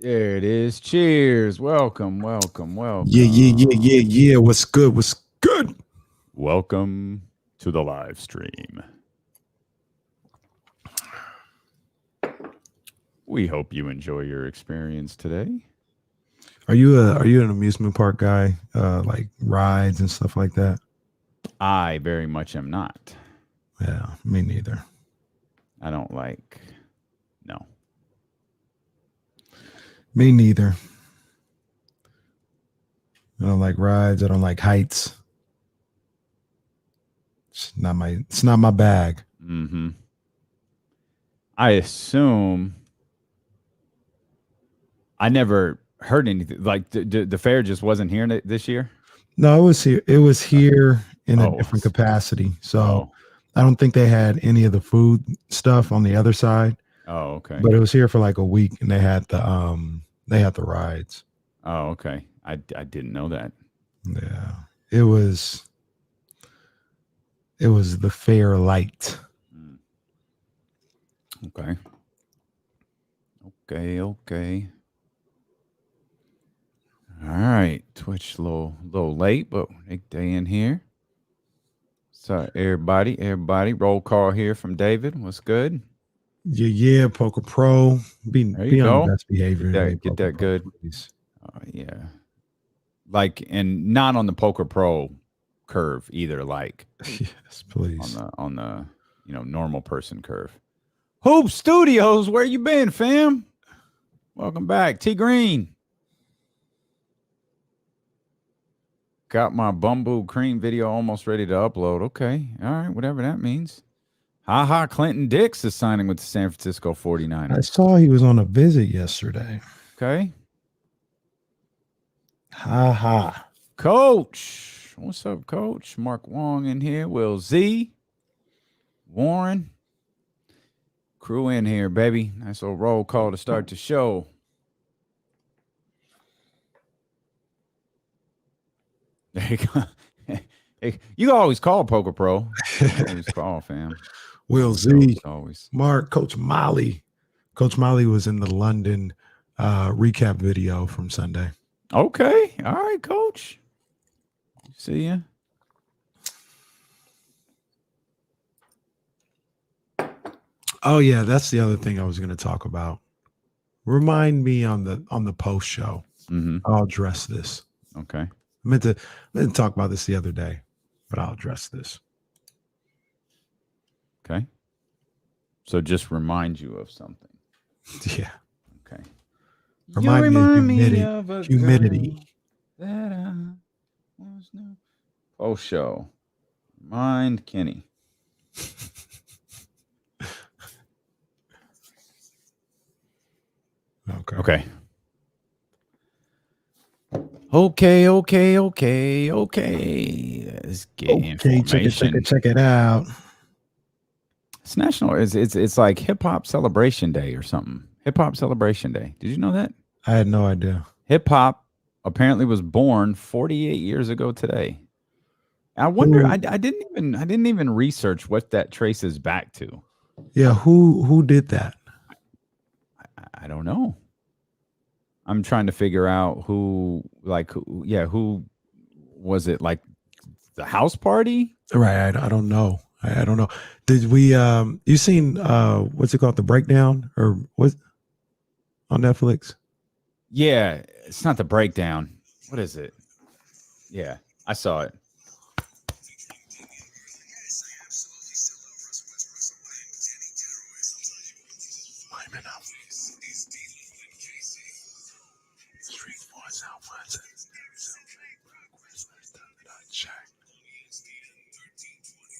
There it is. Cheers. Welcome. Yeah. What's good? What's good? Welcome to the live stream. We hope you enjoy your experience today. Are you an amusement park guy? Like rides and stuff like that? I very much am not. Yeah, me neither. I don't like. No. Me neither. I don't like rides. I don't like heights. It's not my bag. Mm-hmm. I assume I never heard anything like the fair just wasn't here this year. No, it was here. It was here in a different capacity. So I don't think they had any of the food stuff on the other side. Oh, okay. But it was here for like a week, and they had the rides. Oh, okay. I didn't know that. Yeah, it was the fair light. Okay. All right. Twitch a little late, but they in here. So everybody, roll call here from David. What's good? Yeah, Poker Pro. Be on the best behavior. Get that Pro, good. Yeah. Like, and not on the Poker Pro curve either. Like, yes, please. On the normal person curve. Hoop Studios, where you been, fam? Welcome back, T Green. Got my Bumble Cream video almost ready to upload. Okay, all right, whatever that means. Clinton Dix is signing with the San Francisco 49ers. I saw he was on a visit yesterday. Okay. Coach. What's up, Coach? Mark Wong in here. Will Z. Warren. Crew in here, baby. Nice little roll call to start the show. There you go. You can always call Poker Pro. Always call, fam. Will Z. Always. Mark, Coach Molly. Coach Molly was in the London recap video from Sunday. Okay. All right, Coach. See ya. Oh yeah, that's the other thing I was going to talk about. Remind me on the post show. Mm-hmm. I'll address this. Okay. I meant to talk about this the other day, but I'll address this. Okay. So just remind you of something. Yeah. Okay. Remind me of humidity. That I was no. Post show. Mind Kenny. Okay. Let's get information. Check it out. It's national. It's like Hip Hop Celebration Day or something. Hip Hop Celebration Day. Did you know that? I had no idea. Hip hop apparently was born 48 years ago today. I wonder. I didn't even research what that traces back to. Yeah, who did that? I don't know. I'm trying to figure out who was it, like the house party? Right. I don't know. I don't know. Did we you seen what's it called? The Breakdown or what on Netflix? Yeah, it's not The Breakdown. What is it? Yeah, I saw it.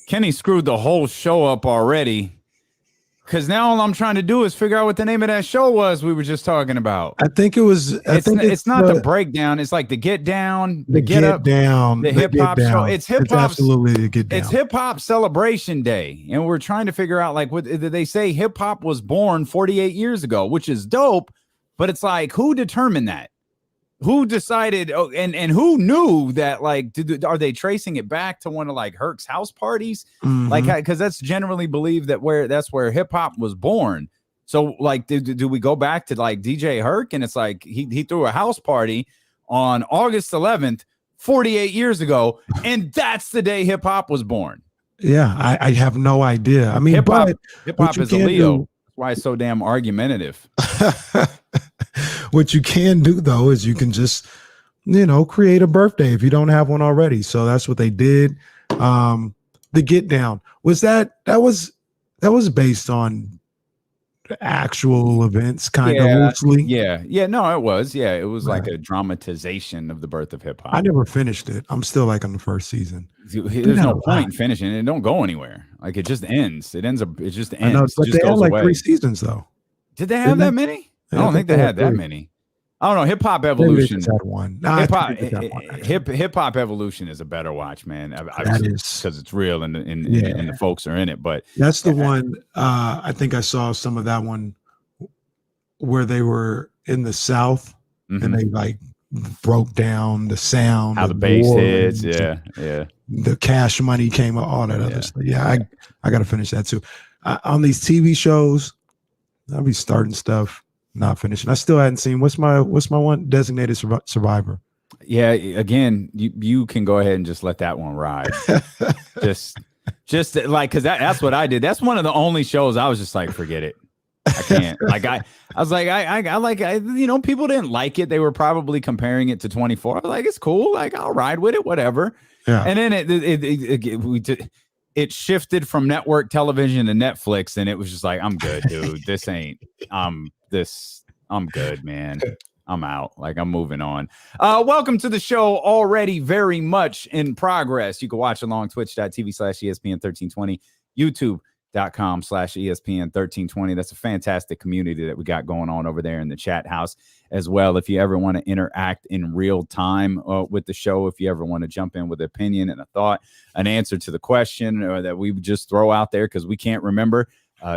Kenny screwed the whole show up already. Because now all I'm trying to do is figure out what the name of that show was we were just talking about. I think it was. It's not the Breakdown. It's like the Get Down, the Get Up, Down, the Hip Hop show. It's hip hop. Absolutely the Get Down. It's Hip Hop Celebration Day, and we're trying to figure out like what they say. Hip hop was born 48 years ago, which is dope. But it's like, who determined that? Who decided? Oh, and who knew that? Like, are they tracing it back to one of like Herc's house parties? Mm-hmm. Like, because that's generally believed that that's where hip hop was born. So like, do we go back to like DJ Herc, and it's like he threw a house party on August 11th, 48 years ago, and that's the day hip hop was born. Yeah, I have no idea. I mean, hip hop is a Leo. That's why it's so damn argumentative. What you can do though is you can just, create a birthday if you don't have one already. So that's what they did. The Get Down was that was based on actual events, kind of loosely. No, it was like a dramatization of the birth of hip hop. I never finished it. I'm still like on the first season. There's no point in finishing it. It don't go anywhere. Like it just ends. It just ends. I know, but they had like away. 3 seasons though. Did they have that many? I don't think they had that many. I don't know. Hip hop evolution. Had one. Hip hop evolution is a better watch, man. Because it's real and the folks are in it. But that's the one. I think I saw some of that one where they were in the South and they like broke down the sound, how the bass hits, the Cash Money came, all that other stuff. I got to finish that too. On these TV shows, I'll be starting stuff, not finishing. I still hadn't seen what's my one, Designated Survivor. Yeah, again, you can go ahead and just let that one ride. just like, because that's what I did. That's one of the only shows I was just like, forget it. I can't. Like I was like, people didn't like it. They were probably comparing it to 24. I was like, it's cool. Like I'll ride with it, whatever. Yeah. And then it shifted from network television to Netflix, and it was just like, I'm good, dude. I'm good, man. I'm out. Like I'm moving on. Welcome to the show. Already very much in progress. You can watch along twitch.tv/ESPN1320, youtube.com/ESPN1320. That's a fantastic community that we got going on over there in the chat house as well. If you ever want to interact in real time with the show, if you ever want to jump in with an opinion and a thought, an answer to the question that we just throw out there because we can't remember,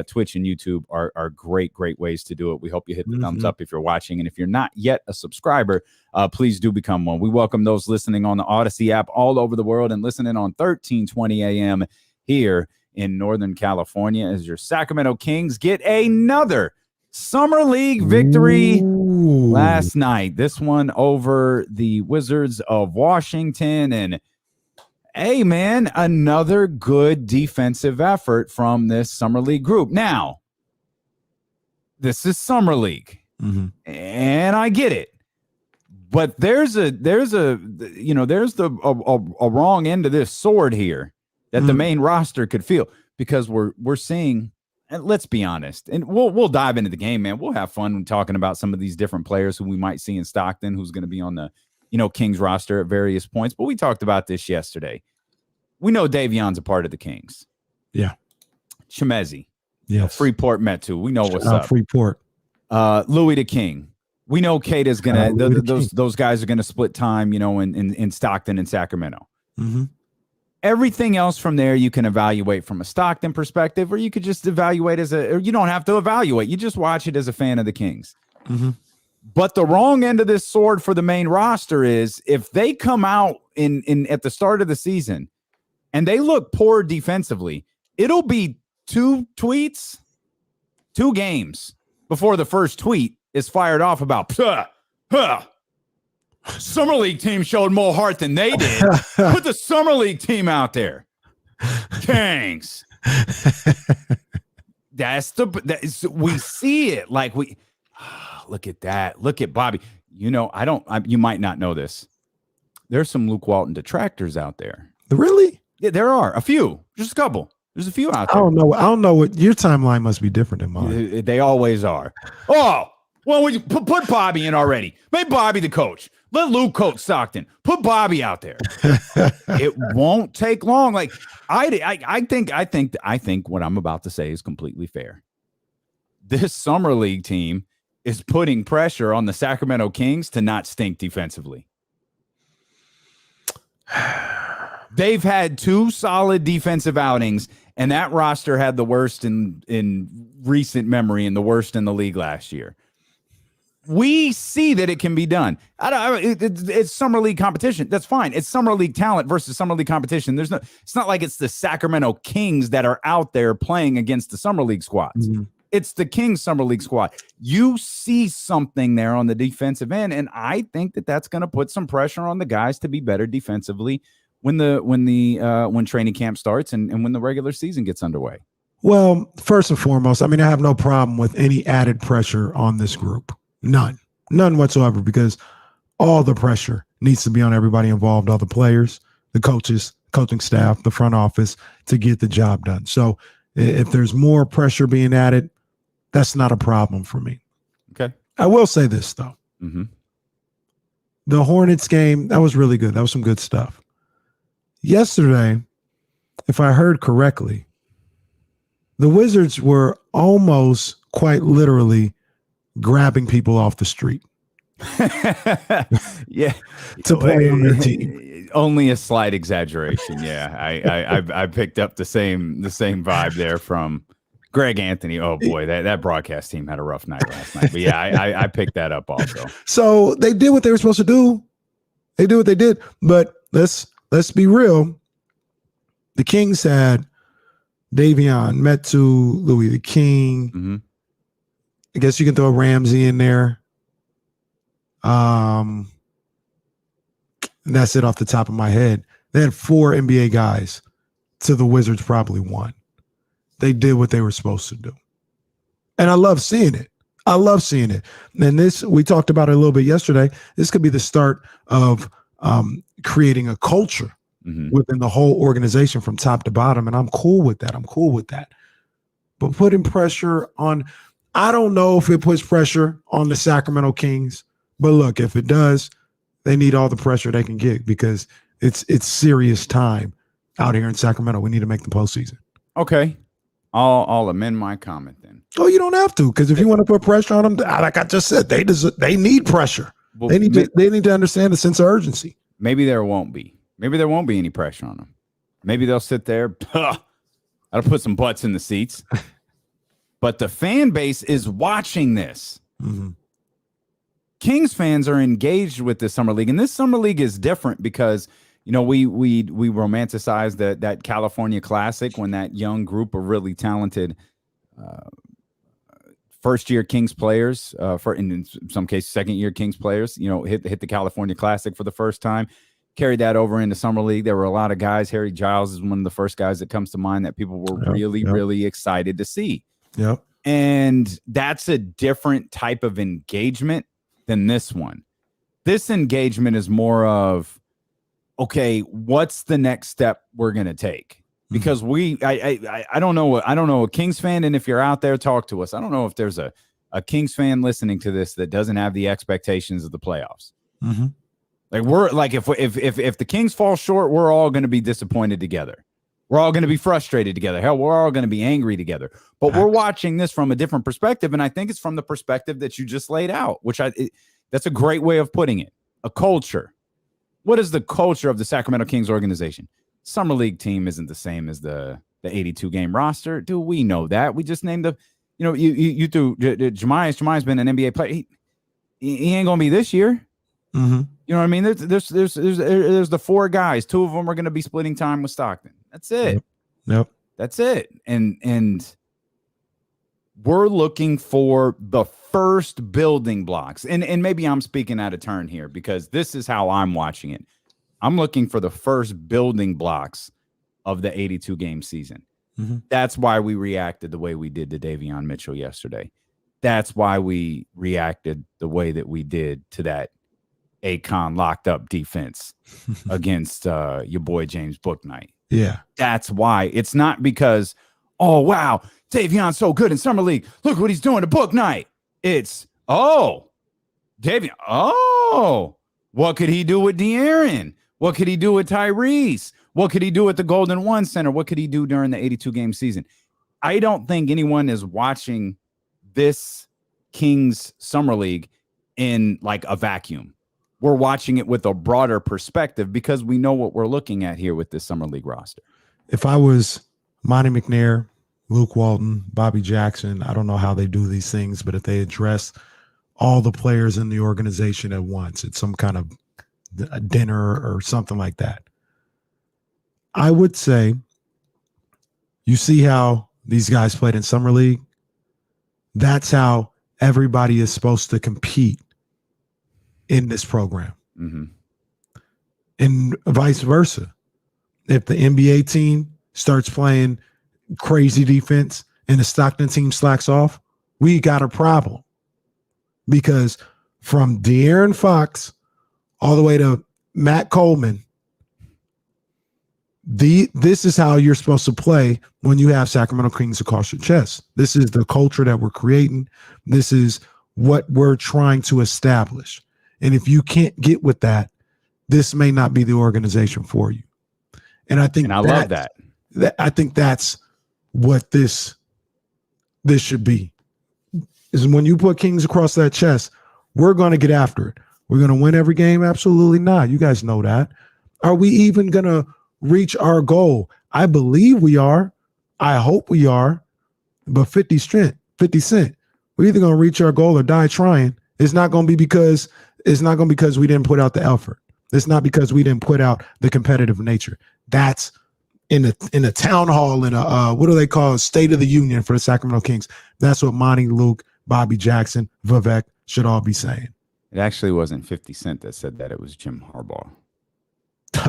Twitch and YouTube are great ways to do it. We hope you hit the thumbs up if you're watching. And if you're not yet a subscriber, please do become one. We welcome those listening on the Odyssey app all over the world and listening on 1320 a.m. here in Northern California as your Sacramento Kings get another Summer League victory last night. This one over the Wizards of Washington. And hey, man, another good defensive effort from this Summer League group. Now, this is Summer League, and I get it. But there's a wrong end of this sword here that the main roster could feel, because we're seeing, and let's be honest, and we'll dive into the game, man. We'll have fun talking about some of these different players who we might see in Stockton, who's going to be on the Kings roster at various points. But we talked about this yesterday. We know Davion's a part of the Kings. Yeah. Chimezi. Yes. Freeport Metu. We know what's up. Freeport. Louis the King. We know Kate is going to, those guys are going to split time, in Stockton and Sacramento. Everything else from there, you can evaluate from a Stockton perspective, or you could just evaluate or you don't have to evaluate. You just watch it as a fan of the Kings. But the wrong end of this sword for the main roster is if they come out in at the start of the season and they look poor defensively, it'll be 2 games before the first tweet is fired off about Summer League team showed more heart than they did. Put the Summer League team out there. Kings. We see it. Like look at that. Look at Bobby. You might not know this. There's some Luke Walton detractors out there. Really? Yeah, there are a few. Just a couple. There's a few out there. I don't know what your timeline must be different than mine. They always are. Oh, well, we put Bobby in already. Make Bobby the coach. Let Luke coach Stockton. Put Bobby out there. It won't take long. Like I think what I'm about to say is completely fair. This Summer League team is putting pressure on the Sacramento Kings to not stink defensively. They've had 2 solid defensive outings, and that roster had the worst in recent memory and the worst in the league last year. We see that it can be done. It's Summer League competition. That's fine. It's Summer League talent versus Summer League competition. It's not like it's the Sacramento Kings that are out there playing against the Summer League squads. It's the Kings Summer League squad. You see something there on the defensive end, and I think that that's going to put some pressure on the guys to be better defensively when training camp starts and when the regular season gets underway. Well, first and foremost, I mean, I have no problem with any added pressure on this group. None whatsoever, because all the pressure needs to be on everybody involved, all the players, the coaches, coaching staff, the front office, to get the job done. So if there's more pressure being added, that's not a problem for me. Okay. I will say this, though. Mm-hmm. The Hornets game, that was really good. That was some good stuff. Yesterday, if I heard correctly, the Wizards were almost quite literally grabbing people off the street. Yeah, to play on their team. Only a slight exaggeration. Yeah, I picked up the same vibe there from Greg Anthony. Oh boy, that broadcast team had a rough night last night. But yeah, I picked that up also. So they did what they were supposed to do. They did what they did. But let's be real. The Kings had Davion, Metu, Louis the King. Mm-hmm. I guess you can throw Ramsey in there. And that's it off the top of my head. They had 4 NBA guys to the Wizards probably 1. They did what they were supposed to do. And I love seeing it. And this, we talked about it a little bit yesterday. This could be the start of creating a culture within the whole organization from top to bottom. And I'm cool with that. But putting pressure on, I don't know if it puts pressure on the Sacramento Kings. But look, if it does, they need all the pressure they can get, because it's serious time out here in Sacramento. We need to make the postseason. Okay. I'll amend my comment then. Oh, you don't have to, because if you want to put pressure on them, like I just said, they need pressure. Well, they need to understand the sense of urgency. Maybe there won't be any pressure on them. Maybe they'll sit there. That'll put some butts in the seats. But the fan base is watching this. Mm-hmm. Kings fans are engaged with this summer league, and this summer league is different because, you know, we romanticize that California Classic when that young group of really talented first-year Kings players, in some cases second-year Kings players, you know, hit the California Classic for the first time, carried that over into summer league. There were a lot of guys. Harry Giles is one of the first guys that comes to mind that people were really excited to see. Yep. And that's a different type of engagement than this one. This engagement is more of, okay, what's the next step we're going to take? Because I don't know a Kings fan, and if you're out there, talk to us. I don't know if there's a Kings fan listening to this that doesn't have the expectations of the playoffs. Mm-hmm. Like, we're like, if the Kings fall short, we're all going to be disappointed together. We're all going to be frustrated together. Hell, we're all going to be angry together. But we're watching this from a different perspective, and I think it's from the perspective that you just laid out, that's a great way of putting it. A culture. What is the culture of the Sacramento Kings organization? Summer League team isn't the same as the 82-game roster. Do we know that? We just named you threw Jemias. Jemias been an NBA player. He ain't going to be this year. Mm-hmm. You know what I mean? There's the 4 guys. 2 of them are going to be splitting time with Stockton. That's it. Yep. That's it. And we're looking for the first building blocks. And maybe I'm speaking out of turn here because this is how I'm watching it. I'm looking for the first building blocks of the 82-game season. Mm-hmm. That's why we reacted the way we did to Davion Mitchell yesterday. That's why we reacted the way that we did to that Akon locked up defense against your boy James Bouknight. Yeah. That's why. It's not because, oh, wow, Davion's so good in Summer League. Look what he's doing to Bouknight. It's, Davion. What could he do with De'Aaron? What could he do with Tyrese? What could he do at the Golden One Center? What could he do during the 82-game season? I don't think anyone is watching this Kings Summer League in like a vacuum. We're watching it with a broader perspective because we know what we're looking at here with this Summer League roster. If I was Monty McNair, Luke Walton, Bobby Jackson, I don't know how they do these things, but if they address all the players in the organization at once, it's some kind of a dinner or something like that. I would say, you see how these guys played in Summer League? That's how everybody is supposed to compete in this program. Mm-hmm. And vice versa. If the NBA team starts playing crazy defense and the Stockton team slacks off, we got a problem. Because from De'Aaron Fox all the way to Matt Coleman, this is how you're supposed to play when you have Sacramento Kings across your chest. This is the culture that we're creating. This is what we're trying to establish. And if you can't get with that, this may not be the organization for you. And I think love that. I think that's what this should be. Is when you put Kings across that chest, we're going to get after it. We're going to win every game? Absolutely not. You guys know that. Are we even going to reach our goal? I believe we are. I hope we are. But 50 Cent, we're either going to reach our goal or die trying. It's not going to be because we didn't put out the effort. It's not because we didn't put out the competitive nature. That's in a town hall, in a what do they call it? State of the Union for the Sacramento Kings. That's what Monty, Luke, Bobby Jackson, Vivek should all be saying. It actually wasn't 50 Cent that said that. It was Jim Harbaugh.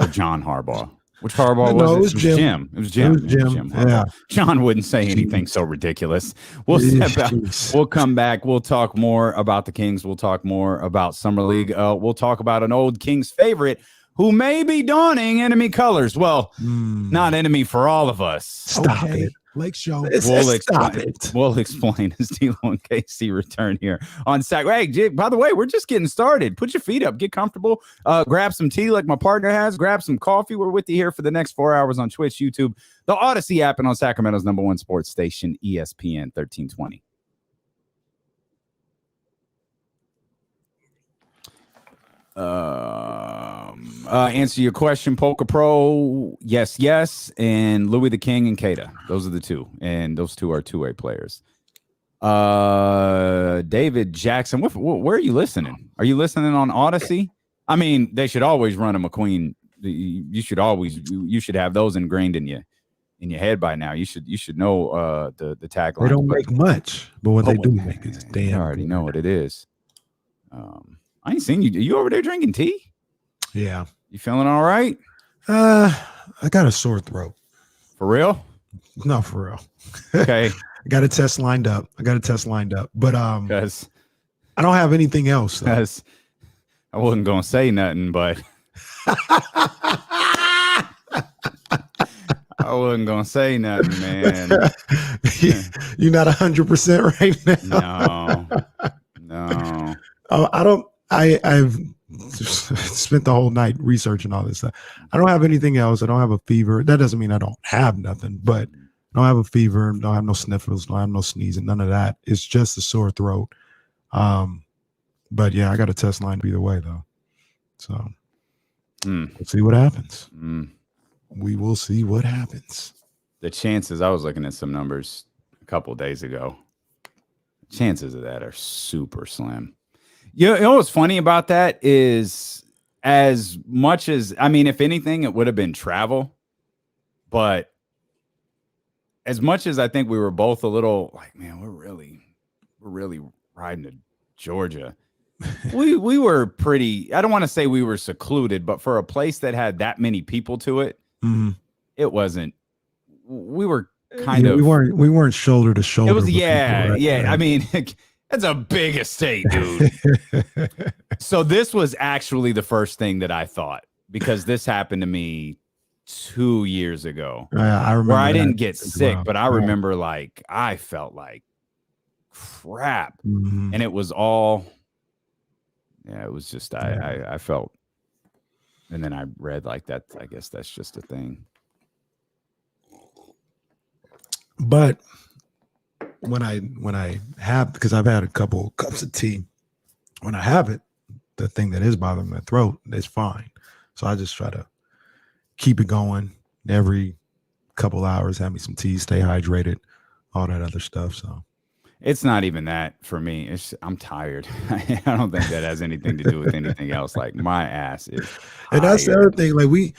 Or John Harbaugh. Which Harbaugh was it? It was Jim. It was Jim. Yeah. John wouldn't say anything so ridiculous. We'll step out. We'll come back. We'll talk more about the Kings. We'll talk more about Summer League. We'll talk about an old Kings favorite who may be donning enemy colors. Well, not enemy for all of us. Stop it. Lake Show. We'll explain as D'Lo and KC return here on Sac. Hey, by the way, we're just getting started. Put your feet up, get comfortable, grab some tea like my partner has, grab some coffee. We're with you here for the next 4 hours on Twitch, YouTube, the Odyssey app, and on Sacramento's #1 sports station, ESPN 1320. Answer your question, Polka Pro. Yes, and Louis the King and Keita. Those are the two, and those two are two-way players. David Jackson, where are you listening? Are you listening on Odyssey? I mean, they should always run a McQueen. You should have those ingrained in your head by now. You should know the tagline. They don't make much, but what they do make is damn. I already know what it is. I ain't seen you. You over there drinking tea? Yeah. You feeling all right? I got a sore throat. For real? No, for real. Okay. I got a test lined up. But Because I don't have anything else. Because I wasn't gonna say nothing, but I wasn't gonna say nothing, man. You're not 100% right now. No. I've spent the whole night researching all this stuff. I don't have anything else. I don't have a fever. That doesn't mean I don't have nothing, but I don't have a fever. Don't have no sniffles. Don't have no sneezing. None of that. It's just a sore throat. But yeah, I got a test lined either way though. So we'll see what happens. We will see what happens. The chances, I was looking at some numbers a couple of days ago. Chances of that are super slim. You know what's funny about that is, as much as, I mean, if anything, it would have been travel. But as much as I think we were both a little like, man, we're really riding to Georgia. we were pretty, I don't want to say we were secluded, but for a place that had that many people to it, it wasn't, we were kind of, we weren't shoulder to shoulder. It was, yeah. I mean, that's a big estate, dude. So this was actually the first thing that I thought, because this happened to me 2 years ago. I remember where I didn't get sick, but I remember like I felt like crap, and it was all, it was just I felt, and then I read like that. I guess that's just a thing. But when I have, because I've had a couple cups of tea, when I have it, the thing that is bothering my throat is fine. So I just try to keep it going every couple hours, have me some tea, stay hydrated, all that other stuff. So it's not even that for me. I'm tired. I don't think that has anything to do with anything else. Like my ass is tired. And that's the other thing. Like we've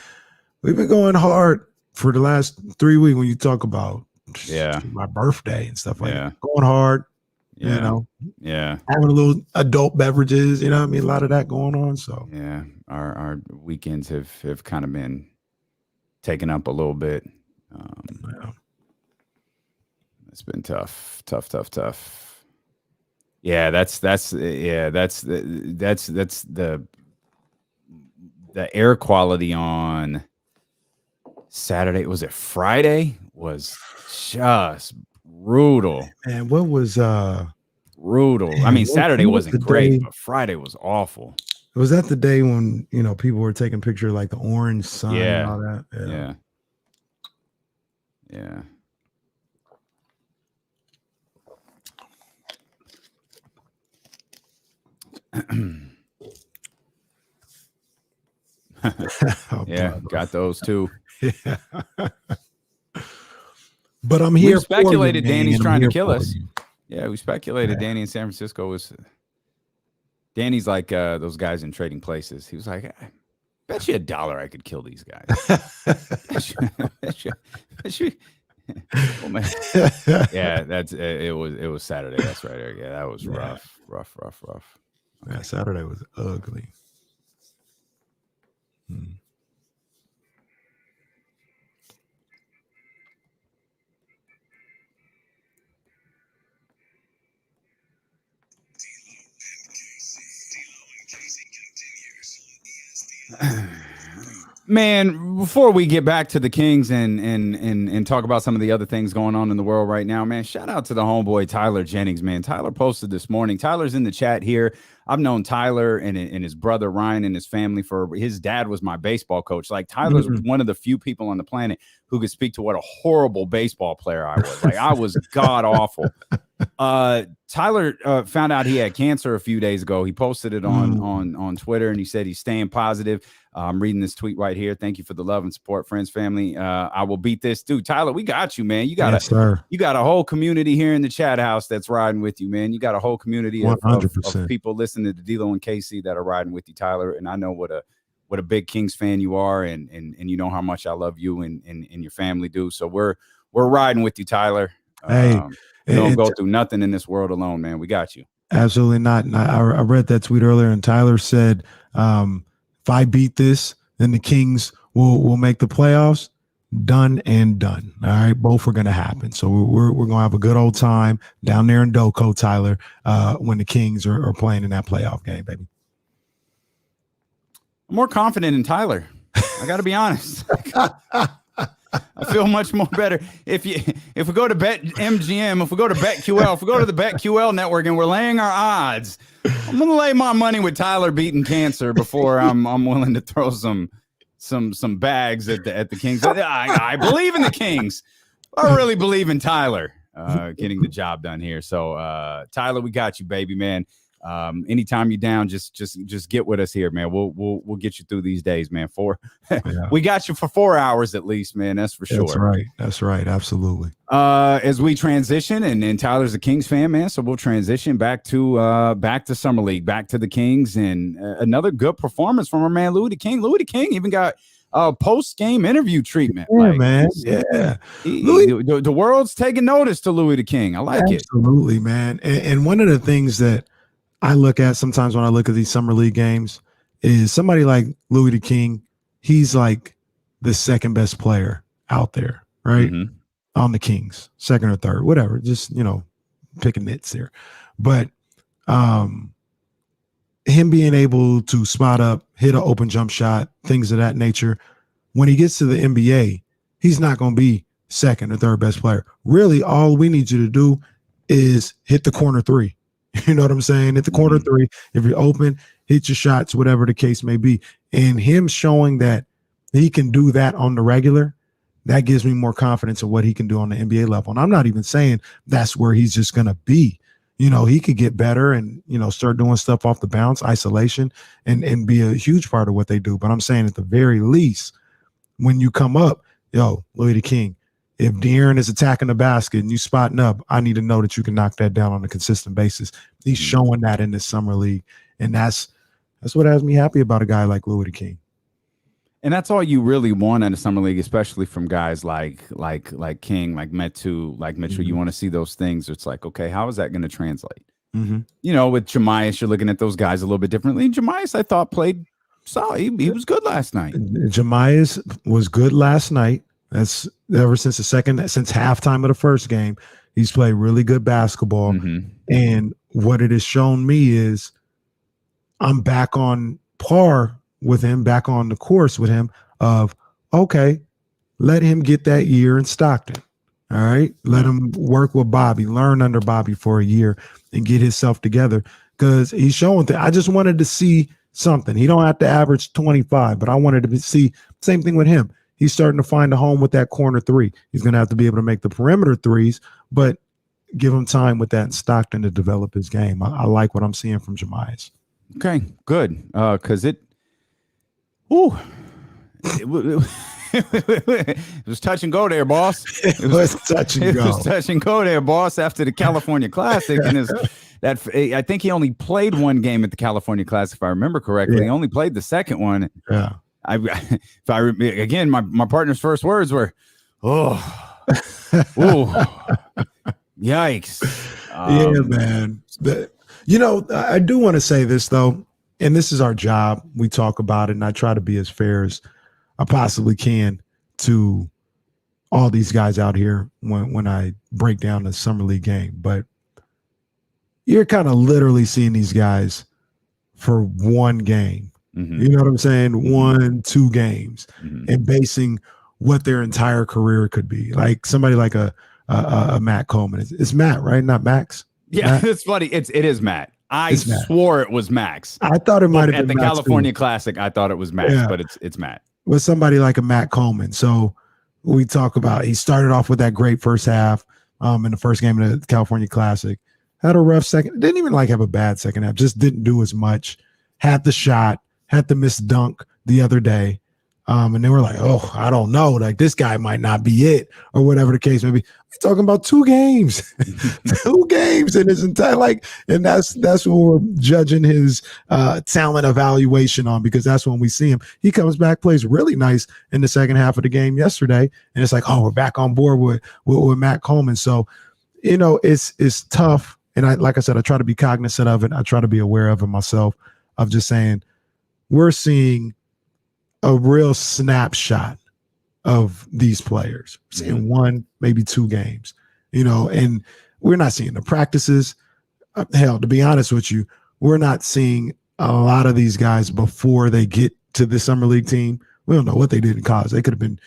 been going hard for the last 3 weeks when you talk about my birthday and stuff like that. Going hard, Yeah. You know, Yeah. having a little adult beverages, you know what I mean? A lot of that going on. So Yeah. Our weekends have kind of been taken up a little bit. yeah. It's been tough. Yeah, that's the air quality on Saturday. Was it Friday? Was just brutal. And what was Brutal. I man, mean, Saturday what was the wasn't great, day? but Friday was awful. Was that the day when, you know, people were taking pictures like the orange sun and all that? Yeah. Oh, yeah, got those too. Yeah. But I'm here. We speculated Danny's trying to kill us. You. Yeah, we speculated Danny in San Francisco was. Danny's like those guys in Trading Places. He was like, I bet you $1 I could kill these guys. Oh, man. Yeah, that's it was Saturday. That's right, Eric. Yeah, that was rough. Okay. Yeah, Saturday was ugly. Man, before we get back to the Kings and talk about some of the other things going on in the world right now, man, shout out to the homeboy Tyler Jennings, man. Tyler posted this morning. Tyler's in the chat here. I've known Tyler and his brother Ryan and his family for his dad was my baseball coach. Like Tyler's one of the few people on the planet who could speak to what a horrible baseball player I was. Like I was god awful. Tyler found out he had cancer a few days ago. He posted it on Twitter and he said he's staying positive. I'm reading this tweet right here. Thank you for the love and support, friends, family. I will beat this, dude. Tyler, we got you, man. You got you got a whole community here in the chat house that's riding with you, man. You got a whole community of people listening to D'Lo and Casey that are riding with you, Tyler. And I know what a big Kings fan you are, and you know how much I love you and your family do. So we're riding with you, Tyler. Hey, you don't go through nothing in this world alone, man. We got you. Absolutely not. And I read that tweet earlier, and Tyler said, if I beat this, then the Kings will make the playoffs. Done and done. All right, both are going to happen. So we're going to have a good old time down there in Doco, Tyler, when the Kings are playing in that playoff game, baby. I'm more confident in Tyler. I got to be honest. I feel much more better if we go to BetMGM, if we go to BetQL, if we go to the BetQL network and we're laying our odds, I'm gonna lay my money with Tyler beating cancer before I'm willing to throw some bags at the Kings. I believe in the Kings. I really believe in Tyler getting the job done here. So Tyler, we got you, baby, man. Anytime you're down, just get with us here, man. We'll get you through these days, man. We got you for 4 hours at least, man. That's for sure. That's right. Absolutely. As we transition, and Tyler's a Kings fan, man, so we'll transition back to Summer League, back to the Kings, and another good performance from our man Louis the King. Louis the King even got post-game interview treatment. Yeah, like, man. Yeah. The world's taking notice to Louis the King. I like it. Absolutely, man. And one of the things that I look at sometimes when I look at these summer league games is somebody like Louis the King. He's like the second best player out there, right? Mm-hmm. On the Kings, second or third, whatever. Just, picking nits here. But him being able to spot up, hit an open jump shot, things of that nature. When he gets to the NBA, he's not going to be second or third best player. Really, all we need you to do is hit the corner three. You know what I'm saying? Hit the corner three. If you're open, hit your shots, whatever the case may be. And him showing that he can do that on the regular, that gives me more confidence in what he can do on the NBA level. And I'm not even saying that's where he's just going to be. He could get better and, start doing stuff off the bounce, isolation, and be a huge part of what they do. But I'm saying at the very least, when you come up, Louis the King, if De'Aaron is attacking the basket and you spotting up, I need to know that you can knock that down on a consistent basis. He's showing that in this summer league, and that's what has me happy about a guy like Louis the King. And that's all you really want in a summer league, especially from guys like King, like Metu, like Mitchell. You want to see those things. It's like, okay, how is that going to translate? With Jemias, you're looking at those guys a little bit differently. Jemias, I thought, played solid. He was good last night. Jemias was good last night. That's ever since halftime of the first game. He's played really good basketball. And what it has shown me is I'm back on par with him, back on the course with him of, okay, let him get that year in Stockton. All right. Let him work with Bobby, learn under Bobby for a year and get himself together, because he's showing that. I just wanted to see something. He don't have to average 25, but I wanted to see same thing with him. He's starting to find a home with that corner three. He's going to have to be able to make the perimeter threes, but give him time with that in Stockton to develop his game. I like what I'm seeing from Jemias. Okay, good. Because it was touch and go there, boss. It was touch and go. It was touch and go there, boss, after the California Classic. And I think he only played one game at the California Classic, if I remember correctly. Yeah. He only played the second one. Yeah. Again, my partner's first words were, yikes. Yeah, man. I do want to say this, though, and this is our job. We talk about it, and I try to be as fair as I possibly can to all these guys out here when I break down the summer league game. But you're kind of literally seeing these guys for one game. You know what I'm saying? 1-2 games, and basing what their entire career could be. Like somebody like a Matt Coleman. It's Matt, right? Not Max. Yeah, Matt? it's funny. It is Matt. I swore it was Max. I thought it might have been at the Max California too. Classic. I thought it was Max, but it's Matt. With somebody like a Matt Coleman. So we talk about, he started off with that great first half in the first game of the California Classic. Had a rough second. Didn't even have a bad second half. Just didn't do as much. Had the shot. Had the missed dunk the other day. And they were like, oh, I don't know. Like, this guy might not be it, or whatever the case may be. We're talking about 2 games. 2 games in his entire, and that's what we're judging his talent evaluation on, because that's when we see him. He comes back, plays really nice in the second half of the game yesterday, and it's like, oh, we're back on board with Matt Coleman. So, it's tough. And like I said, I try to be cognizant of it. I try to be aware of it myself, of just saying, we're seeing a real snapshot of these players, seeing 1, maybe 2 games, and we're not seeing the practices. Hell, to be honest with you, we're not seeing a lot of these guys before they get to the summer league team. We don't know what they did in college. They could have been,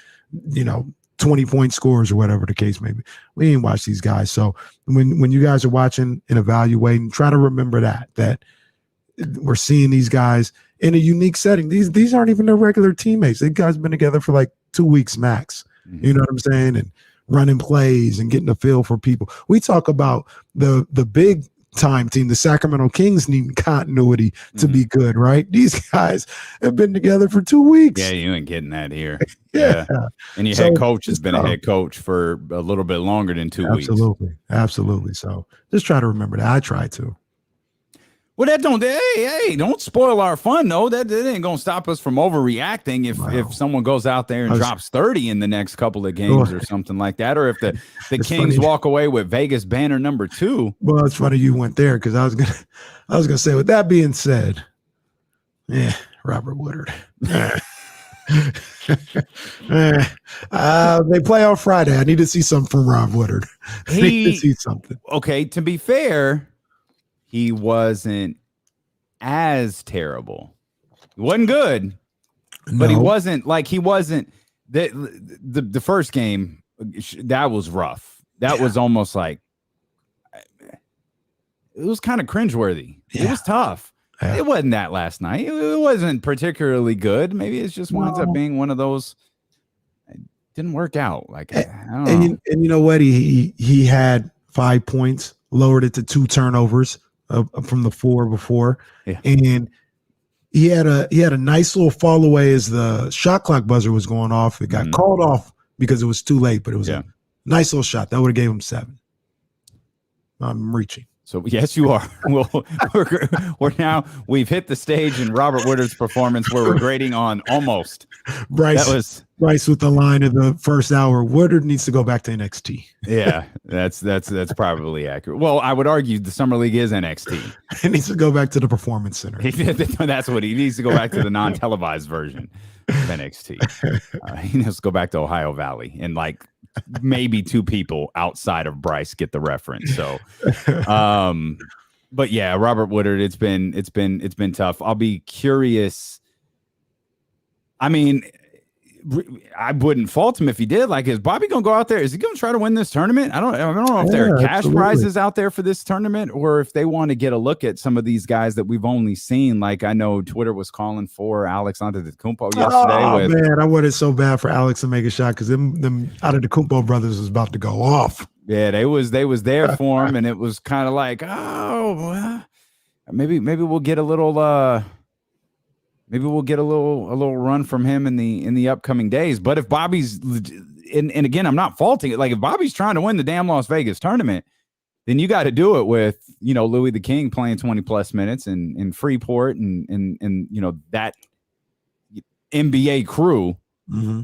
20-point scores or whatever the case may be. We ain't watch these guys. So when you guys are watching and evaluating, try to remember that we're seeing these guys in a unique setting. These aren't even their regular teammates. These guys been together for like 2 weeks max. You know what I'm saying? And running plays and getting a feel for people. We talk about the big time team, the Sacramento Kings, need continuity to be good, right? These guys have been together for 2 weeks. Yeah, you ain't getting that here. Yeah. And your head coach has been a head coach for a little bit longer than 2 weeks. Absolutely. So just try to remember that. I try to. Well, that don't spoil our fun, though. That ain't gonna stop us from overreacting if someone goes out there and drops 30 in the next couple of games or something like that, or if the Kings walk away with Vegas banner number 2. Well, it's funny you went there, because I was gonna say, with that being said, Robert Woodard. They play on Friday. I need to see something from Rob Woodard. I need to see something. Okay, to be fair, he wasn't as terrible. He wasn't good, but he wasn't the first game. That was rough. That was almost like, it was kind of cringeworthy. It was tough. It wasn't that last night. It wasn't particularly good. Maybe it just winds up being one of those. It didn't work out. Like, I don't know. And you know what? He had 5 points, lowered it to 2 turnovers from the 4 before, and he had a nice little fall away as the shot clock buzzer was going off. It got called off because it was too late, but it was a nice little shot that would have gave him 7. I'm reaching. So yes, you are. We've hit the stage in Robert Woodard's performance where we're grading on almost. Bryce with the line of the first hour. Woodard needs to go back to NXT. Yeah, that's probably accurate. Well, I would argue the Summer League is NXT. He needs to go back to the Performance Center. That's what he needs to go back to, the non-televised version of NXT. He needs to go back to Ohio Valley, and like maybe two people outside of Bryce get the reference. So, but yeah, Robert Woodard, it's been tough. I'll be curious. I mean, I wouldn't fault him if he did. Like, is Bobby gonna go out there? Is he gonna try to win this tournament? I don't know if there are cash prizes out there for this tournament, or if they want to get a look at some of these guys that we've only seen. Like, I know Twitter was calling for Alex Antetokounmpo yesterday. Man, I wanted so bad for Alex to make a shot because them out of the Kumpo brothers was about to go off. Yeah, they was there for him, and it was kind of like, oh, maybe we'll get a little. Maybe we'll get a little run from him in the upcoming days. But if Bobby's and again, I'm not faulting it. Like, if Bobby's trying to win the damn Las Vegas tournament, then you got to do it with, Louis the King playing 20 plus minutes and Freeport and that NBA crew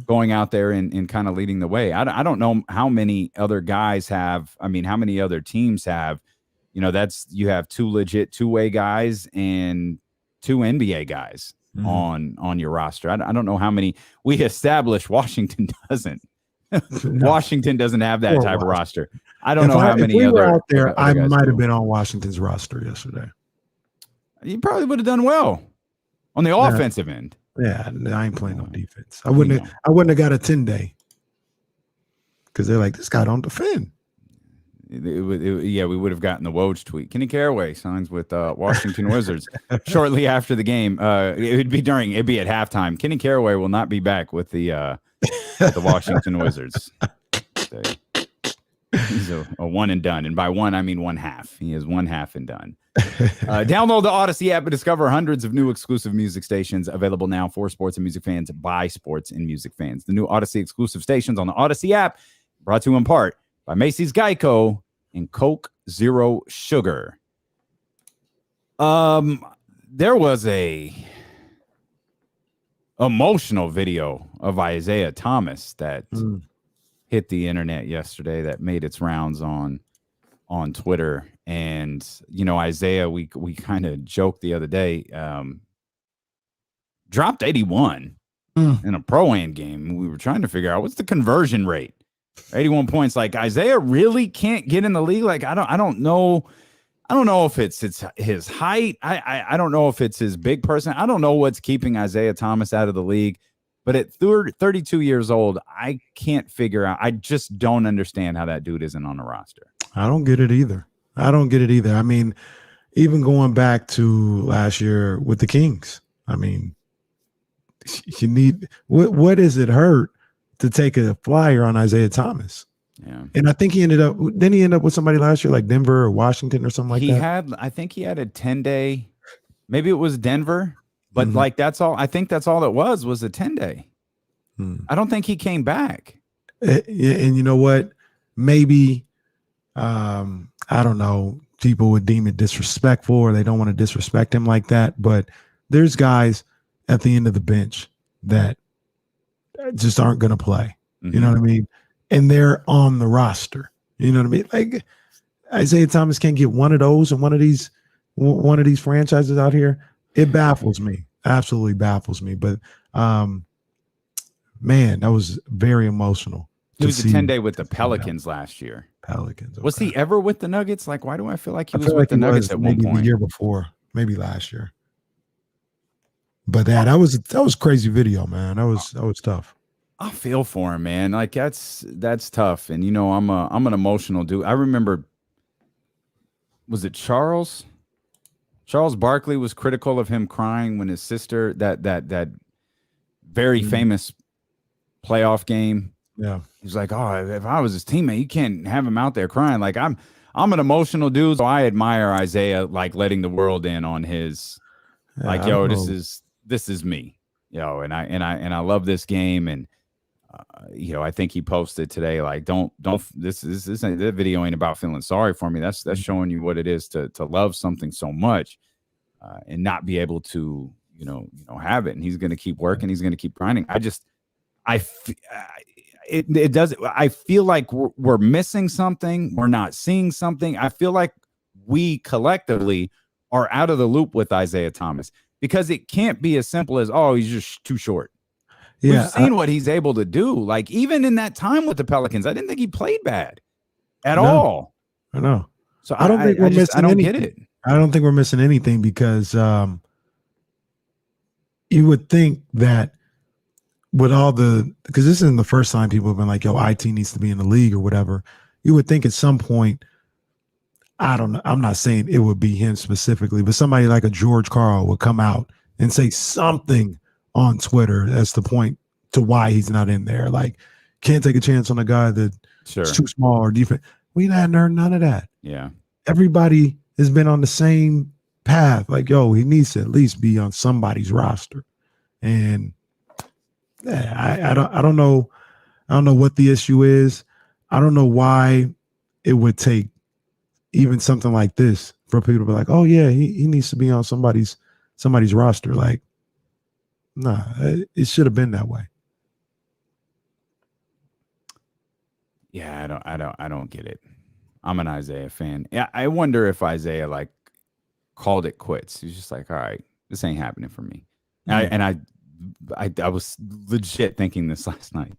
going out there and kind of leading the way. I don't know how many other guys have. I mean, how many other teams have? You have two legit two-way guys and two NBA guys on your roster. I don't know how many we established. Washington doesn't. Washington doesn't have that type of roster. I don't know how many we other were out there. I might have do. been on Washington's roster yesterday. You probably would have done well on the offensive end. Yeah, I ain't playing no defense. I wouldn't have got a 10-day because they're like, this guy don't defend. We would have gotten the Woj tweet. Kenny Caraway signs with Washington Wizards shortly after the game. It'd be at halftime. Kenny Caraway will not be back with the Washington Wizards. So he's a one and done, and by one I mean one half. He is one half and done. Download the Odyssey app and discover hundreds of new exclusive music stations available now for sports and music fans by sports and music fans. The new Odyssey exclusive stations on the Odyssey app, brought to you in part by Macy's Geico and Coke Zero Sugar. There was a emotional video of Isaiah Thomas that hit the internet yesterday that made its rounds on Twitter. And, Isaiah, we kind of joked the other day, dropped 81 in a pro-am game. We were trying to figure out what's the conversion rate. 81 points. Like, Isaiah really can't get in the league. Like, I don't know. I don't know if it's his height. I don't know if it's his big person. I don't know what's keeping Isaiah Thomas out of the league. But at 32 years old, I can't figure out. I just don't understand how that dude isn't on the roster. I don't get it either. I mean, even going back to last year with the Kings, I mean, you need what does it hurt to take a flyer on Isaiah Thomas? Yeah. And I think didn't he end up with somebody last year, like Denver or Washington or something like that? I think he had a 10-day, maybe it was Denver, but like that's all. I think that's all it was a 10-day. I don't think he came back. And you know what? Maybe, I don't know, people would deem it disrespectful or they don't want to disrespect him like that. But there's guys at the end of the bench that just aren't going to play. You know what I mean? And they're on the roster. You know what I mean? Like, Isaiah Thomas can't get one of those in one of these franchises out here. It baffles me. Absolutely baffles me. But man, that was very emotional. He was a 10-day with the Pelicans last year. Pelicans. Okay. Was he ever with the Nuggets? Like, why do I feel like he was with the Nuggets at one point? The year before, maybe last year. But that was a crazy video, man. That was tough. I feel for him, man. Like, that's tough. And I'm an emotional dude. I remember, was it Charles? Charles Barkley was critical of him crying when his sister, that very famous playoff game. Yeah. He's like, oh, if I was his teammate, you can't have him out there crying. Like, I'm an emotional dude, so I admire Isaiah, like, letting the world in on his, like, this is me, and I love this game. And I think he posted today, like, don't, this isn't, that video ain't about feeling sorry for me. That's showing you what it is to love something so much and not be able to, have it. And he's going to keep working. He's going to keep grinding. It does. I feel like we're missing something. We're not seeing something. I feel like we collectively are out of the loop with Isaiah Thomas, because it can't be as simple as, oh, he's just too short. Yeah, we've seen what he's able to do. Like, even in that time with the Pelicans, I didn't think he played bad at all. I know. So I don't think we're missing. I don't get it. I don't think we're missing anything, because you would think that with because this isn't the first time people have been like, yo, IT needs to be in the league or whatever. You would think at some point, I don't know, I'm not saying it would be him specifically, but somebody like a George Karl would come out and say something on Twitter as to point to why he's not in there. Like, can't take a chance on a guy that's too small or defense. We hadn't heard none of that. Yeah. Everybody has been on the same path. Like, yo, he needs to at least be on somebody's roster. And I don't know. I don't know what the issue is. I don't know why it would take even something like this for people to be like, oh yeah, he needs to be on somebody's roster. Like, nah, it should have been that way. Yeah, I don't get it. I'm an Isaiah fan. Yeah, I wonder if Isaiah like called it quits. He's just like, all right, this ain't happening for me. And I was legit thinking this last night.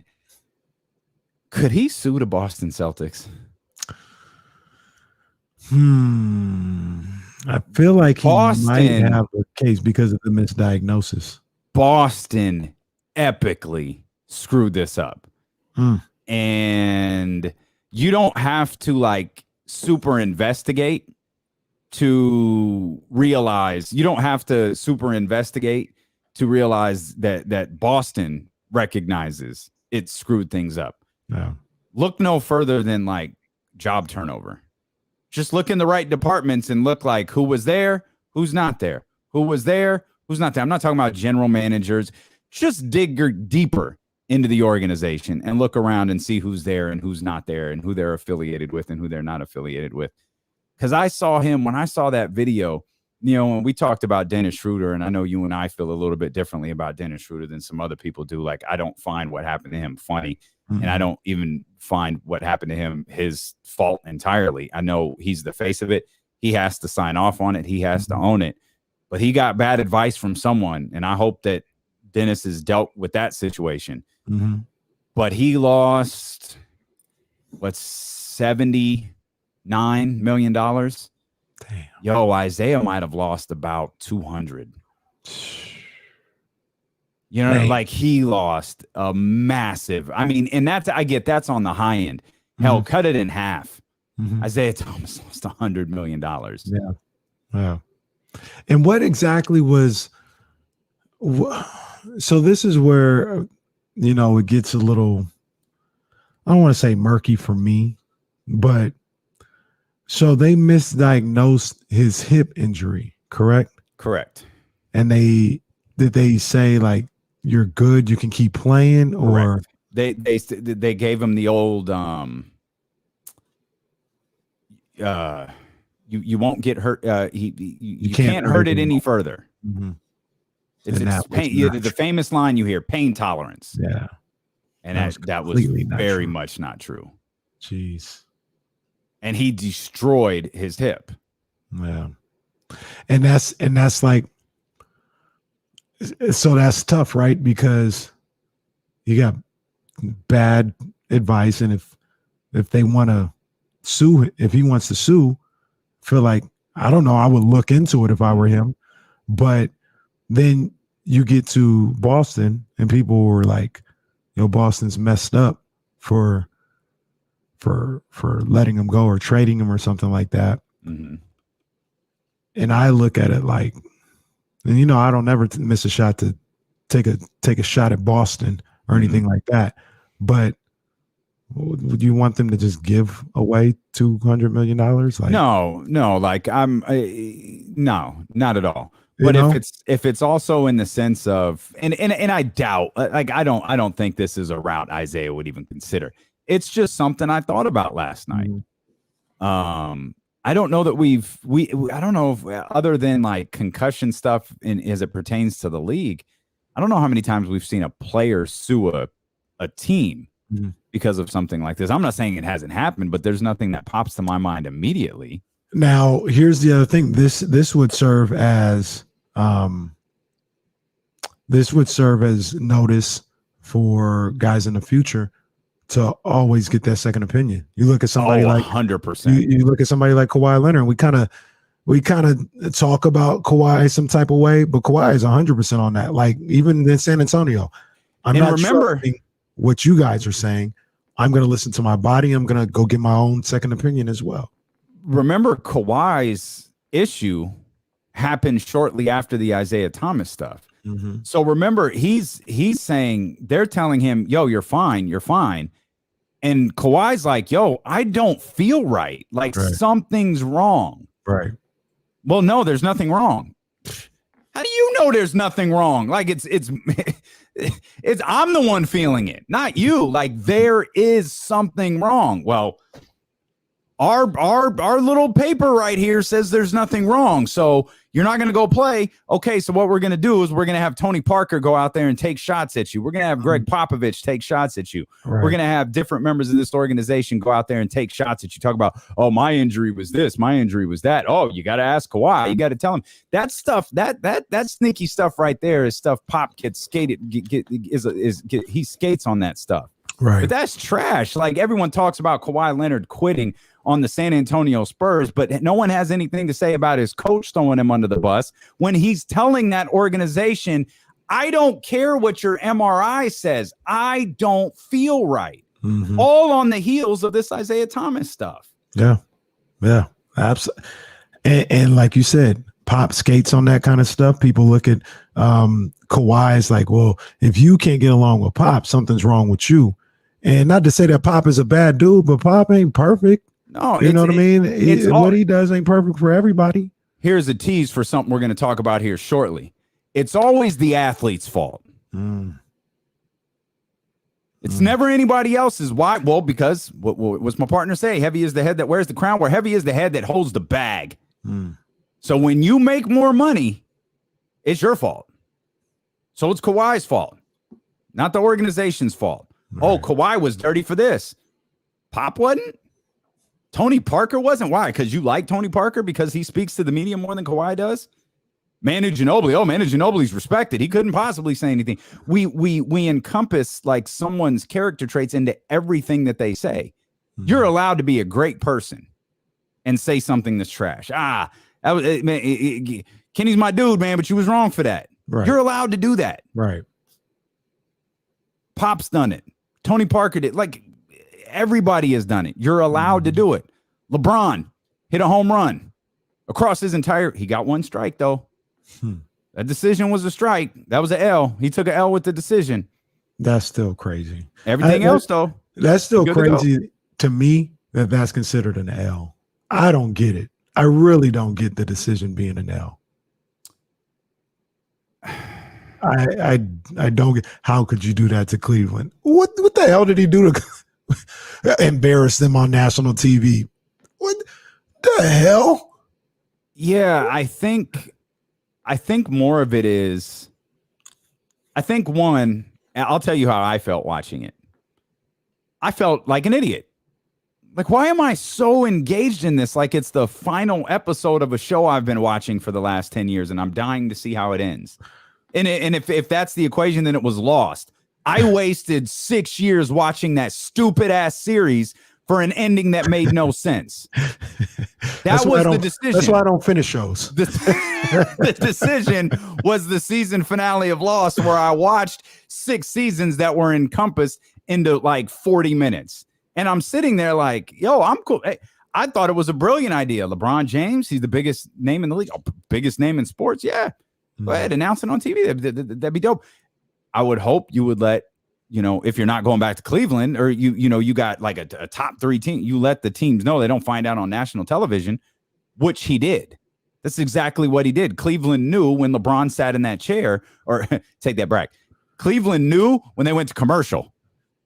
Could he sue the Boston Celtics? I feel like he might have a case because of the misdiagnosis. Boston epically screwed this up. And you don't have to like super investigate to realize, you don't have to super investigate to realize that Boston recognizes it screwed things up. Yeah. Look no further than like job turnover. Just look in the right departments and look like who was there, who's not there, who was there, who's not there. I'm not talking about general managers. Just dig deeper into the organization and look around and see who's there and who's not there and who they're affiliated with and who they're not affiliated with. Because I saw him when I saw that video, when we talked about Dennis Schroeder, and I know you and I feel a little bit differently about Dennis Schroeder than some other people do. Like, I don't find what happened to him funny. And I don't even find what happened to him his fault entirely. I know he's the face of it. He has to sign off on it. He has to own it. But he got bad advice from someone, and I hope that Dennis has dealt with that situation. But he lost, $79 million? Damn. Yo, Isaiah might have lost about 200. Like he lost a massive. I mean, and that's on the high end. Hell, cut it in half. Isaiah Thomas lost $100 million. Yeah. And what exactly was? So this is where it gets a little. I don't want to say murky for me, but so they misdiagnosed his hip injury, correct? Correct. And did they say like, you're good, you can keep playing, or they gave him the old you won't get hurt, you can't hurt it any further. It's pain, the famous line you hear, pain tolerance. Yeah. And that was very much not true. Jeez. And he destroyed his hip. Yeah. And that's like, so that's tough, right? Because you got bad advice, and if they want to sue, if he wants to sue, feel like, I don't know, I would look into it if I were him. But then you get to Boston, and people were like, Boston's messed up for letting him go or trading him or something like that. And I look at it like, and I don't ever miss a shot to take a shot at Boston or anything like that. But would you want them to just give away $200 million? Like, no, like no, not at all. But if it's also in the sense of and I doubt, like I don't think this is a route Isaiah would even consider. It's just something I thought about last night. I don't know that I don't know if other than like concussion stuff as it pertains to the league, I don't know how many times we've seen a player sue a team because of something like this. I'm not saying it hasn't happened, but there's nothing that pops to my mind immediately. Now, here's the other thing. This would serve as notice for guys in the future to always get that second opinion. You look at somebody like 100%. You look at somebody like Kawhi Leonard. We kind of talk about Kawhi some type of way, but Kawhi is 100% on that. Like even in San Antonio, I'm not trusting what you guys are saying. I'm going to listen to my body. I'm going to go get my own second opinion as well. Remember, Kawhi's issue happened shortly after the Isaiah Thomas stuff. So remember, he's saying they're telling him, "Yo, you're fine, you're fine," and Kawhi's like, "Yo, I don't feel right. Like something's wrong." Right. Well, no, there's nothing wrong. How do you know there's nothing wrong? Like it's I'm the one feeling it, not you. Like there is something wrong. Well, our little paper right here says there's nothing wrong. So you're not going to go play. Okay, so what we're going to do is we're going to have Tony Parker go out there and take shots at you. We're going to have Greg Popovich take shots at you. We're going to have different members of this organization go out there and take shots at you. Talk about, oh, my injury was this, my injury was that. Oh, you got to ask Kawhi. You got to tell him that stuff. That sneaky stuff right there is stuff Pop gets skated. He skates on that stuff. Right. But that's trash. Like everyone talks about Kawhi Leonard quitting on the San Antonio Spurs, but no one has anything to say about his coach throwing him under the bus when he's telling that organization, I don't care what your MRI says. I don't feel right. All on the heels of this Isaiah Thomas stuff. Yeah. Yeah. Absolutely. And like you said, Pop skates on that kind of stuff. People look at Kawhi as like, well, if you can't get along with Pop, something's wrong with you. And not to say that Pop is a bad dude, but Pop ain't perfect. No, you know what I mean? What he does ain't perfect for everybody. Here's a tease for something we're going to talk about here shortly. It's always the athlete's fault. It's never anybody else's. Why? Well, because what's my partner say? Heavy is the head that wears the crown, where heavy is the head that holds the bag. So when you make more money, it's your fault. So it's Kawhi's fault, not the organization's fault. Right. Oh, Kawhi was dirty for this. Pop wasn't. Tony Parker wasn't. Why? Because you like Tony Parker because he speaks to the media more than Kawhi does. Manu Ginobili. Oh, Manu Ginobili's respected. He couldn't possibly say anything. We encompass like someone's character traits into everything that they say. You're allowed to be a great person and say something that's trash. Kenny's my dude, man, but you was wrong for that. Right. You're allowed to do that. Right. Pop's done it. Tony Parker did. Like everybody has done it. You're allowed to do it. LeBron hit a home run across his entire. He got one strike though. That decision was a strike. That was an L. He took an L with the decision. That's still crazy. Everything else though. That's still crazy to me that that's considered an L. I don't get it. I really don't get the decision being an L. I don't get. How could you do that to Cleveland? What the hell did he do to embarrass them on national TV? What the hell? Yeah, I think more of it is. I think one. I'll tell you how I felt watching it. I felt like an idiot. Like, why am I so engaged in this? Like it's the final episode of a show I've been watching for the last 10 years, and I'm dying to see how it ends. And if that's the equation, then it was lost. I wasted 6 years watching that stupid ass series for an ending that made no sense. That was the decision. That's why I don't finish shows. The decision was the season finale of Lost, where I watched 6 seasons that were encompassed into like 40 minutes. And I'm sitting there like, yo, I'm cool. Hey, I thought it was a brilliant idea. LeBron James, he's the biggest name in the league. Oh, biggest name in sports. Yeah. Go ahead, announce it on TV. That'd be dope. I would hope you would let, if you're not going back to Cleveland or you got like a top 3 team, you let the teams know. They don't find out on national television, which he did. That's exactly what he did. Cleveland knew when LeBron sat in that chair, or take that back. Cleveland knew when they went to commercial.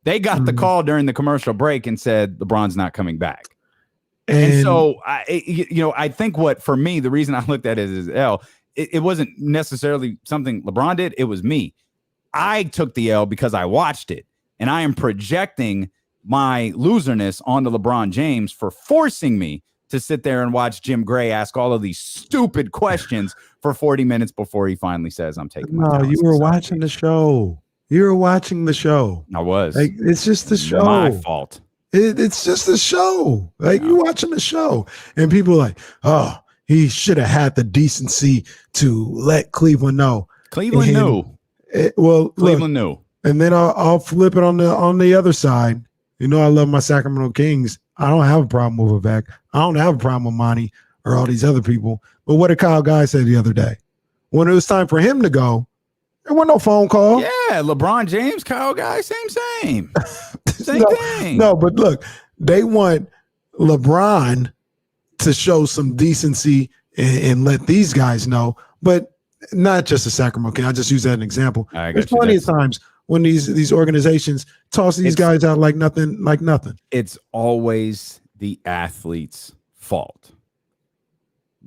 They got the call during the commercial break and said LeBron's not coming back. And so, I think for me, the reason I looked at it as L, it wasn't necessarily something LeBron did. It was me. I took the L because I watched it, and I am projecting my loserness onto LeBron James for forcing me to sit there and watch Jim Gray ask all of these stupid questions for 40 minutes before he finally says, I'm taking my you were watching the show. You were watching the show. I was. Like, it's just the show. My fault. It's just the show. Like, you watching the show. And people are like, oh, he should have had the decency to let Cleveland know. Cleveland knew. Cleveland knew. And then I'll flip it on the other side. You know, I love my Sacramento Kings. I don't have a problem with Vivek. I don't have a problem with Monty or all these other people. But what did Kyle Guy say the other day? When it was time for him to go, there wasn't no phone call. Yeah, LeBron James, Kyle Guy, same. Same thing. No, but look, they want LeBron to show some decency and let these guys know, but not just the Sacramento Kings. I just use that as an example. There's plenty of times when these organizations toss these guys out like nothing. It's always the athlete's fault.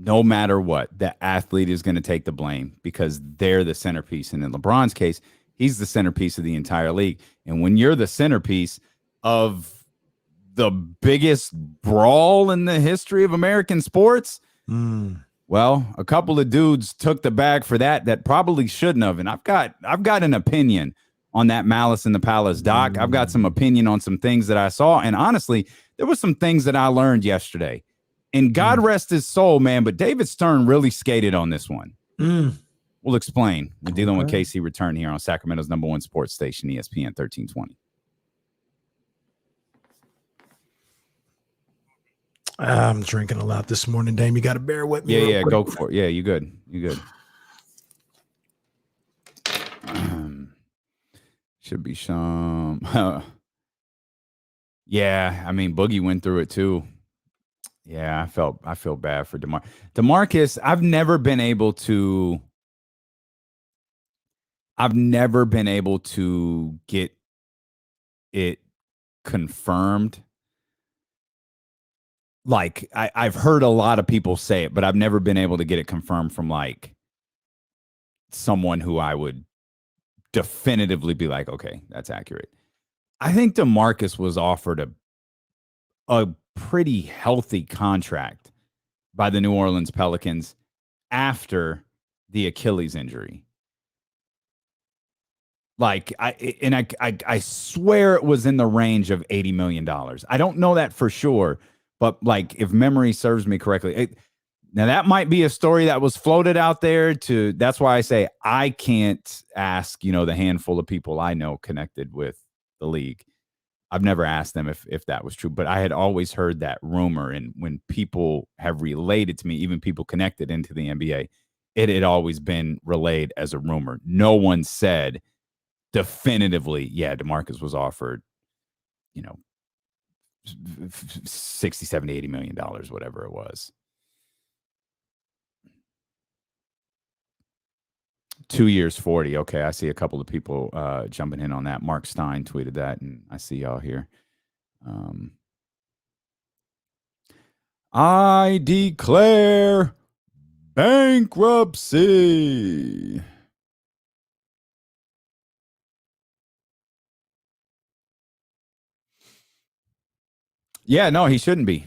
No matter what, the athlete is going to take the blame because they're the centerpiece. And in LeBron's case, he's the centerpiece of the entire league. And when you're the centerpiece of the biggest brawl in the history of American sports, well, a couple of dudes took the bag for that probably shouldn't have. And I've got an opinion on that Malice in the Palace doc. I've got some opinion on some things that I saw. And honestly, there were some things that I learned yesterday. And God rest his soul, man, but David Stern really skated on this one. We'll explain. We're dealing with KC Return here on Sacramento's #1 sports station, ESPN 1320. I'm drinking a lot this morning, Dame. You got to bear with me. Yeah, go for it. Yeah, you good. Should be some. Yeah, I mean, Boogie went through it too. Yeah, I feel bad for DeMarcus. I've never been able to get it confirmed. Like I've heard a lot of people say it, but I've never been able to get it confirmed from like someone who I would definitively be like, okay, that's accurate. I think DeMarcus was offered a pretty healthy contract by the New Orleans Pelicans after the Achilles injury. Like I swear it was in the range of $80 million. I don't know that for sure, but like if memory serves me correctly, now that might be a story that was floated out there that's why I say I can't ask, the handful of people I know connected with the league. I've never asked them if that was true, but I had always heard that rumor. And when people have related to me, even people connected into the NBA, it had always been relayed as a rumor. No one said definitively, yeah, DeMarcus was offered, 60, 70, $80 million, whatever it was. 2 years, 40. Okay, I see a couple of people jumping in on that. Mark Stein tweeted that, and I see y'all here. I declare bankruptcy. Yeah, no, he shouldn't be.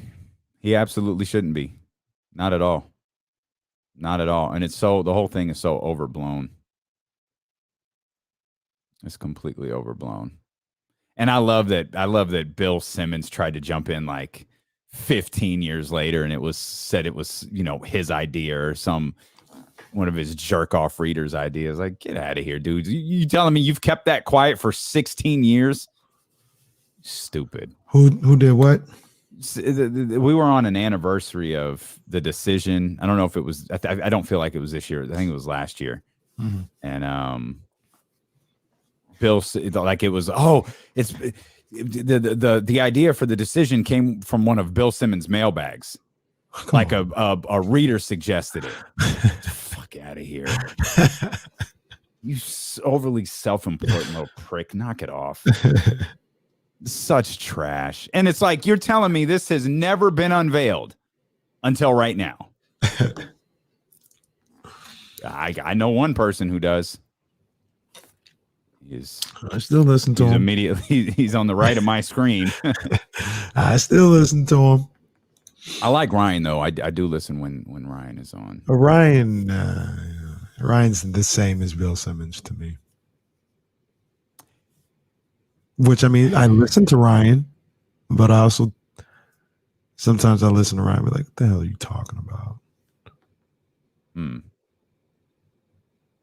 He absolutely shouldn't be. Not at all. Not at all. And the whole thing is so overblown. It's completely overblown. And I love that Bill Simmons tried to jump in like 15 years later and it was his idea or one of his jerk off readers' ideas. Like, get out of here, dude. You telling me you've kept that quiet for 16 years? Stupid. Who did what? We were on an anniversary of the decision. I don't know if it was. I don't feel like it was this year. I think it was last year. Mm-hmm. And Bill, like it was. Oh, it's the idea for the decision came from one of Bill Simmons' mailbags. Like a reader suggested it. Fuck out of here. You overly self-important little prick. Knock it off. Such trash. And it's like, you're telling me this has never been unveiled until right now. I know one person who does. I still listen to him. Immediately, he's on the right of my screen. I still listen to him. I like Ryan, though. I do listen when Ryan is on. Ryan's the same as Bill Simmons to me. Which, I mean, I listen to Ryan, but I also sometimes I listen to Ryan and be like, what the hell are you talking about?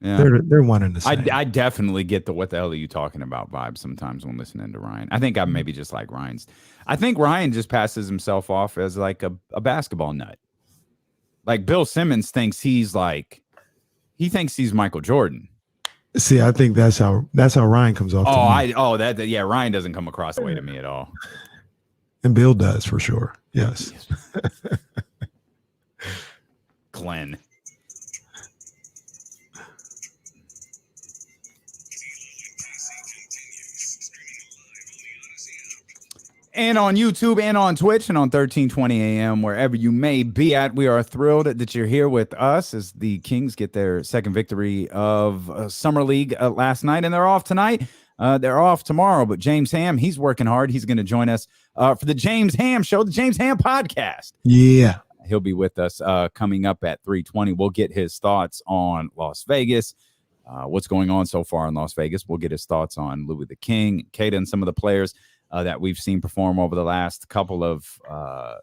Yeah, they're one and the same. I definitely get the what the hell are you talking about vibe sometimes when listening to Ryan. I think I'm maybe just like Ryan's. I think Ryan just passes himself off as like a basketball nut. Like Bill Simmons thinks he thinks he's Michael Jordan. See, I think that's how Ryan comes off. Ryan doesn't come across the way to me at all. And Bill does for sure. Yes. Glenn. And on YouTube and on Twitch and on 1320 AM, wherever you may be at, we are thrilled that you're here with us as the Kings get their second victory of Summer League last night, and they're off tonight. They're off tomorrow, but James Ham, he's working hard. He's going to join us for the James Ham Show, the James Ham Podcast. Yeah. He'll be with us coming up at 3:20. We'll get his thoughts on Las Vegas, what's going on so far in Las Vegas. We'll get his thoughts on Louis the King, Kata, and some of the players that we've seen perform over the last couple of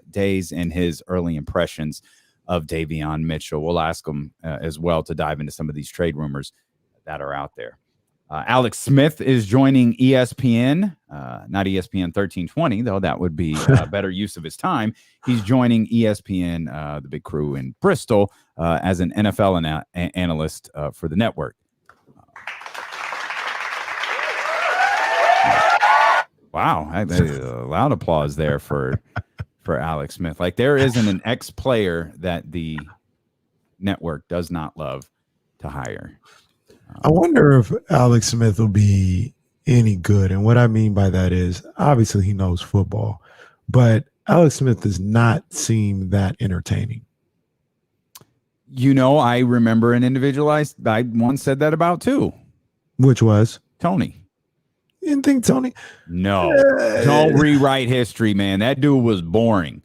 days and his early impressions of Davion Mitchell. We'll ask him as well to dive into some of these trade rumors that are out there. Alex Smith is joining ESPN, not ESPN 1320, though that would be a better use of his time. He's joining ESPN, the big crew in Bristol, as an NFL analyst for the network. Wow, a loud applause there for Alex Smith. Like, there isn't an ex-player that the network does not love to hire. I wonder if Alex Smith will be any good. And what I mean by that is, obviously he knows football, but Alex Smith does not seem that entertaining. You know, I remember an individual I once said that about too. Which was? Tony. You didn't think Tony? No. Don't rewrite history, man. That dude was boring.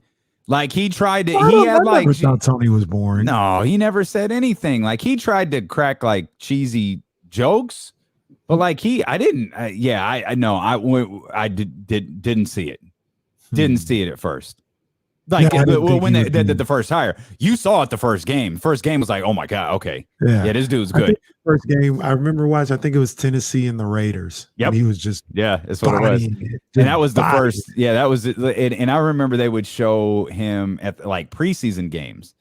Like, he tried to, I never thought Tony was boring. No, he never said anything. Like, he tried to crack like cheesy jokes, but like I didn't see it. Didn't see it at first. Like, when the first hire, you saw it the first game. First game was like, oh my God, okay. Yeah, this dude's good. First game, I remember watching, I think it was Tennessee and the Raiders. Yep. And he was just that's what it was. And that was the first. Yeah, that was it. And I remember they would show him at like preseason games.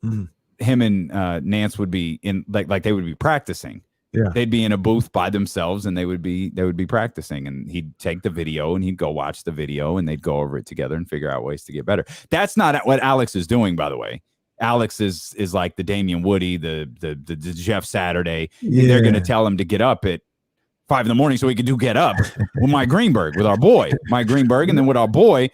Mm-hmm. Him and Nance would be in like they would be practicing. Yeah. They'd be in a booth by themselves and they would be practicing, and he'd take the video and he'd go watch the video and they'd go over it together and figure out ways to get better. That's not what Alex is doing, by the way. Alex is like the Damian Woody, the Jeff Saturday. Yeah. They're going to tell him to get up at 5 a.m. so he can get up with Mike Greenberg, with our boy Mike Greenberg, and then with our boy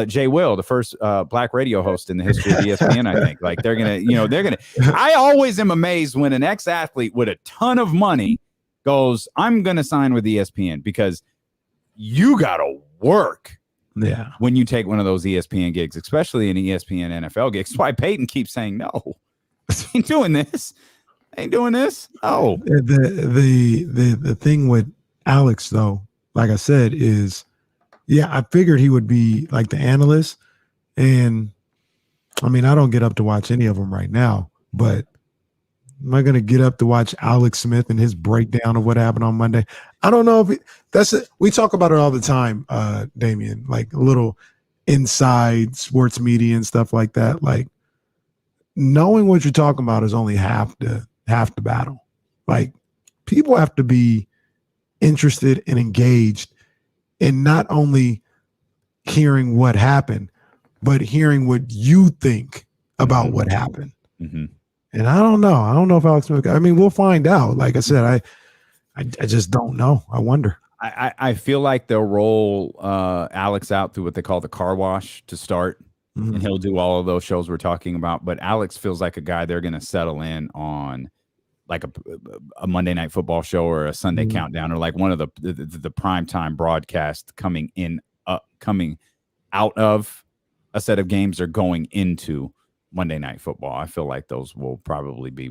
Jay Will, the first black radio host in the history of ESPN. I think like they're gonna. I always am amazed when an ex-athlete with a ton of money goes, "I'm gonna sign with ESPN," because you gotta work. Yeah. When you take one of those ESPN gigs, especially an ESPN NFL gig. That's why Peyton keeps saying no. Ain't doing this. Oh, the thing with Alex, though, like I said, is I figured he would be like the analyst. And I mean, I don't get up to watch any of them right now, but am I going to get up to watch Alex Smith and his breakdown of what happened on Monday? I don't know if that's it. We talk about it all the time, Damian, like a little inside sports media and stuff like that. Like, knowing what you're talking about is only half the battle. Like, people have to be interested and engaged in not only hearing what happened, but hearing what you think about what happened. Mm-hmm. And I don't know. I don't know if Alex Smith. I mean, we'll find out. Like I said, I just don't know. I wonder. I feel like they'll roll Alex out through what they call the car wash to start, and he'll do all of those shows we're talking about. But Alex feels like a guy they're going to settle in on, like a Monday Night Football show or a Sunday Countdown, or like one of the primetime broadcasts coming out of a set of games or going into Monday Night Football. I feel like those will probably be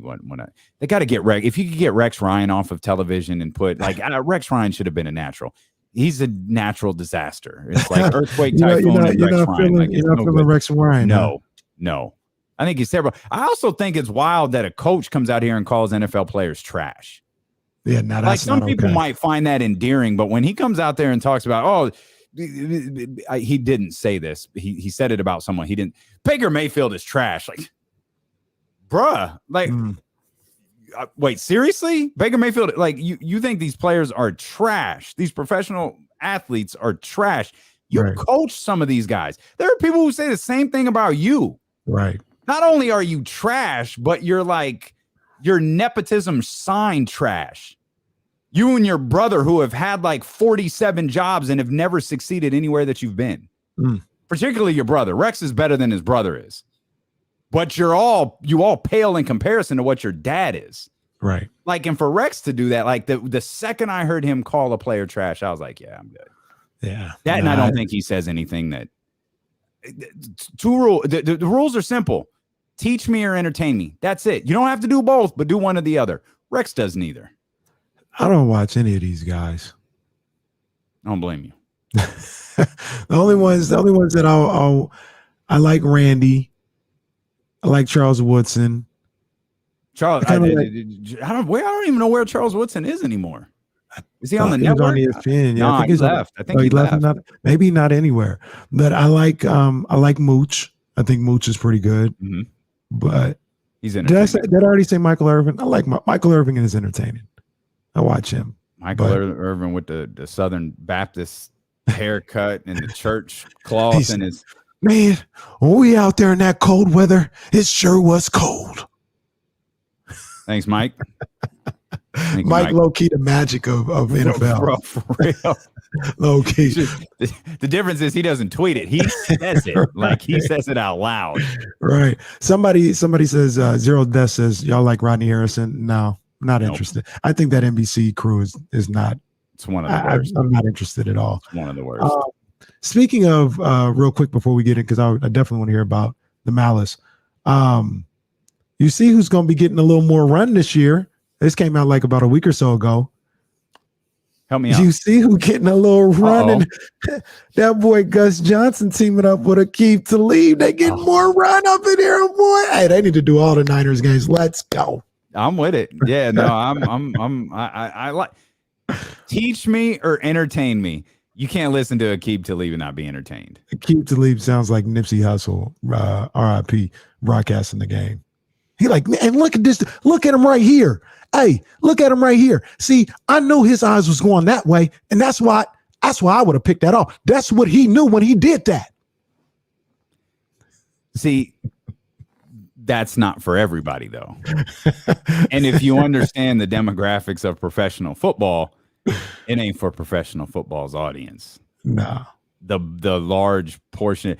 they got to get Rex. If you could get Rex Ryan off of television and put Rex Ryan should have been a natural. He's a natural disaster. It's like earthquake, typhoon, and Rex Ryan. You're not feeling Rex Ryan. No. I think he's terrible. I also think it's wild that a coach comes out here and calls NFL players trash. Yeah, now that's like some not people okay. might find that endearing, but when he comes out there and talks about, he didn't say this. He said it about someone. He didn't. Baker Mayfield is trash. Like, bruh, like, wait, seriously? Baker Mayfield, like, you think these players are trash? These professional athletes are trash. You coach some of these guys. There are people who say the same thing about you. Right. Not only are you trash, but you're nepotism sign trash. You and your brother who have had like 47 jobs and have never succeeded anywhere that you've been. Particularly your brother. Rex is better than his brother is. But you all pale in comparison to what your dad is. Right. Like, and for Rex to do that, like the second I heard him call a player trash, I was like, yeah, I'm good. Yeah. And I don't think he says anything that the rules are simple. Teach me or entertain me. That's it. You don't have to do both, but do one or the other. Rex does neither. I don't watch any of these guys. I don't blame you. the only ones that I like Randy. I like Charles Woodson. I don't even know where Charles Woodson is anymore. Is he on the network? He's on ESPN. Yeah, No, I think he left. I think he left. Maybe not anywhere. But I like Mooch. I think Mooch is pretty good. But he's did I already say Michael Irvin? I like Michael Irvin is entertaining. I watch him. Michael Irvin with the Southern Baptist haircut and the church cloth and his man. When we out there in that cold weather, it sure was cold. Thanks, Mike. Mike, low key the magic of NFL. Bro, for real. Low key. The difference is he doesn't tweet it. He says it. Like he says it out loud. Right. Somebody says Zero Death says y'all like Rodney Harrison. No, not interested. I think that NBC crew is not. It's one of the worst. I'm not interested at all. It's one of the worst. Speaking of real quick before we get in, because I definitely want to hear about the Malice. You see who's going to be getting a little more run this year. This came out like about a week or so ago. Help me out. You see who getting a little run? And that boy Gus Johnson teaming up with Aqib Talib. They getting more run up in here, boy. Hey, they need to do all the Niners games. Let's go. I'm with it. Yeah, no, I like teach me or entertain me. You can't listen to Aqib Talib and not be entertained. Aqib Talib sounds like Nipsey Hussle, RIP, broadcasting the game. He like, and look at this. Look at him right here. Hey, look at him right here. See, I knew his eyes was going that way, and that's why I would have picked that off. That's what he knew when he did that. See, that's not for everybody, though. And if you understand the demographics of professional football, it ain't for professional football's audience. No. The large portion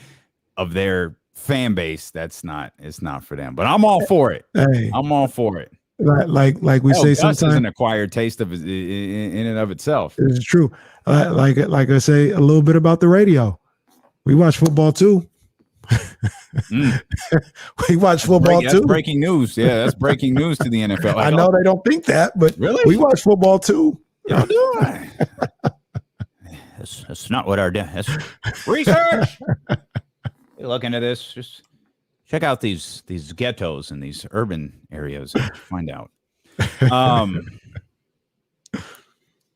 of their fan base, it's not for them. But I'm all for it. Hey, I'm all for it. Like we say, sometimes is an acquired taste of it in and of itself. It's true. Like I say a little bit about the radio. We watch football too. We watch football too. That's breaking news. Yeah, that's breaking news to the NFL. I know they don't think that, but really, we watch football too. Y'all do. That's not what that's research. You look into this. Just check out these ghettos and these urban areas and find out.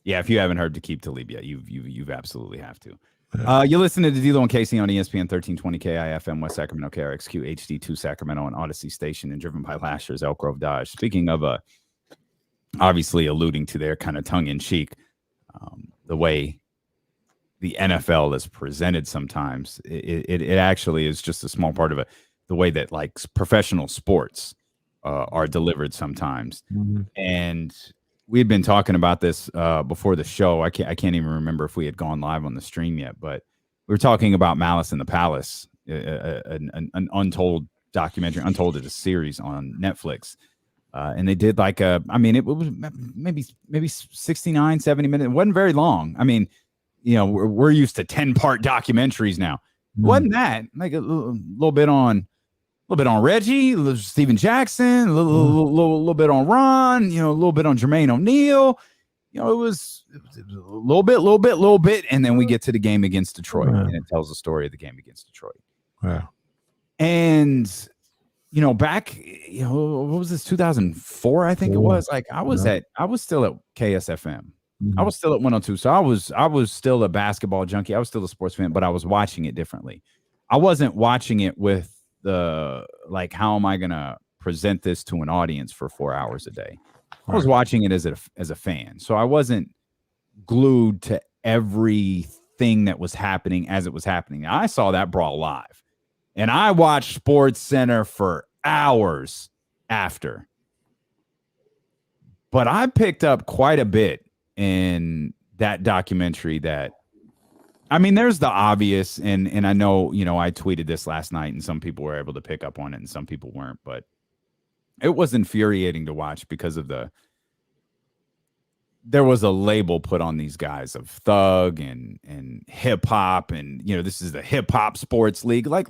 Yeah, if you haven't heard Aqib Talib yet, you've absolutely have to. You listen to D'Lo and Casey on ESPN 1320 KIFM West Sacramento, KRXQ HD2 Sacramento, and Odyssey Station, and driven by Lashers, Elk Grove Dodge. Speaking of obviously alluding to their kind of tongue-in-cheek, the way the NFL is presented sometimes, it actually is just a small part of the way that like professional sports are delivered sometimes. Mm-hmm. And we had been talking about this before the show. I can't even remember if we had gone live on the stream yet, but we were talking about Malice in the Palace, an untold documentary, Untold is a series on Netflix. And they did like it was maybe 69, 70 minutes. It wasn't very long. I mean, we're used to 10-part documentaries now. It wasn't that, like a little bit on Reggie, Steven Jackson, a little bit on Ron, a little bit on Jermaine O'Neal. It was a little bit, and then we get to the game against Detroit, and it tells the story of the game against Detroit. Wow. And back, what was this, 2004? I think it was. Like I was still at KSFM. Mm-hmm. I was still at 102. So I was still a basketball junkie. I was still a sports fan, but I was watching it differently. I wasn't watching it with the like, how am I gonna present this to an audience for 4 hours a day? I was watching it as a fan. So I wasn't glued to everything that was happening as it was happening. I saw that brawl live. And I watched Sports Center for hours after. But I picked up quite a bit in that documentary that, I mean, there's the obvious, and I know, I tweeted this last night and some people were able to pick up on it and some people weren't, but it was infuriating to watch because of there was a label put on these guys of thug and hip hop, and this is the hip hop sports league. Like,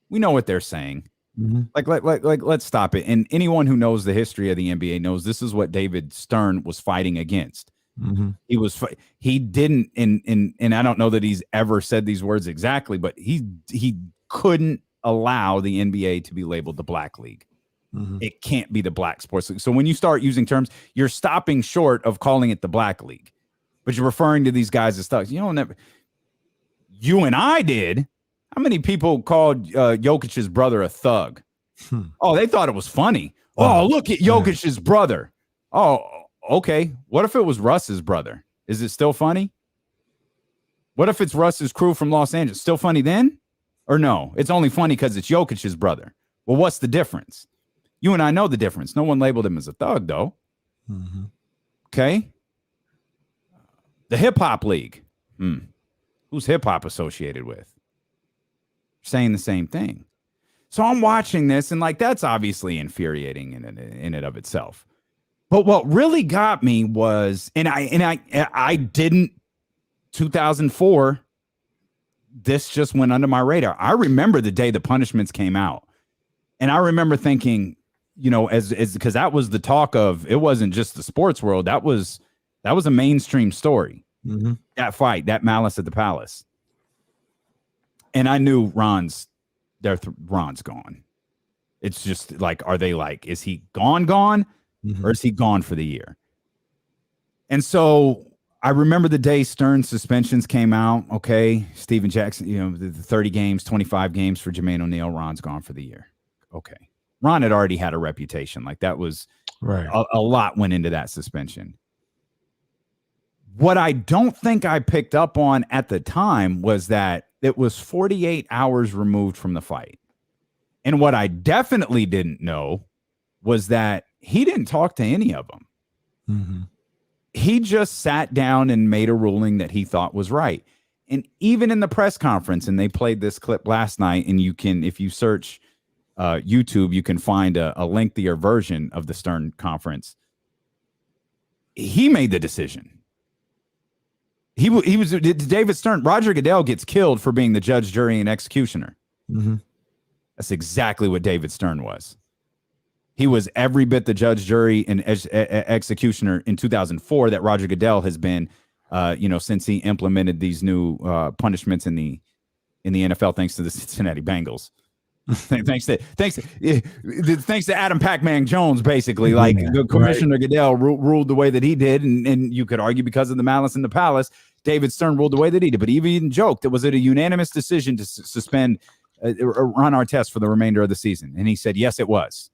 we know what they're saying. Mm-hmm. Like, let's stop it. And anyone who knows the history of the NBA knows this is what David Stern was fighting against. Mm-hmm. He didn't, and I don't know that he's ever said these words exactly, but he couldn't allow the NBA to be labeled the Black League. Mm-hmm. It can't be the Black Sports League. So when you start using terms, you're stopping short of calling it the Black League, but you're referring to these guys as thugs. You and I did. How many people called Jokic's brother a thug? Oh, they thought it was funny. Oh, look at Jokic's brother. Oh, okay. What if it was Russ's brother? Is it still funny? What if it's Russ's crew from Los Angeles? Still funny then? Or no? It's only funny because it's Jokic's brother. Well, what's the difference? You and I know the difference. No one labeled him as a thug, though. Mm-hmm. Okay. The hip hop league. Who's hip hop associated with? Saying the same thing. So I'm watching this, and like, that's obviously infuriating in it of itself. But what really got me was, and I didn't, 2004, this just went under my radar. I remember the day the punishments came out, and I remember thinking, as because that was the talk of, it wasn't just the sports world. That was a mainstream story. Mm-hmm. That fight, that Malice at the Palace. And I knew Ron's gone. It's just like, are they like, is he gone, mm-hmm. or is he gone for the year? And so I remember the day Stern's suspensions came out. Okay, Steven Jackson, the 30 games, 25 games for Jermaine O'Neal. Ron's gone for the year. Okay. Ron had already had a reputation. Like, that was right. A lot went into that suspension. What I don't think I picked up on at the time was that it was 48 hours removed from the fight. And what I definitely didn't know was that he didn't talk to any of them. Mm-hmm. He just sat down and made a ruling that he thought was right. And even in the press conference, and they played this clip last night, and you can, if you search YouTube, you can find a lengthier version of the Stern conference. He made the decision. He was David Stern. Roger Goodell gets killed for being the judge, jury, and executioner. Mm-hmm. That's exactly what David Stern was. He was every bit the judge, jury, and executioner in 2004 that Roger Goodell has been, since he implemented these new punishments in the NFL, thanks to the Cincinnati Bengals. thanks to Adam Pac-Man Jones, basically. Like, Commissioner right. Goodell ruled the way that he did, and you could argue because of the Malice in the Palace, David Stern ruled the way that he did. But he even joked, was it a unanimous decision to suspend Ron Artest for the remainder of the season? And he said, yes, it was.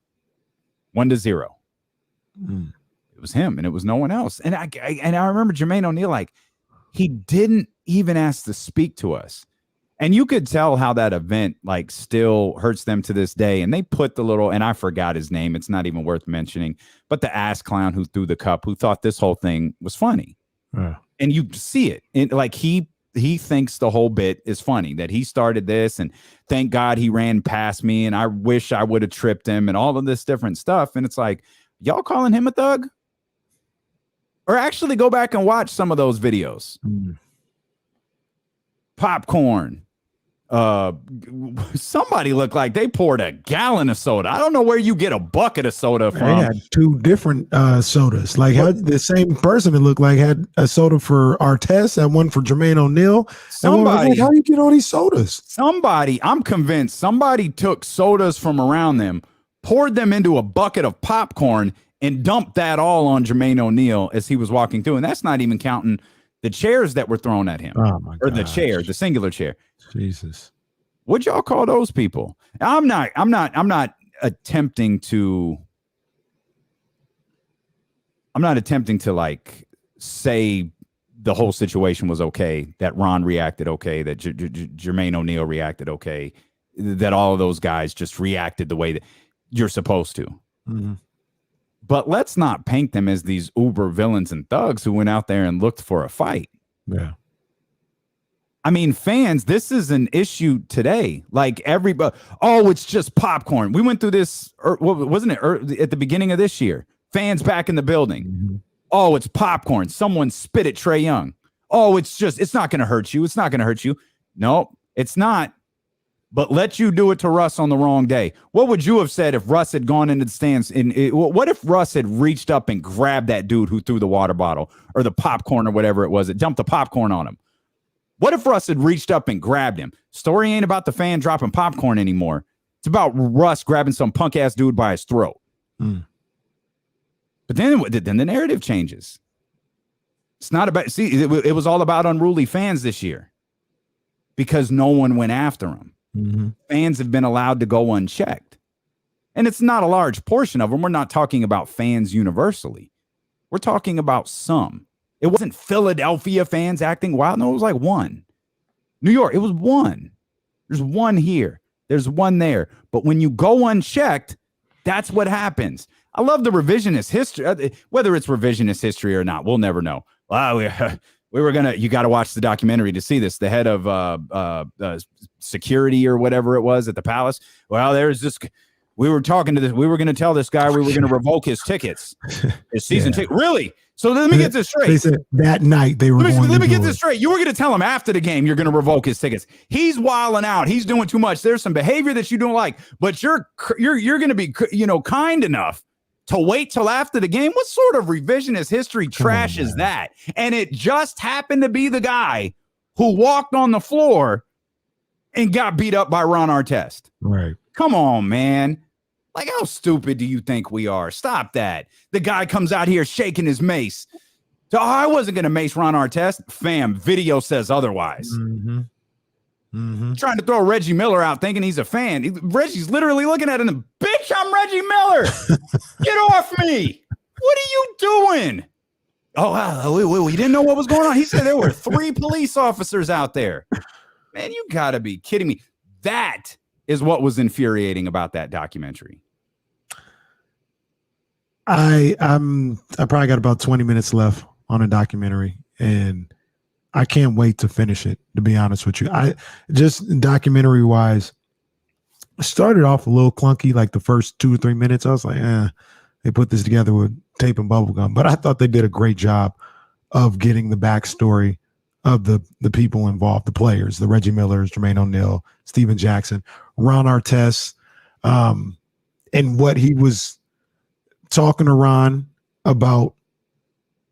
1-0. It was him, and it was no one else. And I remember Jermaine O'Neal, like, he didn't even ask to speak to us. And you could tell how that event like still hurts them to this day. And they put the little, and I forgot his name. It's not even worth mentioning, but the ass clown who threw the cup, who thought this whole thing was funny. And you see it. And like he thinks the whole bit is funny, that he started this and thank God he ran past me and I wish I would have tripped him and all of this different stuff. And it's like, y'all calling him a thug? Or actually go back and watch some of those videos. Popcorn. Somebody looked like they poured a gallon of soda. I don't know where you get a bucket of soda from. They had two different sodas. Like the same person, it looked like, had a soda for Artest and one for Jermaine O'Neal. Somebody, like, how do you get all these sodas? Somebody, I'm convinced somebody took sodas from around them, poured them into a bucket of popcorn, and dumped that all on Jermaine O'Neal as he was walking through. And that's not even counting the chairs that were thrown at him. Oh my or the chair, the singular chair. Jesus. What'd y'all call those people? I'm not attempting to like say the whole situation was okay, that Ron reacted okay, that Jermaine O'Neal reacted okay, that all of those guys just reacted the way that you're supposed to. Mm-hmm. But let's not paint them as these uber villains and thugs who went out there and looked for a fight. Yeah. I mean, fans, this is an issue today. Like everybody, oh, it's just popcorn. We went through this, wasn't it, at the beginning of this year? Fans back in the building. Mm-hmm. Oh, it's popcorn. Someone spit at Trae Young. Oh, it's not going to hurt you. It's not going to hurt you. No, it's not. But let you do it to Russ on the wrong day. What would you have said if Russ had gone into the stands? What if Russ had reached up and grabbed that dude who threw the water bottle or the popcorn or whatever it was that dumped the popcorn on him? What if Russ had reached up and grabbed him? Story ain't about the fan dropping popcorn anymore. It's about Russ grabbing some punk ass dude by his throat. Mm. But then the narrative changes. It's not about, it was all about unruly fans this year because no one went after him. Mm-hmm. Fans have been allowed to go unchecked. And it's not a large portion of them. We're not talking about fans universally. We're talking about some. It wasn't Philadelphia fans acting wild. No, it was like one. New York, it was one. There's one here. There's one there. But when you go unchecked, that's what happens. I love the revisionist history. Whether it's revisionist history or not, we'll never know. Wow, you got to watch the documentary to see this. The head of security or whatever it was at the Palace. Well, there's this. We were talking to this. We were going to tell this guy we were going to revoke his tickets, his season ticket. Really? So let me get this straight. They said that night they were let me get this straight. You were going to tell him after the game you're going to revoke his tickets. He's wilding out. He's doing too much. There's some behavior that you don't like, but you're going to be kind enough to wait till after the game. What sort of revisionist history trash is that? And it just happened to be the guy who walked on the floor and got beat up by Ron Artest. Right. Come on, man. Like, how stupid do you think we are? Stop that. The guy comes out here shaking his mace. So, I wasn't going to mace Ron Artest. Fam, video says otherwise. Mm-hmm. Mm-hmm. Trying to throw Reggie Miller out thinking he's a fan. Reggie's literally looking at him. Bitch, I'm Reggie Miller. Get off me. What are you doing? Oh, we didn't know what was going on. He said there were 3 police officers out there. Man, you got to be kidding me. That is what was infuriating about that documentary. I probably got about 20 minutes left on a documentary, and I can't wait to finish it, to be honest with you. I just documentary wise started off a little clunky, like the first 2 or 3 minutes. I was like, they put this together with tape and bubblegum, but I thought they did a great job of getting the backstory of the people involved, the players, the Reggie Millers, Jermaine O'Neal, Steven Jackson, Ron Artest, and what he was talking to Ron about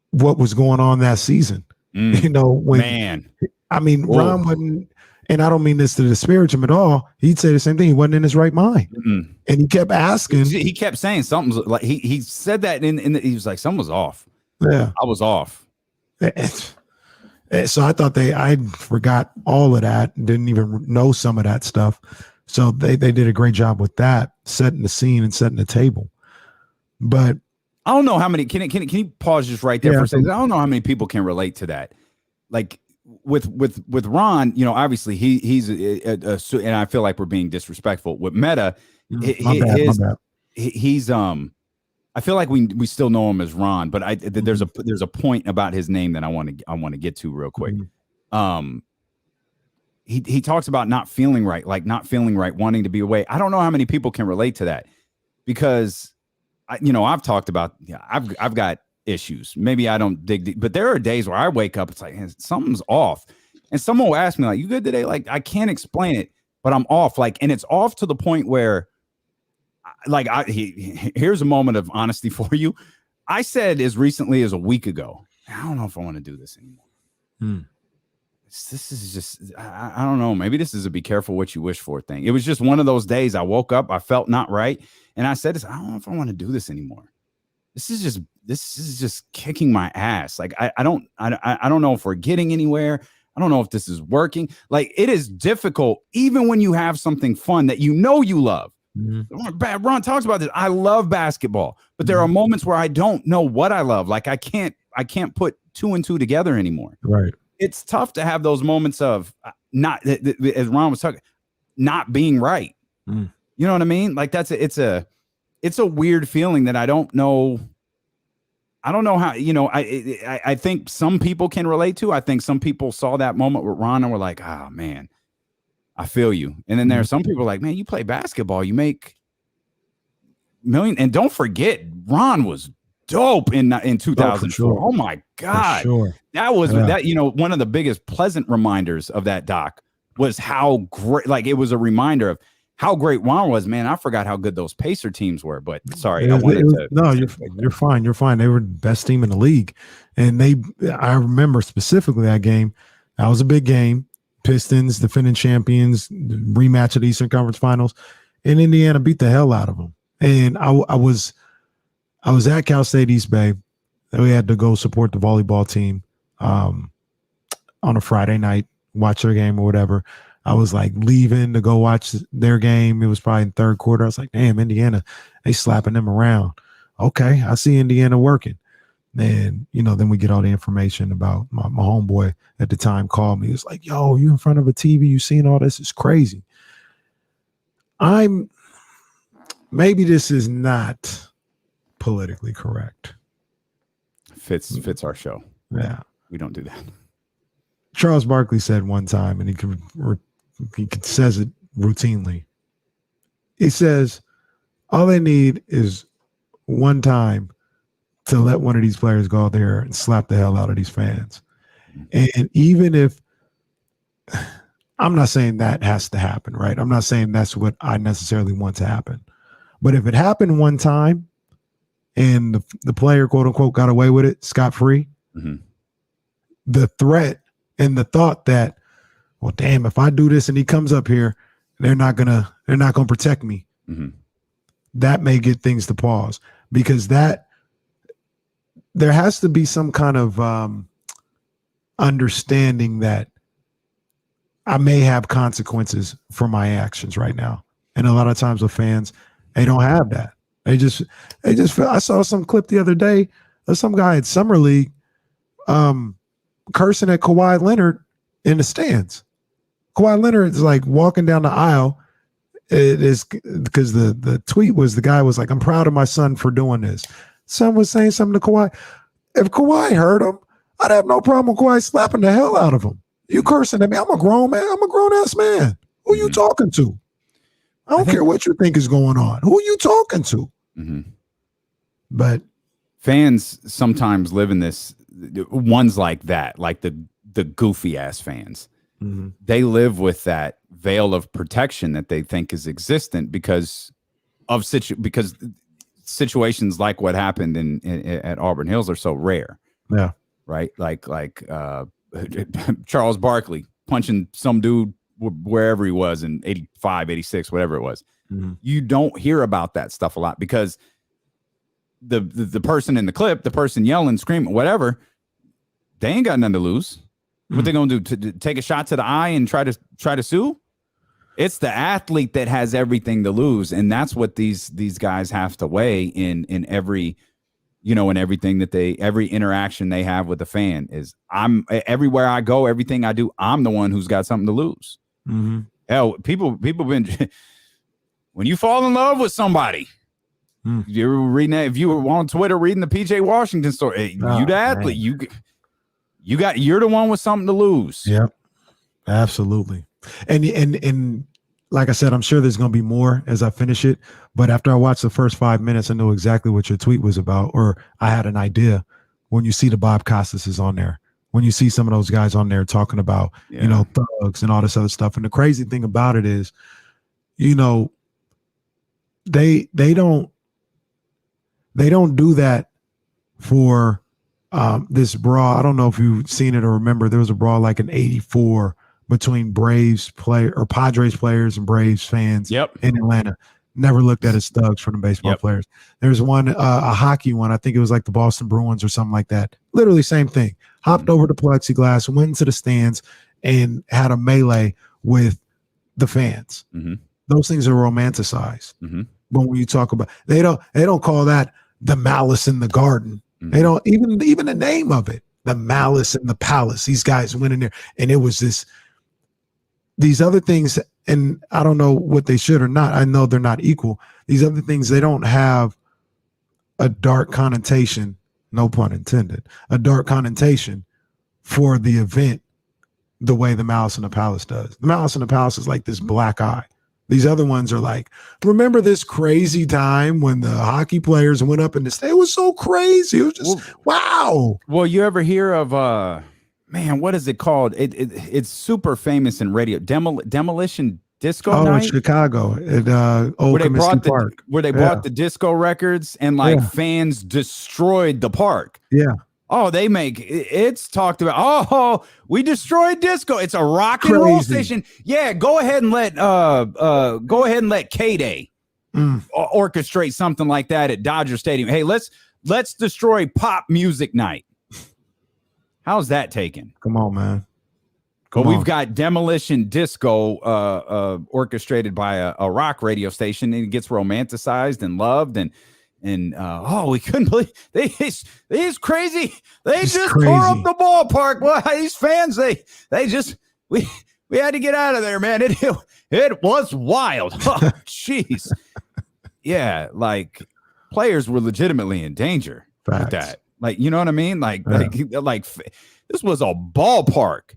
what was going on that season. Ron wasn't, and I don't mean this to disparage him at all. He'd say the same thing. He wasn't in his right mind. Mm-mm. And he kept asking. He kept saying something's like, he said that he was like, something was off. Yeah. I was off. So I thought I forgot all of that, didn't even know some of that stuff. So they did a great job with that, setting the scene and setting the table. But I don't know how many, can you pause just right there for a second? I don't know how many people can relate to that. Like with Ron, obviously he's and I feel like we're being disrespectful with Meta. My bad. He's I feel like we still know him as Ron, but there's a point about his name that I want to get to real quick. He talks about not feeling right, wanting to be away. I don't know how many people can relate to that, because I've talked about, I've got issues. Maybe I don't dig deep, but there are days where I wake up, it's like, hey, something's off. And someone will ask me, like, you good today? Like, I can't explain it, but I'm off. Like, and it's off to the point where, like, here's a moment of honesty for you. I said as recently as a week ago, I don't know if I want to do this anymore. This is just, I don't know. Maybe this is a be careful what you wish for thing. It was just one of those days I woke up, I felt not right. And I said, I don't know if I want to do this anymore. This is just kicking my ass. Like, I don't know if we're getting anywhere. I don't know if this is working. Like, it is difficult, even when you have something fun that you love. Ron talks about this. I love basketball, but there are moments where I don't know what I love. Like, I can't put two and two together anymore. Right. It's tough to have those moments of not, as Ron was talking, not being right. You know what I mean? Like, it's a weird feeling that I don't know how, I think some people can relate to. I think some people saw that moment with Ron and were like, oh man, I feel you. And then there are some people like, man, you play basketball, you make million. And don't forget, Ron was dope in 2004. Sure. Oh my God. Sure. That was that, one of the biggest pleasant reminders of that doc was how great, like, it was a reminder of how great Ron was. Man, I forgot how good those Pacer teams were, but sorry. You're fine. You're fine. They were the best team in the league. And I remember specifically that game. That was a big game. Pistons, defending champions, rematch of the Eastern Conference Finals, and Indiana beat the hell out of them. And I was at Cal State East Bay. We had to go support the volleyball team on a Friday night, watch their game or whatever. I was like leaving to go watch their game. It was probably in third quarter. I was like, damn, Indiana, they slapping them around. Okay, I see Indiana working. And, then we get all the information about my homeboy at the time called me. He was like, yo, you in front of a TV, you seeing all this? It's crazy. Maybe this is not politically correct. Fits our show. Yeah. We don't do that. Charles Barkley said one time, and he says it routinely. He says, all they need is one time to let one of these players go out there and slap the hell out of these fans. And even if, I'm not saying that has to happen, right? I'm not saying that's what I necessarily want to happen. But if it happened one time and the player, quote unquote, got away with it scot-free, the threat and the thought that, well, damn, if I do this and he comes up here, they're not gonna protect me. That may get things to pause, because there has to be some kind of understanding that I may have consequences for my actions right now. And a lot of times with fans, they don't have that. They just feel. I saw some clip the other day of some guy at Summer League cursing at Kawhi Leonard in the stands. Kawhi Leonard is like walking down the aisle. It is because the tweet was, the guy was like, I'm proud of my son for doing this. Son was saying something to Kawhi. If Kawhi heard him, I'd have no problem with Kawhi slapping the hell out of him. You cursing at me. I'm a grown man. I'm a grown-ass man. Who you talking to? I don't care what you think is going on. Who are you talking to? But fans sometimes live in this, ones like that, like the goofy-ass fans. They live with that veil of protection that they think is existent because of situations like what happened at Auburn Hills are so rare. Yeah. Right. Like Charles Barkley punching some dude wherever he was in 85, 86, whatever it was. You don't hear about that stuff a lot because the person in the clip, the person yelling, screaming, whatever, they ain't got nothing to lose. What they gonna do? To take a shot to the eye and try to sue? It's the athlete that has everything to lose, and that's what these guys have to weigh in every you know, and everything that every interaction they have with the fan is I'm everywhere I go, everything I do, I'm the one who's got something to lose. Mm-hmm. Hell, people been when you fall in love with somebody, you're reading that. If you were on Twitter reading the PJ Washington story, you the athlete, you're the one with something to lose. Yep, absolutely. And like I said, I'm sure there's going to be more as I finish it. But after I watched the first 5 minutes, I knew exactly what your tweet was about, or I had an idea. When you see the Bob Costas is on there, when you see some of those guys on there talking about, you know, thugs and all this other stuff. And the crazy thing about it is, you know, they don't do that for this brawl. I don't know if you've seen it or remember. There was a brawl like in '84 between Padres players and Braves fans in Atlanta. Never looked at as thugs for the baseball players. There's one, a hockey one. I think it was like the Boston Bruins or something like that. Literally same thing. Hopped over the plexiglass, went into the stands, and had a melee with the fans. Those things are romanticized. But when you talk about, they don't call that the malice in the garden. They don't even the name of it, the malice in the palace. These guys went in there, and it was these other things, and I don't know what they should or not. I know they're not equal. These other things, they don't have a dark connotation, no pun intended, a dark connotation for the event the way the Malice in the Palace does. The Malice in the Palace is like this black eye. These other ones are like, remember this crazy time when the hockey players went up in the state? It was so crazy. It was just, wow. Well, you ever hear of, man, what is it called? It's super famous in radio. Demolition Disco Night? In Chicago at Old Comiskey Park. Where they brought the disco records and fans destroyed the park. Yeah. Oh, it's talked about. Oh, we destroyed disco. It's a rock and roll station. Yeah, go ahead and let K-Day orchestrate something like that at Dodger Stadium. Hey, let's destroy pop music night. How's that taken? Come on, man. We've got Demolition Disco orchestrated by a rock radio station, and it gets romanticized and loved, and we couldn't believe these crazy. They just tore up the ballpark. Well, these fans, we had to get out of there, man. It was wild. Oh, jeez. Yeah, like players were legitimately in danger with that. Like, you know what I mean? Like this was a ballpark,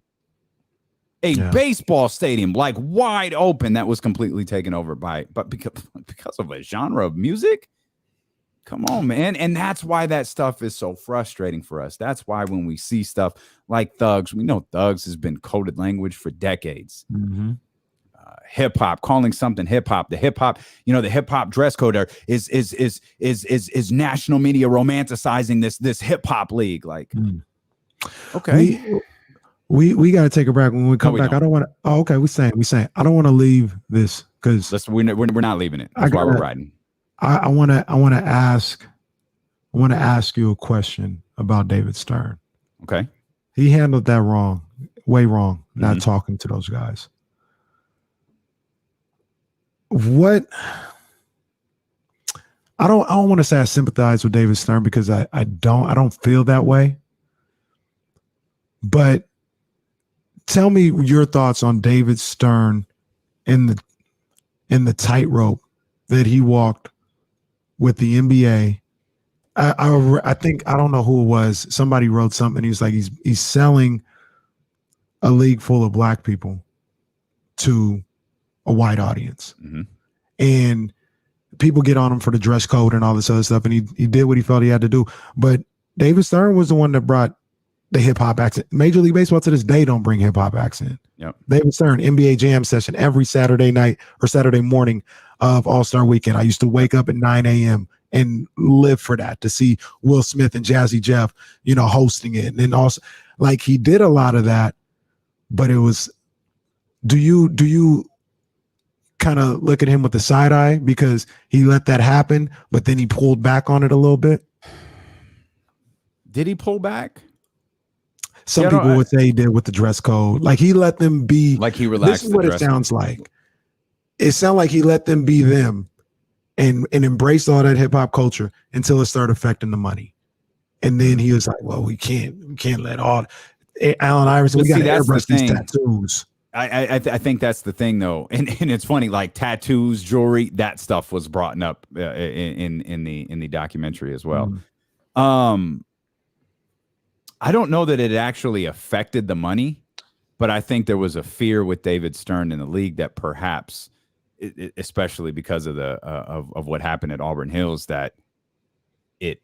a baseball stadium, like wide open, that was completely taken over because of a genre of music. Come on, man. And that's why that stuff is so frustrating for us. That's why when we see stuff like thugs, we know thugs has been coded language for decades. Hip hop, calling something hip hop, the hip hop dress code is national media romanticizing this hip hop league. Like, okay, we got to take a break. When we come back, don't. I don't want to. Oh, okay, we saying I don't want to leave this because we're not leaving it. That's why we're riding. I want to ask you a question about David Stern. Okay. He handled that way wrong, not talking to those guys. What I don't want to say I sympathize with David Stern because I don't feel that way. But tell me your thoughts on David Stern in the tightrope that he walked with the NBA. I think, I don't know who it was. Somebody wrote something. He was like, he's selling a league full of black people to a white audience. And people get on him for the dress code and all this other stuff. And he did what he felt he had to do. But David Stern was the one that brought the hip hop accent. Major League Baseball to this day don't bring hip hop accent. Yep. David Stern, NBA Jam session every Saturday night or Saturday morning of All-Star Weekend. I used to wake up at 9 a.m. and live for that, to see Will Smith and Jazzy Jeff, hosting it. And then also, like, he did a lot of that, but it was, do you kind of look at him with the side eye because he let that happen, but then he pulled back on it a little bit? Did he pull back? Some people would say he did with the dress code. Like, he let them be. Like, he relaxed. This is what it sounds like. It sounds like he let them be them and embraced all that hip hop culture until it started affecting the money. And then he was like, well, we can't let all Allen Iverson, we got to airbrush these tattoos. I think that's the thing, though, and it's funny. Like tattoos, jewelry, that stuff was brought up in the documentary as well. I don't know that it actually affected the money, but I think there was a fear with David Stern in the league that perhaps, especially because of of what happened at Auburn Hills, that it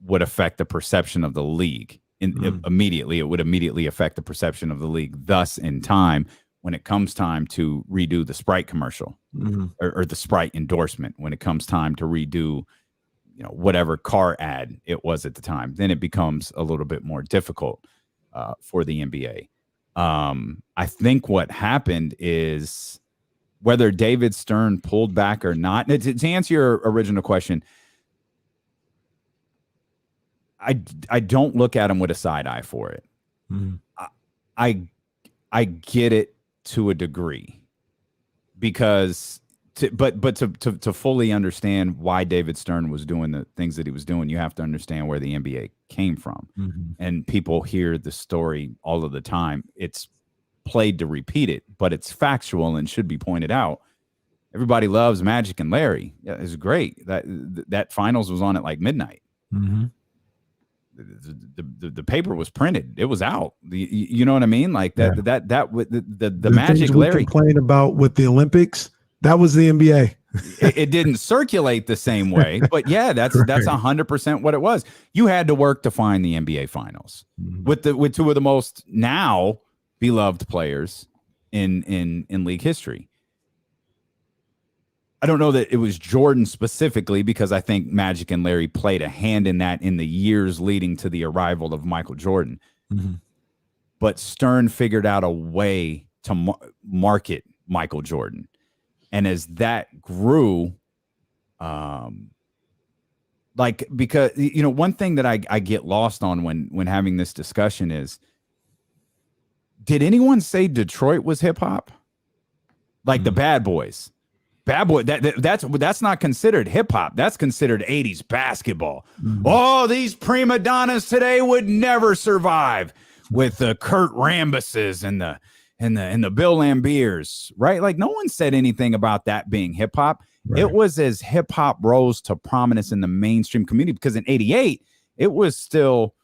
would affect the perception of the league. Immediately, it would immediately affect the perception of the league. Thus, in time, when it comes time to redo the Sprite commercial or the Sprite endorsement, when it comes time to redo, whatever car ad it was at the time, then it becomes a little bit more difficult for the NBA. I think what happened is whether David Stern pulled back or not. To answer your original question, I don't look at him with a side eye for it. I get it to a degree, because to fully understand why David Stern was doing the things that he was doing, you have to understand where the NBA came from. And people hear the story all of the time. It's played to repeat it, but it's factual and should be pointed out. Everybody loves Magic and Larry. Yeah, it's great. That finals was on at like midnight. The paper was printed. It was out. You know what I mean? Like that. Yeah. The Magic Larry complain about with the Olympics. That was the NBA. it didn't circulate the same way, but yeah, that's 100% what it was. You had to work to find the NBA finals with two of the most now beloved players in league history. I don't know that it was Jordan specifically, because I think Magic and Larry played a hand in that in the years leading to the arrival of Michael Jordan. But Stern figured out a way to market Michael Jordan. And as that grew, because, one thing that I get lost on when having this discussion is, did anyone say Detroit was hip hop? Like the Bad Boys? Bad Boy, that's not considered hip hop. That's considered 80s basketball. Oh, these prima donnas today would never survive with the Kurt Rambuses and the Bill Lambiers, right? Like no one said anything about that being hip hop. Right. It was as hip hop rose to prominence in the mainstream community, because in '88 it was still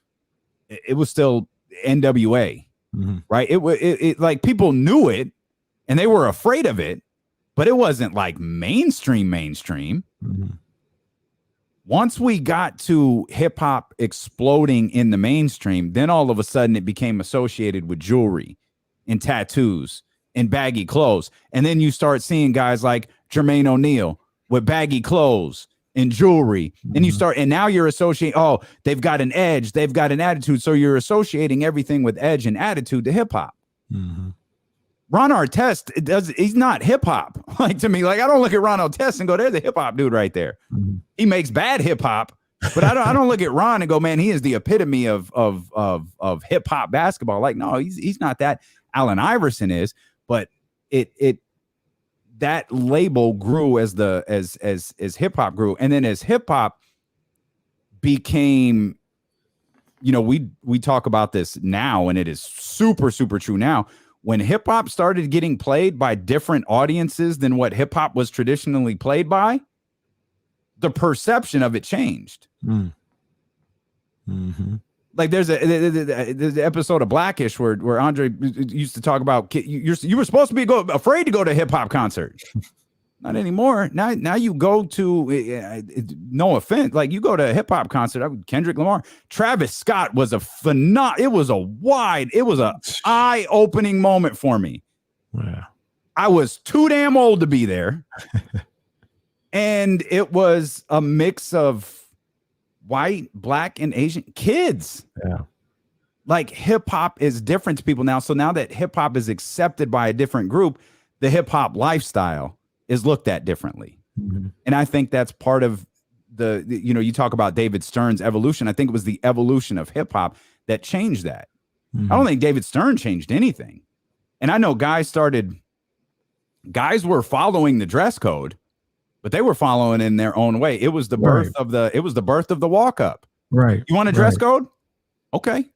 NWA, right? It like people knew it and they were afraid of it. But it wasn't like mainstream. Once we got to hip hop exploding in the mainstream, then all of a sudden it became associated with jewelry and tattoos and baggy clothes. And then you start seeing guys like Jermaine O'Neal with baggy clothes and jewelry. And now you're associating, they've got an edge, they've got an attitude. So you're associating everything with edge and attitude to hip hop. Ron Artest he's not hip hop. Like to me, like I don't look at Ron Artest and go, there's a hip hop dude right there. He makes bad hip hop, but I don't look at Ron and go, man, he is the epitome of hip hop basketball. Like, no, he's not that. Allen Iverson is, but that label grew as hip hop grew. And then as hip hop became, we talk about this now, and it is super, super true now. When hip hop started getting played by different audiences than what hip hop was traditionally played by, the perception of it changed. Like there's an episode of Blackish where Andre used to talk about you were supposed to be afraid to go to a hip hop concert. Not anymore. Now you go to, no offense, like you go to a hip hop concert. Kendrick Lamar, Travis Scott was it was a eye-opening moment for me. Wow. I was too damn old to be there. And it was a mix of white, black, and Asian kids. Yeah. Like hip hop is different to people now. So now that hip hop is accepted by a different group, the hip hop lifestyle is looked at differently. And I think that's part of you talk about David Stern's evolution. I think it was the evolution of hip hop that changed that. I don't think David Stern changed anything. And I know guys were following the dress code, but they were following in their own way. It was the birth of the walk up. Right. You want a dress code? Okay,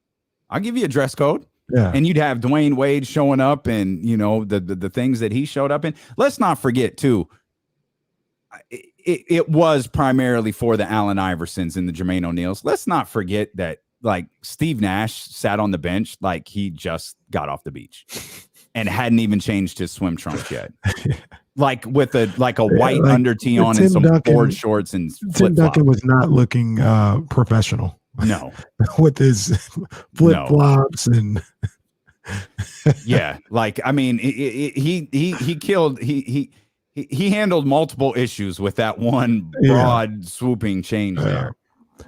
I'll give you a dress code. Yeah. And you'd have Dwayne Wade showing up, and the things that he showed up in. Let's not forget too. It was primarily for the Allen Iversons and the Jermaine O'Neals. Let's not forget that, like, Steve Nash sat on the bench like he just got off the beach and hadn't even changed his swim trunks yet. Like with a white under tee on and some board shorts and Tim Duncan was not looking professional. No, with his flip flops and yeah, like, I mean, he killed he handled multiple issues with that one broad swooping change there.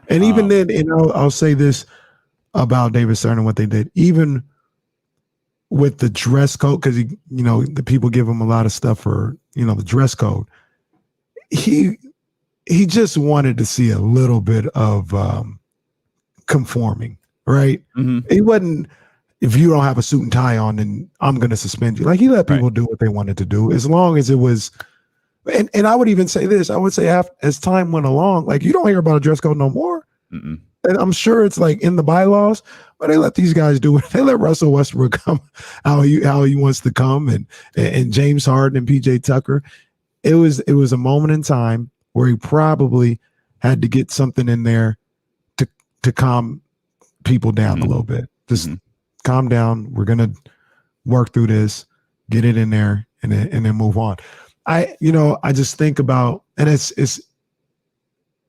And even then, I'll say this about David Stern and what they did, even with the dress code, because the people give him a lot of stuff for the dress code. He just wanted to see a little bit of conforming, right? Mm-hmm. He wasn't, if you don't have a suit and tie on, then I'm going to suspend you. Like, he let people do what they wanted to do, as long as it was. And I would even say this. I would say, as time went along, like, you don't hear about a dress code no more. Mm-mm. And I'm sure it's like in the bylaws, but they let these guys do it. They let Russell Westbrook come how he wants to come, and James Harden and PJ Tucker. It was a moment in time where he probably had to get something in there to calm people down a little bit. Just calm down. We're gonna work through this, get it in there, and then move on. I just think about, and it's.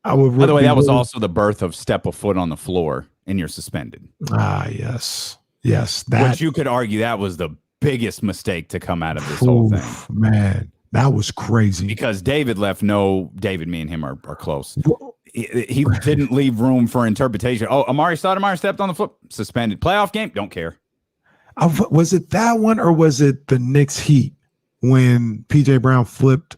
I would. By the way, that was also the birth of step a foot on the floor and you're suspended. Yes. That, which you could argue that was the biggest mistake to come out of this whole thing. Man, that was crazy. Because David left David, me and him are close. He didn't leave room for interpretation. Oh, Amari Stoudemire stepped on the foot, suspended. Playoff game, don't care. Was it that one, or was it the Knicks Heat when PJ Brown flipped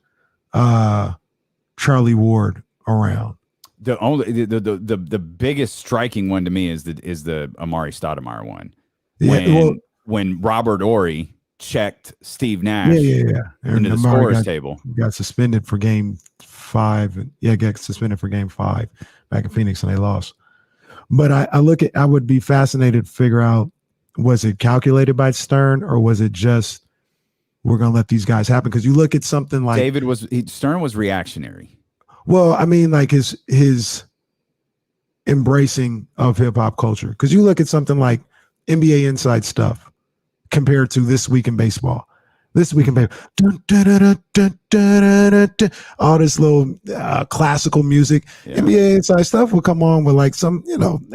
Charlie Ward around? The biggest striking one to me is the Amari Stoudemire one. When Robert Horry checked Steve Nash into the scorer's table. Got suspended for game 5. Got suspended for game 5 back in Phoenix, and they lost. But I would be fascinated to figure out, was it calculated by Stern, or was it just, we're going to let these guys happen? Because you look at something like Stern was reactionary. Well, I mean, like his embracing of hip hop culture. Because you look at something like NBA Inside Stuff compared to This Week in Baseball. This Week in Baseball, all this little classical music. Yeah. NBA Inside Stuff would come on with like some,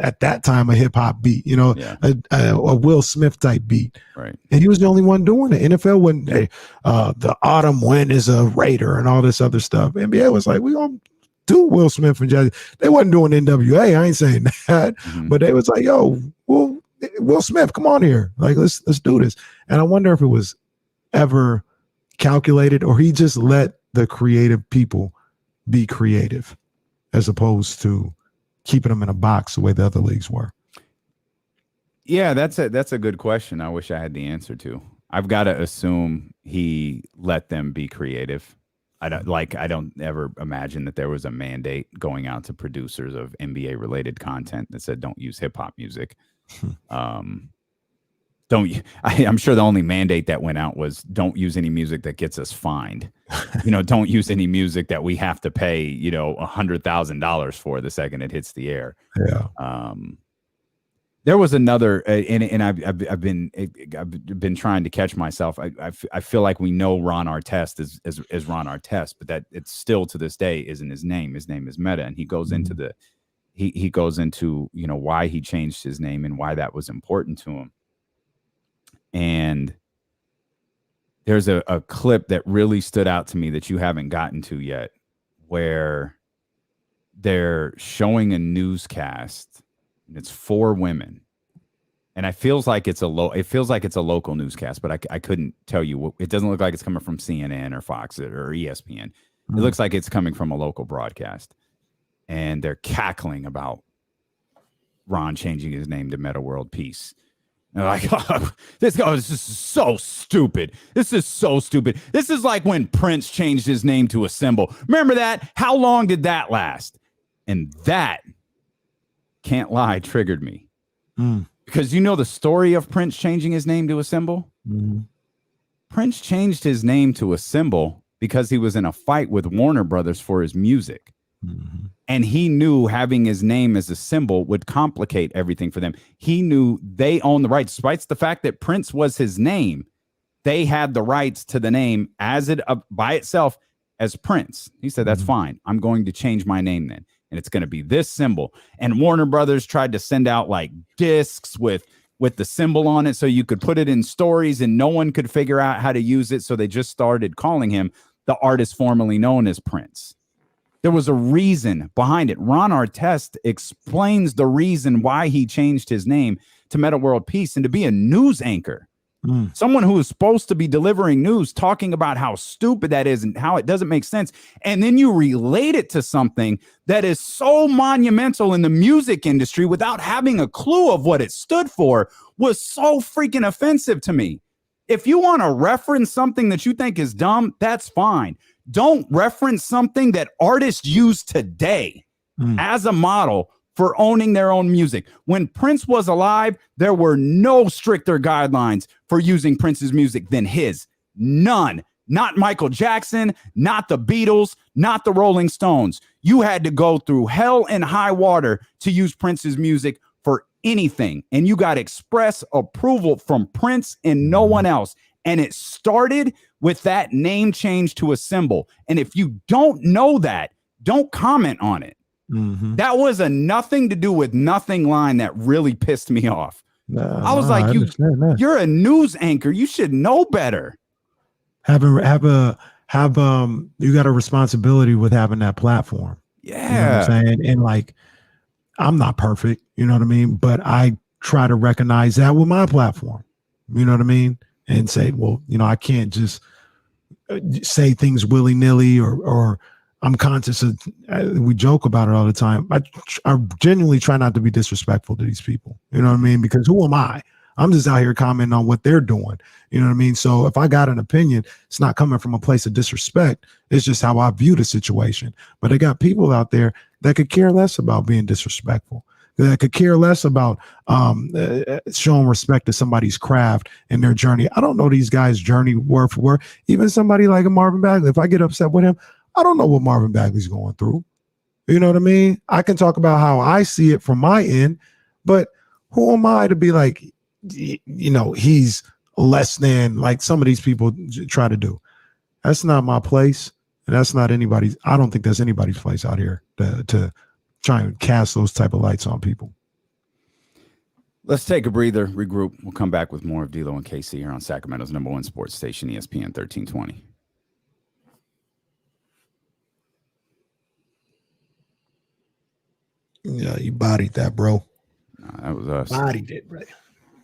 at that time, a hip hop beat, a Will Smith type beat. Right. And he was the only one doing it. NFL wouldn't, the autumn wind is a Raider and all this other stuff. NBA was like, we gonna do Will Smith and Jazzy. They wasn't doing NWA. I ain't saying that, but they was like, yo, Will Smith, come on here. Like, let's do this. And I wonder if it was ever calculated, or he just let the creative people be creative as opposed to keeping them in a box the way the other leagues were. Yeah, that's a good question. I wish I had the answer to. I've got to assume he let them be creative. I don't ever imagine that there was a mandate going out to producers of NBA related content that said don't use hip hop music. I'm sure the only mandate that went out was don't use any music that gets us fined. Don't use any music that we have to pay, $100,000 for the second it hits the air. Yeah. There was another, and I've been trying to catch myself. I feel like we know Ron Artest is Ron Artest, but that it's still to this day isn't his name. His name is Meta, and he goes into he goes into why he changed his name and why that was important to him. And there's a clip that really stood out to me that you haven't gotten to yet, where they're showing a newscast, and it's 4 women, and it feels like it's a local newscast, but I couldn't tell you. It doesn't look like it's coming from CNN or Fox or ESPN. It looks like it's coming from a local broadcast, and they're cackling about Ron changing his name to Meta World Peace. And like, oh, this is so stupid. This is so stupid. This is like when Prince changed his name to a symbol. Remember that? How long did that last? And that can't lie, triggered me. Mm. Because you know the story of Prince changing his name to a symbol? Mm-hmm. Prince changed his name to a symbol because he was in a fight with Warner Brothers for his music. Mm-hmm. And he knew having his name as a symbol would complicate everything for them. He knew they own the rights, despite the fact that Prince was his name. They had the rights to the name as it by itself as Prince. He said, that's fine. I'm going to change my name then. And it's going to be this symbol. And Warner Brothers tried to send out like discs with the symbol on it so you could put it in stories and no one could figure out how to use it. So they just started calling him the artist formerly known as Prince. There was a reason behind it. Ron Artest explains the reason why he changed his name to Meta World Peace and to be a news anchor. Someone who is supposed to be delivering news, talking about how stupid that is and how it doesn't make sense. And then you relate it to something that is so monumental in the music industry without having a clue of what it stood for was so freaking offensive to me. If you want to reference something that you think is dumb, that's fine. Don't reference something that artists use today as a model for owning their own music. When Prince was alive, there were no stricter guidelines for using Prince's music than his. None. Not Michael Jackson, not the Beatles, not the Rolling Stones. You had to go through hell and high water to use Prince's music for anything. And you got express approval from Prince and no one else. And it started with that name change to a symbol. And if you don't know that, don't comment on it. That was a nothing to do with nothing line that really pissed me off. I was like, you're a news anchor. You should know better. You got a responsibility with having that platform. Yeah. You know what I'm saying? And like, I'm not perfect, you know what I mean? But I try to recognize that with my platform, you know what I mean? And say, well, you know, I can't just say things willy-nilly or I'm conscious of, we joke about it all the time. I genuinely try not to be disrespectful to these people. You know what I mean? Because who am I? I'm just out here commenting on what they're doing. You know what I mean? So if I got an opinion, it's not coming from a place of disrespect. It's just how I view the situation. But I got people out there that could care less about being disrespectful, that could care less about showing respect to somebody's craft and their journey. I don't know these guys' journey word for word. Even somebody like a Marvin Bagley, if I get upset with him, I don't know what Marvin Bagley's going through. You know what I mean? I can talk about how I see it from my end, but who am I to be like, you know, he's less than like some of these people try to do. That's not my place. And that's not anybody's. I don't think that's anybody's place out here to try and cast those type of lights on people. Let's take a breather, regroup. We'll come back with more of D'Lo and KC here on Sacramento's #1 sports station, ESPN 1320. Yeah, you bodied that, bro. No, that was us. Bodied it, bro.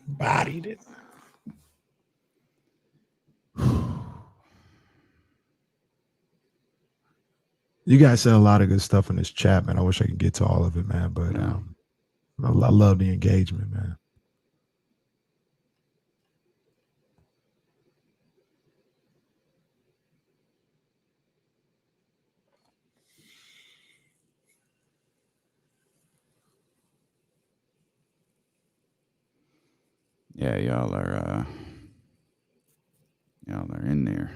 Bodied it. You guys said a lot of good stuff in this chat, man. I wish I could get to all of it, man. But I love the engagement, man. Yeah, y'all are in there.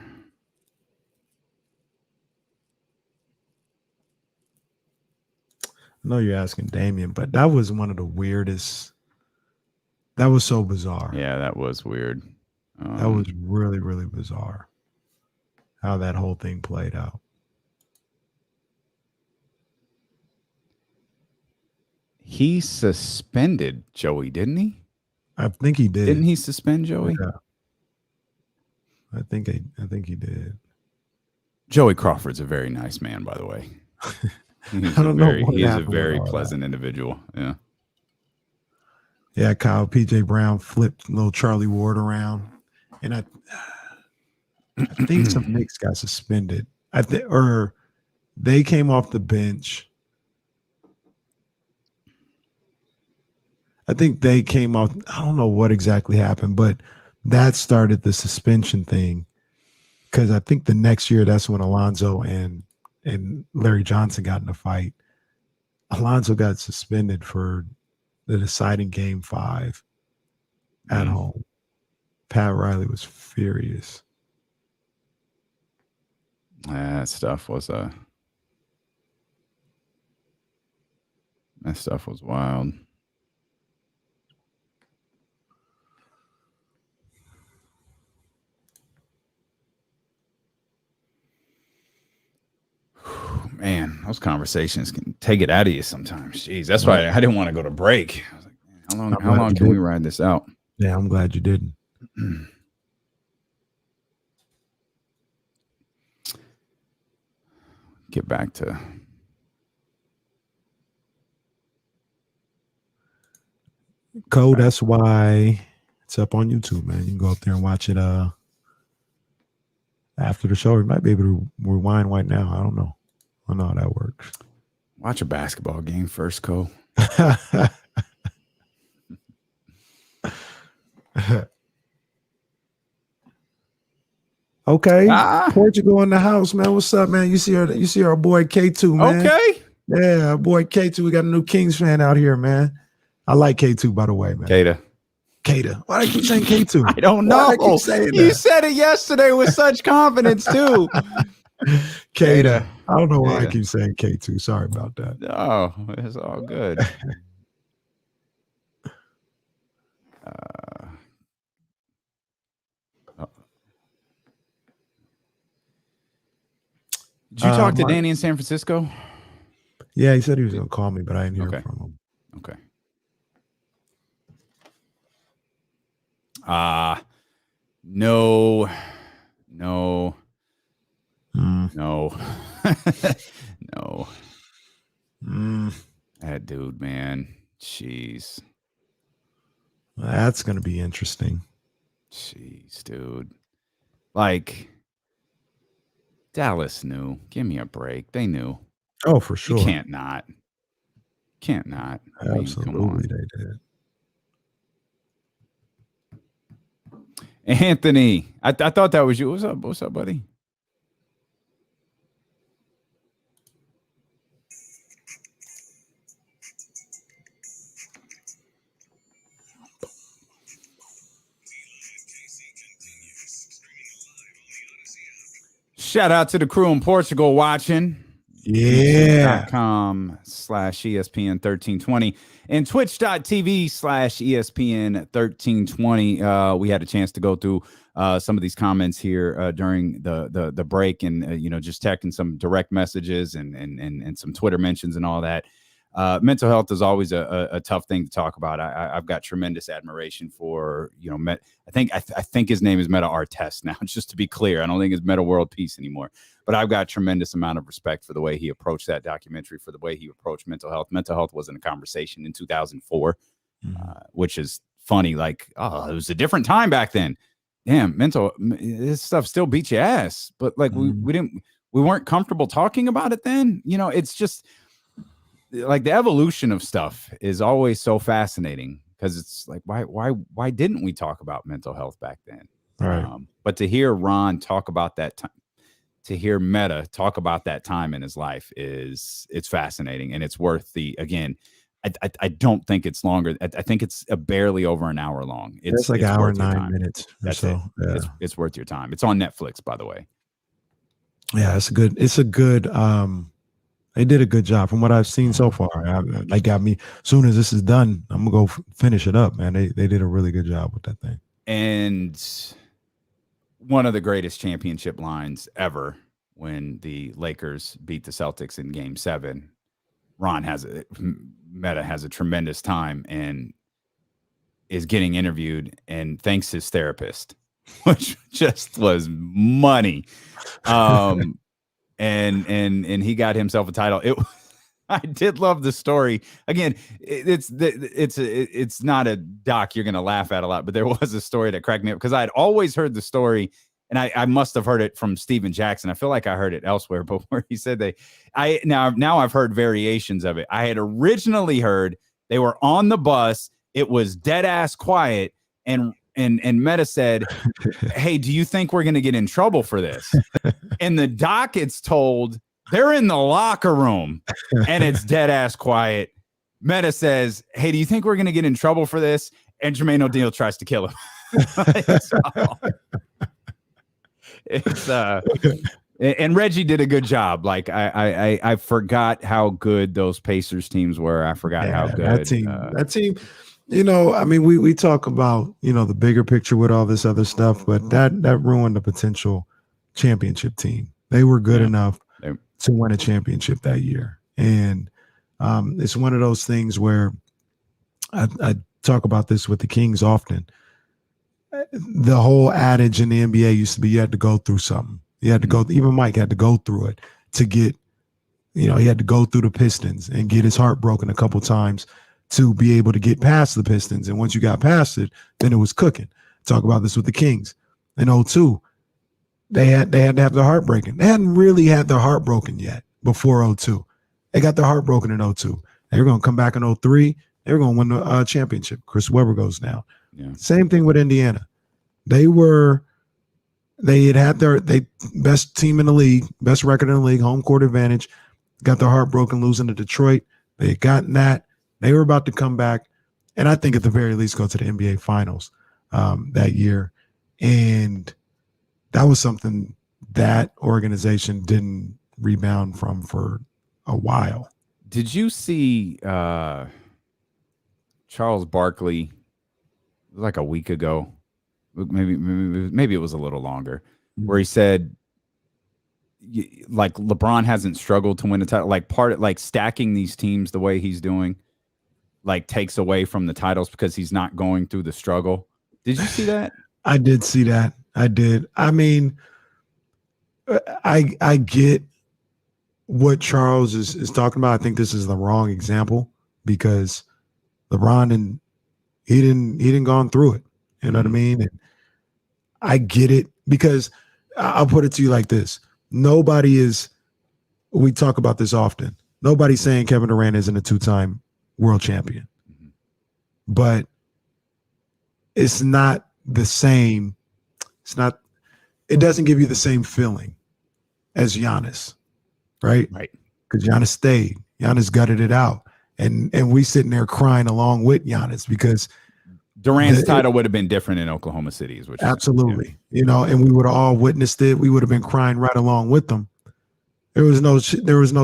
I know you're asking Damien, but that was one of the weirdest. That was so bizarre. Yeah, that was weird. That was really, really bizarre how that whole thing played out. He suspended Joey, didn't he? I think he did. Didn't he suspend Joey? Yeah. I think he did. Joey Crawford's a very nice man, by the way. He's I don't know. He is a very pleasant individual. Yeah. Yeah, Kyle, PJ Brown flipped little Charlie Ward around. And I think some Knicks got suspended. Or they came off the bench. I think they came off. I don't know what exactly happened, but that started the suspension thing. Because I think the next year, that's when Alonzo and Larry Johnson got in a fight. Alonso got suspended for the deciding game 5 at home. Pat Riley was furious. That stuff was wild. Man, those conversations can take it out of you sometimes. Jeez, that's why I didn't want to go to break. I was like, man, how long can we ride this out? Yeah, I'm glad you didn't. Get back to Code. That's why it's up on YouTube, man. You can go up there and watch it after the show. You might be able to rewind right now. I don't know. I don't know how that works. Watch a basketball game first, Cole. Okay, Portugal in the house, man. What's up, man? You see our boy K2, man. Okay, yeah, our boy K2. We got a new Kings fan out here, man. I like K2, by the way, man. Kata. Why do I keep saying K2? I don't know. You said it yesterday with such confidence too. Kata. I don't know why I keep saying K2. Sorry about that. No, it's all good. Did you talk to Danny in San Francisco? Yeah, he said he was going to call me, but I didn't hear from him. Okay. No. No. That dude, man. Jeez. That's going to be interesting. Jeez, dude. Like, Dallas knew. Give me a break. They knew. Oh, for sure. You can't not. Absolutely, they did. Anthony, I thought that was you. What's up, buddy? Shout out to the crew in Portugal watching. Yeah. YouTube.com/ESPN 1320 and Twitch.tv/ESPN 1320. We had a chance to go through some of these comments here during the break, and just checking some direct messages and some Twitter mentions and all that. Mental health is always a tough thing to talk about. I've got tremendous admiration for, I think his name is Meta Artest now, just to be clear. I don't think it's Meta World Peace anymore, but I've got tremendous amount of respect for the way he approached that documentary, for the way he approached mental health. Mental health wasn't a conversation in 2004, which is funny. Like, it was a different time back then. Damn, this stuff still beats your ass, but like we weren't comfortable talking about it then. It's just, like, the evolution of stuff is always so fascinating, because it's like, why didn't we talk about mental health back then? Right. But to hear Ron talk about that time, to hear Meta talk about that time in his life it's fascinating, and it's worth again. I don't think it's longer. I think it's barely over an hour long. It's like an hour and 9 minutes. That's it. Yeah. It's worth your time. It's on Netflix, by the way. Yeah, it's a good. They did a good job from what I've seen so far. They got me. As soon as this is done, I'm gonna go finish it up, man. They did a really good job with that thing. And one of the greatest championship lines ever, when the Lakers beat the Celtics in Game 7. Meta has a tremendous time and is getting interviewed and thanks his therapist, which just was money. And he got himself a title. I did love the story. Again, it's not a doc you're gonna laugh at a lot, but there was a story that cracked me up, because I had always heard the story, and I must have heard it from Steven Jackson. I feel like I heard it elsewhere, but where he said now I've heard variations of it. I had originally heard they were on the bus, it was dead ass quiet, and Meta said, "Hey, do you think we're going to get in trouble for this?" And the doc, it's told, They're in the locker room, and it's dead ass quiet. Meta says, "Hey, do you think we're going to get in trouble for this?" And Jermaine O'Neal tries to kill him. it's and Reggie did a good job. Like I forgot how good those Pacers teams were. I forgot how good that team. You know, I mean, we talk about, you know, the bigger picture with all this other stuff, but that ruined the potential championship team. They were good enough to win a championship that year. And it's one of those things where I talk about this with the Kings often. The whole adage in the NBA used to be you had to go through something. You had to go, even Mike had to go through it to get, you know, he had to go through the Pistons and get his heart broken a couple times to be able to get past the Pistons. And once you got past it, then it was cooking. Talk about this with the Kings. In 2002, they had to have their heart broken. They hadn't really had their heart broken yet before 2002. They got their heart broken in 2002. They were going to come back in 2003. They were going to win the championship. Chris Webber goes down. Yeah. Same thing with Indiana. They had their best team in the league, best record in the league, home court advantage, got their heart broken losing to Detroit. They had gotten that. They were about to come back, and I think at the very least go to the NBA Finals that year. And that was something that organization didn't rebound from for a while. Did you see Charles Barkley like a week ago? Maybe it was a little longer, where he said, like, LeBron hasn't struggled to win a title. Like stacking these teams the way he's doing, like, takes away from the titles because he's not going through the struggle. Did you see that? I did see that. I did. I mean, I get what Charles is talking about. I think this is the wrong example because LeBron and he didn't gone through it. You know what I mean? And I get it because I'll put it to you like this. Nobody is, we talk about this often. Nobody's saying Kevin Durant isn't a two-time world champion, but it's not the same. It doesn't give you the same feeling as Giannis, right? Right. Because Giannis stayed. Giannis gutted it out. And we sitting there crying along with Giannis because Durant's title would have been different in Oklahoma City. Absolutely. You know, and we would have all witnessed it. We would have been crying right along with them. There was no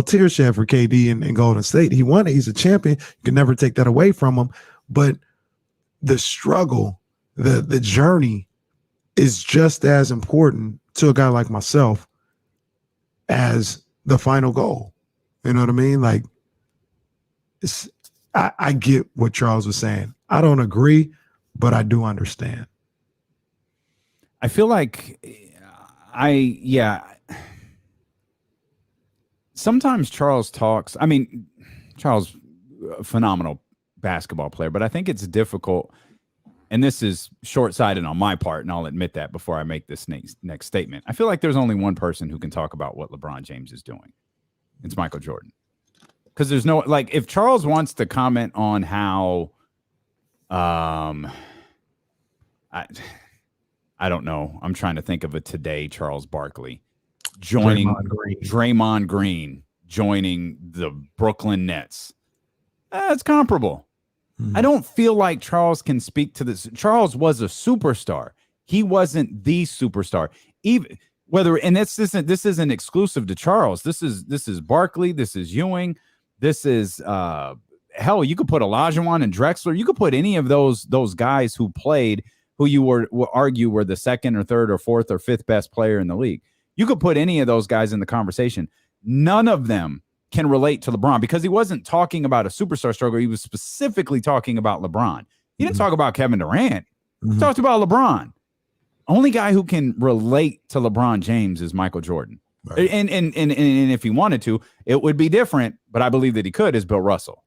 tear shed for KD in Golden State. He won it. He's a champion. You can never take that away from him. But the struggle, the journey is just as important to a guy like myself as the final goal. You know what I mean? Like, I get what Charles was saying. I don't agree, but I do understand. I feel like sometimes Charles talks. I mean, Charles, a phenomenal basketball player, but I think it's difficult, and this is short-sighted on my part, and I'll admit that before I make this next statement. I feel like there's only one person who can talk about what LeBron James is doing. It's Michael Jordan. Because there's no, like, if Charles wants to comment on how, I don't know. I'm trying to think of a today Charles Barkley joining Draymond Green joining the Brooklyn Nets. It's comparable. I don't feel like Charles can speak to this. Charles was a superstar. He wasn't the superstar. Even whether, and this isn't exclusive to Charles. This is Barkley. This is Ewing. This is hell. You could put Olajuwon and Drexler. You could put any of those guys who played, who you will argue were the second or third or fourth or fifth best player in the league. You could put any of those guys in the conversation. None of them can relate to LeBron because he wasn't talking about a superstar struggle. He was specifically talking about LeBron. He didn't talk about Kevin Durant. He talked about LeBron. Only guy who can relate to LeBron James is Michael Jordan. Right. And if he wanted to, it would be different, but I believe that he could, is Bill Russell.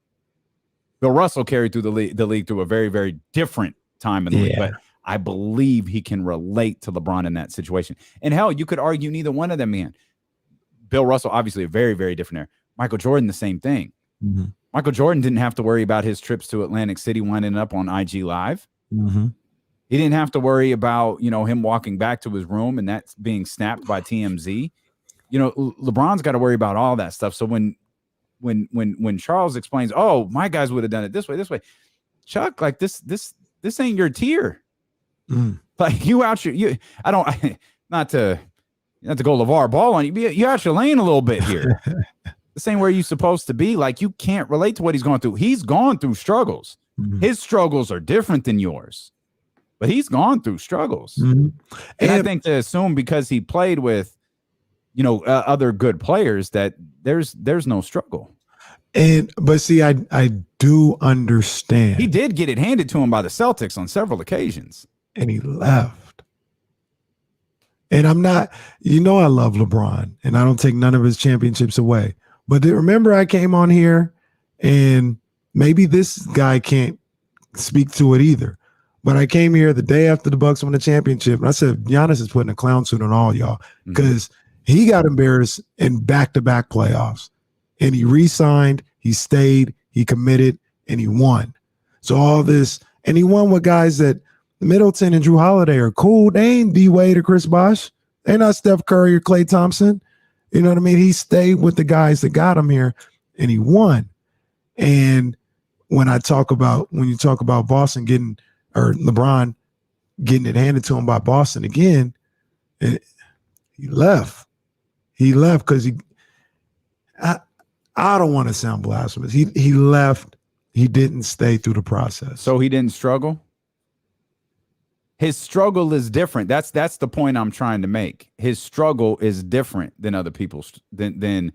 Bill Russell carried through the league through a very, very different time in the league, but I believe he can relate to LeBron in that situation. And hell, you could argue neither one of them, man. Bill Russell, obviously a very, very different era. Michael Jordan, the same thing. Mm-hmm. Michael Jordan didn't have to worry about his trips to Atlantic City winding up on IG Live. Mm-hmm. He didn't have to worry about, him walking back to his room and that's being snapped by TMZ. LeBron's got to worry about all that stuff. So when Charles explains, oh, my guys would have done it this way, Chuck, like this ain't your tier. Like you out your not to go LeVar Ball on you. You out your lane a little bit here. This ain't where you supposed to be. Like you can't relate to what he's going through. He's gone through struggles. His struggles are different than yours, but he's gone through struggles. And I think to assume because he played with, other good players that there's no struggle. But see, I do understand. He did get it handed to him by the Celtics on several occasions. And he left. And I'm not, I love LeBron and I don't take none of his championships away. But remember I came on here and maybe this guy can't speak to it either. But I came here the day after the Bucks won the championship and I said, Giannis is putting a clown suit on all y'all because he got embarrassed in back-to-back playoffs. And he re-signed, he stayed, he committed, and he won. So all this, and he won with guys that Middleton and Drew Holiday are cool. They ain't D-Wade or Chris Bosh. They're not Steph Curry or Klay Thompson. You know what I mean? He stayed with the guys that got him here, and he won. And when you talk about Boston or LeBron getting it handed to him by Boston again, he left. He left because I don't want to sound blasphemous. He left. He didn't stay through the process. So he didn't struggle? His struggle is different. That's the point I'm trying to make. His struggle is different than other people's than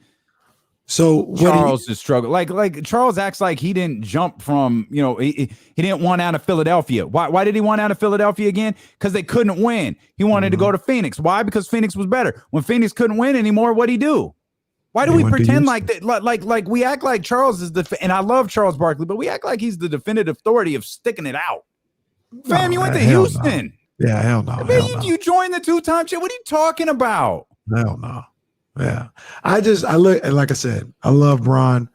so Charles' struggle. Like Charles acts like he didn't jump from, he didn't want out of Philadelphia. Why did he want out of Philadelphia again? Because they couldn't win. He wanted to go to Phoenix. Why? Because Phoenix was better. When Phoenix couldn't win anymore, what'd he do? Why do we pretend like that? Like we act like Charles is and I love Charles Barkley, but we act like he's the definitive authority of sticking it out. Fam, you went to Houston. No. Yeah, hell no. Man, you joined the 2-time shit. What are you talking about? Hell no. Yeah. I look, like I said, I love Bron.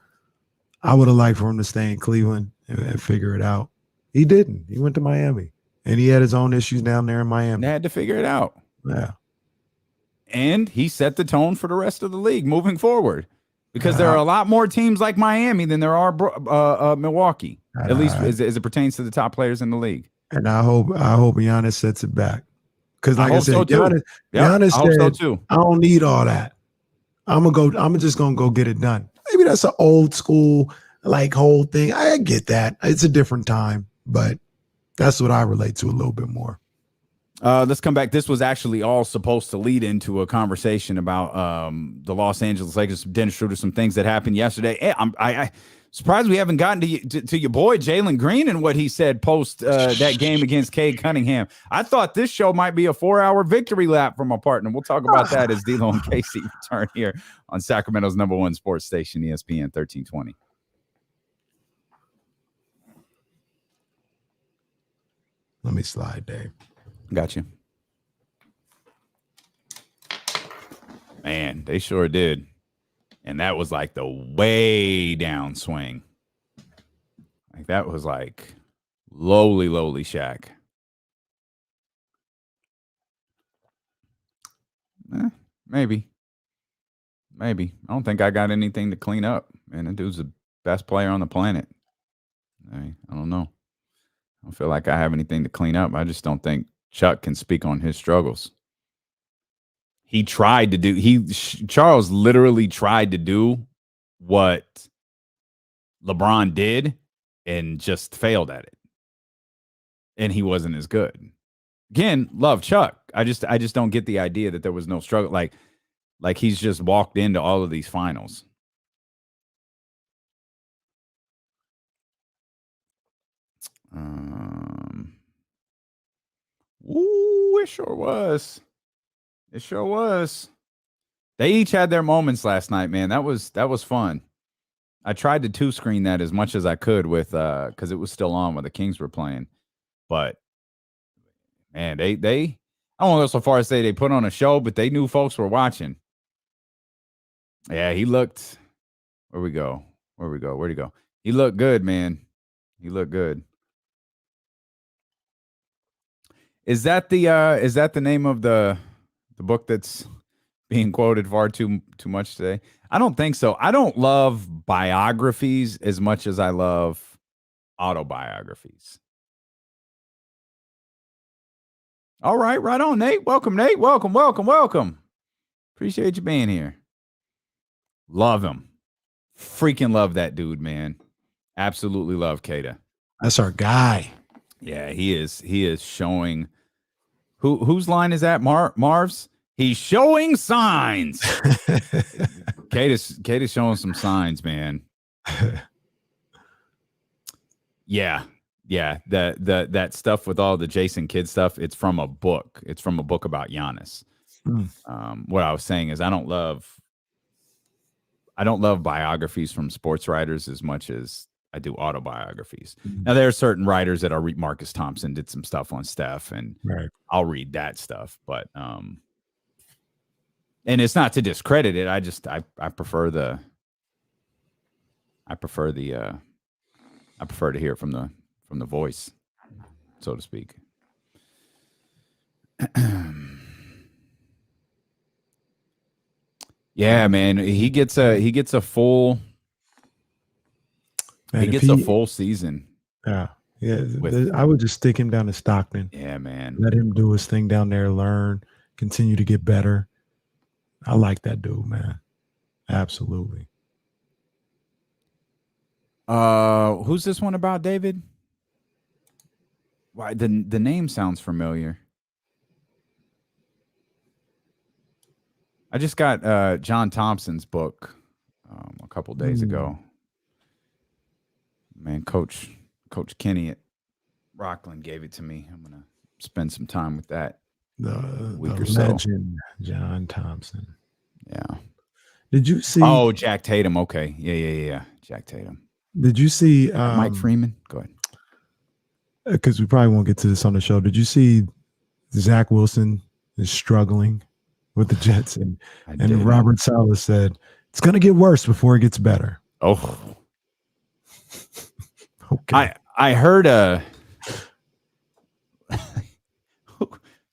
I would have liked for him to stay in Cleveland and figure it out. He didn't. He went to Miami and he had his own issues down there in Miami. They had to figure it out. Yeah. And he set the tone for the rest of the league moving forward because there are a lot more teams like Miami than there are Milwaukee, at least as it pertains to the top players in the league. And I hope Giannis sets it back. Because like I said, so Giannis said, so too. I don't need all that. I'm just gonna go get it done. Maybe that's an old school whole thing. I get that. It's a different time, but that's what I relate to a little bit more. Let's come back. This was actually all supposed to lead into a conversation about the Los Angeles Lakers. Dennis Schroeder, some things that happened yesterday. I surprised we haven't gotten to your boy Jalen Green and what he said post that game against Cade Cunningham. I thought this show might be a 4-hour victory lap from my partner. We'll talk about that as D'Lo and Casey return here on Sacramento's #1 sports station, ESPN 1320. Let me slide, Dave. Got you. Man, they sure did. And that was like the way down swing. Like that was like lowly Shaq. Maybe. I don't think I got anything to clean up. Man, that dude's the best player on the planet. I don't know. I don't feel like I have anything to clean up. I just don't think Chuck can speak on his struggles. He tried to do, Charles literally tried to do what LeBron did and just failed at it. And he wasn't as good. Again, love Chuck. I just don't get the idea that there was no struggle. Like he's just walked into all of these finals. Ooh, it sure was. It sure was. They each had their moments last night, man. That was fun. I tried to 2-screen that as much as I could with because it was still on when the Kings were playing. But man, they I don't want to go so far as say they put on a show, but they knew folks were watching. Yeah, he looked. Where'd he go? He looked good, man. He looked good. Is that the name of the book that's being quoted far too much today. I don't think so. I don't love biographies as much as I love autobiographies. All right, right on, Nate. Welcome, Nate. Welcome. Appreciate you being here. Love him. Freaking love that dude, man. Absolutely love Kata. That's our guy. Yeah, he is showing. Whose line is that? Marv's? He's showing signs. Kata's showing some signs, man. Yeah. That stuff with all the Jason Kidd stuff, it's from a book. It's from a book about Giannis. What I was saying is I don't love biographies from sports writers as much as I do autobiographies. Now there are certain writers that I'll read. Marcus Thompson did some stuff on Steph, and I'll read that stuff. But and it's not to discredit it. I prefer to hear it from the voice, so to speak. Yeah, man, he gets a full. Man, he gets a full season. Yeah. I would just stick him down to Stockton. Yeah, man. Let him do his thing down there, learn, continue to get better. I like that dude, man. Absolutely. Who's this one about, David? Why the name sounds familiar. I just got John Thompson's book a couple days ago. Man, Coach Kenny at Rockland gave it to me. I'm gonna spend some time with that. The week or legend, John Thompson. Yeah. Did you see? Oh, Jack Tatum. Okay. Yeah. Jack Tatum. Did you see Mike Freeman? Go ahead. Because we probably won't get to this on the show. Did you see Zach Wilson is struggling with the Jets, and Robert Saleh said it's going to get worse before it gets better. Oh. Okay. I heard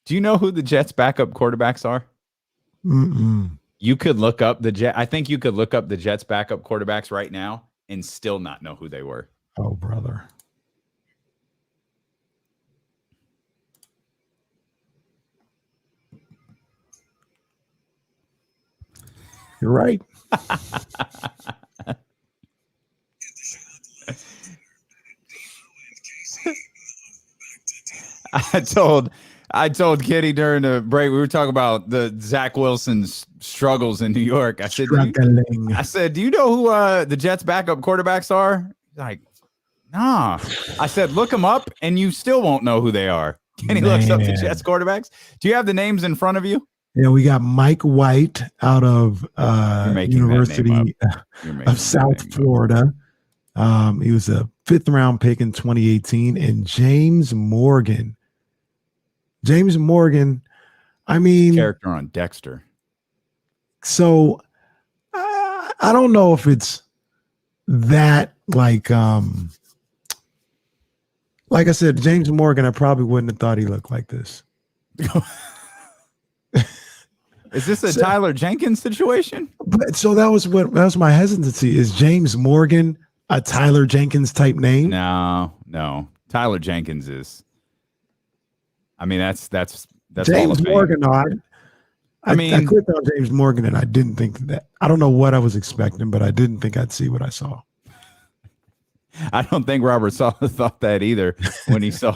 do you know who the Jets backup quarterbacks are? You could look up I think you could look up the Jets backup quarterbacks right now and still not know who they were. Oh, brother. You're right. I told Kitty during the break, we were talking about the Zach Wilson's struggles in New York. I said, do you know who the Jets backup quarterbacks are? He's like, nah. I said, look them up and you still won't know who they are. Kenny looks up the Jets quarterbacks. Do you have the names in front of you? Yeah, we got Mike White out of University of South Florida. He was a 5th round pick in 2018. And James Morgan. I mean, character on Dexter. So I don't know if it's that like I said, James Morgan, I probably wouldn't have thought he looked like this. Is this a Tyler Jenkins situation? But so that was my hesitancy. Is James Morgan a Tyler Jenkins type name? No. Tyler Jenkins is. I mean, that's James Morgan. No, I clicked on James Morgan and I didn't think that. I don't know what I was expecting, but I didn't think I'd see what I saw. I don't think Robert Saleh thought that either when he saw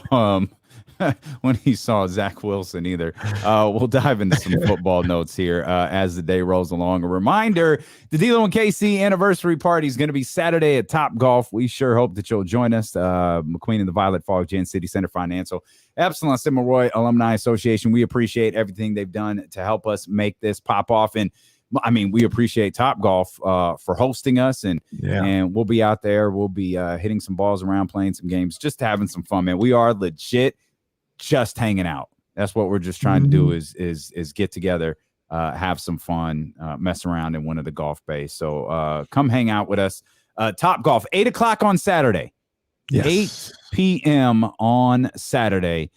Zach Wilson either. We'll dive into some football notes here as the day rolls along. A reminder, the D'Lo and KC anniversary party is going to be Saturday at Top Golf. We sure hope that you'll join us. McQueen and the Violet Fog, Jan City Center Financial, Epsilon Sigma Roy Alumni Association. We appreciate everything they've done to help us make this pop off. And I mean, we appreciate Top Golf for hosting us, and we'll be out there. We'll be hitting some balls around, playing some games, just having some fun, man. We are legit just hanging out. That's what we're just trying to do is get together, have some fun, mess around in one of the golf bays. So come hang out with us. Top Golf, 8 o'clock on Saturday. Yes. 8 p.m. on Saturday.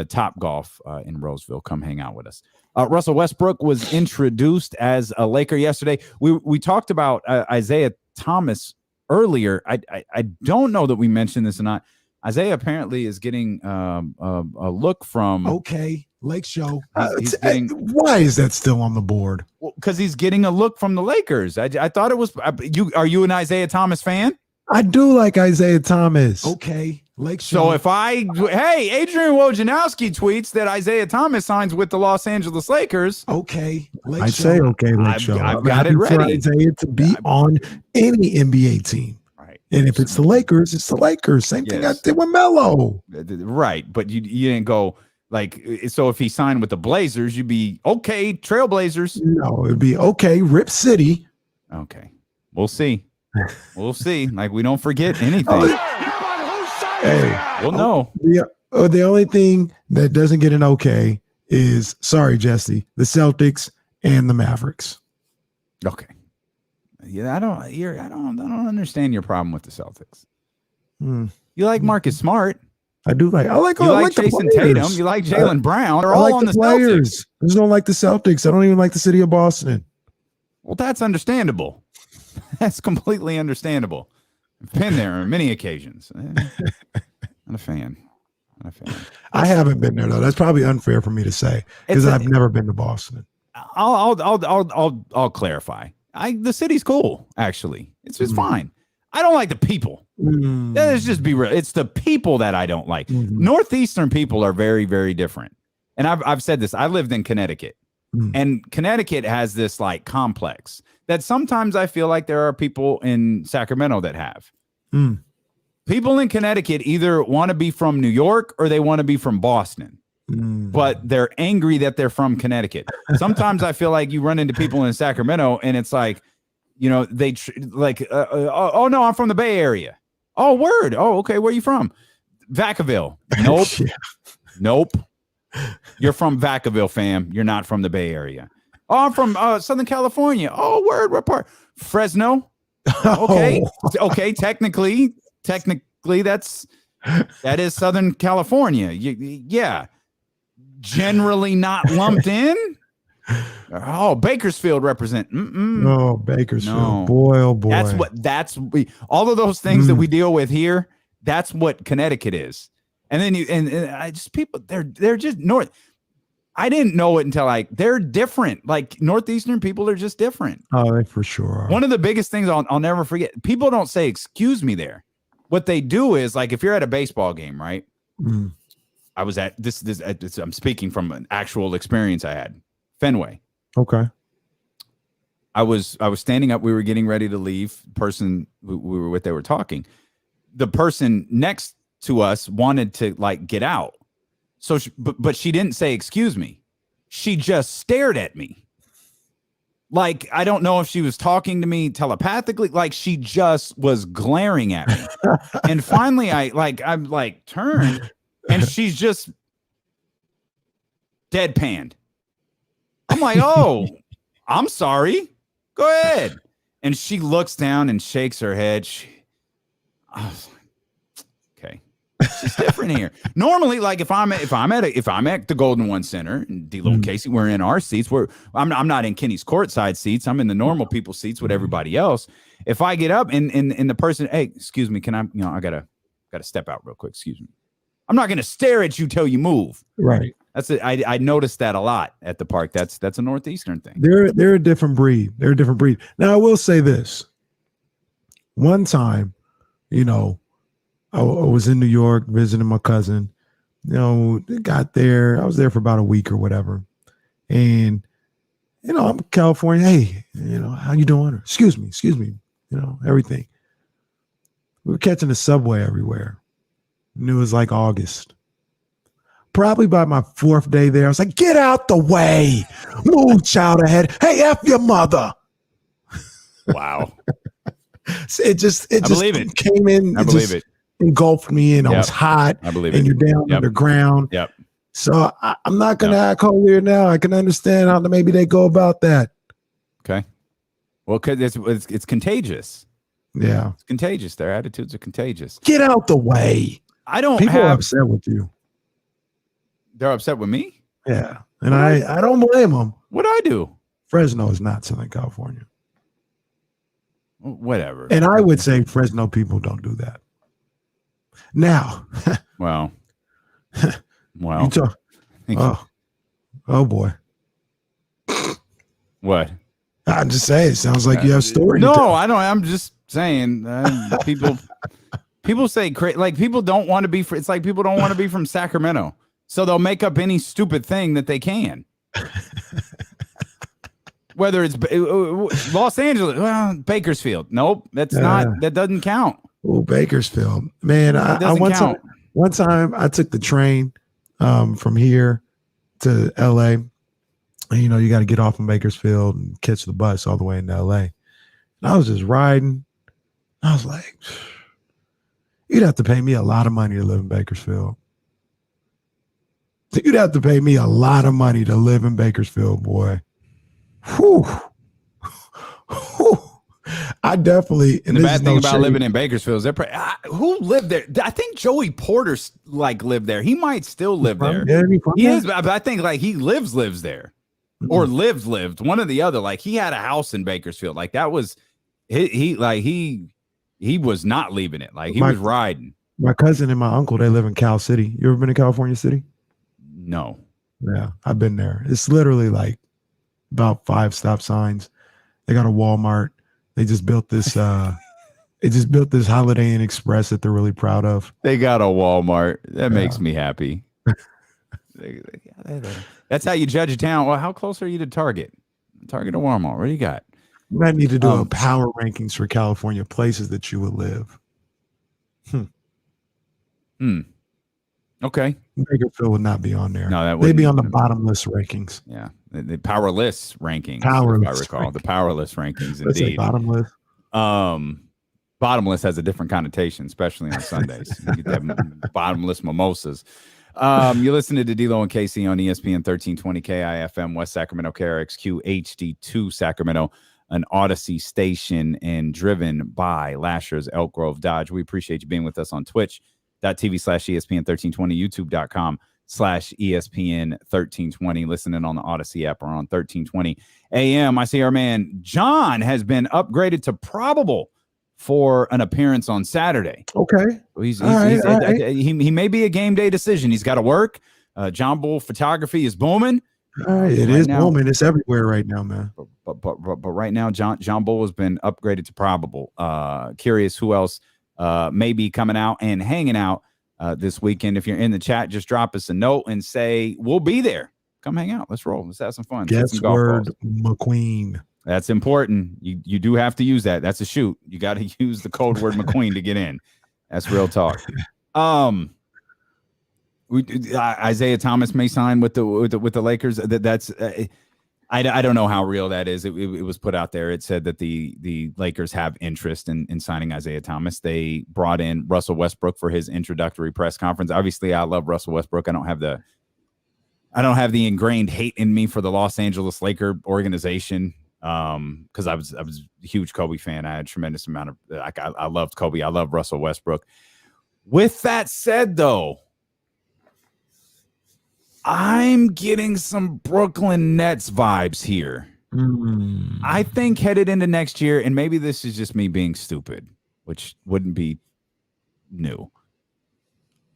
Top Golf in Roseville. Come hang out with us. Russell Westbrook was introduced as a Laker yesterday. We talked about Isaiah Thomas earlier. I don't know that we mentioned this or not. Isaiah apparently is getting a look from. Okay, Lake Show. He's getting, why is that still on the board? Because he's getting a look from the Lakers. I thought it was you. Are you an Isaiah Thomas fan? I do like Isaiah Thomas. Okay, Lake Show. So Adrian Wojnarowski tweets that Isaiah Thomas signs with the Los Angeles Lakers. Okay, Lake Show. Okay, Lake Show. I've got it ready. For Isaiah to be on any NBA team. Right. And if it's the Lakers, it's the Lakers. Same thing I did with Melo. Right, but you didn't go like, so if he signed with the Blazers, you'd be okay, Trailblazers. No, it'd be okay, Rip City. Okay, we'll see. We'll see. Like, we don't forget anything. Hey, well, no. The only thing that doesn't get an okay is, sorry, Jesse, the Celtics and the Mavericks. Okay. Yeah, I don't understand your problem with the Celtics. You like Marcus Smart. I do like. I like Jason Tatum. You like Jaylen Brown. They're all on the players. Celtics. I just don't like the Celtics. I don't even like the city of Boston. Well, that's understandable. That's completely understandable. I've been there on many occasions. Not a fan. I haven't been there though. That's probably unfair for me to say because I've never been to Boston. I'll clarify. The city's cool. Actually, it's just fine. I don't like the people. Let's just be real. It's the people that I don't like. Northeastern people are very, very different. And I've said this. I lived in Connecticut. And Connecticut has this like complex that sometimes I feel like there are people in Sacramento that have. People in Connecticut either want to be from New York or they want to be from Boston, but they're angry that they're from Connecticut. Sometimes I feel like you run into people in Sacramento and it's like, you know, they oh no, I'm from the Bay Area. Oh, word. Oh, okay. Where are you from? Vacaville. Nope. Nope. You're from Vacaville, fam. You're not from the Bay Area. Oh, I'm from Southern California. Oh, word. What part? Fresno. Okay. Okay. Technically, that is Southern California. Yeah. Generally not lumped in. Oh, Bakersfield represent. Oh, Bakersfield. No. Boy, oh boy. All of those things that we deal with here. That's what Connecticut is. And then I just people they're just north. I didn't know it until they're different. Like Northeastern people are just different. Oh, they for sure are. One of the biggest things I'll never forget. People don't say excuse me there. What they do is like if you're at a baseball game, right? I was at this. I'm speaking from an actual experience I had. Fenway. Okay. I was standing up. We were getting ready to leave. Person we were with, they were talking. The person next to us wanted to like get out. So, but she didn't say, excuse me. She just stared at me. Like, I don't know if she was talking to me telepathically. Like she just was glaring at me. And finally I'm turned and she's just deadpanned. I'm like, oh, I'm sorry. Go ahead. And she looks down and shakes her head. I was like, okay, it's just different here. Normally, like if I'm at the Golden One Center and D'Lo and Casey, we're in our seats. I'm not in Kenny's courtside seats. I'm in the normal people seats with everybody else. If I get up and the person, hey, excuse me, can I? I gotta step out real quick. Excuse me. I'm not gonna stare at you till you move. Right. That's it. I noticed that a lot at the park. That's a Northeastern thing. They're a different breed. They're a different breed. Now I will say this. One time, I was in New York visiting my cousin. Got there. I was there for about a week or whatever. And I'm in California. Hey, how you doing? Excuse me. Everything. We were catching the subway everywhere. And it was like August. Probably by my fourth day there, I was like, get out the way. Move, child ahead. Hey, F your mother. Wow. It just came in. I believe it. Engulfed me and I was hot. I believe and it. You're down underground. Yep. So I'm not going to act holier now. I can understand how maybe they go about that. Okay. Well, because it's contagious. Yeah. It's contagious. Their attitudes are contagious. Get out the way. I don't People have are upset with you. They're upset with me? Yeah. And I don't blame them. What'd I do? Fresno is not Southern California. Whatever. And I would say Fresno people don't do that. Now. Well. You talk, oh boy. What? I'm just saying, it sounds like you have stories. No, I don't. I'm just saying people say like people don't want to be. It's like people don't want to be from Sacramento, so they'll make up any stupid thing that they can. Whether it's Los Angeles, well, Bakersfield. Nope, that's not. That doesn't count. Oh, Bakersfield, man. One time I took the train from here to LA. And, you got to get off in Bakersfield and catch the bus all the way into LA. And I was just riding. I was like, you'd have to pay me a lot of money to live in Bakersfield. You'd have to pay me a lot of money to live in Bakersfield, boy. Whew. Whew. I definitely. And the bad thing about living in Bakersfield is who lived there? I think Joey Porter lived there. He might still live there. He is, but I think he lives there. Or lived one or the other. Like he had a house in Bakersfield. Like that was he was not leaving it. Like he was riding. My cousin and my uncle, they live in Cal City. You ever been to California City? No. Yeah, I've been there. It's literally like about 5 stop signs. They got a Walmart. They just built this Holiday Inn Express that they're really proud of. They got a Walmart. That makes me happy. That's how you judge a town. Well, how close are you to Target? Target or Walmart? What do you got? You might need to do a power rankings for California places that you would live. Okay. Bakersfield would not be on there. No, they'd be on the bottomless rankings. Yeah, the powerless rankings. Powerless, if I recall, the powerless rankings. Let's say indeed. bottomless. Bottomless has a different connotation, especially on Sundays. You get that bottomless mimosas. You're listening to D-Lo and KC on ESPN 1320 KIFM, West Sacramento, KRXQ, HD2 Sacramento, an Odyssey station, and driven by Lashers, Elk Grove Dodge. We appreciate you being with us on twitch.tv/ESPN 1320, youtube.com/ESPN 1320, listening on the Odyssey app or on 1320 AM. I see our man John has been upgraded to probable for an appearance on Saturday. Okay. He may be a game day decision. He's got to work. John Bull photography is booming. All right, it is booming. It's everywhere right now, man. But right now, John Bull has been upgraded to probable. Curious who else may be coming out and hanging out this weekend. If you're in the chat, just drop us a note and say we'll be there. Come hang out. Let's roll. Let's have some fun. Guess word McQueen. That's important. You do have to use that. That's a shoot. You got to use the code word McQueen to get in. That's real talk. Isaiah Thomas may sign with the Lakers. That's I don't know how real that is. It was put out there. It said that the Lakers have interest in signing Isaiah Thomas. They brought in Russell Westbrook for his introductory press conference. Obviously, I love Russell Westbrook. I don't have the ingrained hate in me for the Los Angeles Laker organization. Because I was a huge Kobe fan. I had a tremendous amount of I loved Kobe. I love Russell Westbrook. With that said, though, I'm getting some Brooklyn Nets vibes here. I think headed into next year, and maybe this is just me being stupid, which wouldn't be new.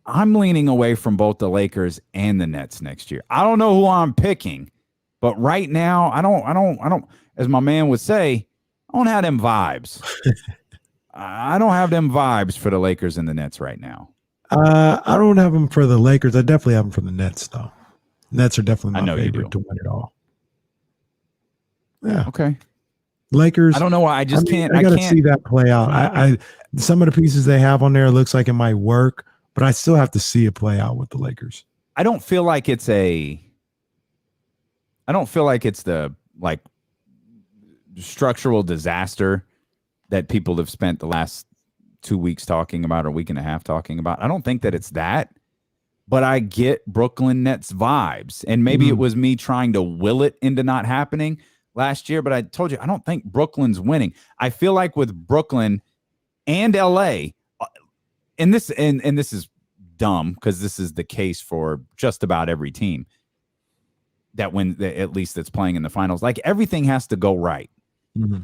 I'm leaning away from both the Lakers and the Nets next year. I don't know who I'm picking, but right now, I don't. As my man would say, I don't have them vibes. I don't have them vibes for the Lakers and the Nets right now. I don't have them for the Lakers. I definitely have them for the Nets, though. Nets are definitely my favorite to win it all. Yeah. Okay. Lakers. I don't know why. I can't. I gotta see that play out. I some of the pieces they have on there looks like it might work, but I still have to see it play out with the Lakers. I don't feel like it's the structural disaster that people have spent the last 2 weeks talking about, or a week and a half talking about. I don't think that it's that, but I get Brooklyn Nets vibes, and maybe it was me trying to will it into not happening last year, but I told you, I don't think Brooklyn's winning. I feel like with Brooklyn and LA, and this is dumb because this is the case for just about every team that at least that's playing in the finals. Like everything has to go right. Mm-hmm.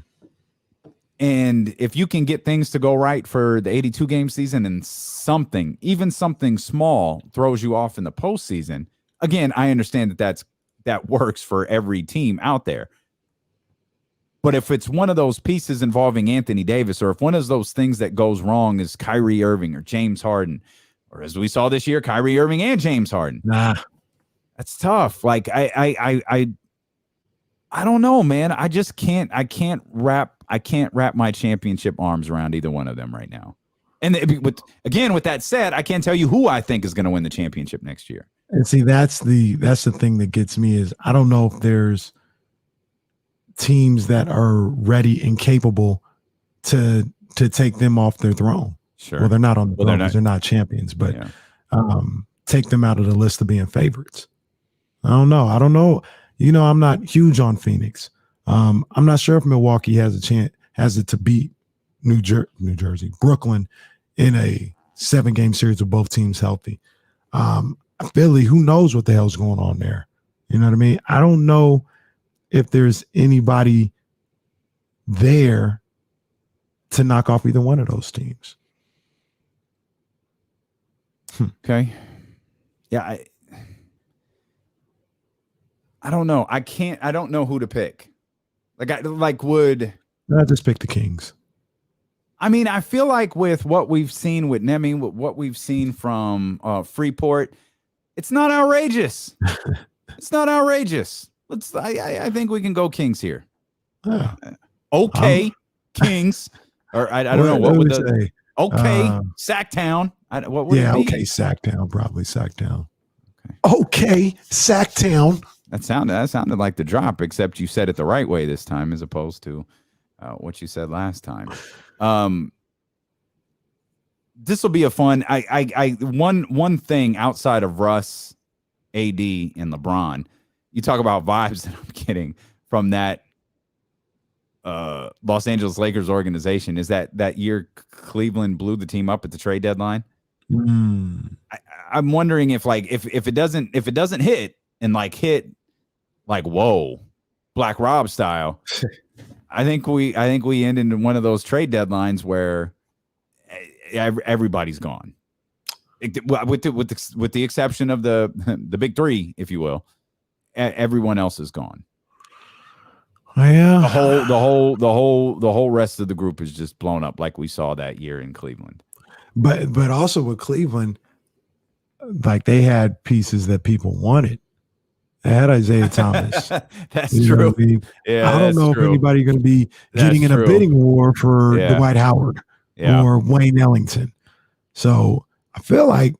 And if you can get things to go right for the 82 game season and even something small throws you off in the postseason, again, I understand that works for every team out there. But if it's one of those pieces involving Anthony Davis, or if one of those things that goes wrong is Kyrie Irving or James Harden, or as we saw this year, Kyrie Irving and James Harden, that's tough. Like I don't know, man. I just can't. I can't wrap my championship arms around either one of them right now. And with that said, I can't tell you who I think is going to win the championship next year. And see, that's the thing that gets me is I don't know if there's teams that are ready and capable to take them off their throne. Sure. Well, they're not on the throne because they're not champions, but take them out of the list of being favorites. I don't know. You know, I'm not huge on Phoenix. I'm not sure if Milwaukee has it to beat New Jersey, Brooklyn in a 7-game series with both teams healthy. Philly, who knows what the hell's going on there? You know what I mean? I don't know if there's anybody there to knock off either one of those teams. Okay. Yeah, I don't know. I don't know who to pick. Would I just pick the Kings? I mean, I feel like with what we've seen with Nemi, with what we've seen from Freeport, it's not outrageous. It's not outrageous. I think we can go Kings here. Okay, Kings. Or I don't know what would the say. Okay, Sacktown. What would it be? Okay, Sacktown, probably Sacktown. Okay, Sacktown. That sounded like the drop, except you said it the right way this time, as opposed to what you said last time. This will be a fun. One thing outside of Russ, AD, and LeBron, you talk about vibes that I'm getting from that Los Angeles Lakers organization is that year Cleveland blew the team up at the trade deadline. I'm wondering if it doesn't hit and hit whoa, Black Rob style. I think we end into one of those trade deadlines where everybody's gone, with the exception of the big three, if you will. Everyone else is gone. Yeah, the whole rest of the group is just blown up, like we saw that year in Cleveland. But also with Cleveland, they had pieces that people wanted. They had Isaiah Thomas. That's true. I mean? Yeah, I don't know if anybody's going to be getting in a bidding war for Dwight Howard or Wayne Ellington. So I feel like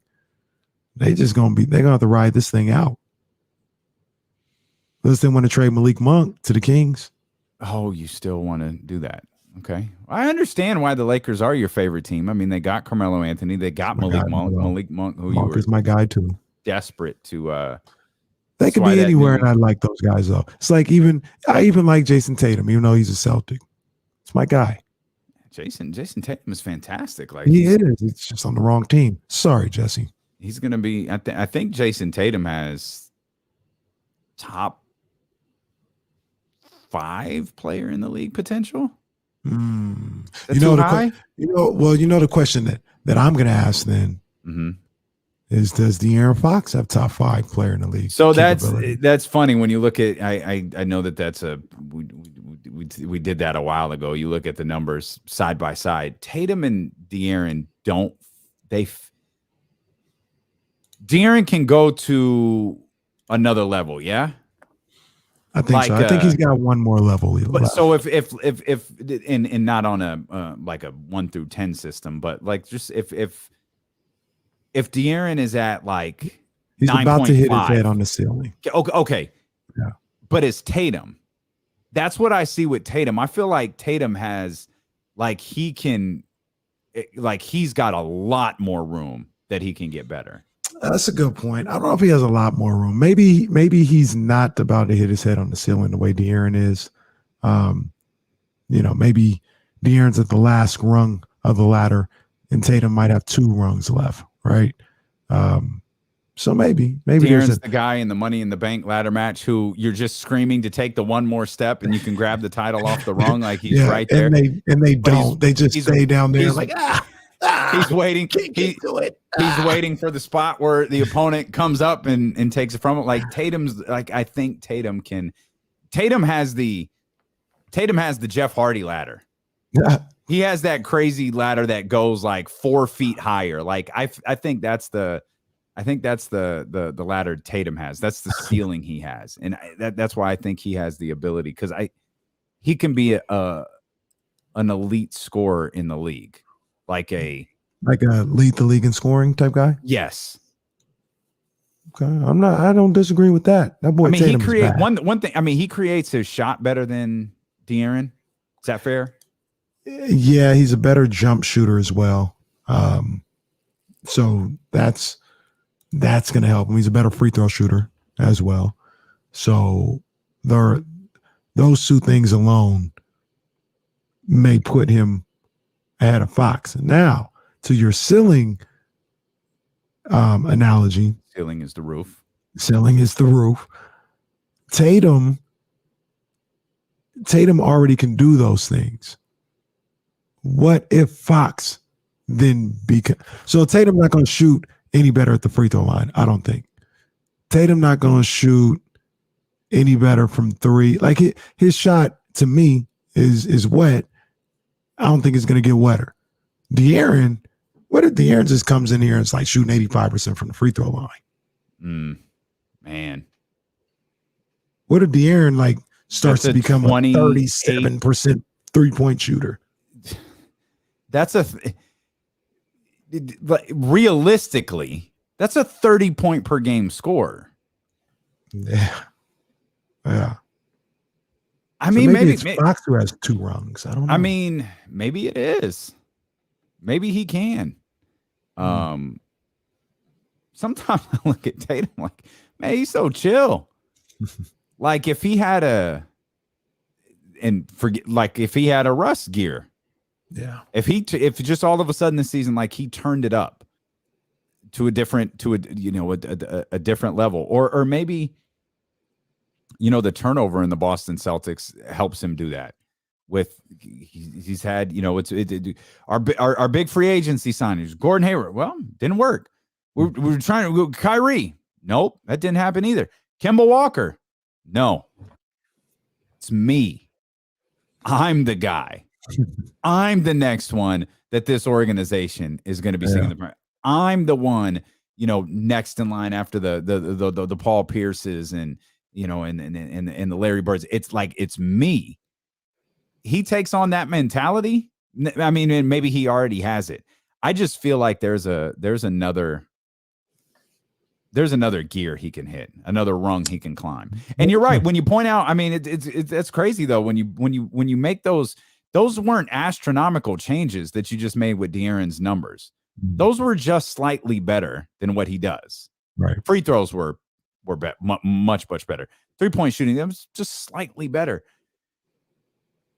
they're going to have to ride this thing out. Unless they want to trade Malik Monk to the Kings. Oh, you still want to do that? Okay. I understand why the Lakers are your favorite team. I mean, they got Carmelo Anthony. They got Malik Monk, who Monk is my guy too. Desperate to they could be anywhere, and I like those guys though. It's I even like Jason Tatum, even though he's a Celtic. It's my guy. Jason Tatum is fantastic. He is. It's just on the wrong team. Sorry, Jesse. He's gonna be I think Jason Tatum has top 5 player in the league potential. You know the question that I'm going to ask then is, does De'Aaron Fox have top 5 player in the league? So that's funny when you look at. I know that's we did that a while ago. You look at the numbers side by side. Tatum and De'Aaron De'Aaron can go to another level. Yeah. I think so. I think he's got one more level. So if and not on a a 1 through 10 system, but just if De'Aaron is at he's 9. about to hit his head on the ceiling. Okay. Yeah. But it's Tatum. That's what I see with Tatum. I feel like Tatum has he's got a lot more room that he can get better. That's a good point. I don't know if he has a lot more room. Maybe he's not about to hit his head on the ceiling the way De'Aaron is. Maybe De'Aaron's at the last rung of the ladder, and Tatum might have 2 rungs left, right? So maybe there's De'Aaron's the guy in the Money in the Bank ladder match who you're just screaming to take the one more step and you can grab the title off the rung like he's right there. And they don't. They just stay down there like he's waiting. Can't get to it. He's waiting for the spot where the opponent comes up and takes it from him. Like Tatum's like I think Tatum has the Jeff Hardy ladder. He has that crazy ladder that goes like 4 feet higher. Like I think that's the ladder Tatum has. That's the ceiling he has, and that's why I think he has the ability because he can be an elite scorer in the league, like a lead the league in scoring type guy. Yes. Okay, I don't disagree with that. That boy. I mean, Tatum he creates one thing. I mean, he creates his shot better than De'Aaron. Is that fair? Yeah, he's a better jump shooter as well. So that's going to help him. He's a better free throw shooter as well. So those two things alone may put him ahead of Fox. Now, to your ceiling analogy. Ceiling is the roof. Ceiling is the roof. Tatum already can do those things. What if Fox then so Tatum not going to shoot any better at the free throw line? I don't think. Tatum not going to shoot any better from three. Like his shot to me is wet. I don't think it's going to get wetter. De'Aaron, what if De'Aaron just comes in here and it's like shooting 85% from the free throw line? Man. What if De'Aaron like starts to become a 37% 3-point shooter? That's realistically, that's a 30-point per game score. Yeah. I mean, maybe Fox who has 2 rungs. I don't know. I mean, maybe it is. Maybe he can. Sometimes I look at Tatum like, man, he's so chill. Like if he had a Russ gear. Yeah. If just all of a sudden this season, like he turned it up to a different level, or maybe, the turnover in the Boston Celtics helps him do that. He's had, our big free agency signings, Gordon Hayward. Well, didn't work. We're trying to go Kyrie. Nope, that didn't happen either. Kemba Walker. No, it's me. I'm the guy. I'm the next one that this organization is going to be singing the praise. I'm the one, next in line after the Paul Pierces and and the Larry Birds. It's like it's me. He takes on that mentality. I mean, and maybe he already has it. I just feel like there's another gear he can hit, another rung he can climb. And you're right when you point out. I mean, that's crazy though. When you make those weren't astronomical changes that you just made with De'Aaron's numbers. Those were just slightly better than what he does. Right. Free throws were much better. 3-point shooting, that was just slightly better.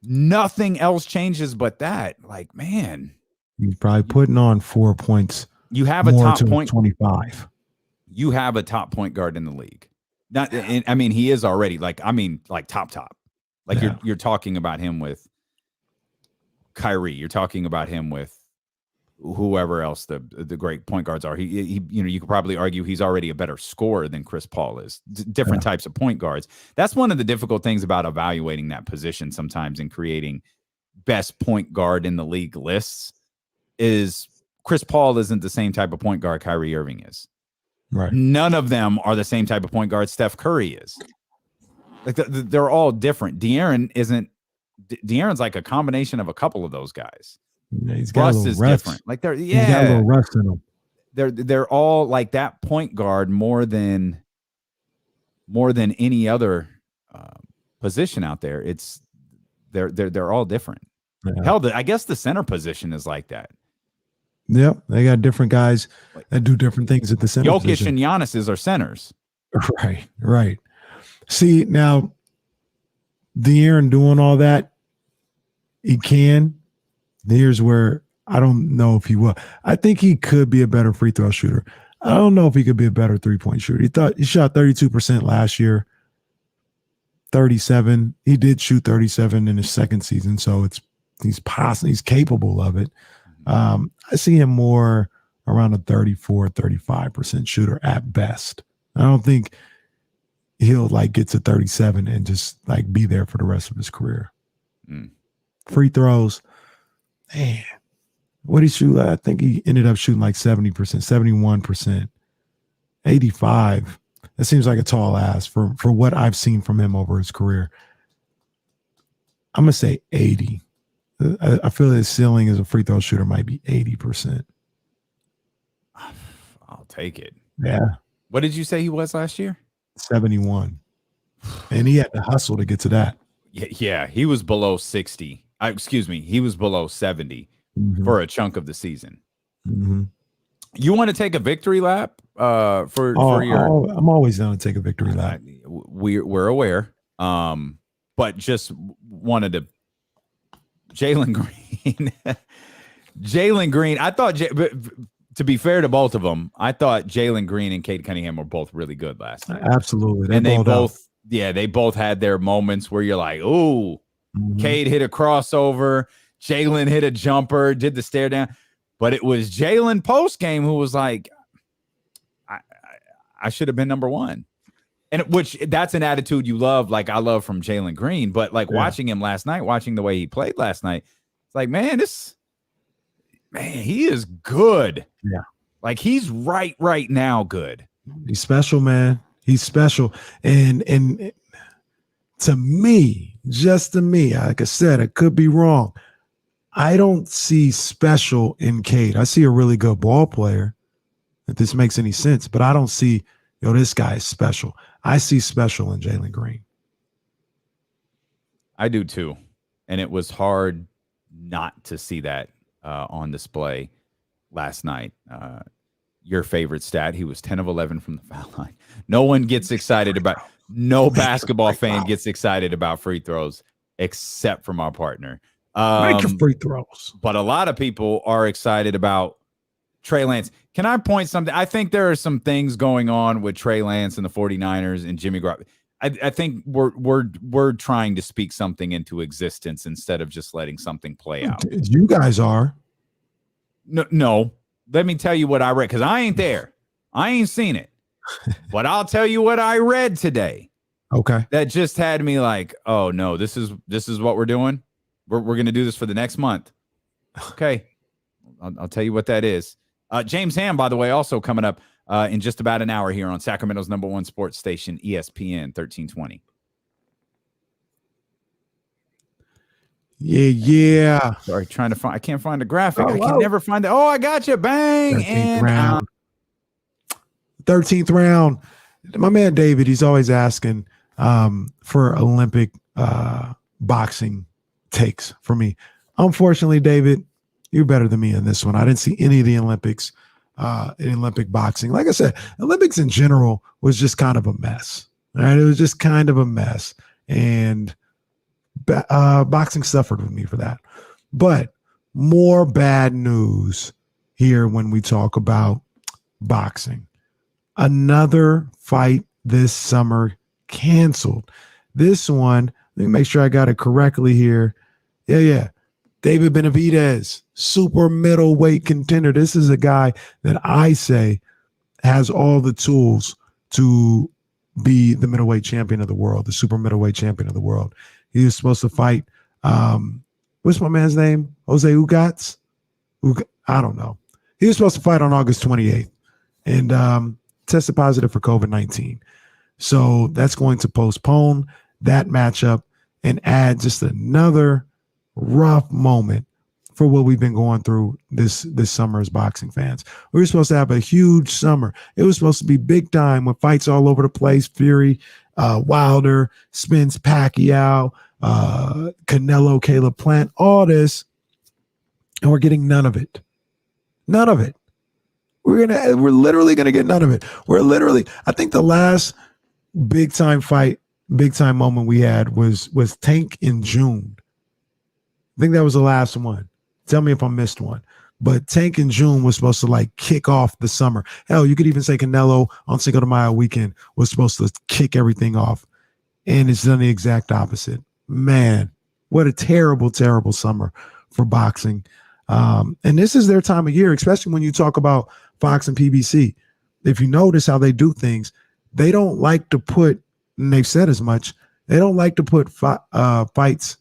Nothing else changes but that. Like, man, he's probably putting on 4 points. You have a top point 25. You have a top point guard in the league. I mean, he is already like top. Like you're talking about him with Kyrie. You're talking about him with whoever else the great point guards are. He you could probably argue he's already a better scorer than Chris Paul is. Different types of point guards. That's one of the difficult things about evaluating that position sometimes in creating best point guard in the league lists is Chris Paul isn't the same type of point guard Kyrie Irving is. Right. None of them are the same type of point guard Steph Curry is. Like they're all different. De'Aaron's like a combination of a couple of those guys. Yeah, he's got Russ is rust. different. Like he's got a little rust in him. They're all like that point guard more than any other position out there. They're all different. Yeah. Hell, I guess the center position is like that. Yep, they got different guys that do different things at the center. Jokic position. and Giannis are centers. Right. See, now De'Aaron doing all that, he can. Here's where I don't know if he will. I think he could be a better free throw shooter. I don't know if he could be a better 3-point shooter. He shot 32% last year, 37. He did shoot 37 in his second season, so he's capable of it. I see him more around a 34, 35% shooter at best. I don't think he'll like get to 37 and just like be there for the rest of his career. Free throws, man. What did he shoot? I think he ended up shooting like 70%, 71%, 85. That seems like a tall ask for what I've seen from him over his career. I'm going to say 80. I feel his ceiling as a free throw shooter might be 80%. I'll take it. Yeah. What did you say he was last year? 71. And he had to hustle to get to that. Yeah, he was below 60. He was below 70 for a chunk of the season. You want to take a victory lap for your? I'm always down to take a victory lap. We're aware, but just wanted to. Jalen Green, Jalen Green. I thought, to be fair to both of them, I thought Jalen Green and Cade Cunningham were both really good last night. Absolutely, they both had their moments where you're like, "Ooh, Cade hit a crossover, Jalen hit a jumper, did the stare down." But it was Jalen post game who was like, I should have been number one. And which that's an attitude you love, like I love from Jalen Green. But like watching him last night, watching the way he played last night, it's like, man, he is good. Yeah. Like he's right now good. He's special, man. He's special. And to me, just to me, like I said, I could be wrong. I don't see special in Cade. I see a really good ball player, if this makes any sense, but I don't see, this guy is special. I see special in Jalen Green. I do too. And it was hard not to see that on display last night. Your favorite stat, he was 10 of 11 from the foul line. No one gets excited about, no basketball fan gets excited about free throws except from our partner. Make your free throws. But a lot of people are excited about Trey Lance. Can I point something? I think there are some things going on with Trey Lance and the 49ers and Jimmy Garoppolo. I think we're trying to speak something into existence instead of just letting something play out. You guys are. No. Let me tell you what I read, because I ain't there. I ain't seen it. But I'll tell you what I read today. Okay. That just had me like, oh no, this is what we're doing. We're going to do this for the next month. Okay. I'll tell you what that is. James Ham, by the way, also coming up in just about an hour here on Sacramento's #1 sports station, ESPN 1320. Yeah. Sorry, I can't find a graphic. I can never find it. Oh, I got you. Bang. 13th round. 13th round. My man David, he's always asking for Olympic boxing takes for me. Unfortunately, David, you're better than me in this one. I didn't see any of the Olympics in Olympic boxing. Like I said, Olympics in general was just kind of a mess. Right? It was just kind of a mess. And boxing suffered with me for that. But more bad news here when we talk about boxing. Another fight this summer canceled. This one, let me make sure I got it correctly here. Yeah. David Benavidez, super middleweight contender. This is a guy that I say has all the tools to be the middleweight champion of the world, the super middleweight champion of the world. He was supposed to fight, what's my man's name? Jose Ugats? I don't know. He was supposed to fight on August 28th and tested positive for COVID-19. So that's going to postpone that matchup and add just another rough moment for what we've been going through this summer as boxing fans. We were supposed to have a huge summer. It was supposed to be big time with fights all over the place. Fury, Wilder, Spence, Pacquiao, Canelo, Caleb Plant, all this. And we're getting none of it. None of it. We're literally gonna get none of it. I think the last big time fight, big time moment we had was Tank in June. I think that was the last one. Tell me if I missed one. But Tank in June was supposed to like kick off the summer. Hell, you could even say Canelo on Cinco de Mayo weekend was supposed to kick everything off. And it's done the exact opposite. Man, what a terrible, terrible summer for boxing. And this is their time of year, especially when you talk about Fox and PBC. If you notice how they do things, they don't like to put, and they've said as much, they don't like to put fights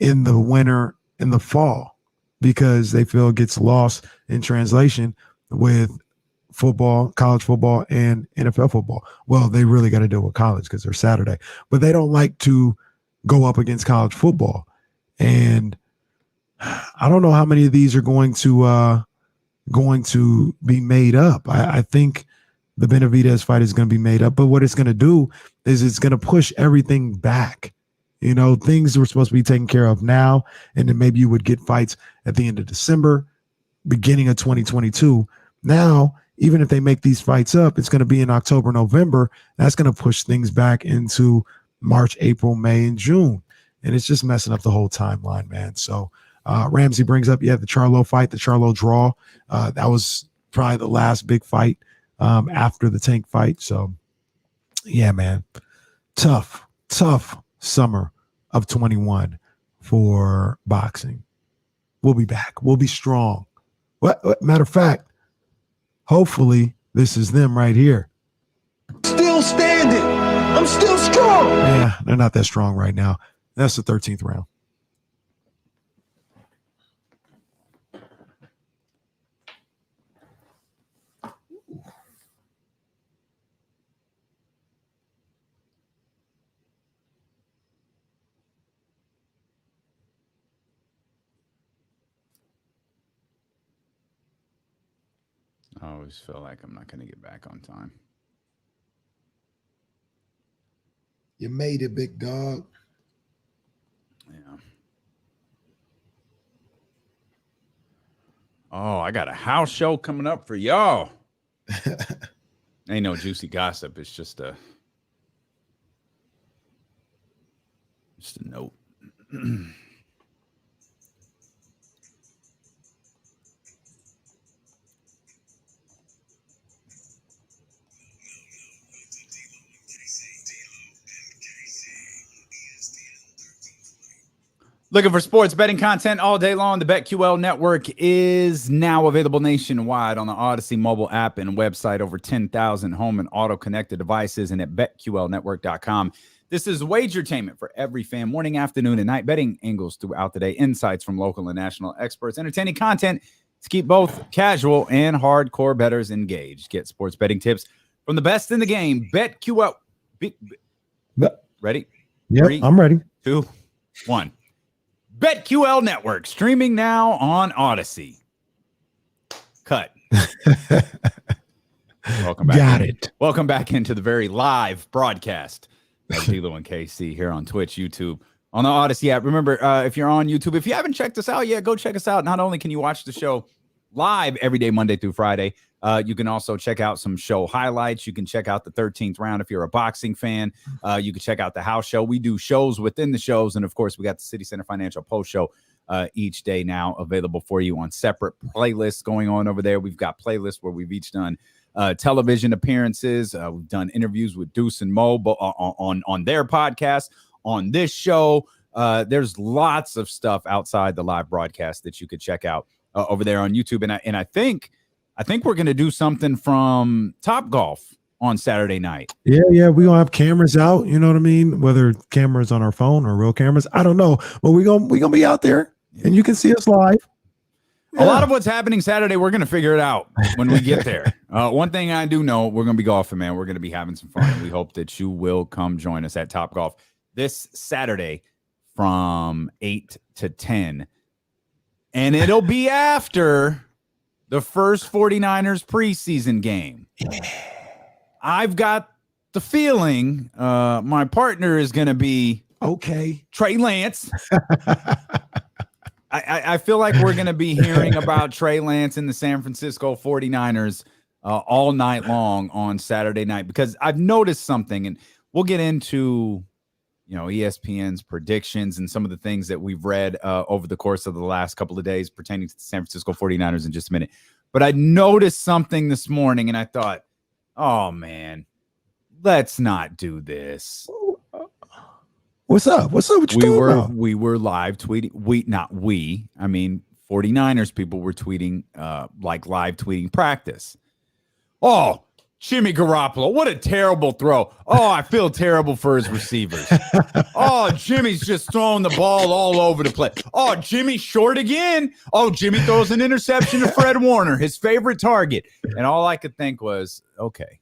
in the winter and the fall because they feel it gets lost in translation with football, college football, and NFL football. Well, they really got to deal with college because they're Saturday, but they don't like to go up against college football. And I don't know how many of these are going to be made up. I think the Benavidez fight is going to be made up, but what it's going to do is it's going to push everything back. You know, things were supposed to be taken care of now, and then maybe you would get fights at the end of December, beginning of 2022. Now, even if they make these fights up, it's going to be in October, November. That's going to push things back into March, April, May, and June. And it's just messing up the whole timeline, man. So Ramsey brings up, the Charlo fight, the Charlo draw. That was probably the last big fight after the Tank fight. So, yeah, man, tough summer of 21 for boxing. We'll be back. We'll be strong. Matter of fact, hopefully this is them right here. Still standing. I'm still strong. Yeah, they're not that strong right now. That's the 13th round. I always feel like I'm not going to get back on time. You made it, big dog. Yeah. Oh, I got a house show coming up for y'all. Ain't no juicy gossip. It's just a note. Looking for sports betting content all day long? The BetQL network is now available nationwide on the Odyssey mobile app and website. Over 10,000 home and auto connected devices, and at betqlnetwork.com. This is wagertainment for every fan. Morning, afternoon, and night. Betting angles throughout the day. Insights from local and national experts. Entertaining content to keep both casual and hardcore bettors engaged. Get sports betting tips from the best in the game. BetQL. Ready? Yep, 3, I'm ready. 2, 1. BetQL Network, streaming now on Odyssey. Cut. Welcome back. Got it. Welcome back into the very live broadcast of D'Lo and KC here on Twitch, YouTube, on the Odyssey app. Remember, if you're on YouTube, if you haven't checked us out yet, go check us out. Not only can you watch the show live every day, Monday through Friday, you can also check out some show highlights. You can check out the 13th round if you're a boxing fan. You can check out the house show. We do shows within the shows. And, of course, we got the City Center Financial Post Show each day now available for you on separate playlists going on over there. We've got playlists where we've each done television appearances. We've done interviews with Deuce and Mo on their podcast, on this show. There's lots of stuff outside the live broadcast that you could check out over there on YouTube. And I think we're going to do something from Top Golf on Saturday night. Yeah. We're going to have cameras out. You know what I mean? Whether cameras on our phone or real cameras, I don't know. But we're going to be out there and you can see us live. Yeah. A lot of what's happening Saturday, we're going to figure it out when we get there. One thing I do know, we're going to be golfing, man. We're going to be having some fun. And we hope that you will come join us at Top Golf this Saturday from 8 to 10. And it'll be after the first 49ers preseason game. I've got the feeling my partner is going to be Trey Lance. I feel like we're going to be hearing about Trey Lance and the San Francisco 49ers all night long on Saturday night, because I've noticed something, and we'll get into ESPN's predictions and some of the things that we've read over the course of the last couple of days pertaining to the San Francisco 49ers in just a minute. But I noticed something this morning and I thought, oh man, let's not do this. What's up? What you talking about? We were live tweeting. 49ers people were tweeting, live tweeting practice. Oh, Jimmy Garoppolo, what a terrible throw. Oh, I feel terrible for his receivers. Oh, Jimmy's just throwing the ball all over the place. Oh, Jimmy's short again. Oh, Jimmy throws an interception to Fred Warner, his favorite target. And all I could think was, okay,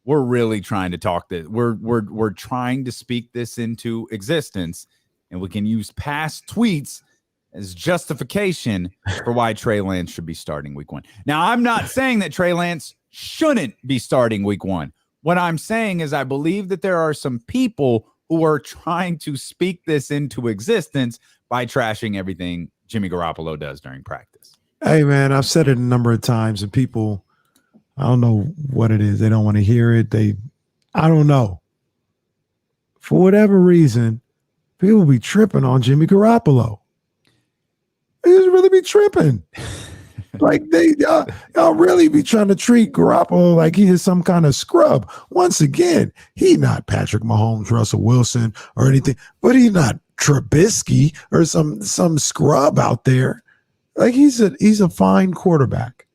we're really trying to talk this. We're trying to speak this into existence, and we can use past tweets as justification for why Trey Lance should be starting week 1. Now, I'm not saying that Trey Lance shouldn't be starting week 1. What I'm saying is I believe that there are some people who are trying to speak this into existence by trashing everything Jimmy Garoppolo does during practice. Hey, man, I've said it a number of times, and people, I don't know what it is. They don't want to hear it. I don't know. For whatever reason, people be tripping on Jimmy Garoppolo. They just really be tripping. Like y'all really be trying to treat Garoppolo like he is some kind of scrub. Once again, he not Patrick Mahomes, Russell Wilson, or anything, but he's not Trubisky or some scrub out there. Like he's a fine quarterback.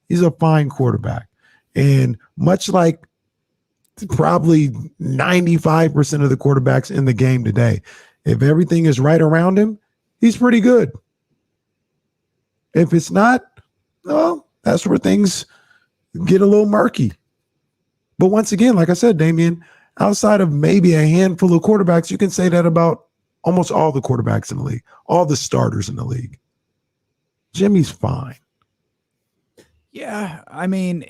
He's a fine quarterback. And much like probably 95% of the quarterbacks in the game today, if everything is right around him, he's pretty good. If it's not, well, that's where things get a little murky. But once again, like I said, Damian, outside of maybe a handful of quarterbacks, you can say that about almost all the quarterbacks in the league, all the starters in the league. Jimmy's fine. Yeah, I mean,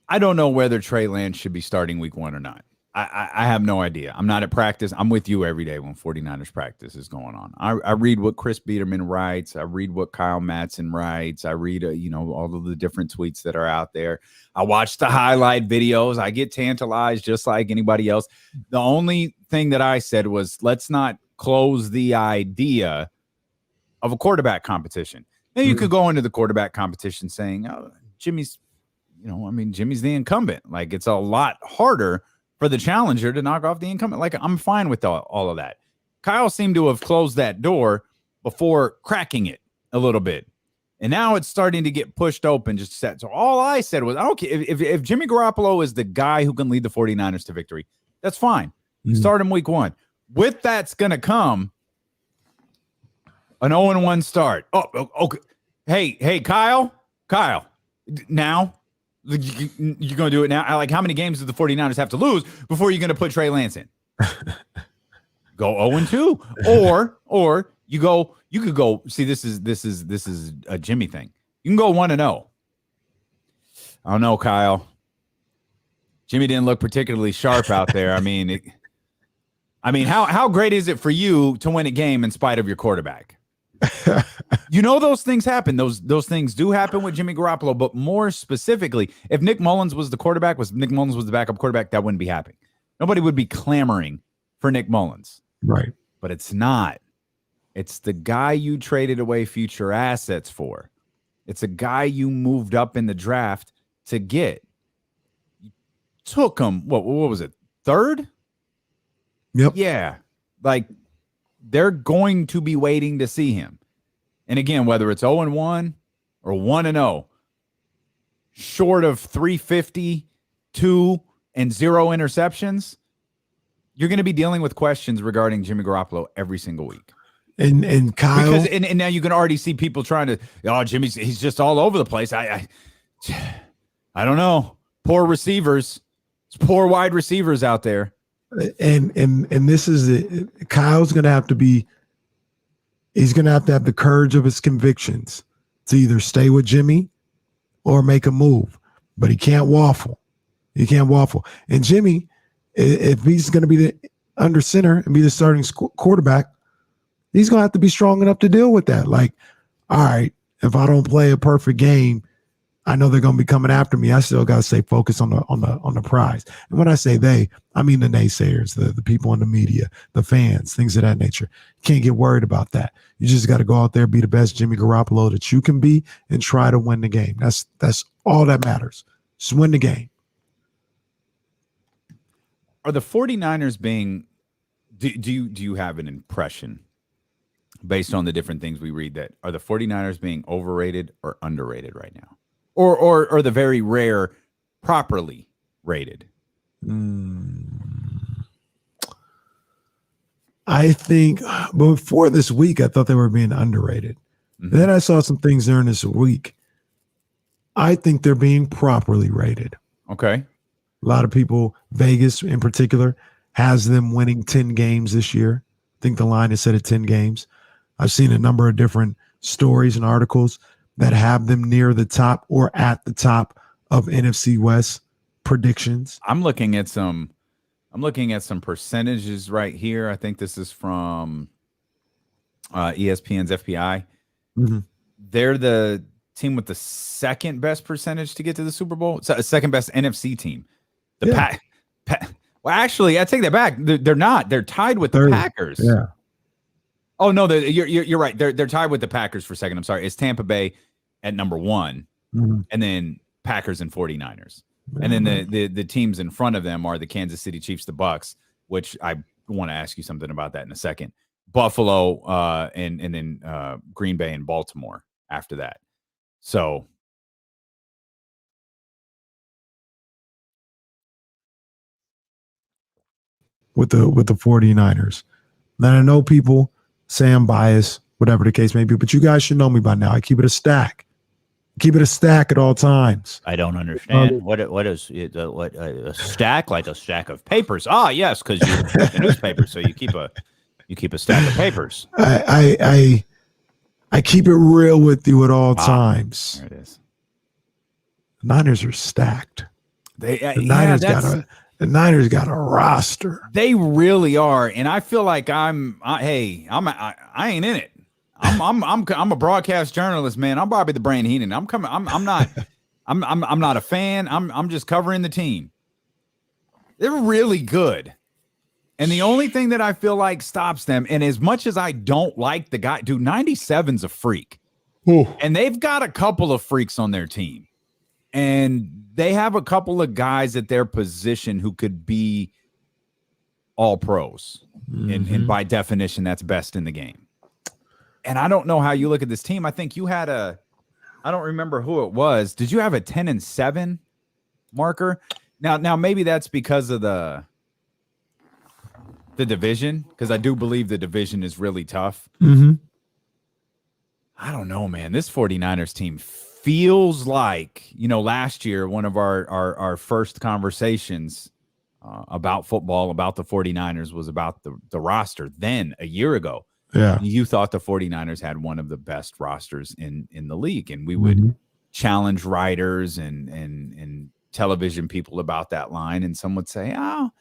I don't know whether Trey Lance should be starting week 1 or not. I have no idea. I'm not at practice. I'm with you every day when 49ers practice is going on. I read what Chris Biederman writes. I read what Kyle Madsen writes. I read, all of the different tweets that are out there. I watch the highlight videos. I get tantalized just like anybody else. The only thing that I said was, let's not close the idea of a quarterback competition. Then you could go into the quarterback competition saying, oh, Jimmy's the incumbent. Like, it's a lot harder for the challenger to knock off the incumbent. Like, I'm fine with all of that. Kyle seemed to have closed that door before cracking it a little bit. And now it's starting to get pushed open just set. So all I said was, okay, if Jimmy Garoppolo is the guy who can lead the 49ers to victory, that's fine. Start him week 1. With that's going to come an 0-1 start. Oh, okay. Hey, Kyle, now you're going to do it now. Like, how many games do the 49ers have to lose before you're going to put Trey Lance in? Go 0-2, or you could go. See, this is a Jimmy thing. You can go 1-0. I don't know, Kyle. Jimmy didn't look particularly sharp out there. How great is it for you to win a game in spite of your quarterback? Those things happen. Those things do happen with Jimmy Garoppolo, but more specifically, if Nick Mullins was the quarterback, Nick Mullins was the backup quarterback, that wouldn't be happening. Nobody would be clamoring for Nick Mullins. Right. But it's not. It's the guy you traded away future assets for. It's a guy you moved up in the draft to get. You took him, what was it, 3rd? Yep. Yeah. Like, they're going to be waiting to see him. And again, whether it's 0-1 or 1-0, short of 350, 2 and 0 interceptions, you're going to be dealing with questions regarding Jimmy Garoppolo every single week. And Kyle, because and now you can already see people trying to, he's just all over the place. I don't know. Poor receivers. It's poor wide receivers out there. And this is it. Kyle's going to have to be, he's going to have the courage of his convictions to either stay with Jimmy or make a move, but he can't waffle. And Jimmy, if he's going to be the under center and be the starting quarterback, he's going to have to be strong enough to deal with that. Like, all right, if I don't play a perfect game, I know they're going to be coming after me. I still got to stay focused on the prize. And when I say they, I mean the naysayers, the people in the media, the fans, things of that nature. You can't get worried about that. You just got to go out there, be the best Jimmy Garoppolo that you can be, and try to win the game. That's all that matters. Just win the game. Are the 49ers being do you have an impression based on the different things we read that are the 49ers being overrated or underrated right now? Or the very rare properly rated? I think before this week, I thought they were being underrated. Mm-hmm. Then I saw some things during this week. I think they're being properly rated. Okay. A lot of people, Vegas in particular, has them winning 10 games this year. I think the line is set at 10 games. I've seen a number of different stories and articles that have them near the top or at the top of NFC West predictions. I'm looking at some percentages right here. I think this is from ESPN's FPI. Mm-hmm. They're the team with the second best percentage to get to the Super Bowl. So second best NFC team. Well, actually, I take that back. They're not. They're tied with the Packers. Yeah. Oh no, you're right. They're tied with the Packers for second. I'm sorry. It's Tampa Bay at number 1, and then Packers and 49ers. And then the teams in front of them are the Kansas City Chiefs, the Bucks, which I want to ask you something about that in a second. Buffalo, and then Green Bay and Baltimore after that. So with the 49ers. Now I know people say I'm biased, whatever the case may be, but you guys should know me by now. I keep it a stack. Keep it a stack at all times. I don't understand. What is it, a stack? Like a stack of papers? Ah, yes, because you read the newspaper, so you keep a stack of papers. I keep it real with you at all times. There it is. The Niners are stacked. The Niners got a roster. They really are, and I feel like I ain't in it. I'm a broadcast journalist, man. I'm Bobby the Brain Heenan. I'm not a fan. I'm just covering the team. They're really good. And the only thing that I feel like stops them, and as much as I don't like the guy, dude, 97's a freak. Ooh. And they've got a couple of freaks on their team. And they have a couple of guys at their position who could be all pros. And by definition, that's best in the game. And I don't know how you look at this team. I think you had I don't remember who it was. Did you have a 10-7 marker? Now maybe that's because of the division, because I do believe the division is really tough. Mm-hmm. I don't know, man. This 49ers team feels like, last year, one of our first conversations about football, about the 49ers was about the roster. Then a year ago, yeah, you thought the 49ers had one of the best rosters in the league, and we would challenge writers and television people about that line, and some would say, oh,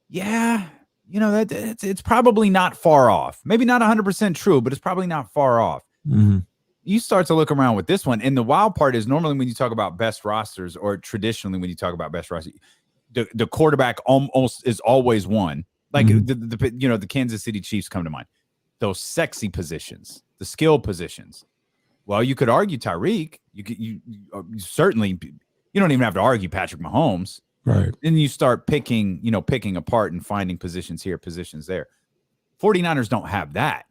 yeah, it's probably not far off. Maybe not 100% true, but it's probably not far off. Mm-hmm. You start to look around with this one, and the wild part is normally when you talk about best rosters, or traditionally when you talk about best rosters, the quarterback almost is always one. Like the Kansas City Chiefs come to mind. Those sexy positions, the skill positions. Well, you could argue Tyreek. You certainly, you don't even have to argue Patrick Mahomes. Right. Then you start picking apart and finding positions here, positions there. 49ers don't have that.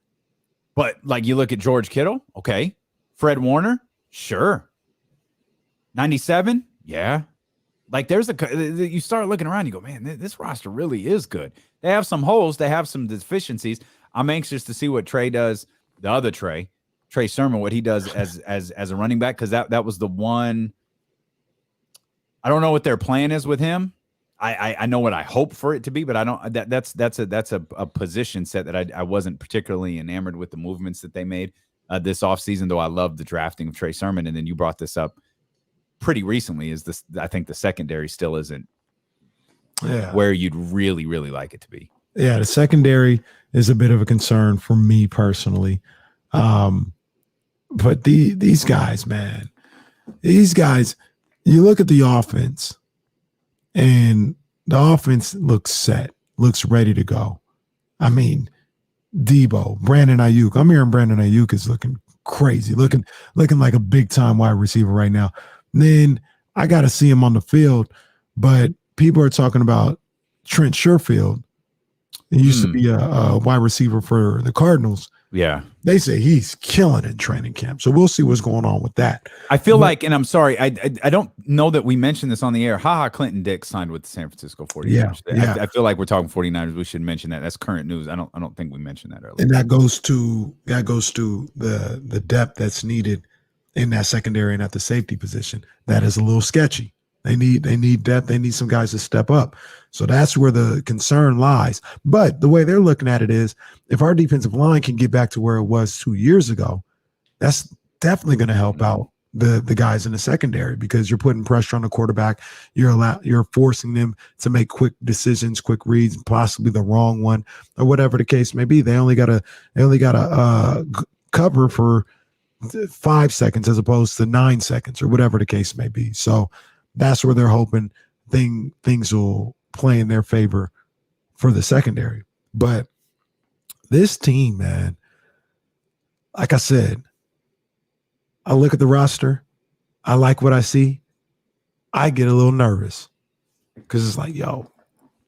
But like you look at George Kittle, okay. Fred Warner, sure. 97, yeah. Like you start looking around, you go, man, this roster really is good. They have some holes, they have some deficiencies. I'm anxious to see what Trey does, the other Trey Sermon, what he does as a running back, because that was the one. I don't know what their plan is with him. I know what I hope for it to be, but I don't. That's a position set that I wasn't particularly enamored with the movements that they made this offseason, though I love the drafting of Trey Sermon. And then you brought this up pretty recently. Is this? I think the secondary still isn't where you'd really, really like it to be. Yeah, the secondary is a bit of a concern for me personally. But these guys, man, these guys, you look at the offense, and the offense looks set, looks ready to go. I mean, Debo, Brandon Ayuk. I'm hearing Brandon Ayuk is looking crazy, looking like a big time wide receiver right now. And then I got to see him on the field, but people are talking about Trent Sherfield. He used to be a wide receiver for the Cardinals. Yeah. They say he's killing in training camp. So we'll see what's going on with that. I feel like, and I'm sorry, I don't know that we mentioned this on the air. Clinton Dix signed with the San Francisco 49ers. Yeah. I feel like we're talking 49ers. We should mention that. That's current news. I don't think we mentioned that earlier. And that goes to the depth that's needed in that secondary and at the safety position. That is a little sketchy. They need depth. They need some guys to step up. So that's where the concern lies. But the way they're looking at it is, if our defensive line can get back to where it was 2 years ago, that's definitely going to help out the guys in the secondary, because you're putting pressure on the quarterback. You're forcing them to make quick decisions, quick reads, possibly the wrong one, or whatever the case may be. They only got to cover for 5 seconds as opposed to 9 seconds, or whatever the case may be. So that's where they're hoping things will play in their favor for the secondary. But this team, man, like I said, I look at the roster, I like what I see. I get a little nervous because it's like, yo,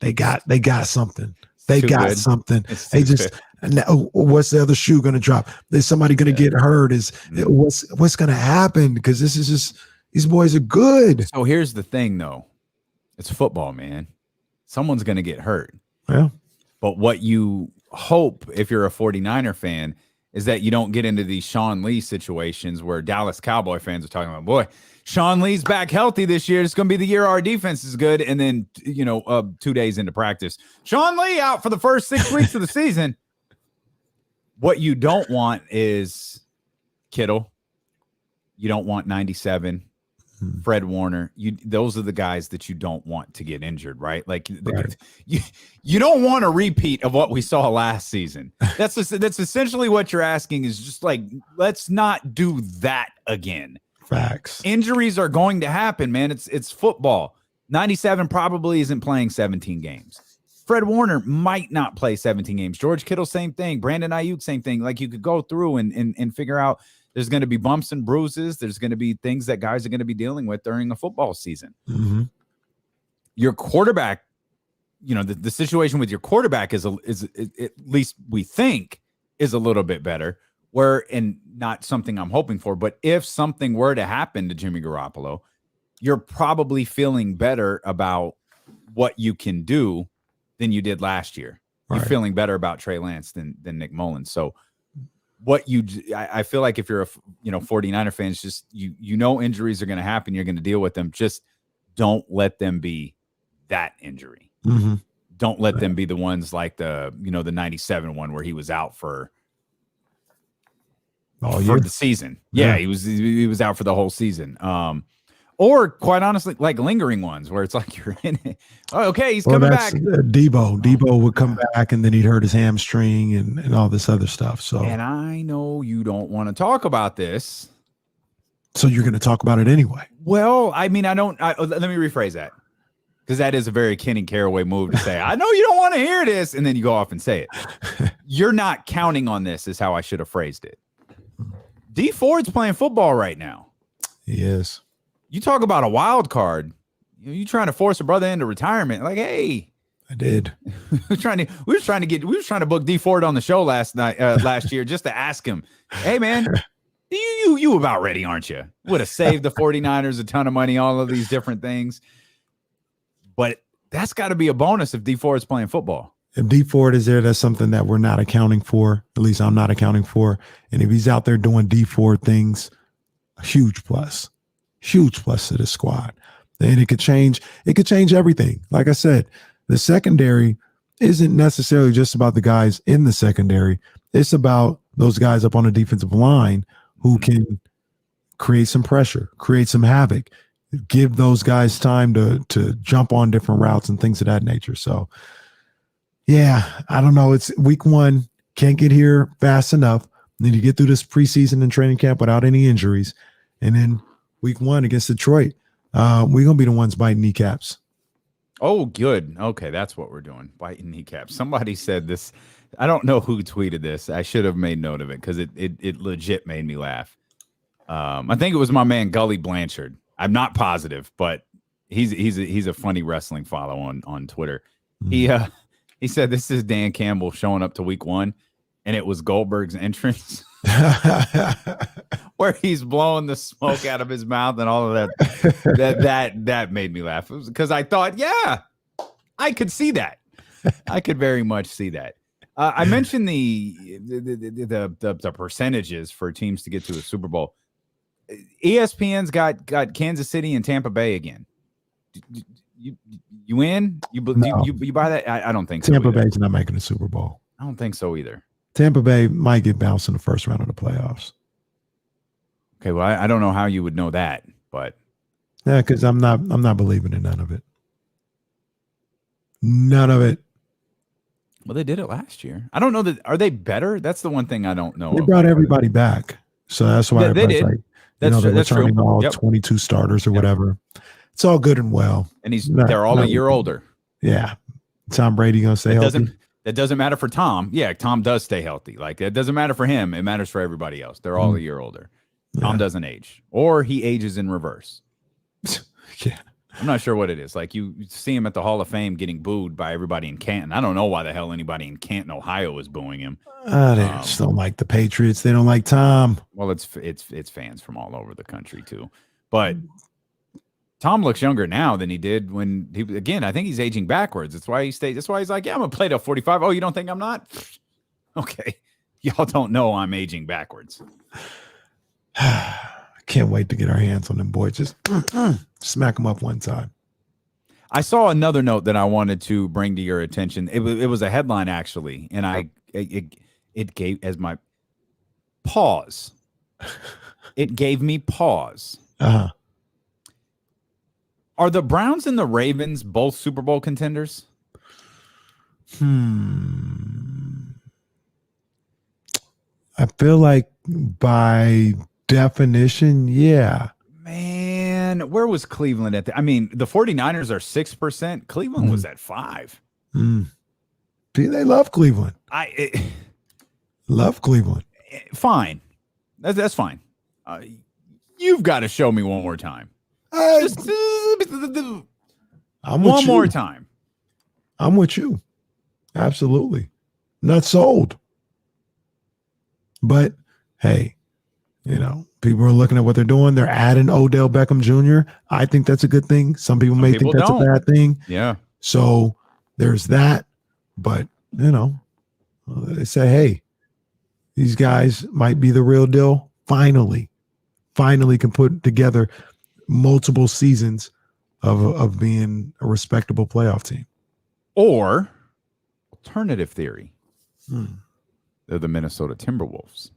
they got something. They got good. something. It's They too just good. what's the other shoe going to drop? Is somebody going to get hurt? What's going to happen? Because this is just, these boys are good. So here's the thing, though. It's football, man. Someone's going to get hurt. Yeah. But what you hope, if you're a 49er fan, is that you don't get into these Sean Lee situations where Dallas Cowboy fans are talking about, boy, Sean Lee's back healthy this year. It's going to be the year our defense is good. And then, 2 days into practice, Sean Lee out for the first 6 weeks of the season. What you don't want is Kittle. You don't want 97. Fred Warner, those are the guys that you don't want to get injured, right? Like Right. You don't want a repeat of what we saw last season. That's essentially what you're asking, is just like, let's not do that again. Facts. Injuries are going to happen, man. It's football. 97 probably isn't playing 17 games. Fred Warner might not play 17 games. George Kittle, same thing. Brandon Ayuk, same thing. Like, you could go through and figure out, there's going to be bumps and bruises. There's going to be things that guys are going to be dealing with during a football season. Mm-hmm. Your quarterback, the situation with your quarterback is at least we think is a little bit better. And not something I'm hoping for, but if something were to happen to Jimmy Garoppolo, you're probably feeling better about what you can do than you did last year. Right. You're feeling better about Trey Lance than Nick Mullins. So I feel like if you're a 49er fan, it's just injuries are going to happen. You're going to deal with them. Just don't let them be that injury. Mm-hmm. Don't let them be the ones like the 97 one where he was out for the season. Yeah, he was out for the whole season. Or quite honestly, like lingering ones where it's like you're in it. Oh, okay, he's coming back. Debo would come back, and then he'd hurt his hamstring and all this other stuff. So, and I know you don't want to talk about this. So you're going to talk about it anyway. Well, I mean, let me rephrase that, because that is a very Kenny Caraway move to say, I know you don't want to hear this, and then you go off and say it. You're not counting on this, is how I should have phrased it. D Ford's playing football right now. He is. You talk about a wild card. You trying to force a brother into retirement? Like, hey, I did. we were trying to book D Ford on the show last year just to ask him, hey man, you about ready, aren't you? Would have saved the 49ers a ton of money, all of these different things. But that's got to be a bonus if D Ford is playing football. If D Ford is there, that's something that we're not accounting for. At least I'm not accounting for. And if he's out there doing D Ford things, a huge plus to the squad. And it could change everything. Like I said, the secondary isn't necessarily just about the guys in the secondary. It's about those guys up on the defensive line who can create some pressure, create some havoc, give those guys time to jump on different routes and things of that nature. So, yeah, I don't know. It's week 1. Can't get here fast enough. Need to get through this preseason and training camp without any injuries. And then week 1 against Detroit. We're gonna be the ones biting kneecaps. Oh, good. Okay, that's what we're doing. Biting kneecaps. Somebody said this. I don't know who tweeted this. I should have made note of it because it legit made me laugh. I think it was my man Gully Blanchard. I'm not positive, but he's a funny wrestling follow on Twitter. Mm. He said this is Dan Campbell showing up to week 1, and it was Goldberg's entrance where he's blowing the smoke out of his mouth and all of that. That made me laugh because I thought, yeah, I could see that. I could very much see that. I mentioned the percentages for teams to get to a Super Bowl. ESPN's got Kansas City and Tampa Bay again. You in? You buy that? I don't think so. Tampa Bay's not making the Super Bowl. I don't think so either. Tampa Bay might get bounced in the first round of the playoffs. Okay, well, I don't know how you would know that, but yeah, because I'm not believing in none of it. None of it. Well, they did it last year. I don't know that. Are they better? That's the one thing I don't know. They brought everybody back, so that's why they did. Like, that's they're that's returning true. all Yep. 22 starters or whatever. It's all good and well. And they're all a year older. Yeah, Tom Brady gonna stay healthy. That doesn't matter for Tom. Yeah, Tom does stay healthy. Like it doesn't matter for him. It matters for everybody else. They're all a year older. Tom doesn't age, or he ages in reverse. Yeah. I'm not sure what it is. Like you see him at the Hall of Fame getting booed by everybody in Canton. I don't know why the hell anybody in Canton, Ohio, is booing him. They just don't like the Patriots. They don't like Tom. Well, it's fans from all over the country too. But Tom looks younger now than he did when he again. I think he's aging backwards. That's why he stays. That's why he's like, yeah, I'm gonna play till 45. Oh, you don't think I'm not? Okay, y'all don't know I'm aging backwards. Can't wait to get our hands on them boys. Just smack them up one time. I saw another note that I wanted to bring to your attention. It was a headline actually, and it gave as my pause. It gave me pause. Uh-huh. Are the Browns and the Ravens both Super Bowl contenders? I feel like by definition, yeah. Man, where was Cleveland at? I mean, the 49ers are 6%. Cleveland was at 5%. See, they love Cleveland. Love Cleveland. Fine. That's fine. You've got to show me one more time. Just one more time. I'm with you. Absolutely. Not sold. But hey, people are looking at what they're doing. They're adding Odell Beckham Jr. I think that's a good thing. Some people may think that's a bad thing. Yeah. So there's that. But, they say, hey, these guys might be the real deal. Finally can put together multiple seasons of being a respectable playoff team. Or alternative theory. They're the Minnesota Timberwolves.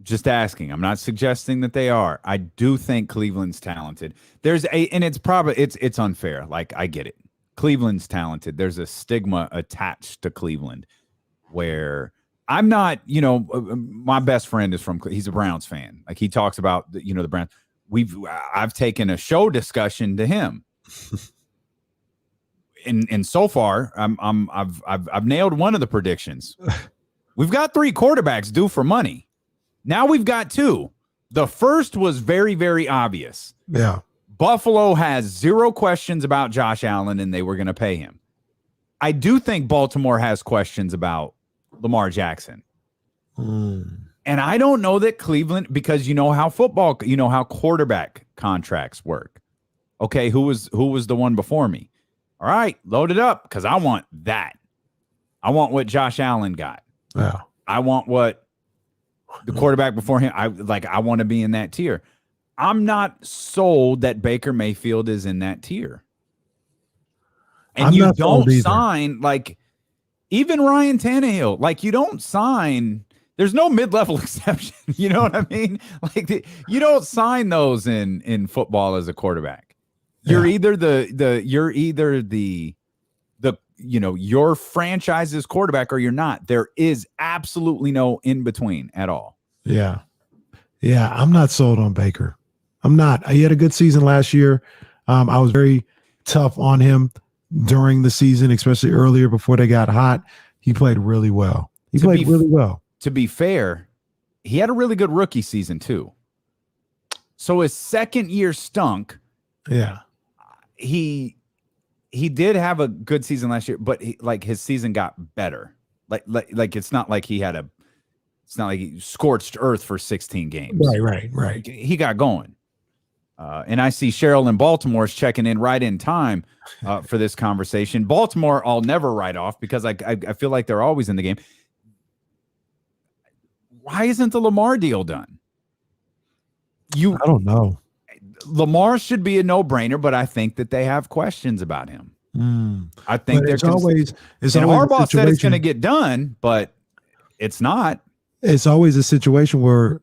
Just asking. I'm not suggesting that they are. I do think Cleveland's talented. And it's unfair. Like, I get it. Cleveland's talented. There's a stigma attached to Cleveland where I'm not, my best friend is he's a Browns fan. Like he talks about, the Browns. I've taken a show discussion to him. And so far, I've nailed one of the predictions. We've got 3 quarterbacks due for money. Now we've got 2. The first was very, very obvious. Yeah. Buffalo has 0 questions about Josh Allen, and they were going to pay him. I do think Baltimore has questions about Lamar Jackson. And I don't know that Cleveland, because how quarterback contracts work. Okay, who was the one before me? All right, load it up because I want that. I want what Josh Allen got. Yeah. I want what the quarterback before him. I want to be in that tier. I'm not sold that Baker Mayfield is in that tier. And you don't sign even Ryan Tannehill. You don't sign. There's no mid-level exception. You know what I mean? You don't sign those in football as a quarterback. You're either your franchise's quarterback or you're not. There is absolutely no in between at all. Yeah. Yeah, I'm not sold on Baker. I'm not. He had a good season last year. I was very tough on him during the season, especially earlier before they got hot. He played really well. He played really well. To be fair, he had a really good rookie season too. So his second year stunk. Yeah. He did have a good season last year, but his season got better. Like it's not like he scorched earth for 16 games. Right. He got going. And I see Cheryl in Baltimore is checking in right in time for this conversation. Baltimore, I'll never write off because I feel like they're always in the game. Why isn't the Lamar deal done? I don't know. Lamar should be a no-brainer, but I think that they have questions about him. I think But it's always Harbaugh said it's going to get done, but it's not. It's always a situation where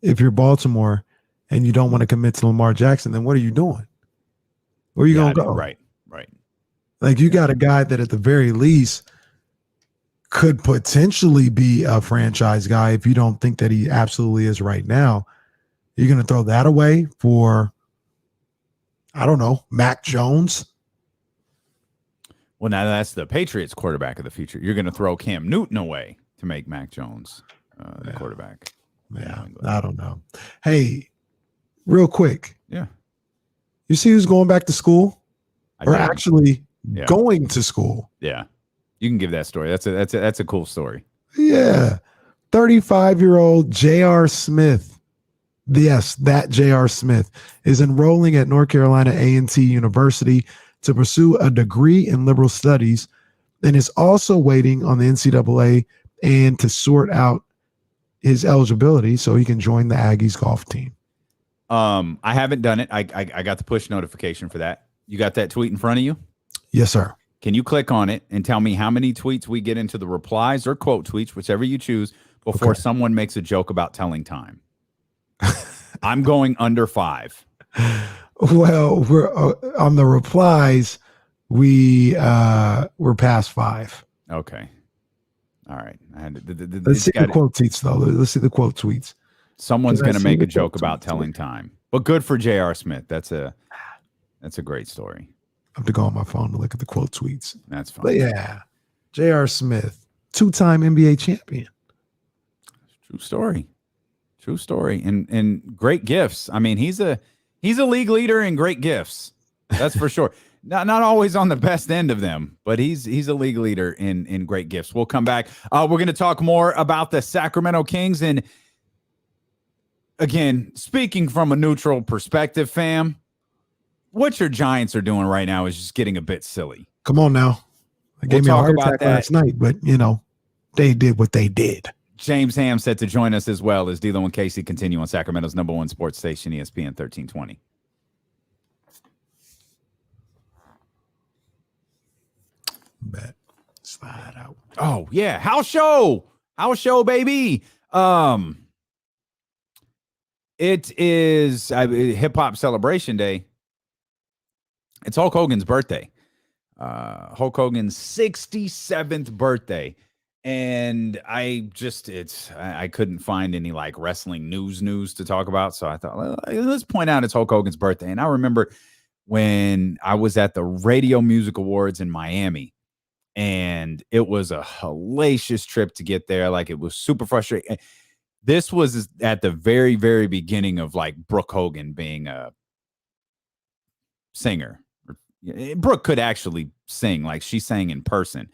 if you're Baltimore and you don't want to commit to Lamar Jackson, then what are you doing? Where are you going to go? Right. Like you got a guy that at the very least could potentially be a franchise guy if you don't think that he absolutely is right now. You're going to throw that away for, I don't know, Mac Jones? Well, now that's the Patriots quarterback of the future. You're going to throw Cam Newton away to make Mac Jones the quarterback. Yeah, I don't know. Hey, real quick. Yeah. You see who's going back to school? Actually going to school? Yeah. You can give that story. That's a cool story. Yeah. 35-year-old J.R. Smith. Yes, that J.R. Smith is enrolling at North Carolina A&T University to pursue a degree in liberal studies and is also waiting on the NCAA and to sort out his eligibility so he can join the Aggies golf team. I haven't done it. I got the push notification for that. You got that tweet in front of you? Yes, sir. Can you click on it and tell me how many tweets we get into the replies or quote tweets, whichever you choose, before someone makes a joke about telling time? I'm going under 5. Well, we're on the replies. We're past 5. Okay. All right. Let's see the quote tweets, though. Let's see the quote tweets. Someone's going to make a joke about telling time. But good for J.R. Smith. That's a great story. I have to go on my phone to look at the quote tweets. That's fine. But yeah, J.R. Smith, 2-time NBA champion. True story. And great gifts. I mean, he's a league leader in great gifts. That's for sure. Not always on the best end of them, but he's a league leader in great gifts. We'll come back. We're going to talk more about the Sacramento Kings. And again, speaking from a neutral perspective, fam, what your Giants are doing right now is just getting a bit silly. Come on now. They gave me a heart attack last night, but, they did what they did. James Ham set to join us as well as D'Lo and Casey continue on Sacramento's #1 sports station, ESPN 1320. Bet. Slide out. Oh, yeah. House show, baby. It is Hip Hop Celebration Day. It's Hulk Hogan's birthday. Hulk Hogan's 67th birthday. And I couldn't find any like wrestling news to talk about. So I thought, well, let's point out it's Hulk Hogan's birthday. And I remember when I was at the Radio Music Awards in Miami, and it was a hellacious trip to get there. Like, it was super frustrating. This was at the very, very beginning of like Brooke Hogan being a singer. Brooke could actually sing. Like, she sang in person.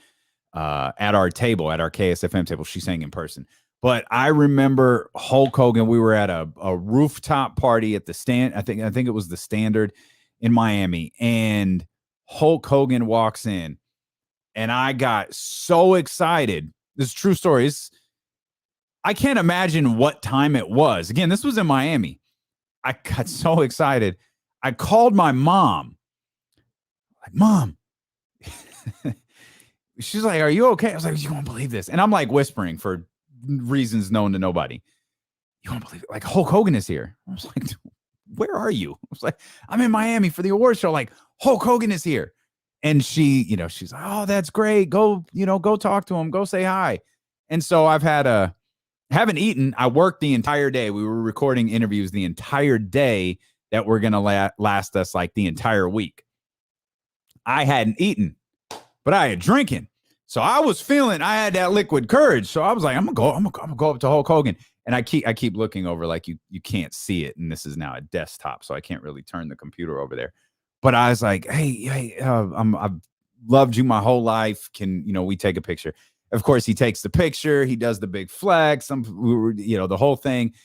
At our table, at our KSFM table, she sang in person. But I remember Hulk Hogan. We were at a rooftop party at the stand. I think it was the Standard in Miami, and Hulk Hogan walks in, and I got so excited. This is a true story. I can't imagine what time it was. Again, this was in Miami. I got so excited. I called my mom. Like, Mom. She's like, "Are you okay?" I was like, "You won't believe this." And I'm like whispering for reasons known to nobody. "You won't believe it. Like, Hulk Hogan is here." I was like, "Where are you?" I was like, "I'm in Miami for the awards show." Like, Hulk Hogan is here. And she's like, "Oh, that's great. Go talk to him. Go say hi." And so I've had a Haven't eaten. I worked the entire day. We were recording interviews the entire day that were going to last us like the entire week. I hadn't eaten, but I had drinking. So I was feeling, I had that liquid courage. So I was like, I'm gonna go up to Hulk Hogan. And I keep looking over like you can't see it. And this is now a desktop, so I can't really turn the computer over there. But I was like, hey, I've loved you my whole life. Can, we take a picture? Of course, he takes the picture. He does the big flex, the whole thing.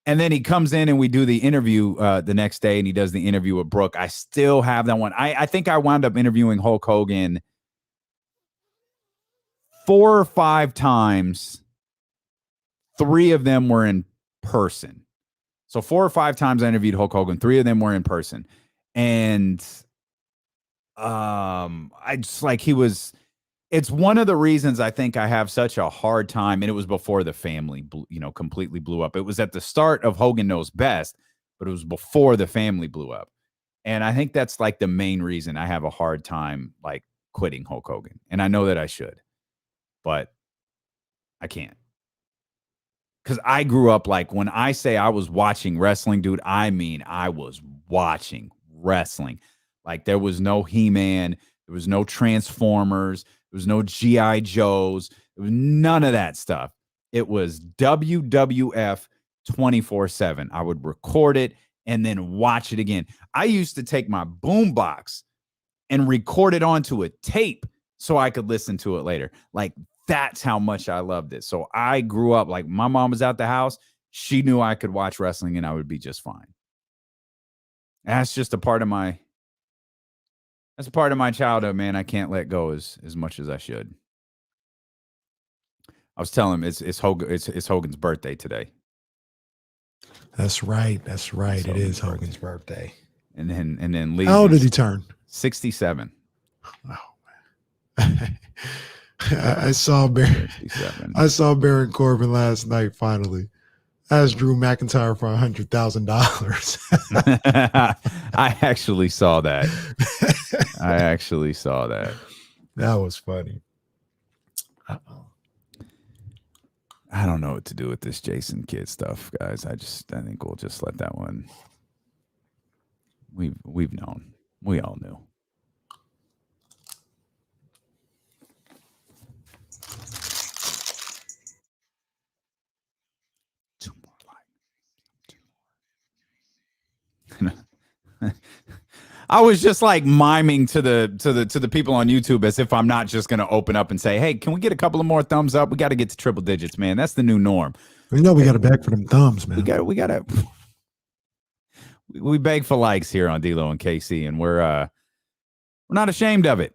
And then he comes in and we do the interview the next day, and he does the interview with Brooke. I still have that one. I think I wound up interviewing Hulk Hogan 4 or 5 times. 3 of them were in person. So 4 or 5 times I interviewed Hulk Hogan. 3 of them were in person. And I just like, it's one of the reasons I think I have such a hard time. And it was before the family, completely blew up. It was at the start of Hogan Knows Best, but it was before the family blew up. And I think that's like the main reason I have a hard time like quitting Hulk Hogan. And I know that I should, but I can't. Because I grew up like, when I say I was watching wrestling, dude, I mean I was watching wrestling. Like there was no He-Man, there was no Transformers, there was no G.I. Joes, there was none of that stuff. It was WWF 24/7. I would record it and then watch it again. I used to take my boombox and record it onto a tape so I could listen to it later. Like, that's how much I loved it. So I grew up like, my mom was out the house. She knew I could watch wrestling and I would be just fine. That's just a part of my childhood, man. I can't let go as much as I should. I was telling him it's Hogan's birthday today. That's right. It is Hogan's birthday. And then Lee. How old did he turn? 67. Oh man. I saw Baron Corbin last night. Finally, asked Drew McIntyre for $100,000. I actually saw that. That was funny. I don't know what to do with this Jason Kidd stuff, guys. I think we'll just let that one. We've known. We all knew. I was just like miming to the people on YouTube as if I'm not just going to open up and say, hey, can we get a couple of more thumbs up? We got to get to triple digits, man. That's the new norm. We got to beg for them thumbs, man. We beg for likes here on D-Lo and KC, and we're not ashamed of it.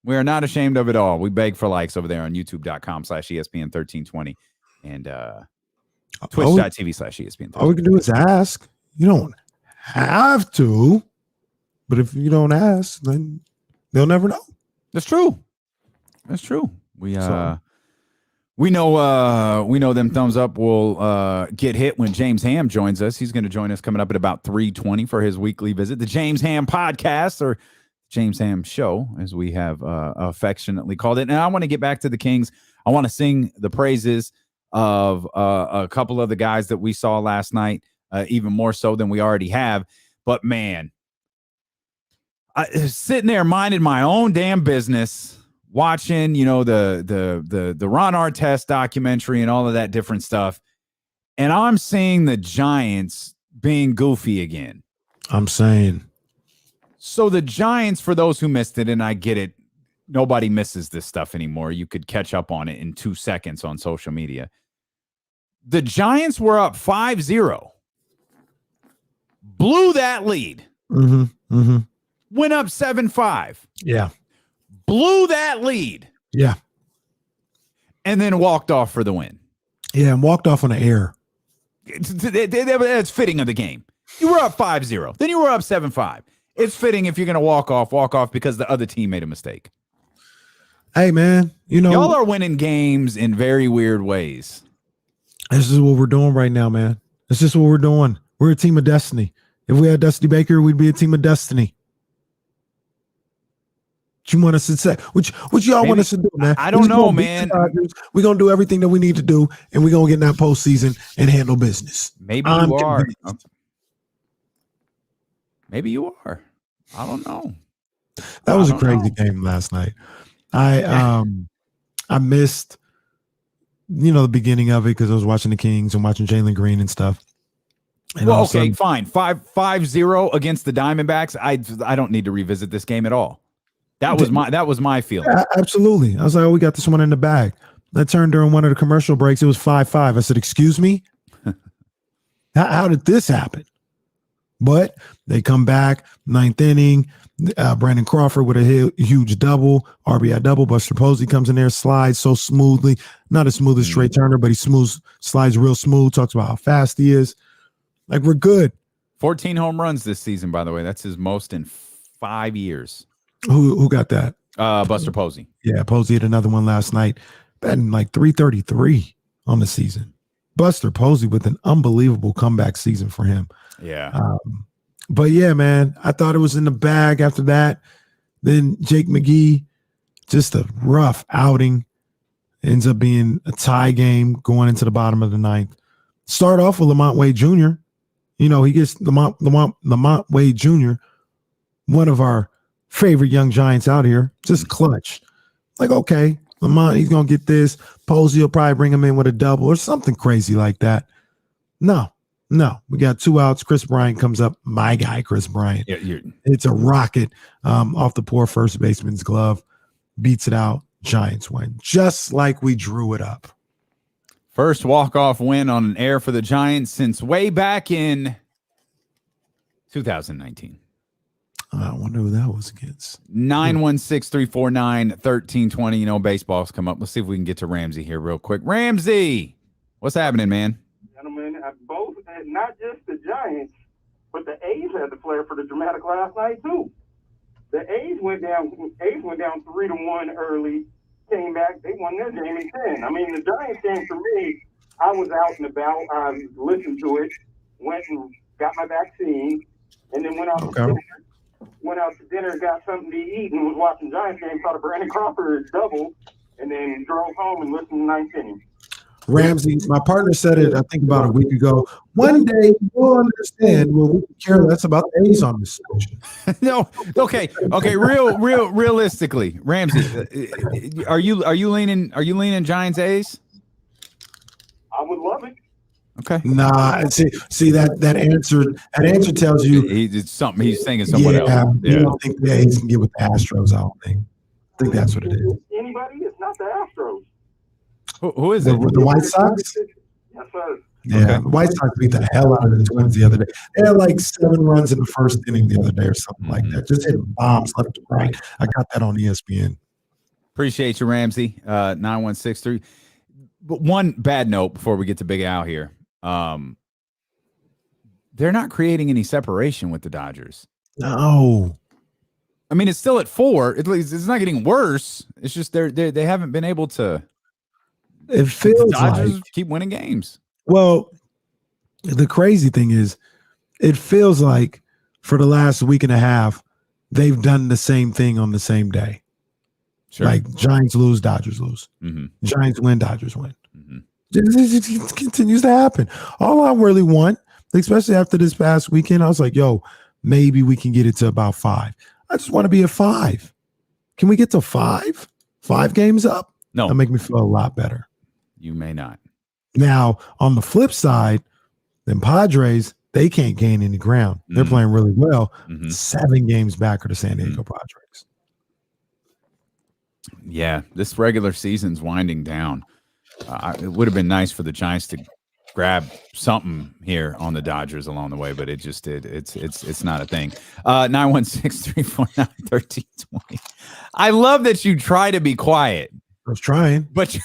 We are not ashamed of it all. We beg for likes over there on youtube.com/ESPN1320 and twitch.tv/ESPN1320. All we can do is ask. You don't have to. But if you don't ask, then they'll never know. That's true. We know them thumbs up will get hit when James Ham joins us. He's going to join us coming up at about 3:20 for his weekly visit. The James Ham Podcast, or James Ham Show, as we have affectionately called it. And I want to get back to the Kings. I want to sing the praises of a couple of the guys that we saw last night, even more so than we already have. But man, I sitting there minding my own damn business, watching, the Ron Artest documentary and all of that different stuff. And I'm seeing the Giants being goofy again. I'm saying. So the Giants, for those who missed it, and I get it, nobody misses this stuff anymore. You could catch up on it in 2 seconds on social media. The Giants were up 5-0. Blew that lead. Went up 7-5. Yeah. Blew that lead. Yeah. And then walked off for the win. Yeah, and walked off on the air. It's fitting of the game. You were up 5-0. Then you were up 7-5. It's fitting if you're going to walk off because the other team made a mistake. Hey, man, y'all are winning games in very weird ways. This is what we're doing right now, man. This is what we're doing. We're a team of destiny. If we had Dusty Baker, we'd be a team of destiny. you want us to say? What y'all want us to do, man? I don't know, man. We're gonna do everything that we need to do, and we're gonna get in that postseason and handle business. Maybe you are. Maybe you are. I don't know. That was a crazy game last night. I missed, the beginning of it because I was watching the Kings and watching Jalen Green and stuff. And well, okay, fine. 5-0 against the Diamondbacks. I don't need to revisit this game at all. That was my feeling. Absolutely. I was like, oh, we got this one in the bag. I turned during one of the commercial breaks. It was 5-5. I said, excuse me? How did this happen? But they come back, ninth inning. Brandon Crawford with a huge double, RBI double. Buster Posey comes in there, slides so smoothly. Not as smooth as Trey Turner, but he slides real smooth, talks about how fast he is. Like, we're good. 14 home runs this season, by the way. That's his most in 5 years. Who got that? Buster Posey. Yeah, Posey had another one last night. Batting like 333 on the season. Buster Posey with an unbelievable comeback season for him. Yeah. But yeah, man, I thought it was in the bag after that. Then Jake McGee, just a rough outing. Ends up being a tie game going into the bottom of the ninth. Start off with Lamont Wade Jr. He gets Lamont Wade Jr., one of our favorite young Giants out here, just clutch. Like, okay, Lamont, he's going to get this. Posey will probably bring him in with a double or something crazy like that. No, we got 2 outs. Chris Bryant comes up. My guy, Chris Bryant. Yeah, it's a rocket off the poor first baseman's glove. Beats it out. Giants win. Just like we drew it up. First walk-off win on an air for the Giants since way back in 2019. I wonder who that was against. 916-349-1320. Baseball's come up. Let's see if we can get to Ramsey here real quick. Ramsey, what's happening, man? Gentlemen, both, not just the Giants, but the A's had the flair for the dramatic last night too. The A's went down 3-1 early, came back, they won their game in 10. I mean, the Giants game for me, I was out and about, I listened to it, went and got my vaccine, and then went out to dinner, got something to eat, and was watching Giants game, saw the Brandon Crawford double, and then drove home and listened to ninth inning. Ramsey, my partner said it, I think about a week ago. One day you'll understand when we care less about the A's on this station. No, okay. Realistically, Ramsey, are you leaning Giants A's? I would love it. Okay. Nah, see that answer tells you it's something he's thinking someone else. You don't think the A's can get with the Astros, I don't think. I think that's what it is. Anybody? It's not the Astros. Who is it? The White Sox? Yes, sir. Yeah, okay. The White Sox beat the hell out of the Twins the other day. They had like 7 runs in the first inning the other day or something like that. Just hitting bombs left and right. I got that on ESPN. Appreciate you, Ramsey. 9163. But one bad note before we get to Big Al here. They're not creating any separation with the Dodgers. No. I mean, it's still at 4. It's not getting worse. It's just they haven't been able to. It feels the Dodgers like keep winning games. Well, the crazy thing is, it feels like for the last week and a half, they've done the same thing on the same day. Sure. Like Giants lose, Dodgers lose. Mm-hmm. Giants win, Dodgers win. Mm-hmm. It continues to happen. All I really want, especially after this past weekend, I was like, yo, maybe we can get it to about 5. I just want to be at 5. Can we get to 5? 5 games up? No. That'll make me feel a lot better. You may not. Now, on the flip side, then Padres, they can't gain any ground. They're playing really well. 7 games back are the San Diego Padres. Yeah, this regular season's winding down. It would have been nice for the Giants to grab something here on the Dodgers along the way, but it just did. It's not a thing. 916-349-1320. I love that you try to be quiet. I was trying. But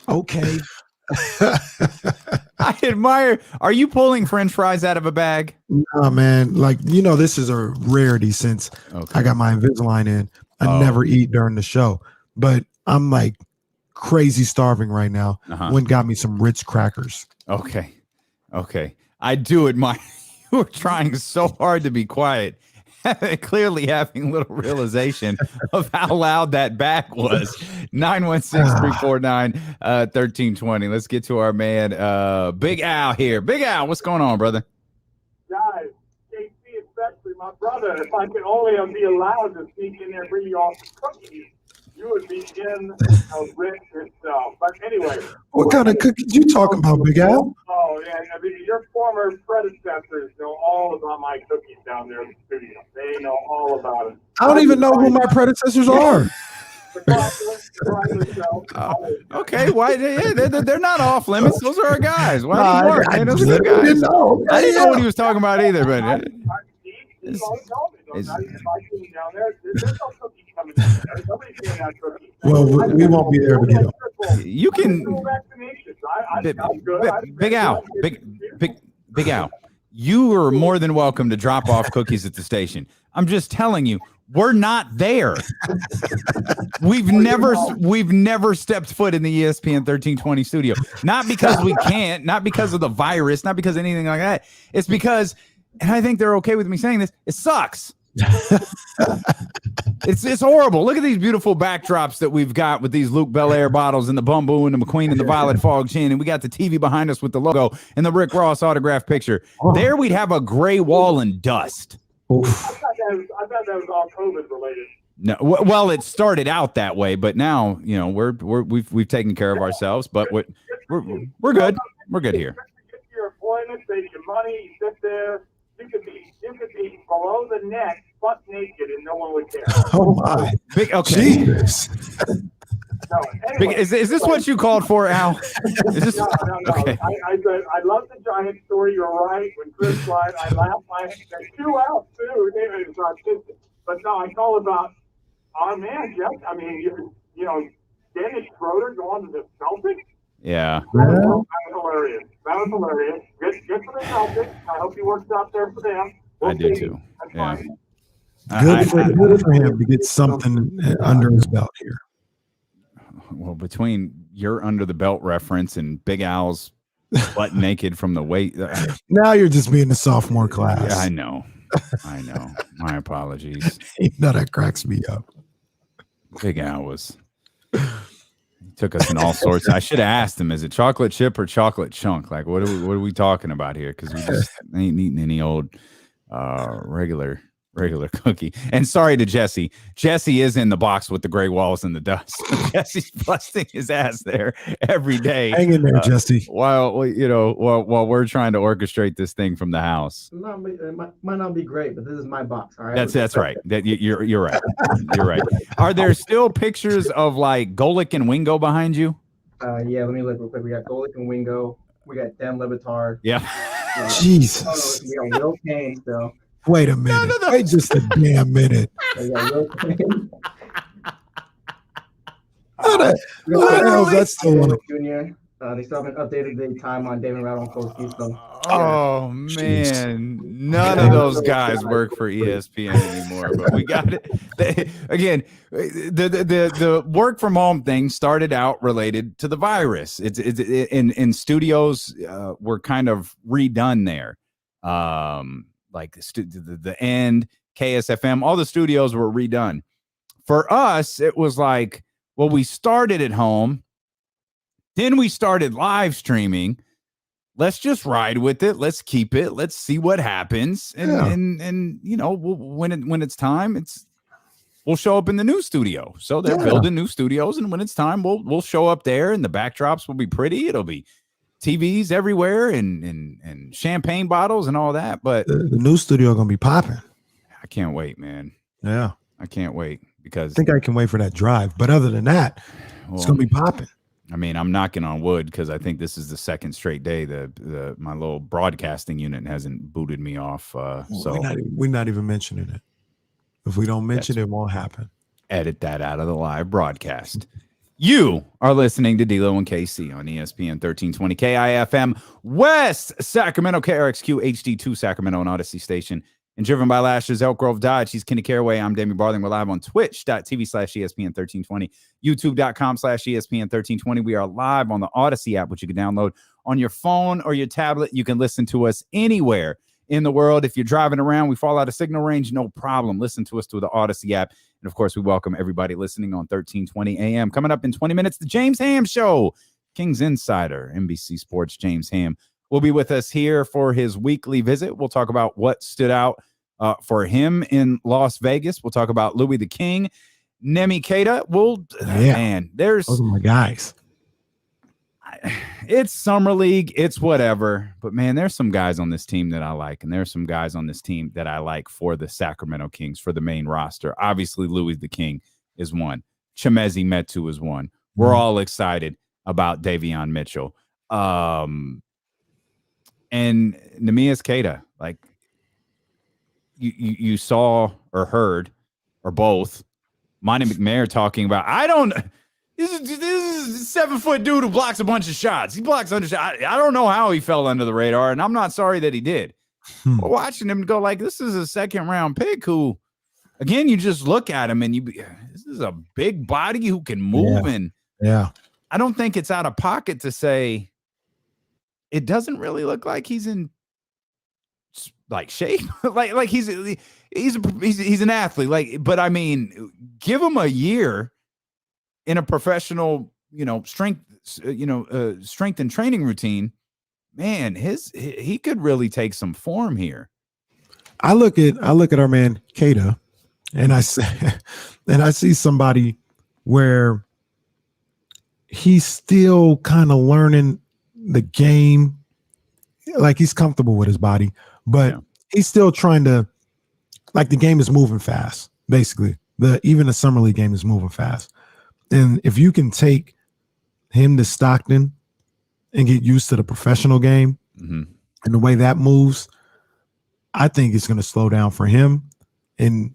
okay. I admire. Are you pulling French fries out of a bag? No, man. Like, this is a rarity since I got my Invisalign in. I never eat during the show, but I'm like crazy starving right now. Went got me some Ritz crackers. Okay. I do admire you were trying so hard to be quiet, clearly having little realization of how loud that back was. 916-349-1320. Let's get to our man, Big Al here. Big Al, what's going on, brother? Guys, KC especially, my brother, if I could only be allowed to sneak in there and bring you all some cookies, you would be in a rich yourself. But anyway. What kind of cookies you talking about, Big Al? Oh, yeah. I mean, your former predecessors know all about my cookies down there in the studio. They know all about it. I don't even know who my predecessors are. Okay, why? They're not off limits. Those are our guys. Why do you work? I Those are the guys. didn't know. I didn't know what he was talking about either, but Well, we won't be there to get them. you can. Big Al, Big Al, you are more than welcome to drop off cookies at the station. I'm just telling you, we're not there. We've never stepped foot in the ESPN 1320 studio. Not because we can't, not because of the virus, not because of anything like that. It's because, and I think they're okay with me saying this, it sucks. It's horrible. Look at these beautiful backdrops that we've got with these Luke Belair bottles and the Bumbu and the McQueen and the Violet Fog Chin, and we got the TV behind us with the logo and the Rick Ross autograph picture. There we'd have a gray wall and dust. I thought that was all COVID related. No, well, it started out that way, but now we've taken care of ourselves. But we're good. We're good here. Get your employment, save your money, you sit there. You could be below the neck, butt naked, and no one would care. Oh my! Okay. Jesus. No, anyway, is this what you called for, Al? Is this, no. Okay. I love the Giant story. You're right. When Chris lied, I laughed. There's 2 out too. It's artistic. But no, I call about our man, Jeff. I mean, you know, Dennis Schroeder going to the Celtics. Yeah. That was hilarious. Good for the Celtics. I hope he works out there for them. I do too. That's Yeah. fine. Good for him to get something under his belt here. Well, between your under the belt reference and Big Al's butt naked from the weight. Now you're just being a sophomore class. Yeah, I know. My apologies. You know that cracks me up. Big Al took us in all sorts. I should have asked him, is it chocolate chip or chocolate chunk? Like, what are we talking about here? Because we just ain't eating any old regular cookie. And sorry to Jesse. Jesse is in the box with the gray walls and the dust. Jesse's busting his ass there every day. Hang in there, Jesse. While we're trying to orchestrate this thing from the house. It might not be great, but this is my box. All right. That's right. You're right. You're right. Are there still pictures of like Golick and Wingo behind you? Yeah. Let me look real quick. We got Golick and Wingo. We got Dan Lebatard. Yeah. Jesus. We got Will Kane still. Wait a minute. No. Wait just a damn minute. We got Will Kane. How the hell is that still on? Junior. They still haven't updated the time on David Radonkoski. So. Oh man, none of those guys work for ESPN anymore. But we got it. The work from home thing started out related to the virus. It's in studios were kind of redone there. Like the end, KSFM, all the studios were redone. For us, it was like, well, we started at home, then we started live streaming. Let's just ride with it. Let's keep it. Let's see what happens. And when it's time, we'll show up in the new studio. So they're building new studios, and when it's time, we'll show up there, and the backdrops will be pretty. It'll be TVs everywhere and champagne bottles and all that. But the new studio gonna be popping. I can't wait, man. Yeah, I can't wait because I think I can wait for that drive. But other than that, it's gonna be popping. I mean, I'm knocking on wood because I think this is the second straight day my little broadcasting unit hasn't booted me off. So we're not even mentioning it. If we don't mention it, it won't happen. Edit that out of the live broadcast. You are listening to D-Lo and KC on ESPN 1320 KIFM West Sacramento, KRXQ HD2 Sacramento and Odyssey Station, and driven by Lashers, Elk Grove Dodge. He's Kenny Caraway. I'm Demi Barling. We're live on twitch.tv/ESPN 1320, youtube.com/ESPN 1320. We are live on the Odyssey app, which you can download on your phone or your tablet. You can listen to us anywhere in the world. If you're driving around, we fall out of signal range, no problem. Listen to us through the Odyssey app. And of course, we welcome everybody listening on 1320 AM. Coming up in 20 minutes, the James Ham Show. Kings Insider, NBC Sports, James Ham will be with us here for his weekly visit. We'll talk about what stood out for him in Las Vegas. We'll talk about Louis the King, Nemi Keita. Man, those are my guys. It's summer league, it's whatever, but man, there's some guys on this team that I like, and there's some guys on this team that I like for the Sacramento Kings, for the main roster. Obviously, Louis the King is one. Chimezie Metu is one. We're all excited about Davion Mitchell. And Neemias Queta, like you saw or heard, or both, Monty McNair talking about, this is a 7-foot dude who blocks a bunch of shots. He blocks under shots. I don't know how he fell under the radar, and I'm not sorry that he did. But watching him go like, this is a second-round pick who, again, you just look at him and this is a big body who can move. And I don't think it's out of pocket to say it doesn't really look like he's in like shape. like he's an athlete. But I mean, give him a year in a professional, strength and training routine, man, he could really take some form here. I look at our man Keita, and I see somebody where he's still kind of learning the game, like he's comfortable with his body, but he's still trying to, like, the game is moving fast. Basically, even the summer league game is moving fast. And if you can take him to Stockton and get used to the professional game and the way that moves, I think it's going to slow down for him. And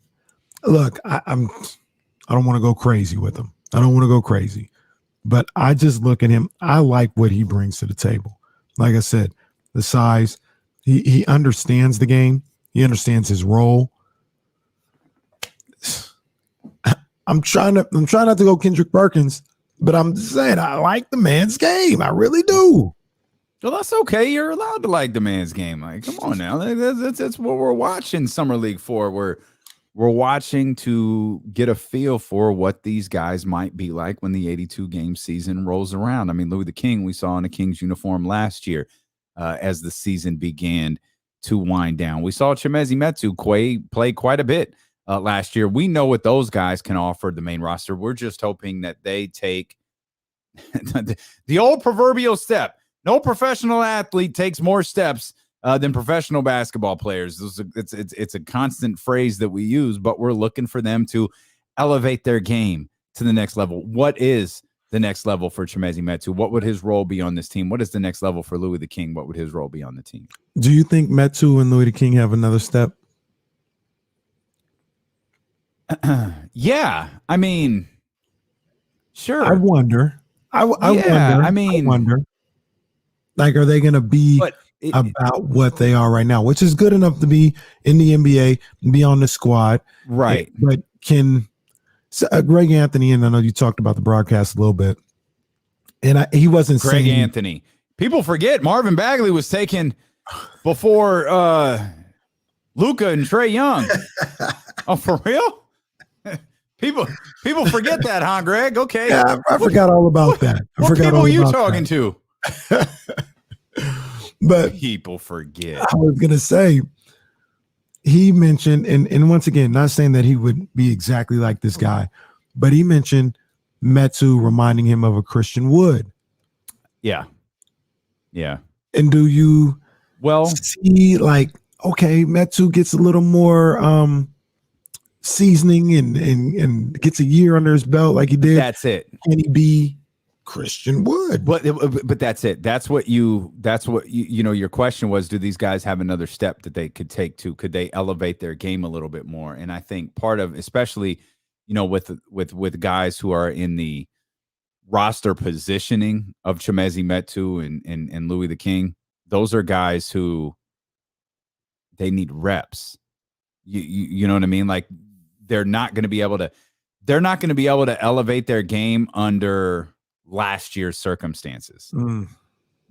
look, I don't want to go crazy with him. I don't want to go crazy, but I just look at him. I like what he brings to the table. Like I said, the size, he understands the game. He understands his role. I'm trying not to go Kendrick Perkins, but I'm saying I like the man's game. I really do. Well, that's okay. You're allowed to like the man's game. Like, come on now. That's what we're watching Summer League for. We're watching to get a feel for what these guys might be like when the 82-game season rolls around. I mean, Louis the King, we saw in a Kings uniform last year as the season began to wind down. We saw Chimezie Metu play quite a bit last year. We know what those guys can offer the main roster. We're just hoping that they take the old proverbial step. No professional athlete takes more steps than professional basketball players. It's a constant phrase that we use, but we're looking for them to elevate their game to the next level. What is the next level for Chimezie Metu? What would his role be on this team? What is the next level for Louis the King? What would his role be on the team? Do you think Metu and Louis the King have another step? Yeah, I mean, sure. I wonder. I wonder. Like, are they going to be about what they are right now, which is good enough to be in the NBA and be on the squad, right? But can Greg Anthony, and I know you talked about the broadcast a little bit, and he wasn't Greg saying, Anthony. People forget Marvin Bagley was taken before Luka and Trae Young. Oh, for real? People forget that, huh, Greg? Okay. Yeah, I forgot all about that. What people are you talking to? But people forget. I was going to say, he mentioned, and once again, not saying that he would be exactly like this guy, but he mentioned Metu reminding him of a Christian Wood. Yeah. Yeah. And do you see, like, okay, Metu gets a little more seasoning and gets a year under his belt like he did? That's it. Can he be Christian Wood? But that's it. That's what you know, your question was, do these guys have another step that they could take to? Could they elevate their game a little bit more? And I think part of, especially, you know, with guys who are in the roster positioning of Chimezie Metu and Louis the King, those are guys who they need reps. You know what I mean? Like, they're not going to be able to elevate their game under last year's circumstances.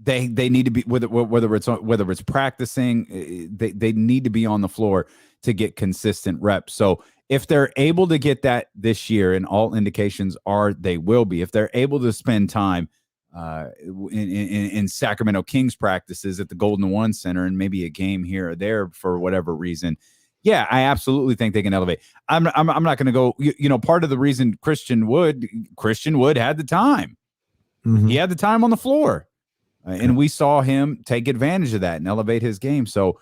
they need to be whether it's practicing, they need to be on the floor to get consistent reps. So if they're able to get that this year, and all indications are they will be, if they're able to spend time in Sacramento Kings practices at the Golden One Center and maybe a game here or there for whatever reason, yeah, I absolutely think they can elevate. I'm not going to go. Part of the reason Christian Wood had the time. Mhm. He had the time on the floor, and we saw him take advantage of that and elevate his game. So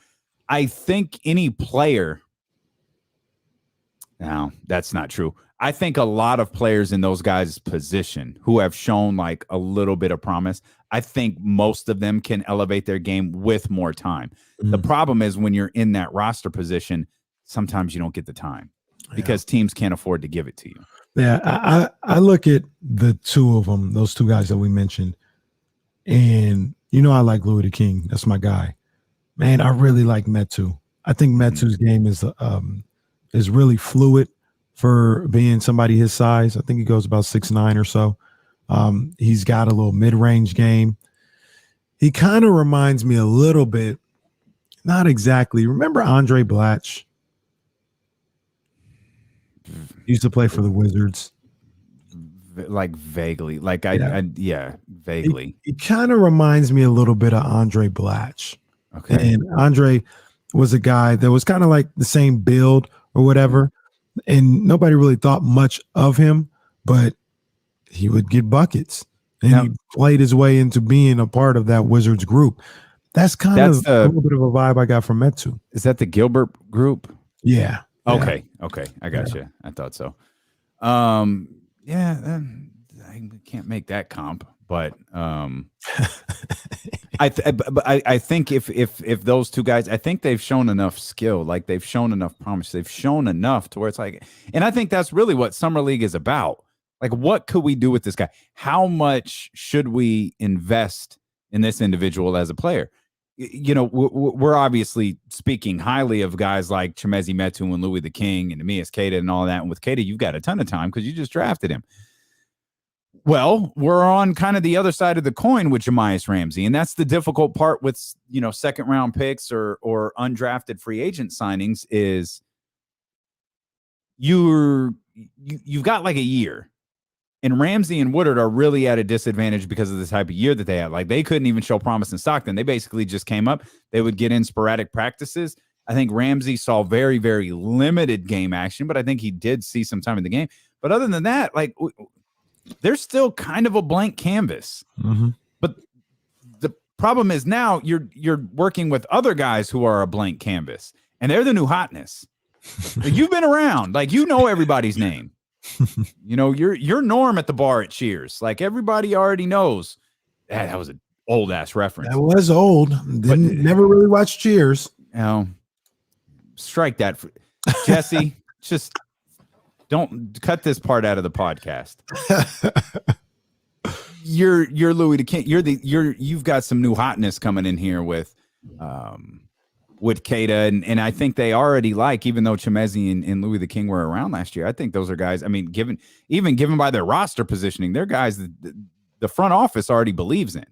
I think any player. No, that's not true. I think a lot of players in those guys' position who have shown like a little bit of promise, I think most of them can elevate their game with more time. The problem is when you're in that roster position, sometimes you don't get the time because teams can't afford to give it to you. Yeah, I look at the two of them, those two guys that we mentioned, and I like Louis the King. That's my guy. Man, I really like Metu. I think Metu's game is really fluid for being somebody his size. I think he goes about 6'9" or so. He's got a little mid-range game. He kind of reminds me a little bit, not exactly. Remember Andre Blatch? He used to play for the Wizards. Like vaguely, vaguely. He kind of reminds me a little bit of Andre Blatch. Okay. And Andre was a guy that was kind of like the same build or whatever. And nobody really thought much of him, but he would get buckets. And he played his way into being a part of that Wizards group. That's kind of a little bit of a vibe I got from Metu. Is that the Gilbert group? Yeah. Okay. I got you. I thought so. I can't make that comp, but I think if those two guys, I think they've shown enough skill, like they've shown enough promise, they've shown enough to where it's like, and I think that's really what Summer League is about. Like, what could we do with this guy? How much should we invest in this individual as a player? We're obviously speaking highly of guys like Chimezie Metu and Louis the King and Amias Queta and all that. And with Queta, you've got a ton of time because you just drafted him. Well, we're on kind of the other side of the coin with Jamias Ramsey, and that's the difficult part with second round picks or undrafted free agent signings is you've got like a year. And Ramsey and Woodard are really at a disadvantage because of the type of year that they had. Like, they couldn't even show promise in Stockton. They basically just came up. They would get in sporadic practices. I think Ramsey saw very, very limited game action, but I think he did see some time in the game. But other than that, like, there's still kind of a blank canvas. Mm-hmm. But the problem is now you're working with other guys who are a blank canvas, and they're the new hotness. Like, you've been around. Like, everybody's name. You're Norm at the bar at Cheers. Like, everybody already knows. That was an old ass reference. That was old. Never really watched Cheers. Strike that, Jesse. Just don't cut this part out of the podcast. You're Louis the King. You've got some new hotness coming in here with Queta, and I think they already even though Chimezie and Louis the King were around last year, I think those are guys. I mean, given by their roster positioning, they're guys that the front office already believes in.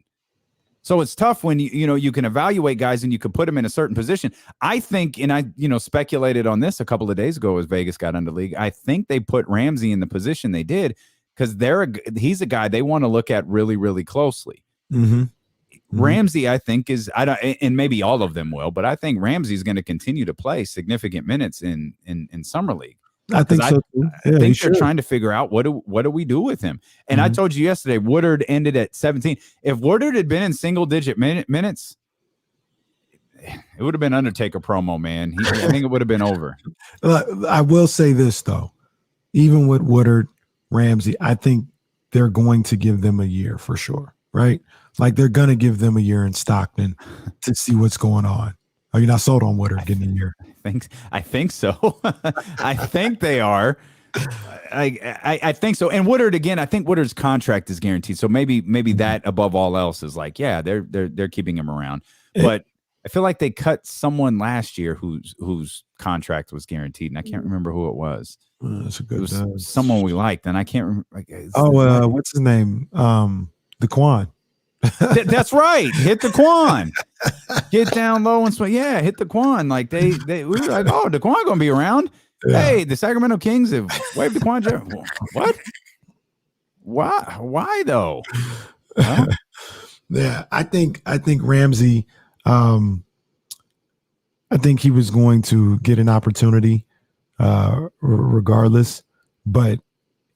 So it's tough when you can evaluate guys and you can put them in a certain position. I think, and I speculated on this a couple of days ago as Vegas got into league. I think they put Ramsey in the position they did because he's a guy they want to look at really, really closely. Mm-hmm. Ramsey, I think, and maybe all of them will, but I think Ramsey is going to continue to play significant minutes in Summer League. I think so too. I think they're trying to figure out what do we do with him. And I told you yesterday, Woodard ended at 17. If Woodard had been in single digit minutes, it would have been Undertaker promo, man. I think it would have been over. I will say this though, even with Woodard, Ramsey, I think they're going to give them a year for sure, right? Like, they're going to give them a year in Stockton to see what's going on. Are you not sold on Woodard getting a year? I think so. I think they are. I think so. And Woodard, again, I think Woodard's contract is guaranteed. So maybe that above all else is like, yeah, they're keeping him around. But I feel like they cut someone last year whose contract was guaranteed, and I can't remember who it was. That's a good. It was someone we liked, and I can't remember. What's his name? Daquan. That's right. Hit the Quan. Get down low and swing. Yeah, hit the Quan. Like we were like, oh, the Quan gonna be around. Yeah. Hey, the Sacramento Kings have waved the Quan. What? Why though? Well, Yeah, I think Ramsey. I think he was going to get an opportunity, regardless. But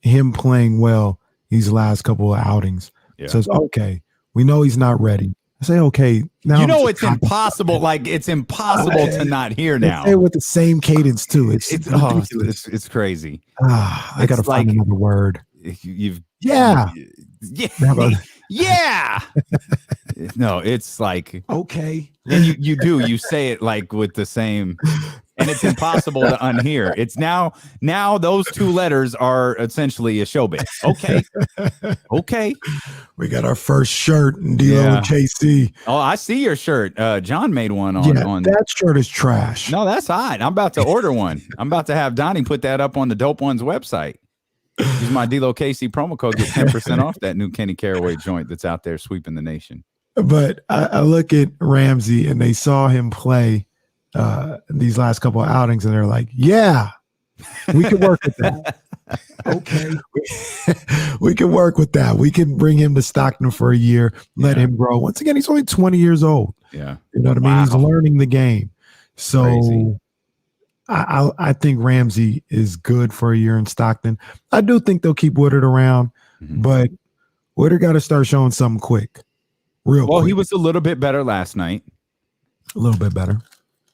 him playing well these last couple of outings says, okay, we know he's not ready. I say, okay, now it's impossible. Like it's impossible to not hear now. Say it with the same cadence too. It's it's crazy. I gotta find another word. Yeah. Yeah. No, it's like okay. And you say it like with the same, and it's impossible to unhear. It's now those two letters are essentially a showbiz. Okay. We got our first shirt and dealing with KC. Oh, I see your shirt. John made one on that shirt is trash. No, that's hot. I'm about to order one. I'm about to have Donnie put that up on the Dope Ones website. Use my D-Lo KC promo code, get 10% off that new Kenny Caraway joint that's out there sweeping the nation. But I look at Ramsey and they saw him play these last couple of outings and they're like, yeah, we can work with that. Okay. We can work with that. We can bring him to Stockton for a year, let him grow. Once again, he's only 20 years old. Yeah. You know what I mean? He's learning the game. So I think Ramsey is good for a year in Stockton. I do think they'll keep Woodard around, but Woodard got to start showing something quick. Real quick. He was a little bit better last night. A little bit better.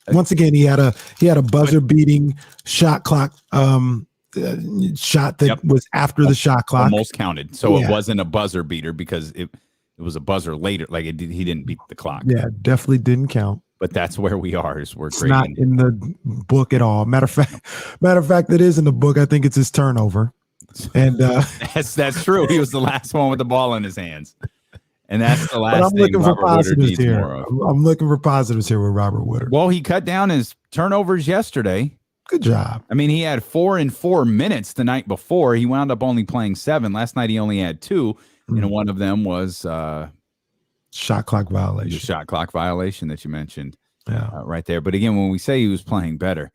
Once again, he had a buzzer beating shot clock shot that was after the shot clock. Almost counted. So it wasn't a buzzer beater because it was a buzzer later. Like he didn't beat the clock. Yeah, definitely didn't count. But that's where we are. We're not in the book at all. Matter of fact, it is in the book. I think it's his turnover. And that's true. He was the last one with the ball in his hands. And that's the last I'm thing looking for Robert Woodard positives needs here. more of. I'm looking for positives here with Robert Woodard. Well, he cut down his turnovers yesterday. Good job. I mean, he had 4 in 4 minutes the night before. He wound up only playing 7. Last night he only had 2. And one of them was shot clock violation. The shot clock violation that you mentioned. Yeah, right there. But again, when we say he was playing better,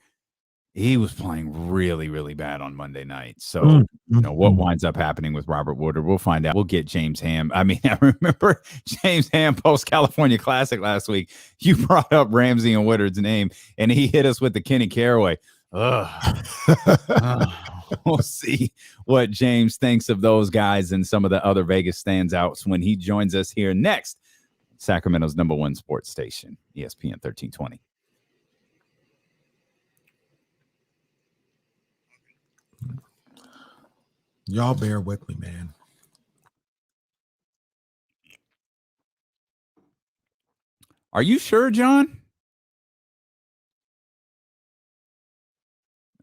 he was playing really, really bad on Monday night. So, what winds up happening with Robert Woodard, we'll find out. We'll get James Ham. I mean, I remember James Ham post-California Classic last week. You brought up Ramsey and Woodard's name, and he hit us with the Kenny Caraway. We'll see what James thinks of those guys and some of the other Vegas standouts when he joins us here next. Sacramento's #1 sports station, ESPN 1320. Y'all bear with me, man. Are you sure, John?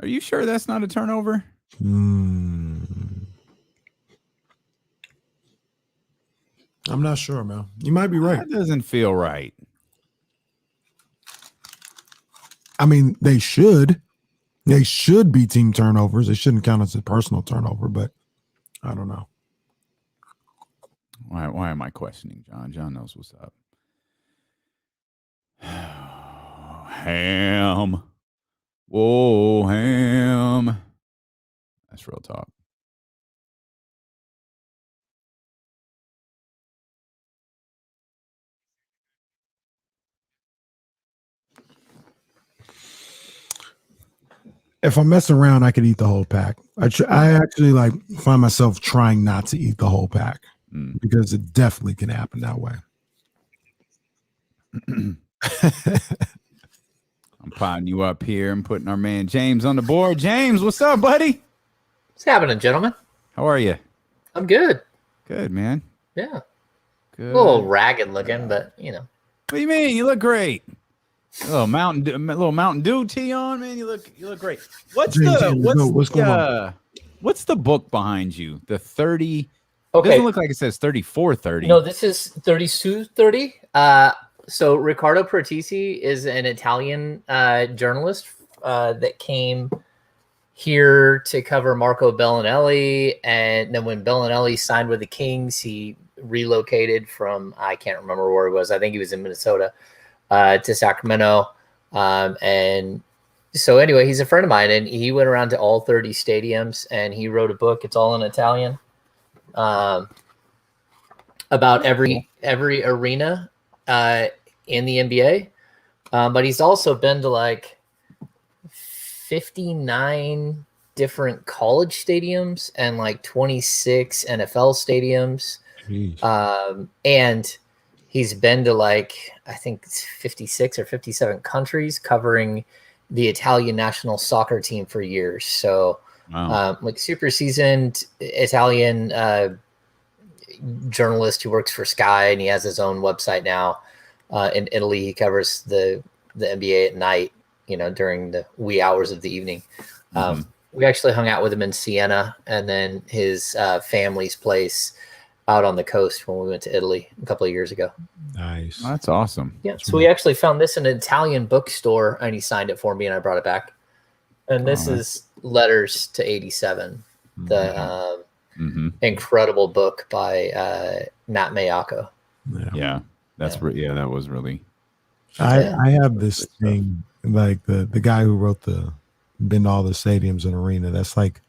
Are you sure that's not a turnover? I'm not sure, man. You might be right. That doesn't feel right. I mean, they should be team turnovers. They shouldn't count as a personal turnover, but I don't know. Why am I questioning John? John knows what's up. Ham. Whoa, Ham. That's real talk. If I'm messing around, I could eat the whole pack. I actually find myself trying not to eat the whole pack because it definitely can happen that way. I'm potting you up here and putting our man James on the board. James, what's up, buddy? What's happening, gentlemen? How are you? I'm good. Good, man. Yeah. Good. A little ragged looking, but you know. What do you mean? You look great. A little Mountain Dew tea on, man. You look great. What's going on? What's the book behind you? The 30. Okay. Doesn't look like it says 3430. No, this is 3230. So Riccardo Pertisi is an Italian journalist that came here to cover Marco Bellinelli, and then when Bellinelli signed with the Kings, he relocated from, I can't remember where he was. I think he was in Minnesota, to Sacramento. And so anyway, he's a friend of mine, and he went around to all 30 stadiums, and he wrote a book. It's all in Italian, about every arena in the NBA. But he's also been to like 59 different college stadiums and like 26 NFL stadiums. And he's been to like, I think it's 56 or 57 countries, covering the Italian national soccer team for years. So like super seasoned Italian journalist who works for Sky, and he has his own website now. In Italy, he covers the NBA at night, during the wee hours of the evening. We actually hung out with him in Siena, and then his family's place out on the coast when we went to Italy a couple of years ago. Nice. That's awesome. Yeah. So we actually found this in an Italian bookstore, and he signed it for me, and I brought it back. And this is Letters to 87, the incredible book by Matt Mayako. Yeah. That was really. I have this thing, like the guy who wrote been to all the stadiums and arena. That's like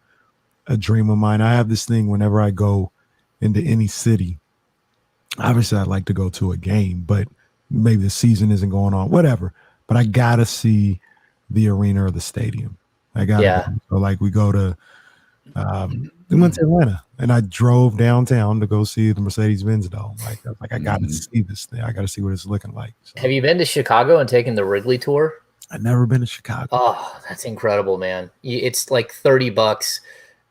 a dream of mine. I have this thing whenever I go into any city. Obviously, I'd like to go to a game, but maybe the season isn't going on, whatever. But I gotta see the arena or the stadium. I gotta go. So like we go to we went to Atlanta, and I drove downtown to go see the Mercedes-Benz Dome. Like I gotta see this thing. I gotta see what it's looking like. So. Have you been to Chicago and taken the Wrigley tour? I've never been to Chicago. Oh, that's incredible, man. It's like $30.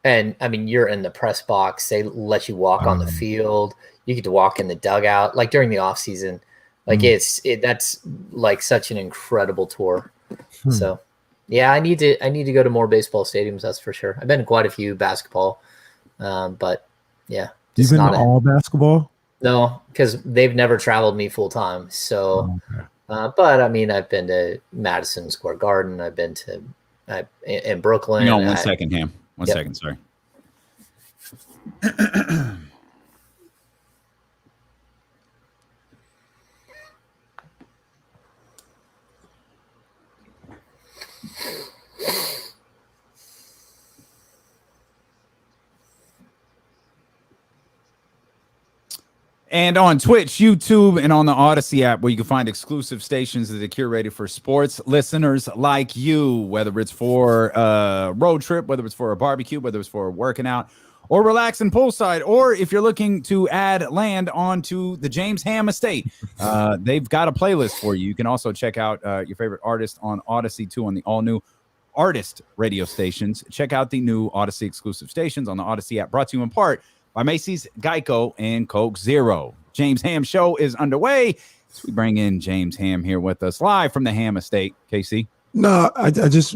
And I mean, you're in the press box. They let you walk on the field. You get to walk in the dugout, like during the off season. Like that's like such an incredible tour. So yeah, I need to go to more baseball stadiums. That's for sure. I've been to quite a few basketball, but yeah. You've been to all basketball? No, because they've never traveled me full time. So, but I mean, I've been to Madison Square Garden. I've been to in Brooklyn. Hang on 1 second, Ham. One second, sorry. And on Twitch, YouTube, and on the Odyssey app, where you can find exclusive stations that are curated for sports listeners like you, whether it's for a road trip, whether it's for a barbecue, whether it's for working out, or relaxing poolside, or if you're looking to add land onto the James Ham estate, they've got a playlist for you. You can also check out your favorite artist on Odyssey, too, on the all-new Artest radio stations. Check out the new Odyssey exclusive stations on the Odyssey app, brought to you in part by Macy's, Geico, and Coke Zero. James Ham Show is underway. So we bring in James Ham here with us live from the Ham Estate. KC? No,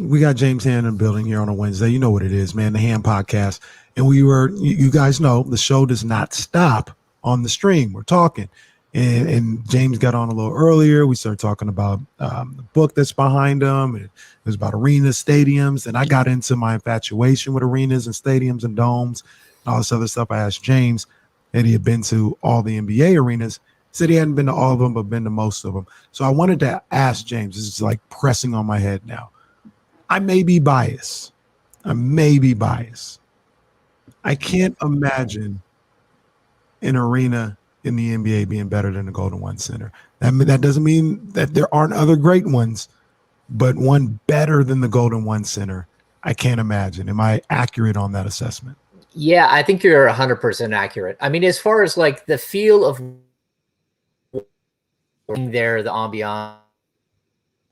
we got James Ham in the building here on a Wednesday. You know what it is, man, the Ham Podcast. And you guys know the show does not stop on the stream. We're talking. And James got on a little earlier. We started talking about the book that's behind him. It was about arenas, stadiums. And I got into my infatuation with arenas and stadiums and domes. All this other stuff. I asked James, and he had been to all the NBA arenas. He said he hadn't been to all of them, but been to most of them. So I wanted to ask James, this is like pressing on my head now. I may be biased. I can't imagine an arena in the NBA being better than the Golden One Center. That doesn't mean that there aren't other great ones, but one better than the Golden One Center, I can't imagine. Am I accurate on that assessment? Yeah, I think you're 100% accurate. I mean, as far as like the feel of there, the ambiance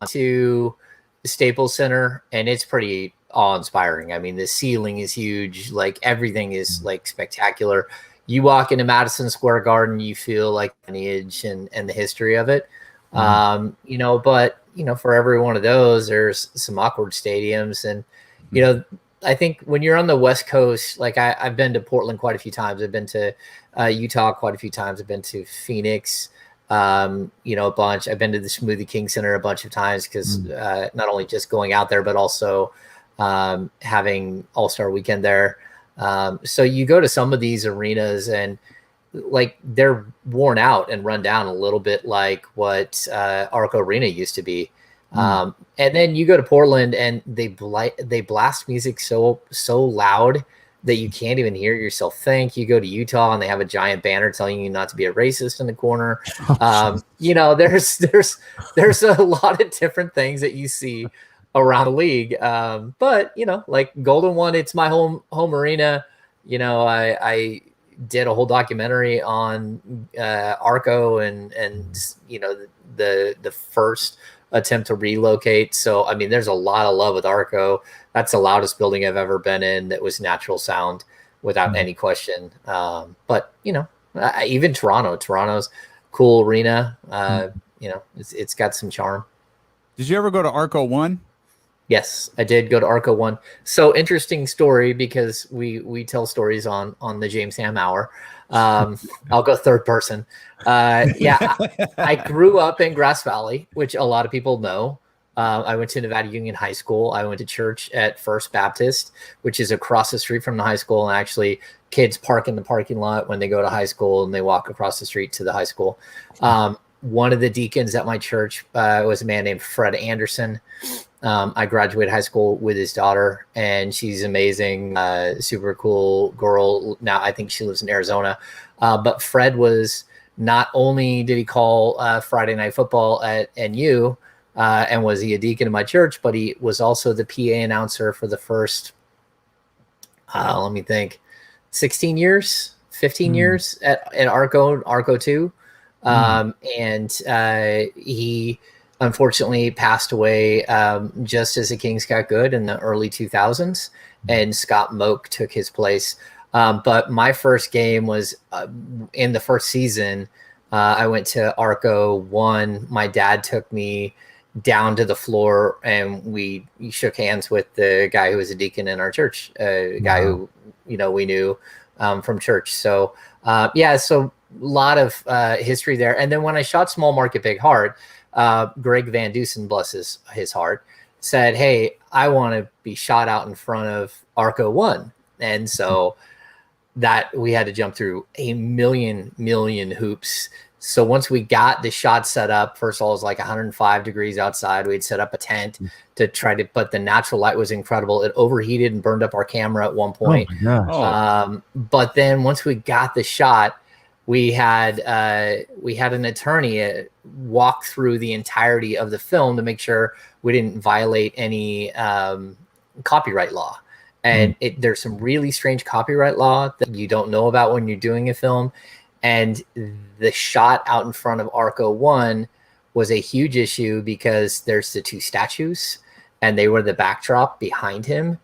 to the Staples Center, and it's pretty awe-inspiring. I mean, the ceiling is huge. Like everything is like spectacular. You walk into Madison Square Garden, you feel like the lineage and the history of it. But for every one of those, there's some awkward stadiums, and I think when you're on the West Coast, like I've been to Portland quite a few times. I've been to Utah quite a few times. I've been to Phoenix, a bunch. I've been to the Smoothie King Center a bunch of times because not only just going out there, but also having All-Star Weekend there. So you go to some of these arenas and like they're worn out and run down a little bit like what Arco Arena used to be. And then you go to Portland and they blast music so loud that you can't even hear yourself think. You go to Utah and they have a giant banner telling you not to be a racist in the corner. You know, there's a lot of different things that you see around the league. But you know, like Golden One, it's my home arena. You know, I did a whole documentary on Arco and you know the first attempt to relocate. So I mean, there's a lot of love with Arco. That's the loudest building I've ever been in that was natural sound without any question. But you know, even Toronto's cool arena. You know, it's got some charm. Did you ever go to Arco 1? Yes, I did go to Arco 1. So interesting story because we tell stories on the James Ham Hour. I'll go third person. Yeah, I grew up in Grass Valley, which a lot of people know. I went to Nevada Union High School. I went to church at First Baptist, which is across the street from the high school. And actually, kids park in the parking lot when they go to high school and they walk across the street to the high school. One of the deacons at my church was a man named Fred Anderson. I graduated high school with his daughter, and she's amazing, super cool girl. Now I think she lives in Arizona. But Fred was not only did he call Friday Night Football at NU, and was he a deacon in my church, but he was also the PA announcer for the first, let me think, 16 years, 15 years at Arco 2. And he unfortunately passed away just as the Kings got good in the early 2000s, and Scott Moak took his place. But my first game was in the first season. I went to Arco 1. My dad took me down to the floor and we shook hands with the guy who was a deacon in our church, a guy who, you know, we knew from church. So yeah, so a lot of history there. And then when I shot Small Market Big Heart, Greg Van Dusen, bless his heart, said, hey, I want to be shot out in front of Arco 1. And so that we had to jump through a million hoops. So once we got the shot set up, first of all, it was like 105 degrees outside. We'd set up a tent to try to, but the natural light was incredible. It overheated and burned up our camera at one point. But then once we got the shot, we had an attorney walk through the entirety of the film to make sure we didn't violate any copyright law. And there's some really strange copyright law that you don't know about when you're doing a film. And the shot out in front of Arco 1 was a huge issue because there's the two statues and they were the backdrop behind him.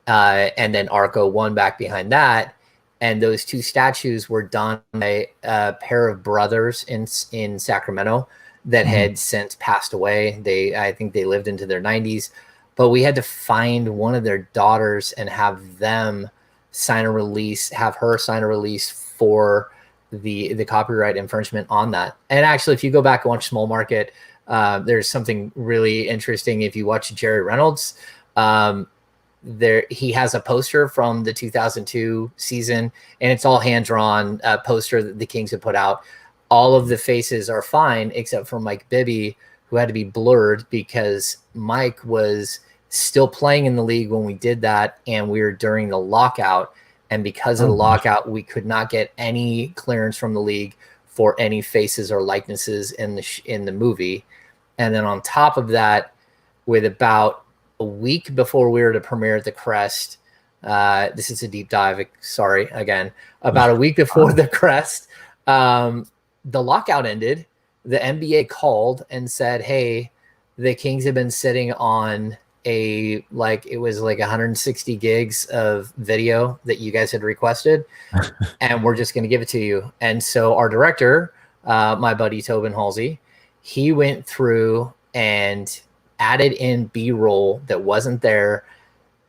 And then Arco 1 back behind that. And those two statues were done by a pair of brothers in Sacramento that had since passed away. I think they lived into their 90s, but we had to find one of their daughters and have her sign a release for the copyright infringement on that. And actually, if you go back and watch Small Market, there's something really interesting. If you watch Jerry Reynolds, he has a poster from the 2002 season, and it's all hand-drawn poster that the Kings have put out. All of the faces are fine except for Mike Bibby, who had to be blurred because Mike was still playing in the league when we did that, and we were during the lockout. And because of the lockout, we could not get any clearance from the league for any faces or likenesses in the movie. And then on top of that, with about a week before we were to premiere at the Crest, this is a deep dive. Sorry, again, about a week before the Crest, the lockout ended. The NBA called and said, "Hey, the Kings have been sitting on it was like 160 gigs of video that you guys had requested, and we're just going to give it to you." And so our director, my buddy Tobin Halsey, he went through and added in B-roll that wasn't there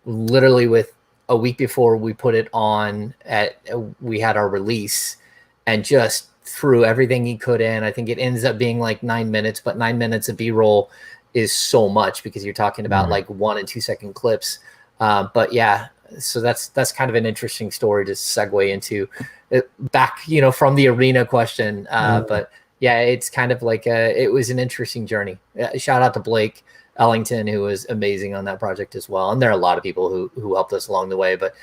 literally with a week before we put it on we had our release, and just threw everything he could in. I think it ends up being like 9 minutes, but 9 minutes of B-roll is so much because you're talking about like 1 and 2 second clips. But yeah, So that's kind of an interesting story to segue into back, from the arena question. But yeah, it's kind of like it was an interesting journey. Shout out to Blake Ellington, who was amazing on that project as well. And there are a lot of people who helped us along the way, but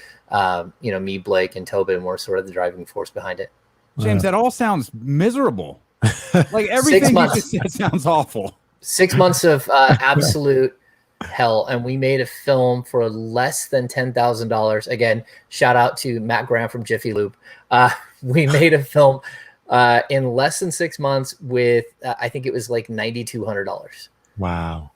me, Blake, and Tobin were sort of the driving force behind it. James, that all sounds miserable. Like everything you just said sounds awful. 6 months of absolute hell, and we made a film for less than $10,000. Again, shout out to Matt Graham from Jiffy Lube. We made a film in less than 6 months with I think it was like $9,200. Wow.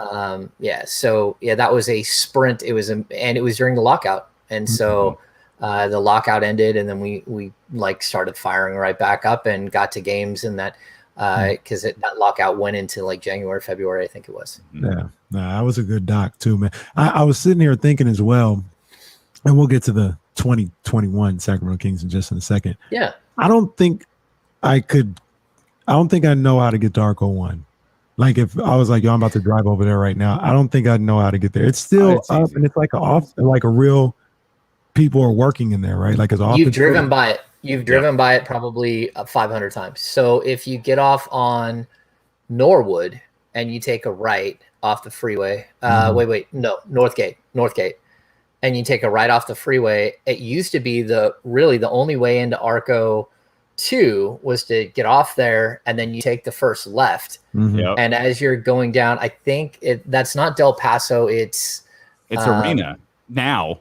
So that was a sprint. It was and it was during the lockout, and so the lockout ended, and then we like started firing right back up and got to games, and that because that lockout went into like January, February, I think it was. Yeah, that was a good doc too, man. I was sitting here thinking as well, and we'll get to the 2021 Sacramento Kings in just in a second. Yeah, I don't think I know how to get to Arco 1. Like if I was like, yo, I'm about to drive over there right now, I don't think I'd know how to get there. It's still up, and it's like a real people are working in there, right? Like as often you've driven by it. You've driven by it probably 500 times. So if you get off on Norwood and you take a right off the freeway, Northgate, and you take a right off the freeway, it used to be the only way into Arco 2 was to get off there, and then you take the first left. Yep. And as you're going down, I think that's not Del Paso. It's Arena now.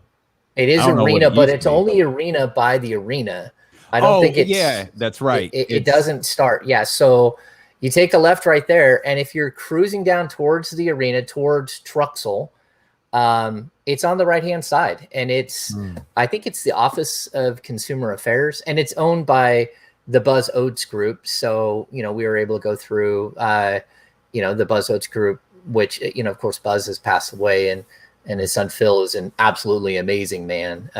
It is arena, but it's only arena by the arena. I don't think it's. Yeah, that's right. It doesn't start. Yeah. So you take a left right there. And if you're cruising down towards the arena, towards Truxell, it's on the right-hand side. And I think it's the Office of Consumer Affairs, and it's owned by the Buzz Oates Group. So, we were able to go through, the Buzz Oates Group, which, of course, Buzz has passed away, and his son Phil is an absolutely amazing man.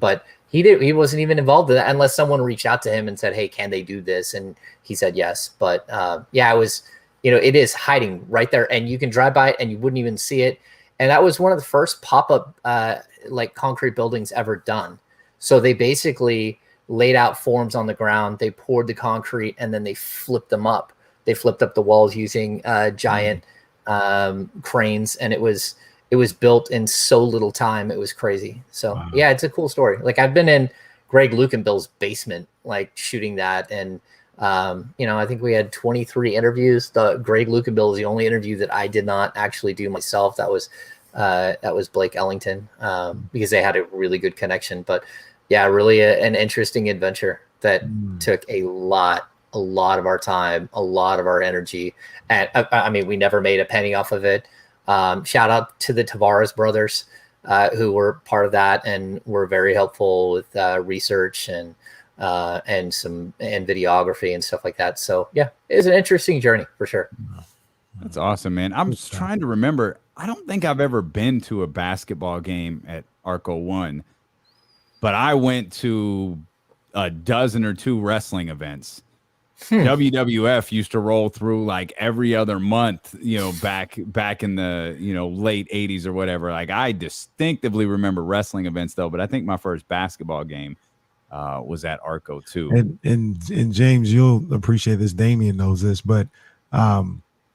But he wasn't even involved in that unless someone reached out to him and said, hey, can they do this? And he said yes. But it was, it is hiding right there, and you can drive by it and you wouldn't even see it. And that was one of the first pop-up like concrete buildings ever done. So they basically laid out forms on the ground, they poured the concrete, and then they flipped them up. They flipped up the walls using giant cranes, and it was built in so little time. It was crazy. So yeah, it's a cool story. Like I've been in Greg Lukenbill's basement, like shooting that. And, I think we had 23 interviews. The Greg Lukenbill is the only interview that I did not actually do myself. That was Blake Ellington, because they had a really good connection, but yeah, really an interesting adventure that took a lot of our time, a lot of our energy. And I mean, we never made a penny off of it. Shout out to the Tavares brothers, who were part of that and were very helpful with research and videography and stuff like that. So yeah, it's an interesting journey for sure. That's awesome, man. I'm just trying to remember. I don't think I've ever been to a basketball game at Arco 1, but I went to a dozen or two wrestling events. WWF used to roll through like every other month, back in the, late 80s or whatever. Like I distinctively remember wrestling events though, but I think my first basketball game was at Arco 2. And James, you'll appreciate this. Damien knows this, but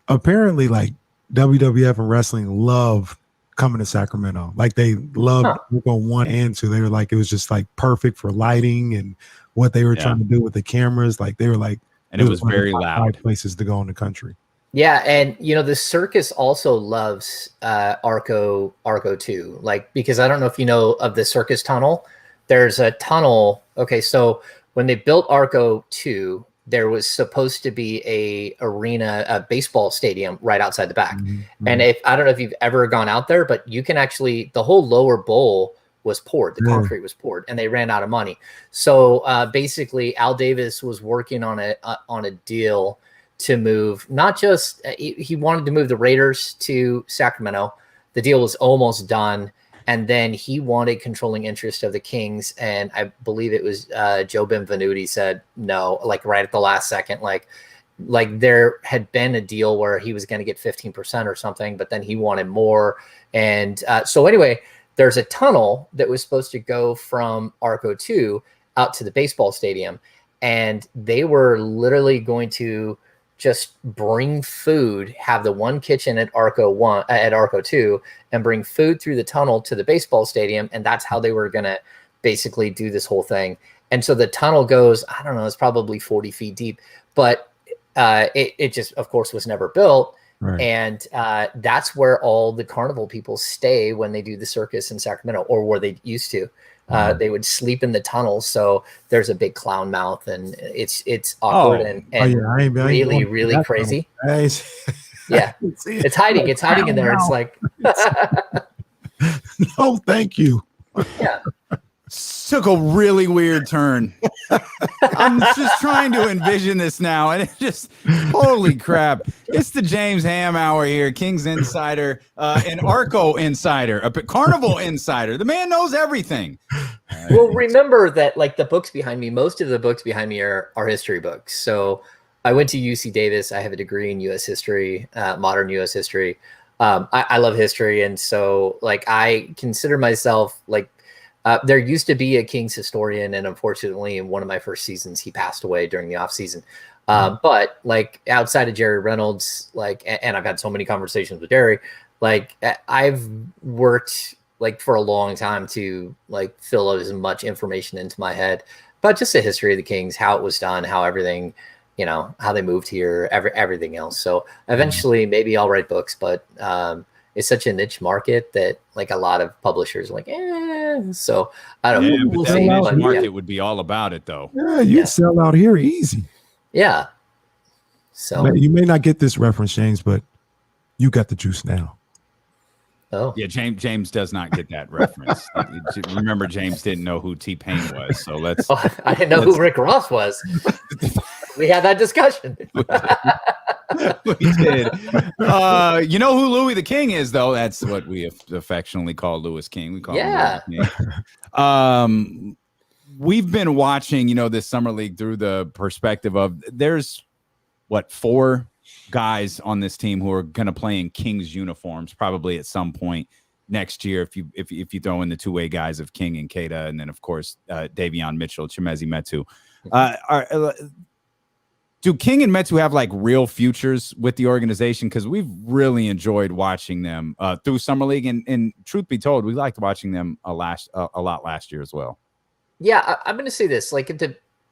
apparently like WWF and wrestling love coming to Sacramento. Like they loved Arco 1 and 2. They were like, it was just like perfect for lighting and what they were trying to do with the cameras. Like they were like, and it was very loud. Places to go in the country. Yeah, and the circus also loves Arco 2. Like, because I don't know if you know of the circus tunnel. There's a tunnel. Okay, so when they built Arco 2, there was supposed to be a baseball stadium right outside the back. And I don't know if you've ever gone out there, but you can actually, the whole lower bowl was poured. The concrete was poured, and they ran out of money. So basically, Al Davis was working on a deal to move. Not just he wanted to move the Raiders to Sacramento. The deal was almost done, and then he wanted controlling interest of the Kings. And I believe it was Joe Benvenuti said no, like right at the last second. Like there had been a deal where he was going to get 15% or something, but then he wanted more. And so anyway, there's a tunnel that was supposed to go from Arco 2 out to the baseball stadium. And they were literally going to just bring food, have the one kitchen at Arco 2, and bring food through the tunnel to the baseball stadium. And that's how they were going to basically do this whole thing. And so the tunnel goes, I don't know, it's probably 40 feet deep, but it just, of course, was never built. Right. And that's where all the carnival people stay when they do the circus in Sacramento, or where they used to. They would sleep in the tunnels. So there's a big clown mouth, and it's awkward and really crazy. Yeah, it's hiding. It's hiding in there. It's like, no, thank you. Yeah. Took a really weird turn. I'm just trying to envision this now, and it just, holy crap. It's the James Ham Hour here, Kings Insider, an Arco Insider, a Carnival Insider. The man knows everything. Well, remember that, like, the books behind me, most of the books behind me are history books. So I went to UC Davis. I have a degree in U.S. history, modern U.S. history. I love history, and so, like, I consider myself, like, there used to be a Kings historian, and unfortunately, in one of my first seasons, he passed away during the off season. But, like, outside of Jerry Reynolds, like, and I've had so many conversations with Jerry, like, I've worked, like, for a long time to, like, fill as much information into my head about just the history of the Kings, how it was done, how everything, you know, how they moved here, everything else. So eventually, maybe I'll write books, but it's such a niche market that, like, a lot of publishers are like, so I don't know. We'll that see. niche But, market would be all about it, though. Yeah, you sell out here easy. Yeah. So You may not get this reference, James, but you got the juice now. Oh. Yeah, James does not get that reference. Remember, James didn't know who T-Pain was, so let's. Oh, I didn't know who Rick Ross was. We had that discussion. We did. You know who Louis the King is, though? That's what we affectionately call Louis King. We call him Louis King. We've been watching, you know, this summer league through the perspective of there's 4 guys on this team who are going to play in Kings uniforms probably at some point next year. If you throw in the two-way guys of King and Keita, and then of course Davion Mitchell, Chimezie Metu. Do King and Metu have, like, real futures with the organization? Because we've really enjoyed watching them through summer league, and truth be told, we liked watching them a lot last year as well. Yeah, I'm going to say this: like,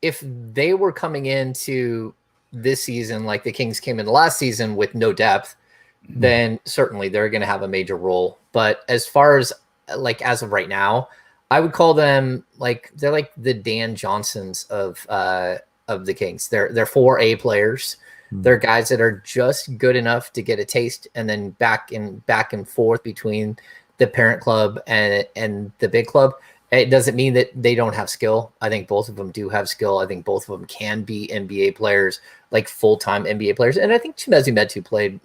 if they were coming into this season like the Kings came into last season with no depth, then certainly they're going to have a major role. But as far as, like, as of right now, I would call them, like, they're like the Dan Johnsons of the Kings. They're 4A players. They're guys that are just good enough to get a taste, and then back and forth between the parent club and the big club. It doesn't mean that they don't have skill. I think both of them do have skill. I think both of them can be NBA players, like full-time NBA players. And I think Chimezie Metu played,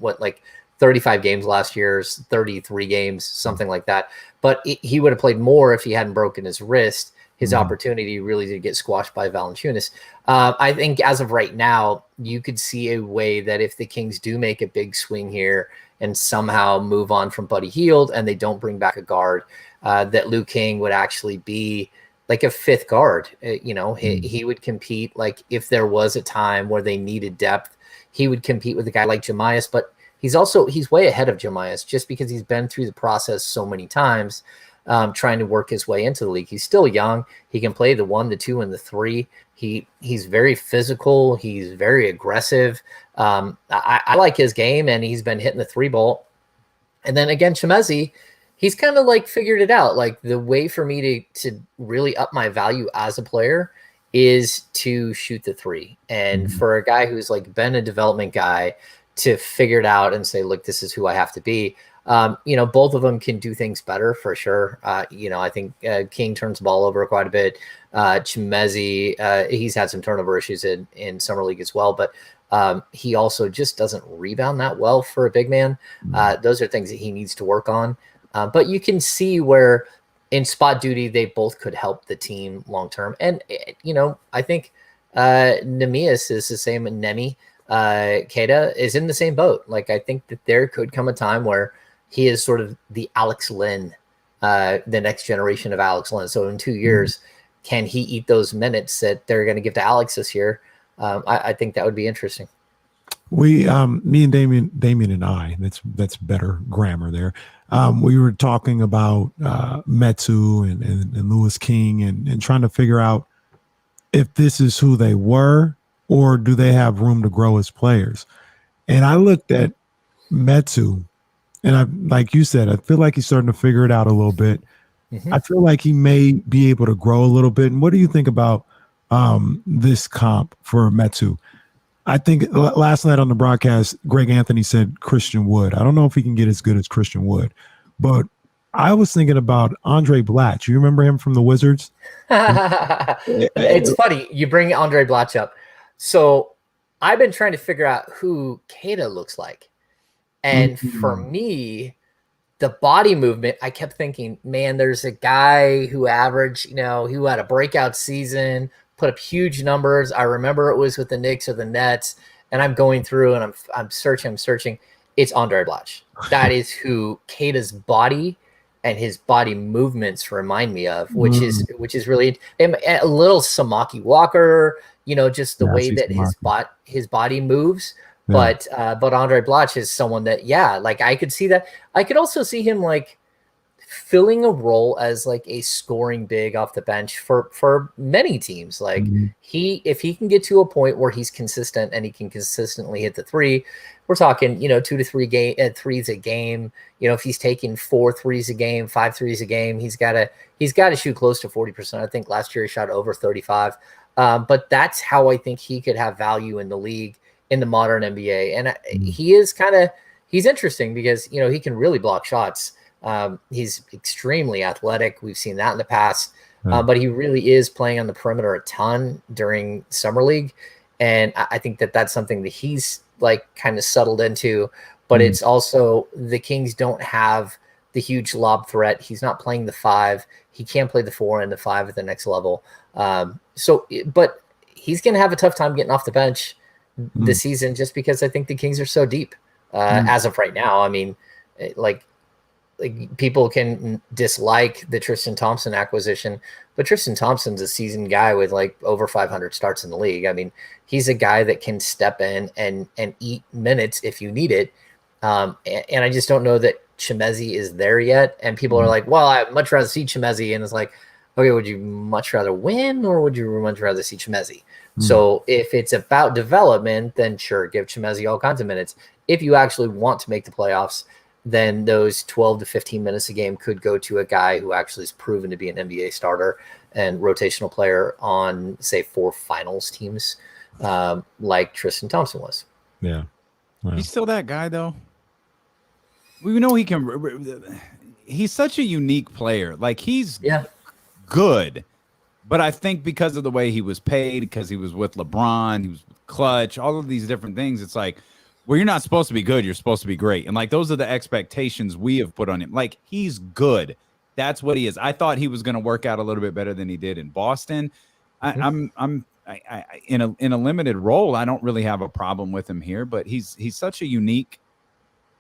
35 games last year, 33 games, something like that. But he would have played more if he hadn't broken his wrist. His opportunity really did get squashed by Valanciunas. I think as of right now, you could see a way that if the Kings do make a big swing here and somehow move on from Buddy Hield and they don't bring back a guard, that Lou King would actually be like a 5th guard. He would compete, like, if there was a time where they needed depth, he would compete with a guy like Jamias, but he's way ahead of Jamias just because he's been through the process so many times, trying to work his way into the league. He's still young. He can play the 1, the 2, and the 3. He's very physical. He's very aggressive. I like his game, and he's been hitting the 3-ball. And then again, Chimezie, he's kind of, like, figured it out. Like, the way for me to really up my value as a player is to shoot the 3. And for a guy who's, like, been a development guy to figure it out and say, look, this is who I have to be. Both of them can do things better for sure. I think King turns the ball over quite a bit. Chimezie, he's had some turnover issues in summer league as well, but he also just doesn't rebound that well for a big man. Those are things that he needs to work on. But you can see where in spot duty, they both could help the team long term. And, I think Neemias is the same. Nemi Keita is in the same boat. Like, I think that there could come a time where he is sort of the Alex Lynn the next generation of Alex Len. So in 2 years, can he eat those minutes that they're going to give to Alex this year? I think that would be interesting. We, me and Damien and I, that's better grammar there. We were talking about Metu and Lewis King and trying to figure out if this is who they were or do they have room to grow as players. And I looked at Metu, and I, like you said, I feel like he's starting to figure it out a little bit. I feel like he may be able to grow a little bit. And what do you think about this comp for Metu? I think last night on the broadcast, Greg Anthony said Christian Wood. I don't know if he can get as good as Christian Wood, but I was thinking about Andre Blatch. You remember him from the Wizards? It's funny you bring Andre Blatch up. So I've been trying to figure out who Keita looks like. And for me, the body movement, I kept thinking, man, there's a guy who averaged, who had a breakout season, put up huge numbers. I remember it was with the Knicks or the Nets, and I'm going through and I'm searching. It's Andre Blatch. That is who Keita's body and his body movements remind me of, which is really a little Samaki Walker, just the way that his body moves. Yeah. But Andre Blatch is someone that, I could see that. I could also see him filling a role as a scoring big off the bench for many teams. If he can get to a point where he's consistent and he can consistently hit the three, we're talking 2 to 3 threes a game. If he's taking 4 threes a game, 5 threes a game, he's got to shoot close to 40%. I think last year he shot over 35. But that's how I think he could have value in the league, in the modern NBA. And he's interesting because, he can really block shots. He's extremely athletic. We've seen that in the past, but he really is playing on the perimeter a ton during summer league. And I think that that's something that he's kind of settled into, but it's also the Kings don't have the huge lob threat. He's not playing the 5. He can't play the 4 and the 5 at the next level. But he's going to have a tough time getting off the bench this season, just because I think the Kings are so deep as of right now. I mean, people can dislike the Tristan Thompson acquisition, but Tristan Thompson's a seasoned guy with over 500 starts in the league. I mean, he's a guy that can step in and eat minutes if you need it. And I just don't know that Chimezie is there yet. And people are like, well, I'd much rather see Chimezie. And it's like, okay, would you much rather win or would you much rather see Chimezie? So if it's about development, then sure, give Chimezie all kinds of minutes. If you actually want to make the playoffs, then those 12 to 15 minutes a game could go to a guy who actually is proven to be an NBA starter and rotational player on, say, 4 finals teams, like Tristan Thompson was. Yeah. Wow. He's still that guy, though. We know he can. He's such a unique player. He's good. But I think because of the way he was paid, because he was with LeBron, he was with Clutch, all of these different things, it's you're not supposed to be good. You're supposed to be great. And those are the expectations we have put on him. He's good. That's what he is. I thought he was going to work out a little bit better than he did in Boston. I'm in a limited role. I don't really have a problem with him here, but he's such a unique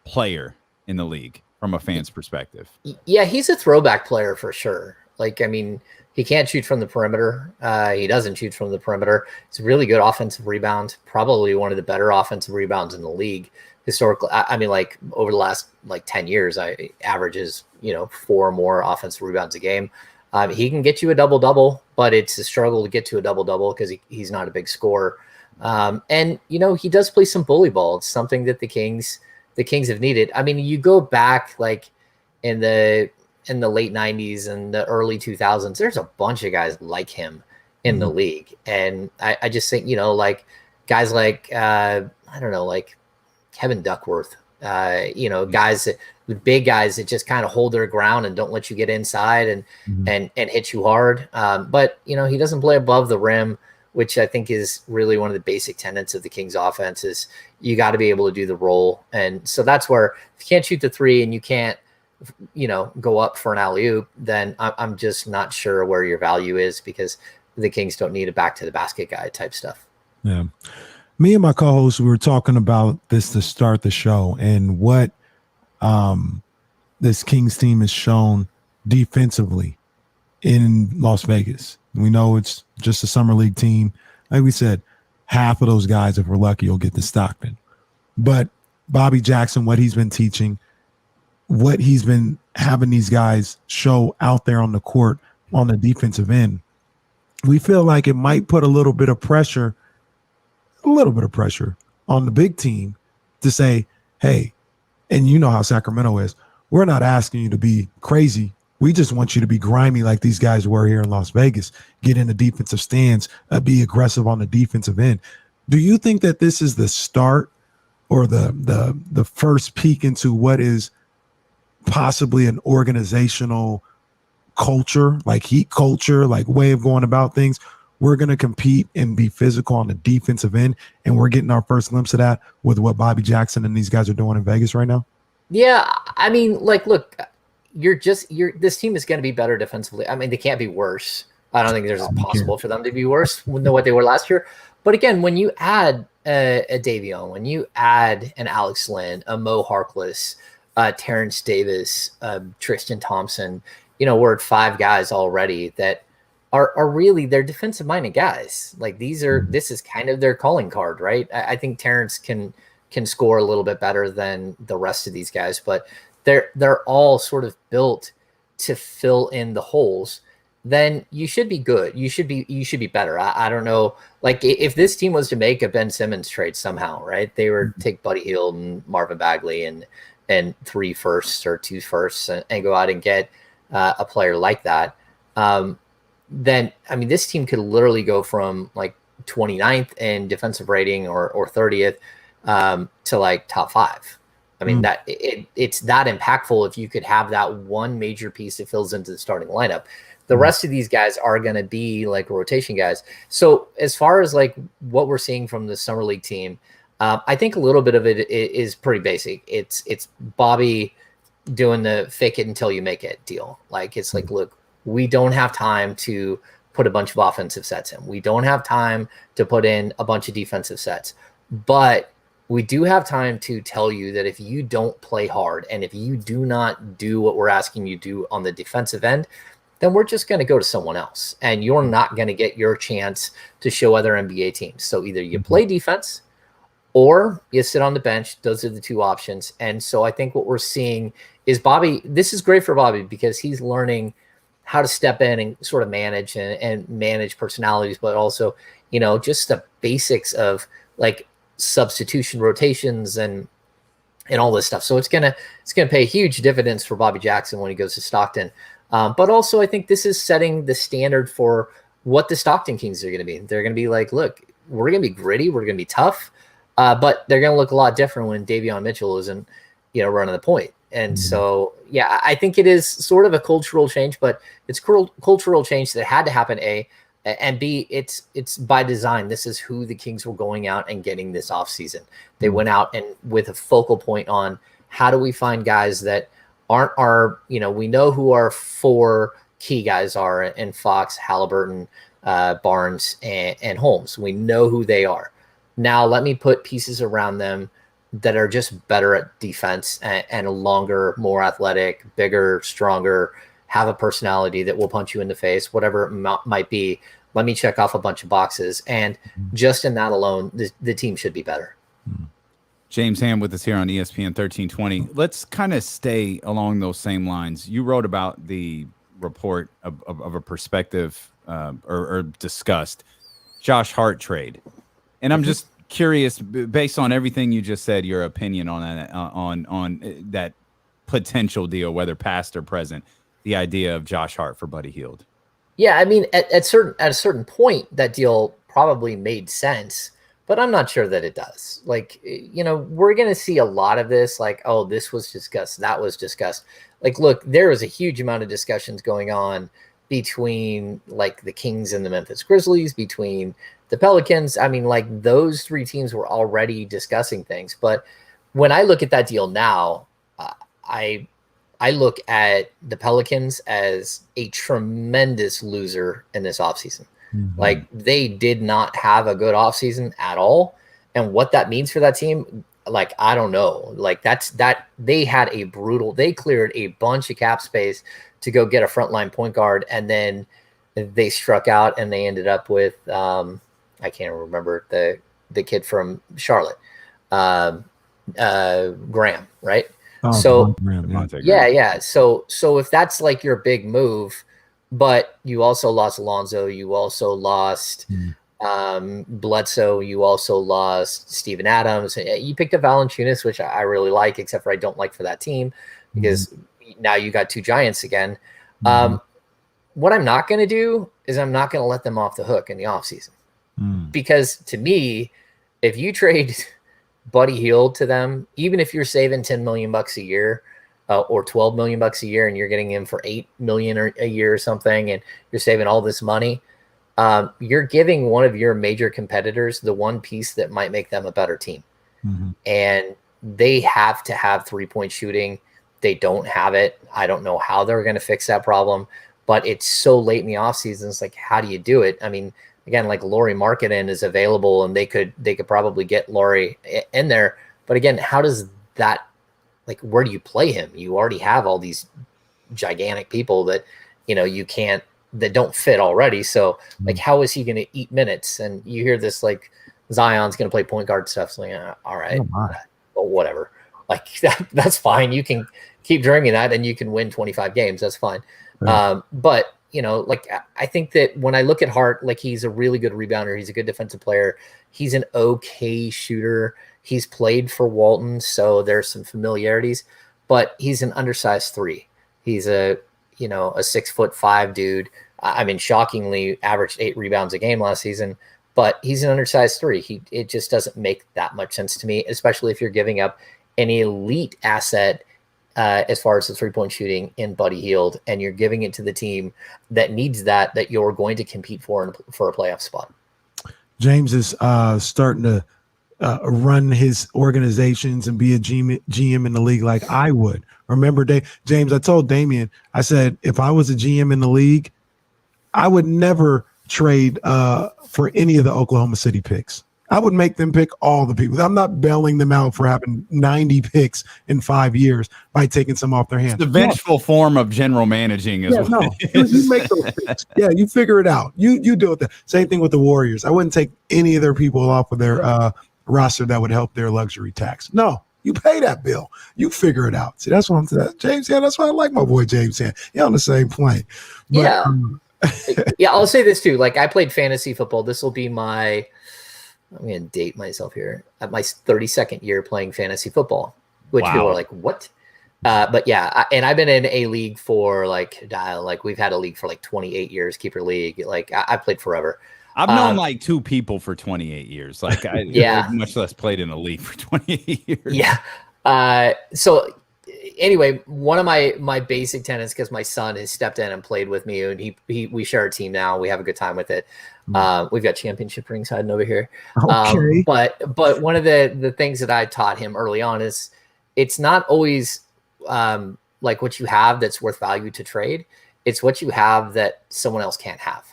player in the league from a fan's perspective. Yeah, he's a throwback player for sure. He can't shoot from the perimeter. He doesn't shoot from the perimeter. He's a really good offensive rebound, probably one of the better offensive rebounds in the league historically. I mean, over the last 10 years, I averages 4 or more offensive rebounds a game. He can get you a double-double, but it's a struggle to get to a double-double because he's not a big scorer. And he does play some bully ball. It's something that the Kings have needed. I mean, you go back in the late 90s and the early 2000s, there's a bunch of guys like him in the league. And I just think, guys I don't know, Kevin Duckworth, guys the big guys that just kind of hold their ground and don't let you get inside and hit you hard. But, he doesn't play above the rim, which I think is really one of the basic tenets of the Kings offense is you got to be able to do the role. And so that's where if you can't shoot the 3 and you can't, go up for an alley-oop, then I'm just not sure where your value is because the Kings don't need a back to the basket guy type stuff. Yeah. Me and my co-host, we were talking about this to start the show and what this Kings team has shown defensively in Las Vegas. We know it's just a summer league team. Like we said, half of those guys, if we're lucky, will get to Stockton. But Bobby Jackson, what he's been teaching, what he's been having these guys show out there on the court on the defensive end, we feel like it might put a little bit of pressure on the big team to say, hey, and you know how Sacramento is, we're not asking you to be crazy. We just want you to be grimy like these guys were here in Las Vegas, get in the defensive stands, be aggressive on the defensive end. Do you think that this is the start or the first peek into what is possibly an organizational culture, like heat culture, like way of going about things? We're going to compete and be physical on the defensive end, and we're getting our first glimpse of that with what Bobby Jackson and these guys are doing in Vegas right now? Yeah, I mean, like, look, this team is going to be better defensively. I mean, they can't be worse. I don't think there's possible for them to be worse than what they were last year. But again, when you add a Davion, when you add an Alex Lynn, a Mo Harkless, Terrence Davis, Tristan Thompson, we're at 5 guys already that are really, they're defensive minded guys. Like this is kind of their calling card, right? I think Terrence can score a little bit better than the rest of these guys, but they're all sort of built to fill in the holes. Then you should be good. You should be better. I don't know. Like if this team was to make a Ben Simmons trade somehow, right? They would take Buddy Hield and Marvin Bagley and 3 firsts or 2 firsts and go out and get a player like that. Then, I mean, this team could literally go from like 29th in defensive rating or 30th to like top 5. I mean, that it's that impactful if you could have that one major piece that fills into the starting lineup. The rest of these guys are going to be like rotation guys. So as far as like what we're seeing from the summer league team, I think a little bit of it is pretty basic. It's Bobby doing the fake it until you make it deal. Like, it's like, look, we don't have time to put a bunch of offensive sets in. We don't have time to put in a bunch of defensive sets, but we do have time to tell you that if you don't play hard and if you do not do what we're asking you to do on the defensive end, then we're just going to go to someone else and you're not going to get your chance to show other NBA teams. So either you play defense or you sit on the bench. Those are the 2 options. And so I think what we're seeing is Bobby, this is great for Bobby because he's learning how to step in and sort of manage and manage personalities, but also, just the basics of like substitution rotations and all this stuff. So it's gonna pay huge dividends for Bobby Jackson when he goes to Stockton. But also I think this is setting the standard for what the Stockton Kings are going to be. They're going to be like, look, we're going to be gritty. We're going to be tough. But they're going to look a lot different when Davion Mitchell isn't, running the point. And so, yeah, I think it is sort of a cultural change, but it's cultural change that had to happen, A, and B, it's by design. This is who the Kings were going out and getting this offseason. They went out and with a focal point on how do we find guys that aren't our, we know who our 4 key guys are in Fox, Halliburton, Barnes, and Holmes. We know who they are. Now let me put pieces around them that are just better at defense and longer, more athletic, bigger, stronger, have a personality that will punch you in the face, whatever it might be. Let me check off a bunch of boxes. And just in that alone, the team should be better. James Ham with us here on ESPN 1320. Let's kind of stay along those same lines. You wrote about the report of a perspective or discussed Josh Hart trade. And I'm just curious, based on everything you just said, your opinion on that, on that potential deal, whether past or present, the idea of Josh Hart for Buddy Hield. Yeah, I mean, at a certain point, that deal probably made sense, but I'm not sure that it does. Like, we're going to see a lot of this, like, oh, this was discussed, that was discussed. Like, look, there was a huge amount of discussions going on between, like, the Kings and the Memphis Grizzlies, between the Pelicans. I mean, like, those 3 teams were already discussing things. But when I look at that deal now, I look at the Pelicans as a tremendous loser in this offseason. Like, they did not have a good offseason at all. And what that means for that team, like, I don't know. Like they had a brutal, they cleared a bunch of cap space to go get a frontline point guard. And then they struck out and they ended up with, I can't remember the kid from Charlotte, Graham, right? Oh, So Graham, yeah. So if that's like your big move, but you also lost Alonzo, you also lost Bledsoe, you also lost Steven Adams. You picked up Valanciunas, which I really like, except for I don't like for that team because now you got two giants again. What I'm not going to do is I'm not going to let them off the hook in the offseason. Because to me, if you trade Buddy Hield to them, even if you're saving $10 million a year or $12 million a year, and you're getting him for $8 million a year or something, and you're saving all this money, you're giving one of your major competitors the one piece that might make them a better team. And they have to have 3-point shooting. They don't have it. I don't know how they're going to fix that problem, but it's so late in the offseason. It's like, how do you do it? I mean, again, like Lauri Markkanen is available and they could probably get Lauri in there. But again, how does that, like, where do you play him? You already have all these gigantic people that, you can't, that don't fit already. So like, how is he going to eat minutes? And you hear this, like Zion's going to play point guard stuff. So all right, well, whatever. Like that's fine. You can keep drinking that and you can win 25 games. That's fine. Right. But like I think that when I look at Hart, like he's a really good rebounder. He's a good defensive player. He's an okay shooter. He's played for Walton, so there's some familiarities, but he's an undersized 3. He's a 6'5" dude. I mean, shockingly averaged 8 rebounds a game last season, but he's an undersized 3. It just doesn't make that much sense to me, especially if you're giving up an elite asset as far as the 3-point shooting in Buddy Hield, and you're giving it to the team that needs that you're going to compete for a playoff spot. James is starting to run his organizations and be a GM in the league like I would. Remember, James, I told Damian, I said, if I was a GM in the league, I would never trade for any of the Oklahoma City picks. I would make them pick all the people. I'm not bailing them out for having 90 picks in 5 years by taking some off their hands. It's the vengeful form of general managing as well. No, you make those picks. Yeah, you figure it out. You deal with that. Same thing with the Warriors. I wouldn't take any of their people off of their roster that would help their luxury tax. No, you pay that bill. You figure it out. See, that's what I'm saying. James, yeah, that's why I like my boy James. Yeah, on the same plane. But, yeah. Yeah, I'll say this too. Like I played fantasy football. This will be I'm going to date myself here, at my 32nd year playing fantasy football, which people are like, what? But yeah, and I've been in a league for like we've had a league for like 28 years, keeper league. Like I played forever. I've known like 2 people for 28 years. Like I've much less played in a league for 28 years. Yeah. So anyway, one of my basic tenets, because my son has stepped in and played with me, and we share a team now. We have a good time with it. We've got championship rings hiding over here. Okay. But one of the things that I taught him early on is it's not always like what you have that's worth value to trade. It's what you have that someone else can't have.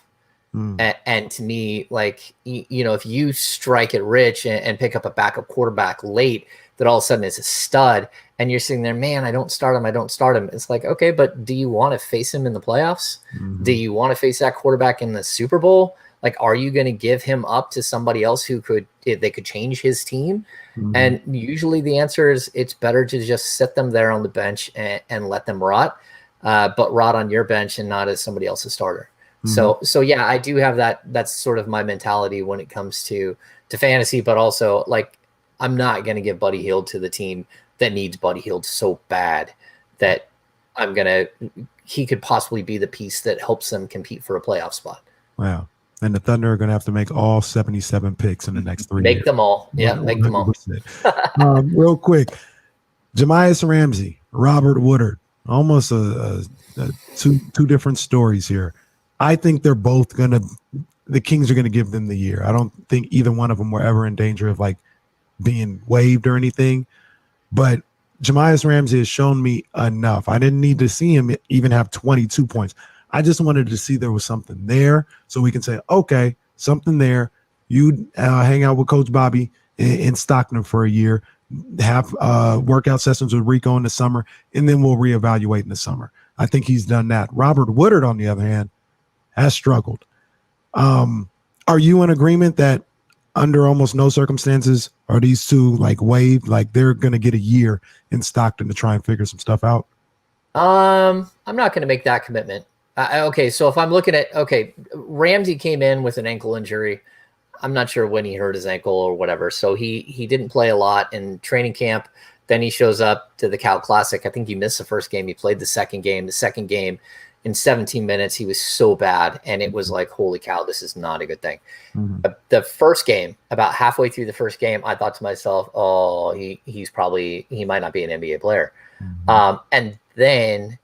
And to me, like, if you strike it rich and pick up a backup quarterback late that all of a sudden is a stud, and you're sitting there, man, I don't start him. It's like, okay, but do you want to face him in the playoffs? Do you want to face that quarterback in the Super Bowl? Like, are you going to give him up to somebody else who could change his team? And usually the answer is it's better to just sit them there on the bench and let them rot, but rot on your bench and not as somebody else's starter. So yeah, I do have that. That's sort of my mentality when it comes to fantasy, but also like, I'm not going to give Buddy Hield to the team that needs Buddy Hield so bad that he could possibly be the piece that helps them compete for a playoff spot. Wow. And the Thunder are going to have to make all 77 picks in the next 3 years. Make them all. Yeah, make them all. Real quick, Jamias Ramsey, Robert Woodard, almost two different stories here. I think they're both the Kings are going to give them the year. I don't think either one of them were ever in danger of like being waived or anything. But Jamias Ramsey has shown me enough. I didn't need to see him even have 22 points. I just wanted to see there was something there so we can say, okay, something there. You hang out with Coach Bobby in Stockton for a year. have workout sessions with Rico in the summer, and then we'll reevaluate in the summer. I think he's done that. Robert Woodard, on the other hand, has struggled. Are you in agreement that under almost no circumstances are these two like waived, like they're going to get a year in Stockton to try and figure some stuff out? I'm not going to make that commitment. Okay, so if I'm looking at, Ramsey came in with an ankle injury. I'm not sure when he hurt his ankle or whatever. So he didn't play a lot in training camp. Then he shows up to the Cal Classic. I think he missed the first game. He played the second game. The second game, in 17 minutes, he was so bad. And it was like, holy cow, this is not a good thing. Mm-hmm. The first game, about halfway through the first game, I thought to myself, oh, he might not be an NBA player. Mm-hmm. And then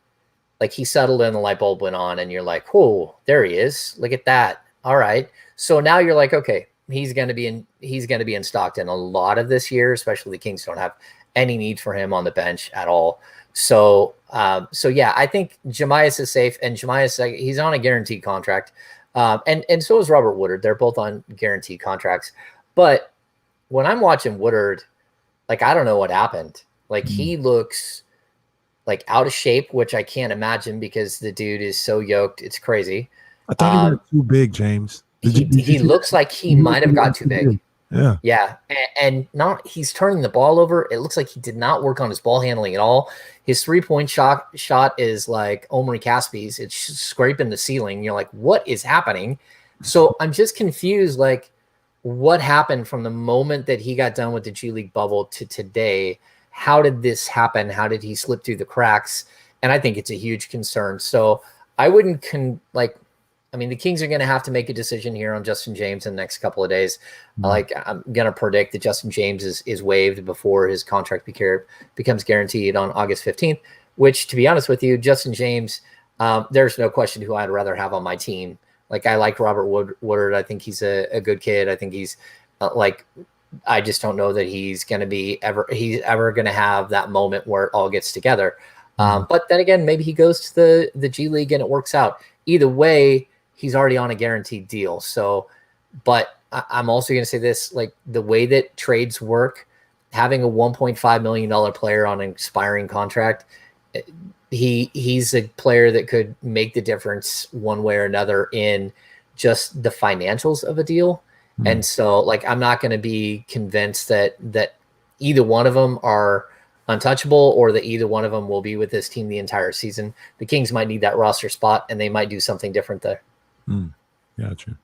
like he settled in, the light bulb went on, and you're like, oh, there he is. Look at that. All right. So now you're like, okay, he's going to be in Stockton a lot of this year, especially the Kings don't have any need for him on the bench at all. So yeah, I think Jemias is safe, and Jemias, he's on a guaranteed contract. And so is Robert Woodard. They're both on guaranteed contracts. But when I'm watching Woodard, like, I don't know what happened. Like, he looks like out of shape, which I can't imagine because the dude is so yoked. It's crazy. I thought he got too big, James. He looks like he might have got too big. Yeah. Yeah. And he's turning the ball over. It looks like he did not work on his ball handling at all. His 3-point shot is like Omri Caspi's. It's scraping the ceiling. You're like, what is happening? So I'm just confused. Like, what happened from the moment that he got done with the G League bubble to today? How did this happen? How did he slip through the cracks? And I think it's a huge concern. So I wouldn't the Kings are going to have to make a decision here on Justin James in the next couple of days. Like, I'm going to predict that Justin James is waived before his contract becomes guaranteed on August 15th, which, to be honest with you, Justin James, there's no question who I'd rather have on my team. Like, I like Robert Woodard. I think he's a good kid. I think he's I just don't know that he's ever going to have that moment where it all gets together. But then again, maybe he goes to the G League and it works out. Either way, he's already on a guaranteed deal. So, but I'm also going to say this, like, the way that trades work, having a $1.5 million player on an expiring contract, he's a player that could make the difference one way or another in just the financials of a deal. And so, like, I'm not going to be convinced that either one of them are untouchable or that either one of them will be with this team the entire season. The Kings might need that roster spot, and they might do something different there. Gotcha.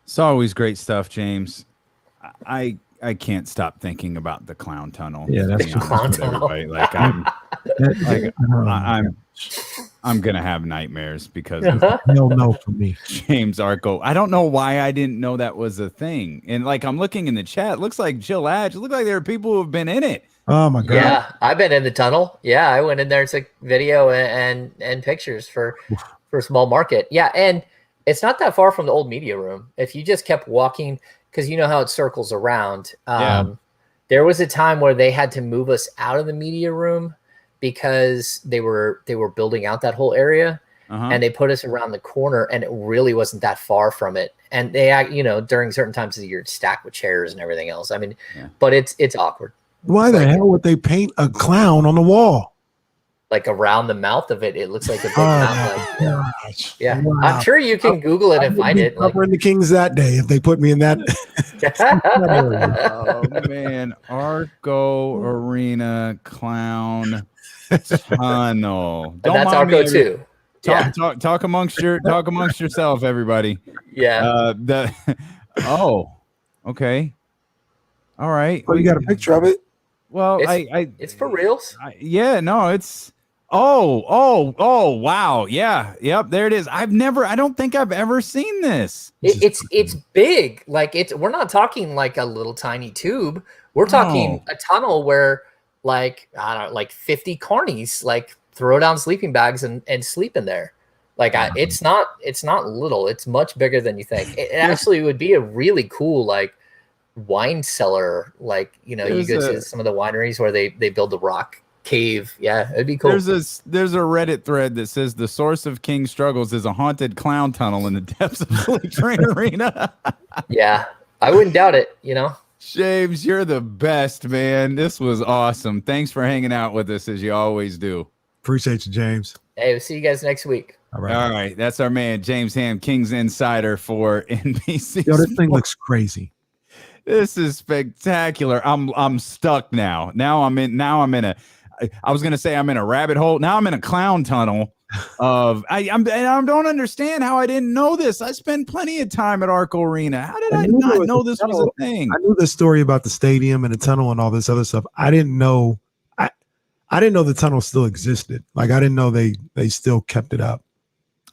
It's always great stuff, James. I can't stop thinking about the clown tunnel. Yeah, that's to be honest with everybody. Like, I'm gonna have nightmares because of no for me. James Arco. I don't know why I didn't know that was a thing. And like, I'm looking in the chat, it looks like Jill Adge. It looked like there are people who have been in it. Oh my god. Yeah, I've been in the tunnel. Yeah, I went in there, took video and pictures for Small Market. Yeah, and it's not that far from the old media room. If you just kept walking, because you know how it circles around. There was a time where they had to move us out of the media room because they were building out that whole area, and they put us around the corner, and it really wasn't that far from it. And they, during certain times of the year, stacked with chairs and everything else. I mean, but it's awkward. Why the hell would they paint a clown on the wall? Like around the mouth of it, it looks like a big mouth. Gosh. Yeah, wow. I'm sure you can Google it and find it. Covering the Kings that day if they put me in that. Oh man, Arco Arena Clown Tunnel. And that's Arco too. Talk amongst yourself, everybody. Yeah. Okay. All right. Oh, you got a picture of it? Well, it's for reals. It's. Oh, wow. Yeah. Yep. There it is. I don't think I've ever seen this. It's big. Like, we're not talking like a little tiny tube. We're talking a tunnel where, like, I don't know, like 50 carnies, like, throw down sleeping bags and sleep in there. Like, it's not little. It's much bigger than you think. It actually would be a really cool, like, wine cellar. Like, you go to some of the wineries where they build the rock cave. Yeah, it'd be cool. There's a Reddit thread that says the source of King struggles is a haunted clown tunnel in the depths of the Train Arena. Yeah, I wouldn't doubt it. James, you're the best, man. This was awesome. Thanks for hanging out with us as you always do. Appreciate you, James. Hey, we'll see you guys next week. All right. All right. That's our man, James Ham, Kings Insider for NBC. Yo, this thing Sports. looks crazy. This is spectacular. I'm stuck now. Now I'm in a I was gonna say I'm in a rabbit hole. Now I'm in a clown tunnel of I don't understand how I didn't know this. I spent plenty of time at Arco Arena. How did I not know this was a thing? I knew the story about the stadium and the tunnel and all this other stuff. I didn't know the tunnel still existed. Like I didn't know they still kept it up.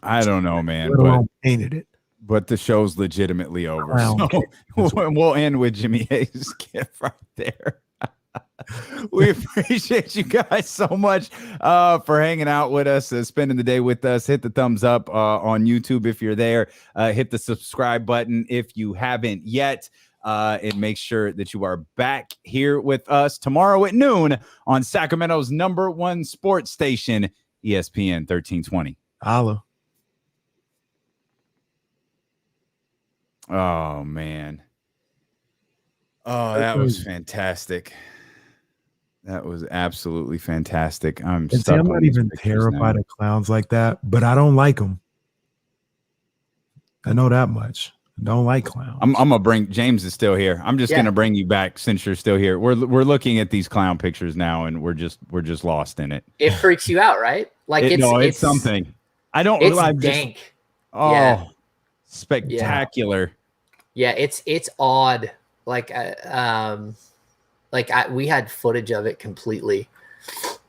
I don't know, man. But painted it. But the show's legitimately over. Clown So we'll end with Jimmy Hayes' gift right there. We appreciate you guys so much for hanging out with us, spending the day with us. Hit the thumbs up on YouTube if you're there. Hit the subscribe button if you haven't yet. And make sure that you are back here with us tomorrow at noon on Sacramento's #1 sports station, ESPN 1320. Holla. Oh, man. Oh, that was fantastic. That was absolutely fantastic. I'm not even terrified of clowns like that, but I don't like them. I know that much. I don't like clowns. I'm gonna bring James is still here. I'm just gonna bring you back since you're still here. We're looking at these clown pictures now, and we're just lost in it. It freaks you out, right? Like it's something. I don't. It's I'm dank. Just, oh, yeah. Spectacular. Yeah, it's odd. Like we had footage of it completely,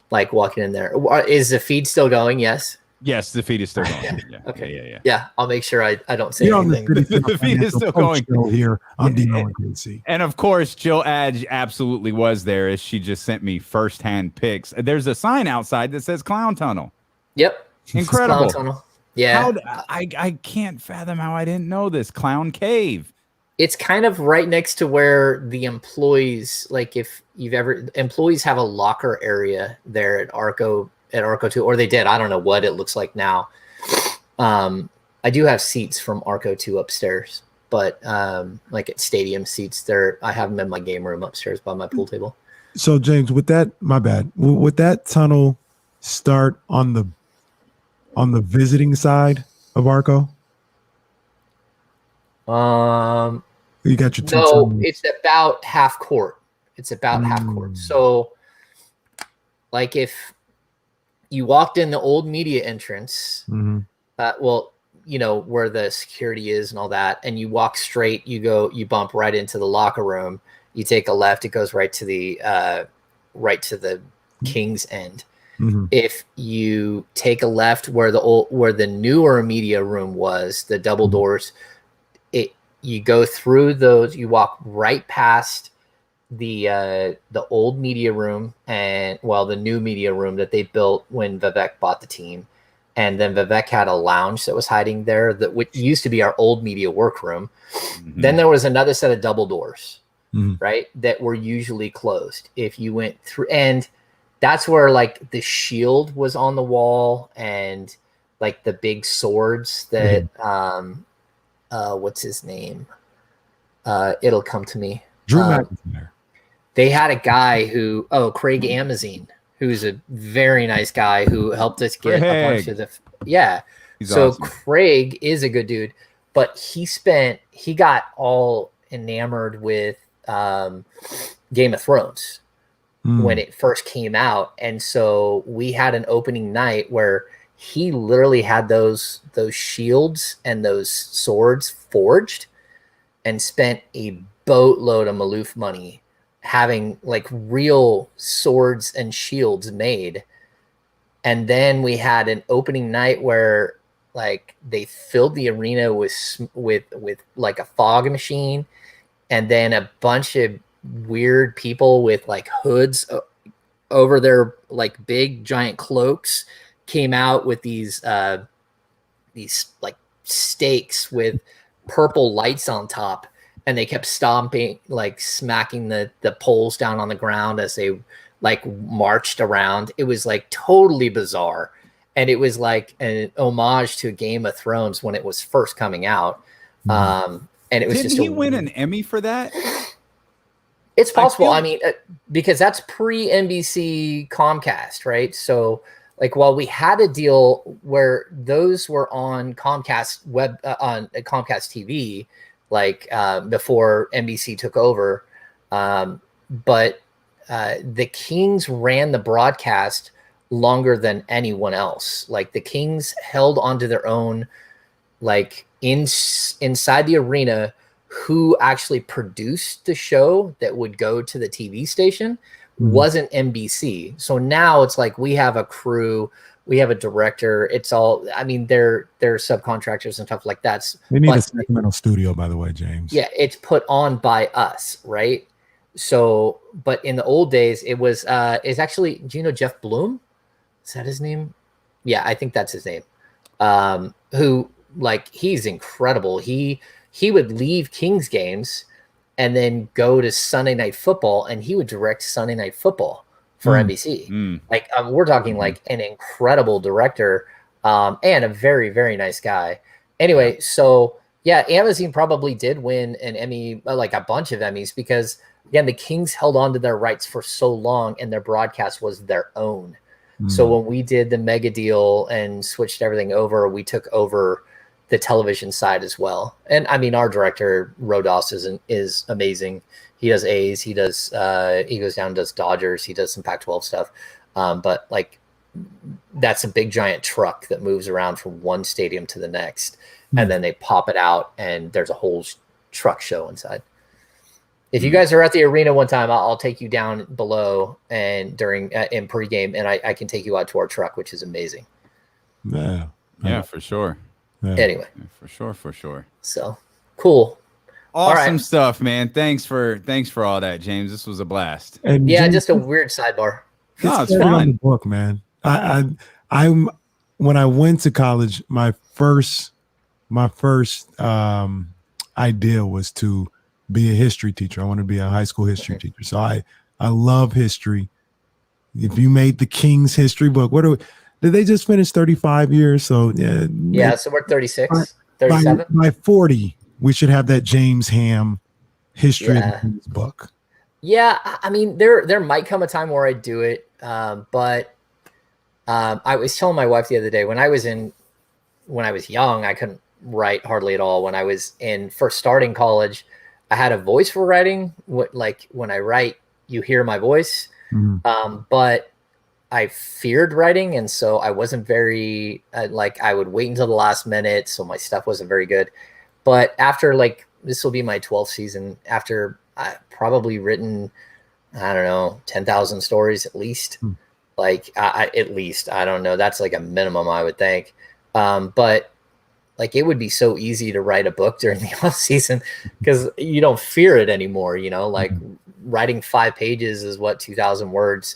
like walking in there. Is the feed still going? Yes. Yes, the feed is still going. Yeah. Okay. Yeah. Yeah, I'll make sure I don't say anything. The feed is still going here on D-O-N-K-C. And of course, Jill Adge absolutely was there, as she just sent me firsthand pics. There's a sign outside that says Clown Tunnel. Yep. Incredible. Clown Tunnel. Yeah. I can't fathom how I didn't know this. Clown Cave. It's kind of right next to where the employees, like if you've ever, employees have a locker area there at Arco 2, or they did. I don't know what it looks like now. I do have seats from Arco 2 upstairs, but like at stadium seats there, I have them in my game room upstairs by my pool table. So James, with that, my bad. Would that tunnel start on the visiting side of Arco? You got your two tunnels. It's about half court. Half court. So like if you walked in the old media entrance, well, you know, where the security is and all that, and you walk straight, you bump right into the locker room, you take a left, it goes right to the King's end. If you take a left where the newer media room was, the double doors, you go through those, you walk right past the old media room and the new media room that they built when Vivek bought the team. And then Vivek had a lounge that was hiding there which used to be our old media workroom. Then there was another set of double doors, right, that were usually closed. If you went through, and that's where like the shield was on the wall and like the big swords that what's his name? It'll come to me. Drew McIntyre. They had a guy Craig Amazine, who's a very nice guy who helped us get a bunch of He's awesome. Craig is a good dude, but he got all enamored with Game of Thrones when it first came out. And so we had an opening night where he literally had those shields and those swords forged and spent a boatload of Maloof money having like real swords and shields made. And then we had an opening night where like they filled the arena with like a fog machine, and then a bunch of weird people with like hoods over their like big giant cloaks came out with these like stakes with purple lights on top, and they kept stomping, like smacking the poles down on the ground as they like marched around. It was like totally bizarre, and it was like an homage to Game of Thrones when it was first coming out. And it was Didn't he win an Emmy for that? It's possible. feel- I mean, because that's pre NBC Comcast, right? So, like, while we had a deal where those were on Comcast on Comcast TV, like before NBC took over, but the Kings ran the broadcast longer than anyone else. Like the Kings held onto their own, like inside the arena. Who actually produced the show that would go to the TV station wasn't NBC. So now it's like we have a crew, we have a director. It's all, I mean, they're subcontractors and stuff like that. They need a Sacramento studio, by the way, James. Yeah, it's put on by us, right? So, but in the old days, it was it's actually, do you know Jeff Bloom? Is that his name? Yeah, I think that's his name. Who, like, he's incredible. He would leave Kings games and then go to Sunday Night Football, and he would direct Sunday Night Football for NBC. Like, we're talking like an incredible director and a very, very nice guy. Anyway, so yeah, Amazon probably did win an Emmy, like a bunch of Emmys, because again, the Kings held on to their rights for so long, and their broadcast was their own. So when we did the mega deal and switched everything over, we took over the television side as well. And I mean, our director Rodas is amazing. He does A's, he does he goes down and does Dodgers, he does some Pac-12 stuff. But like, that's a big giant truck that moves around from one stadium to the next, and then they pop it out and there's a whole truck show inside. If you guys are at the arena one time, I'll take you down below and during in pregame, and I can take you out to our truck, which is amazing. Yeah, for sure. Yeah. Anyway, For sure. so cool. Awesome stuff, man. Thanks for all that, James. This was a blast. And Yeah, James, just a weird sidebar. No, it's carried on fine. the book, man. I'm when I went to college, my first idea was to be a history teacher. I want to be a high school history teacher. So I love history. If you made the Kings history book, did they just finish 35 years? So Yeah, so we're 36, 37. By 40, we should have that James Ham history of the Kings book. Yeah, I mean, there might come a time where I do it, but I was telling my wife the other day when I was young, I couldn't write hardly at all. When I was in first starting college, I had a voice for writing. Like when I write, you hear my voice, but I feared writing, and so I wasn't very like I would wait until the last minute, so my stuff wasn't very good. But after, like, this will be my 12th season, after I've probably written, I don't know, 10,000 stories at least. Like at least, I don't know, that's like a minimum, I would think. But like, it would be so easy to write a book during the off season because you don't fear it anymore. You know, like writing 5 pages is what, 2,000 words.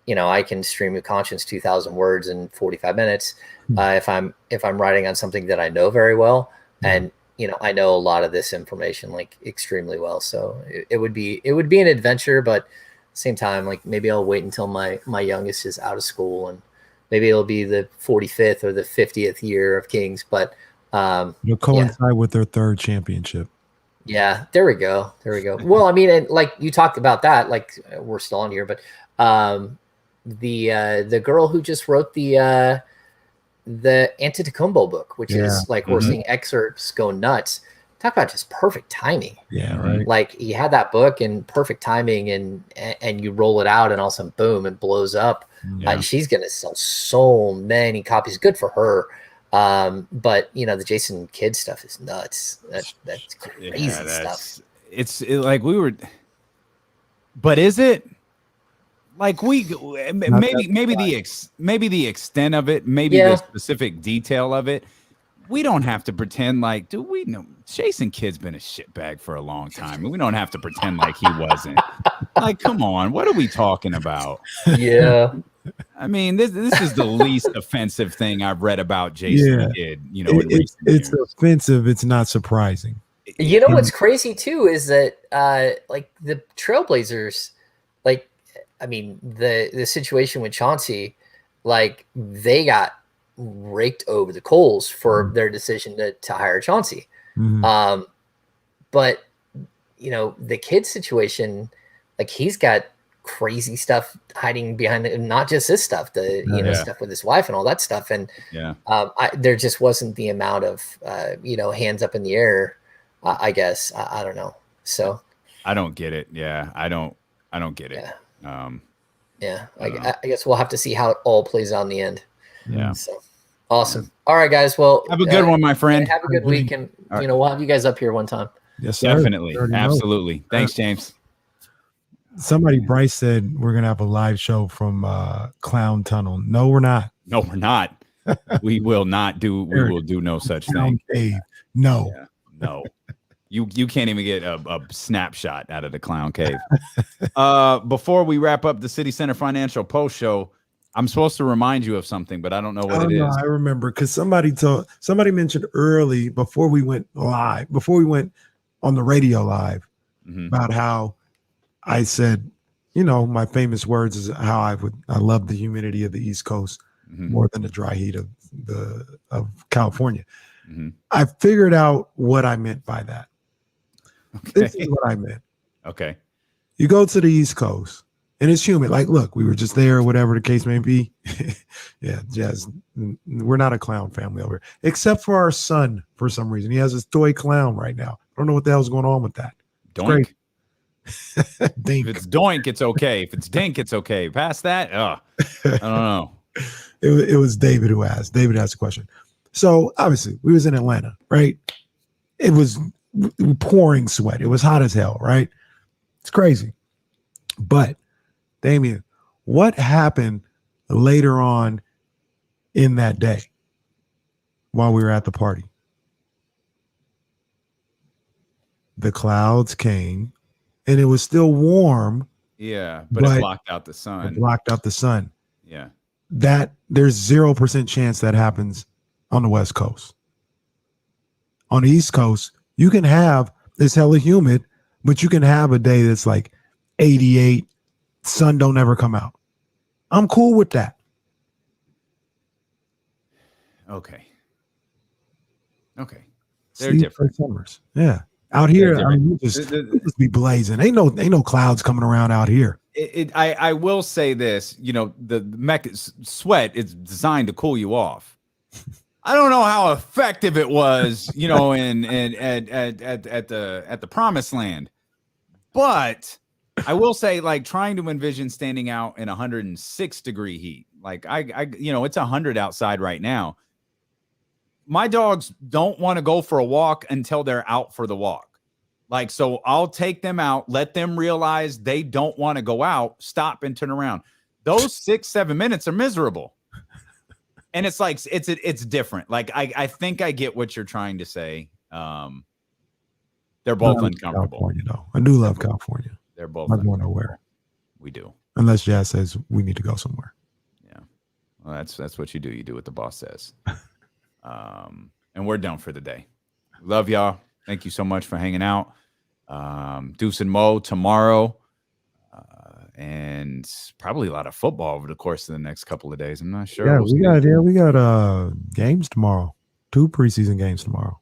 You know, I can stream of conscience 2,000 words in 45 minutes if I'm writing on something that I know very well, and you know, I know a lot of this information like extremely well. So it would be an adventure, but at the same time, like, maybe I'll wait until my youngest is out of school, and maybe it'll be the 45th or the 50th year of Kings. But it'll coincide with their 3rd championship. Yeah, there we go. Well, I mean, and like you talked about that, like we're still on here, but the girl who just wrote the Antetokounmpo book, which is like, we're seeing excerpts go nuts. Talk about just perfect timing. Yeah, right. Like, you had that book in perfect timing, and you roll it out, and all of a sudden, boom, it blows up. She's gonna sell so many copies. Good for her. But you know, the Jason Kidd stuff is nuts. That's crazy stuff. It's like we were, but is it? Like, maybe the extent of it, maybe the specific detail of it. We don't have to pretend like, do we know Jason Kidd's been a shitbag for a long time, and we don't have to pretend like he wasn't. Like, come on, what are we talking about? Yeah. I mean, this is the least offensive thing I've read about Jason Kidd. You know, it's offensive. It's not surprising. You know what's crazy too is that like the Trailblazers, like, I mean, the situation with Chauncey, like, they got raked over the coals for their decision to hire Chauncey. But you know, the Kidd situation, like he's got crazy stuff hiding behind it, not just this stuff, stuff with his wife and all that stuff. And there just wasn't the amount of hands up in the air. I guess I don't know. So I don't get it. Yeah, I don't get it. I guess we'll have to see how it all plays out in the end. Yeah. So awesome. All right, guys. Well, have a good one, my friend. Have a good week, and we'll have you guys up here one time. Yes, sir. Definitely. Absolutely. Thanks, James. Somebody, Bryce said we're gonna have a live show from Clown Tunnel. No, we're not. No, we're not. We will not do. We will do no such thing. Cave. No. Yeah, no. You can't even get a snapshot out of the Clown Cave. Before we wrap up the City Center Financial Post Show, I'm supposed to remind you of something, but I don't know what it is. I remember because somebody mentioned early before we went on the radio live about how I said, my famous words is how I love the humidity of the East Coast more than the dry heat of California. I figured out what I meant by that. Okay. This is what I meant. Okay. You go to the East Coast and it's humid. Like, look, we were just there, whatever the case may be. Yeah, Jazz. We're not a clown family over here, except for our son for some reason. He has this toy clown right now. I don't know what the hell's going on with that. Doink. Dink. If it's doink, it's okay. If it's dink, it's okay. Past that, I don't know. It was David who asked. David asked a question. So obviously we was in Atlanta, right? It was pouring sweat. It was hot as hell, right? It's crazy. But Damien, what happened later on in that day while we were at the party? The clouds came and it was still warm. Yeah, but it blocked out the sun. It blocked out the sun. Yeah. There's 0% chance that happens on the West Coast. On the East Coast, you can have it's hella humid, but you can have a day that's like 88, sun don't ever come out. I'm cool with that. Okay. They're different summers. Yeah. Out here, I mean, you just be blazing. Ain't no clouds coming around out here. I will say this, the sweat is designed to cool you off. I don't know how effective it was, at the promised land, but I will say, like, trying to envision standing out in 106-degree heat, like it's 100 outside right now. My dogs don't want to go for a walk until they're out for the walk. Like, so I'll take them out, let them realize they don't want to go out, stop and turn around. Those 6-7 minutes are miserable. And it's like, it's different. Like, I think I get what you're trying to say. They're both uncomfortable. California, though. I do love California. They're both not going nowhere. We do. Unless Jazz says we need to go somewhere. Yeah. Well, that's what you do. You do what the boss says. And we're done for the day. Love y'all. Thank you so much for hanging out. Deuce and Mo tomorrow. And probably a lot of football over the course of the next couple of days. I'm not sure. Yeah, we got games tomorrow. 2 preseason games tomorrow.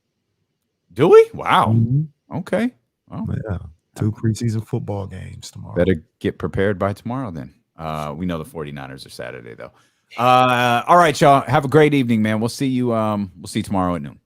Do we? Wow. Okay. Well, yeah. 2 preseason football games tomorrow. Better get prepared by tomorrow then. We know the 49ers are Saturday though. All right, y'all. Have a great evening, man. We'll see you tomorrow at noon.